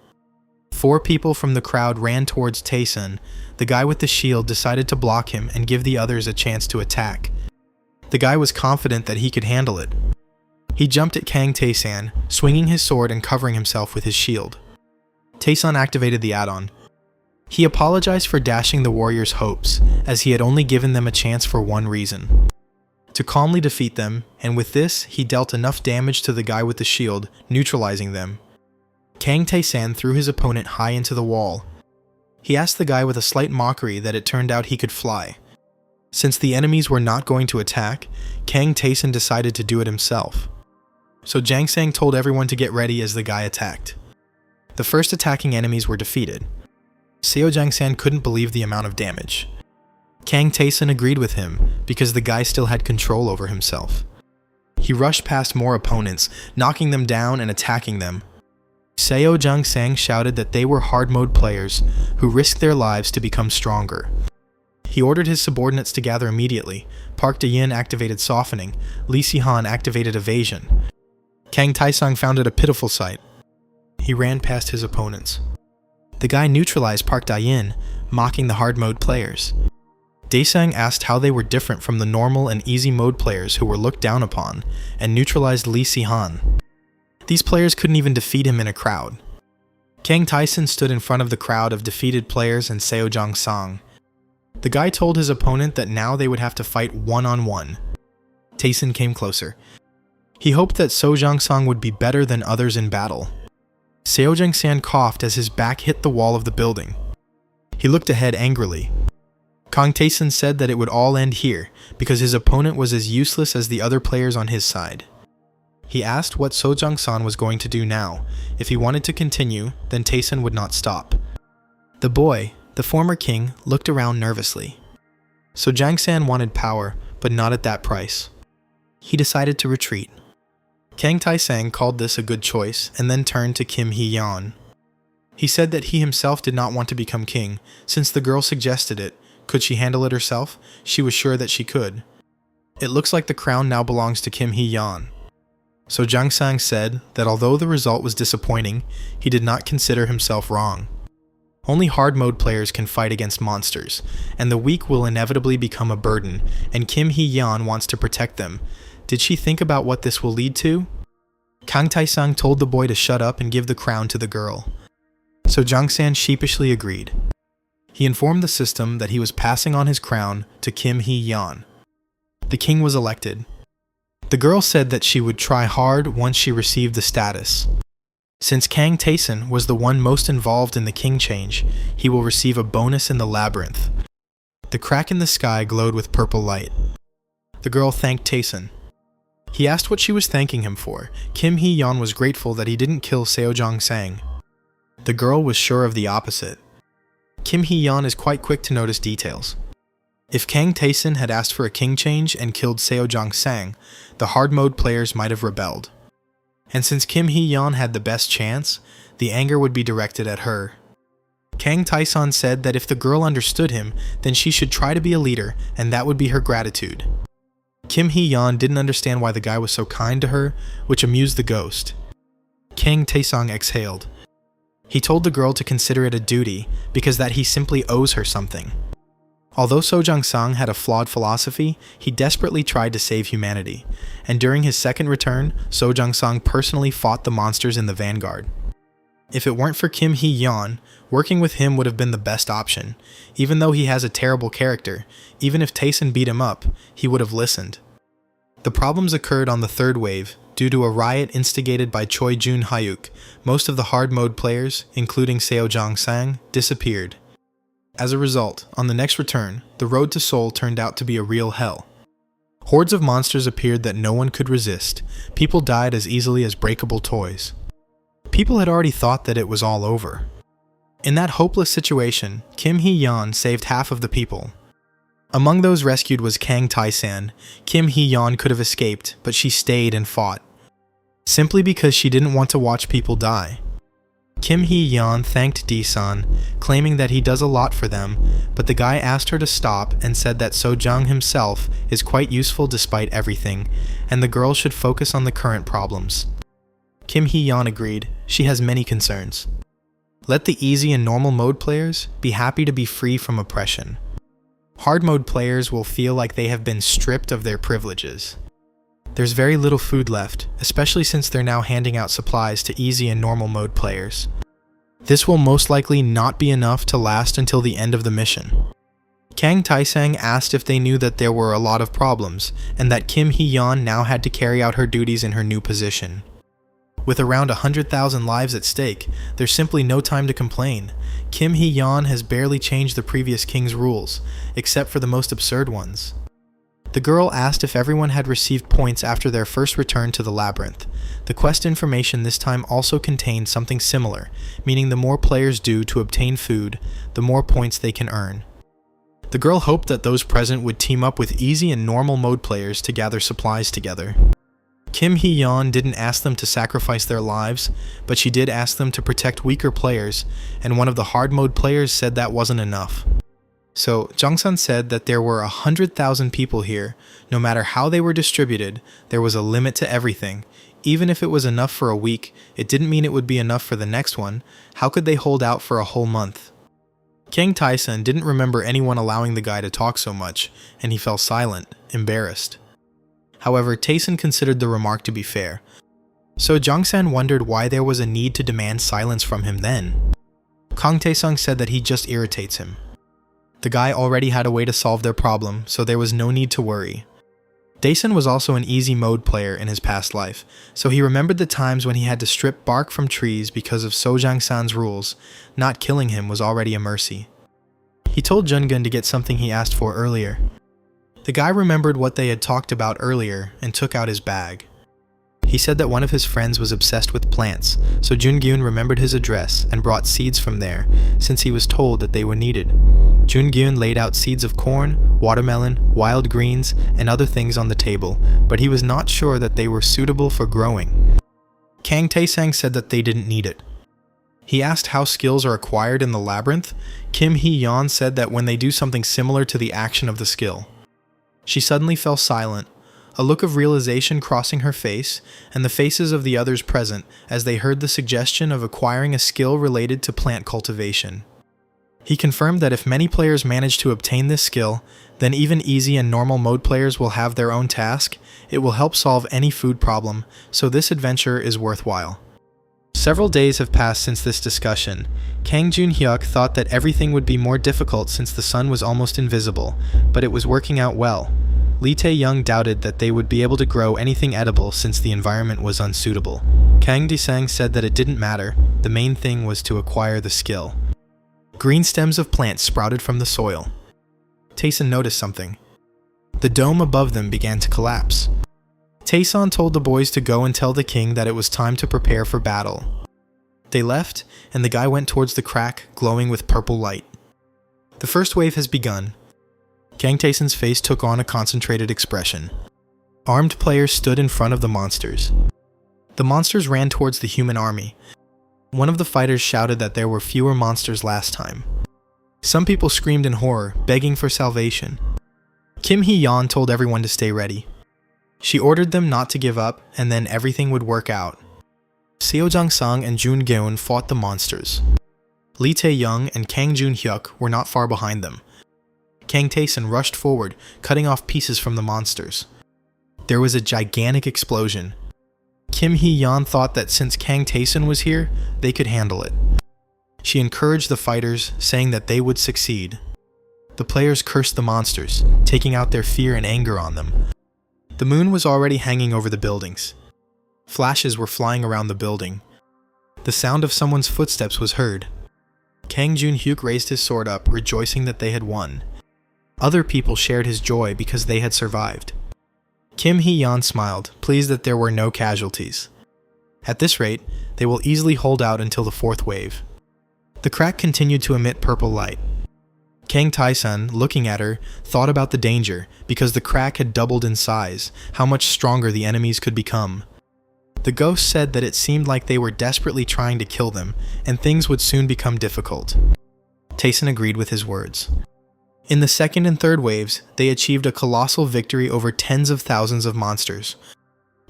4 people from the crowd ran towards Tae-san. The guy with the shield decided to block him and give the others a chance to attack. The guy was confident that he could handle it. He jumped at Kang Tae-san, swinging his sword and covering himself with his shield. Tae-san activated the add-on. He apologized for dashing the warriors' hopes, as he had only given them a chance for one reason: to calmly defeat them, and with this, he dealt enough damage to the guy with the shield, neutralizing them. Kang Tae-san threw his opponent high into the wall. He asked the guy with a slight mockery that it turned out he could fly. Since the enemies were not going to attack, Kang Taeson decided to do it himself. So Jang Sang told everyone to get ready as the guy attacked. The first attacking enemies were defeated. Seo Jang San couldn't believe the amount of damage. Kang Taeson agreed with him because the guy still had control over himself. He rushed past more opponents, knocking them down and attacking them. Seo Jang Sang shouted that they were hard mode players who risked their lives to become stronger. He ordered his subordinates to gather immediately. Park De-yin activated softening, Lee Si-han activated evasion. Kang Taesang found it a pitiful sight. He ran past his opponents. The guy neutralized Park De-yin, mocking the hard mode players. Daesang asked how they were different from the normal and easy mode players who were looked down upon, and neutralized Lee Si-han. These players couldn't even defeat him in a crowd. Kang Taeson stood in front of the crowd of defeated players and Seo Jang Sang. The guy told his opponent that now they would have to fight one-on-one. Taeson came closer. He hoped that Seo Jang Sang would be better than others in battle. Seo Jang San coughed as his back hit the wall of the building. He looked ahead angrily. Kang Taeson said that it would all end here because his opponent was as useless as the other players on his side. He asked what Seo Jang San was going to do now. If he wanted to continue, then Taeson would not stop. The boy, the former king, looked around nervously. So Jang San wanted power, but not at that price. He decided to retreat. Kang Taesang called this a good choice and then turned to Kim Hee-yeon. He said that he himself did not want to become king. Since the girl suggested it, could she handle it herself? She was sure that she could. It looks like the crown now belongs to Kim Hee-yeon. So Jang Sang said that although the result was disappointing, he did not consider himself wrong. Only hard mode players can fight against monsters, and the weak will inevitably become a burden, and Kim Hee-yeon wants to protect them. Did she think about what this will lead to? Kang Taesang told the boy to shut up and give the crown to the girl. So Jang San sheepishly agreed. He informed the system that he was passing on his crown to Kim Hee-yeon. The king was elected. The girl said that she would try hard once she received the status. Since Kang Taeson was the one most involved in the king change, he will receive a bonus in the labyrinth. The crack in the sky glowed with purple light. The girl thanked Taeson. He asked what she was thanking him for. Kim Hee-yeon was grateful that he didn't kill Seo Jang Sang. The girl was sure of the opposite. Kim Hee-yeon is quite quick to notice details. If Kang Taeson had asked for a king change and killed Seo Jang Sang, the hard mode players might have rebelled. And since Kim Hee-yeon had the best chance, the anger would be directed at her. Kang Taeson said that if the girl understood him, then she should try to be a leader, and that would be her gratitude. Kim Hee-yeon didn't understand why the guy was so kind to her, which amused the ghost. Kang Taesong exhaled. He told the girl to consider it a duty, because that he simply owes her something. Although Seo Jang Sang had a flawed philosophy, he desperately tried to save humanity, and during his second return, Seo Jang Sang personally fought the monsters in the vanguard. If it weren't for Kim Hee-yeon, working with him would have been the best option. Even though he has a terrible character, even if Taeson beat him up, he would have listened. The problems occurred on the third wave. Due to a riot instigated by Choi Jun Hyuk, most of the hard mode players, including Seo Jang Sang, disappeared. As a result, on the next return, the road to Seoul turned out to be a real hell. Hordes of monsters appeared that no one could resist. People died as easily as breakable toys. People had already thought that it was all over. In that hopeless situation, Kim Hee-yeon saved half of the people. Among those rescued was Kang Taesan. Kim Hee-yeon could have escaped, but she stayed and fought. Simply because she didn't want to watch people die. Kim Hee-yeon thanked D-san, claiming that he does a lot for them, but the guy asked her to stop and said that Seo-jang himself is quite useful despite everything, and the girl should focus on the current problems. Kim Hee-yeon agreed. She has many concerns. Let the easy and normal mode players be happy to be free from oppression. Hard mode players will feel like they have been stripped of their privileges. There's very little food left, especially since they're now handing out supplies to easy and normal mode players. This will most likely not be enough to last until the end of the mission. Kang Taesang asked if they knew that there were a lot of problems, and that Kim Hee-yeon now had to carry out her duties in her new position. With around 100,000 lives at stake, there's simply no time to complain. Kim Hee-yeon has barely changed the previous king's rules, except for the most absurd ones. The girl asked if everyone had received points after their first return to the labyrinth. The quest information this time also contained something similar, meaning the more players do to obtain food, the more points they can earn. The girl hoped that those present would team up with easy and normal mode players to gather supplies together. Kim Hee-yeon didn't ask them to sacrifice their lives, but she did ask them to protect weaker players, and one of the hard mode players said that wasn't enough. So, Jung-sun said that there were 100,000 people here. No matter how they were distributed, there was a limit to everything. Even if it was enough for a week, it didn't mean it would be enough for the next one. How could they hold out for a whole month? Kang Tae-sun didn't remember anyone allowing the guy to talk so much, and he fell silent, embarrassed. However, Tae-sun considered the remark to be fair. So Jung-san wondered why there was a need to demand silence from him then. Kang Tae-sung said that he just irritates him. The guy already had a way to solve their problem, so there was no need to worry. Daesun was also an easy mode player in his past life, so he remembered the times when he had to strip bark from trees because of Sojang-san's rules. Not killing him was already a mercy. He told Jungun to get something he asked for earlier. The guy remembered what they had talked about earlier and took out his bag. He said that one of his friends was obsessed with plants, so Jungyun remembered his address and brought seeds from there, since he was told that they were needed. Jungyun laid out seeds of corn, watermelon, wild greens, and other things on the table, but he was not sure that they were suitable for growing. Kang Tae-sang said that they didn't need it. He asked how skills are acquired in the labyrinth. Kim Hee-yeon said that when they do something similar to the action of the skill. She suddenly fell silent, a look of realization crossing her face and the faces of the others present as they heard the suggestion of acquiring a skill related to plant cultivation. He confirmed that if many players manage to obtain this skill, then even easy and normal mode players will have their own task. It will help solve any food problem, so this adventure is worthwhile. Several days have passed since this discussion. Kang Jun-hyuk thought that everything would be more difficult since the sun was almost invisible, but it was working out well. Lee Tae-young doubted that they would be able to grow anything edible since the environment was unsuitable. Kang Di-sang said that it didn't matter, the main thing was to acquire the skill. Green stems of plants sprouted from the soil. Tae-sun noticed something. The dome above them began to collapse. Tae-sun told the boys to go and tell the king that it was time to prepare for battle. They left, and the guy went towards the crack, glowing with purple light. The first wave has begun. Kang Tae-sun's face took on a concentrated expression. Armed players stood in front of the monsters. The monsters ran towards the human army. One of the fighters shouted that there were fewer monsters last time. Some people screamed in horror, begging for salvation. Kim Hee-yeon told everyone to stay ready. She ordered them not to give up, and then everything would work out. Seo Jang-sang and Jun Geun fought the monsters. Lee Tae-young and Kang Jun-hyuk were not far behind them. Kang Tae-sun rushed forward, cutting off pieces from the monsters. There was a gigantic explosion. Kim Hee-yeon thought that since Kang Tae-sun was here, they could handle it. She encouraged the fighters, saying that they would succeed. The players cursed the monsters, taking out their fear and anger on them. The moon was already hanging over the buildings. Flashes were flying around the building. The sound of someone's footsteps was heard. Kang Jun-hyuk raised his sword up, rejoicing that they had won. Other people shared his joy because they had survived. Kim Hee-yeon smiled, pleased that there were no casualties. At this rate, they will easily hold out until the fourth wave. The crack continued to emit purple light. Kang Tae-sun, looking at her, thought about the danger, because the crack had doubled in size, how much stronger the enemies could become. The ghost said that it seemed like they were desperately trying to kill them, and things would soon become difficult. Tae-sun agreed with his words. In the second and third waves, they achieved a colossal victory over tens of thousands of monsters.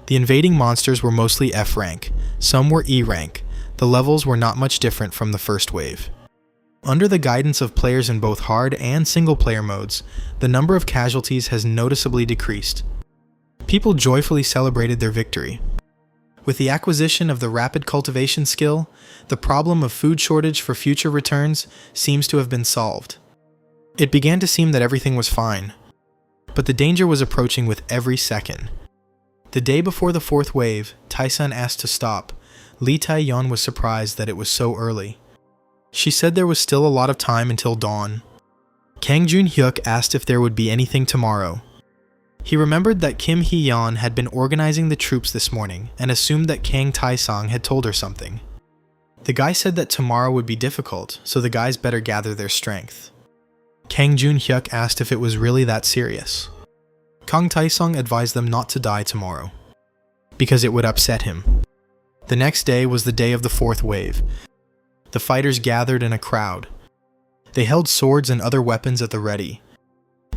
The invading monsters were mostly F rank, some were E rank. The levels were not much different from the first wave. Under the guidance of players in both hard and single player modes, the number of casualties has noticeably decreased. People joyfully celebrated their victory. With the acquisition of the rapid cultivation skill, the problem of food shortage for future returns seems to have been solved. It began to seem that everything was fine, but the danger was approaching with every second. The day before the fourth wave, Tae-sun asked to stop, Lee Tai-yeon was surprised that it was so early. She said there was still a lot of time until dawn. Kang Jun-hyuk asked if there would be anything tomorrow. He remembered that Kim Hee-yeon had been organizing the troops this morning and assumed that Kang Tae-sang had told her something. The guy said that tomorrow would be difficult, so the guys better gather their strength. Kang Jun-hyuk asked if it was really that serious. Kang Tae-sang advised them not to die tomorrow, because it would upset him. The next day was the day of the fourth wave. The fighters gathered in a crowd. They held swords and other weapons at the ready.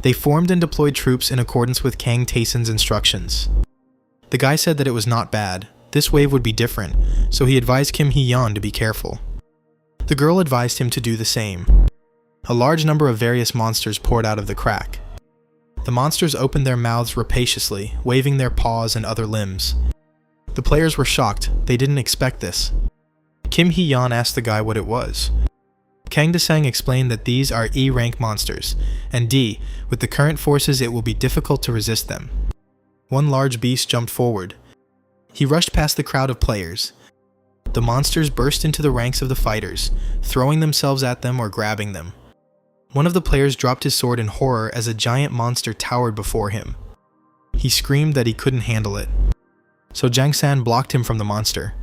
They formed and deployed troops in accordance with Kang Tae-san's instructions. The guy said that it was not bad. This wave would be different, so he advised Kim Hee-yeon to be careful. The girl advised him to do the same. A large number of various monsters poured out of the crack. The monsters opened their mouths rapaciously, waving their paws and other limbs. The players were shocked. They didn't expect this. Kim Hee-yeon asked the guy what it was. Kang Tae-sang explained that these are E-rank monsters, and D, with the current forces it will be difficult to resist them. One large beast jumped forward. He rushed past the crowd of players. The monsters burst into the ranks of the fighters, throwing themselves at them or grabbing them. One of the players dropped his sword in horror as a giant monster towered before him. He screamed that he couldn't handle it. So Jang-san blocked him from the monster.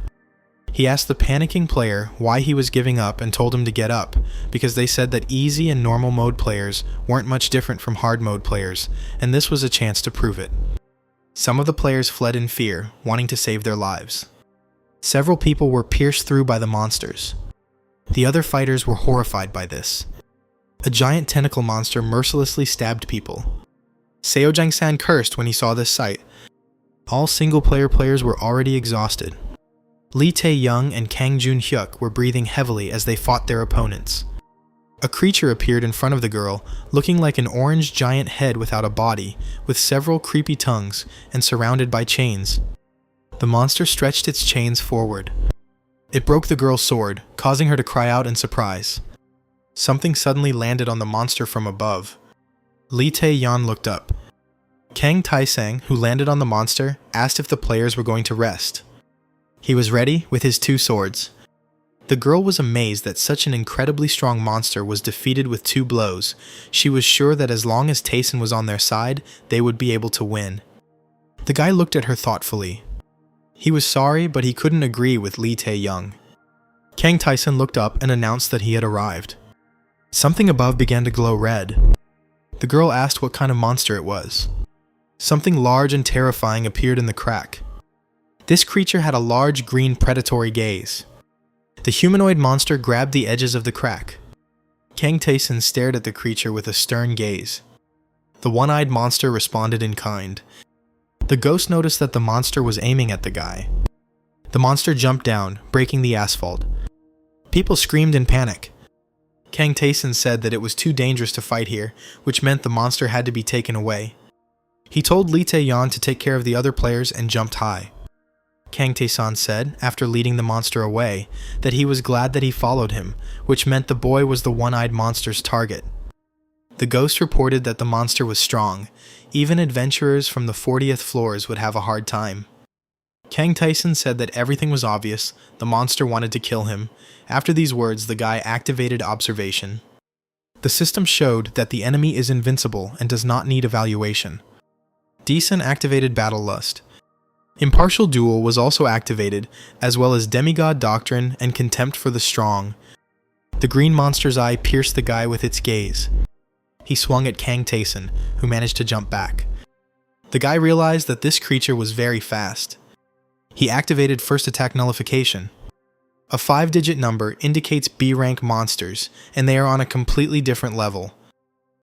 He asked the panicking player why he was giving up and told him to get up, because they said that easy and normal mode players weren't much different from hard mode players, and this was a chance to prove it. Some of the players fled in fear, wanting to save their lives. Several people were pierced through by the monsters. The other fighters were horrified by this. A giant tentacle monster mercilessly stabbed people. Seo Jang-san cursed when he saw this sight. All single-player players were already exhausted. Lee Tae-young and Kang Jun-hyuk were breathing heavily as they fought their opponents. A creature appeared in front of the girl, looking like an orange giant head without a body, with several creepy tongues, and surrounded by chains. The monster stretched its chains forward. It broke the girl's sword, causing her to cry out in surprise. Something suddenly landed on the monster from above. Lee Tae-yeon looked up. Kang Tae-sang, who landed on the monster, asked if the players were going to rest. He was ready with his two swords. The girl was amazed that such an incredibly strong monster was defeated with 2 blows. She was sure that as long as Tae-san was on their side, they would be able to win. The guy looked at her thoughtfully. He was sorry, but he couldn't agree with Lee Tae-young. Kang Tae-san looked up and announced that he had arrived. Something above began to glow red. The girl asked what kind of monster it was. Something large and terrifying appeared in the crack. This creature had a large green predatory gaze. The humanoid monster grabbed the edges of the crack. Kang Tae-san stared at the creature with a stern gaze. The one-eyed monster responded in kind. The ghost noticed that the monster was aiming at the guy. The monster jumped down, breaking the asphalt. People screamed in panic. Kang Tae-san said that it was too dangerous to fight here, which meant the monster had to be taken away. He told Lee Tae-yeon to take care of the other players and jumped high. Kang Tae-san said, after leading the monster away, that he was glad that he followed him, which meant the boy was the one-eyed monster's target. The ghost reported that the monster was strong. Even adventurers from the 40th floors would have a hard time. Kang Tae-san said that everything was obvious, the monster wanted to kill him. After these words, the guy activated observation. The system showed that the enemy is invincible and does not need evaluation. Deesan activated Battle Lust. Impartial Duel was also activated, as well as Demigod Doctrine and Contempt for the Strong. The green monster's eye pierced the guy with its gaze. He swung at Kang Tae-san, who managed to jump back. The guy realized that this creature was very fast. He activated First Attack Nullification. A 5-digit number indicates B-rank monsters, and they are on a completely different level.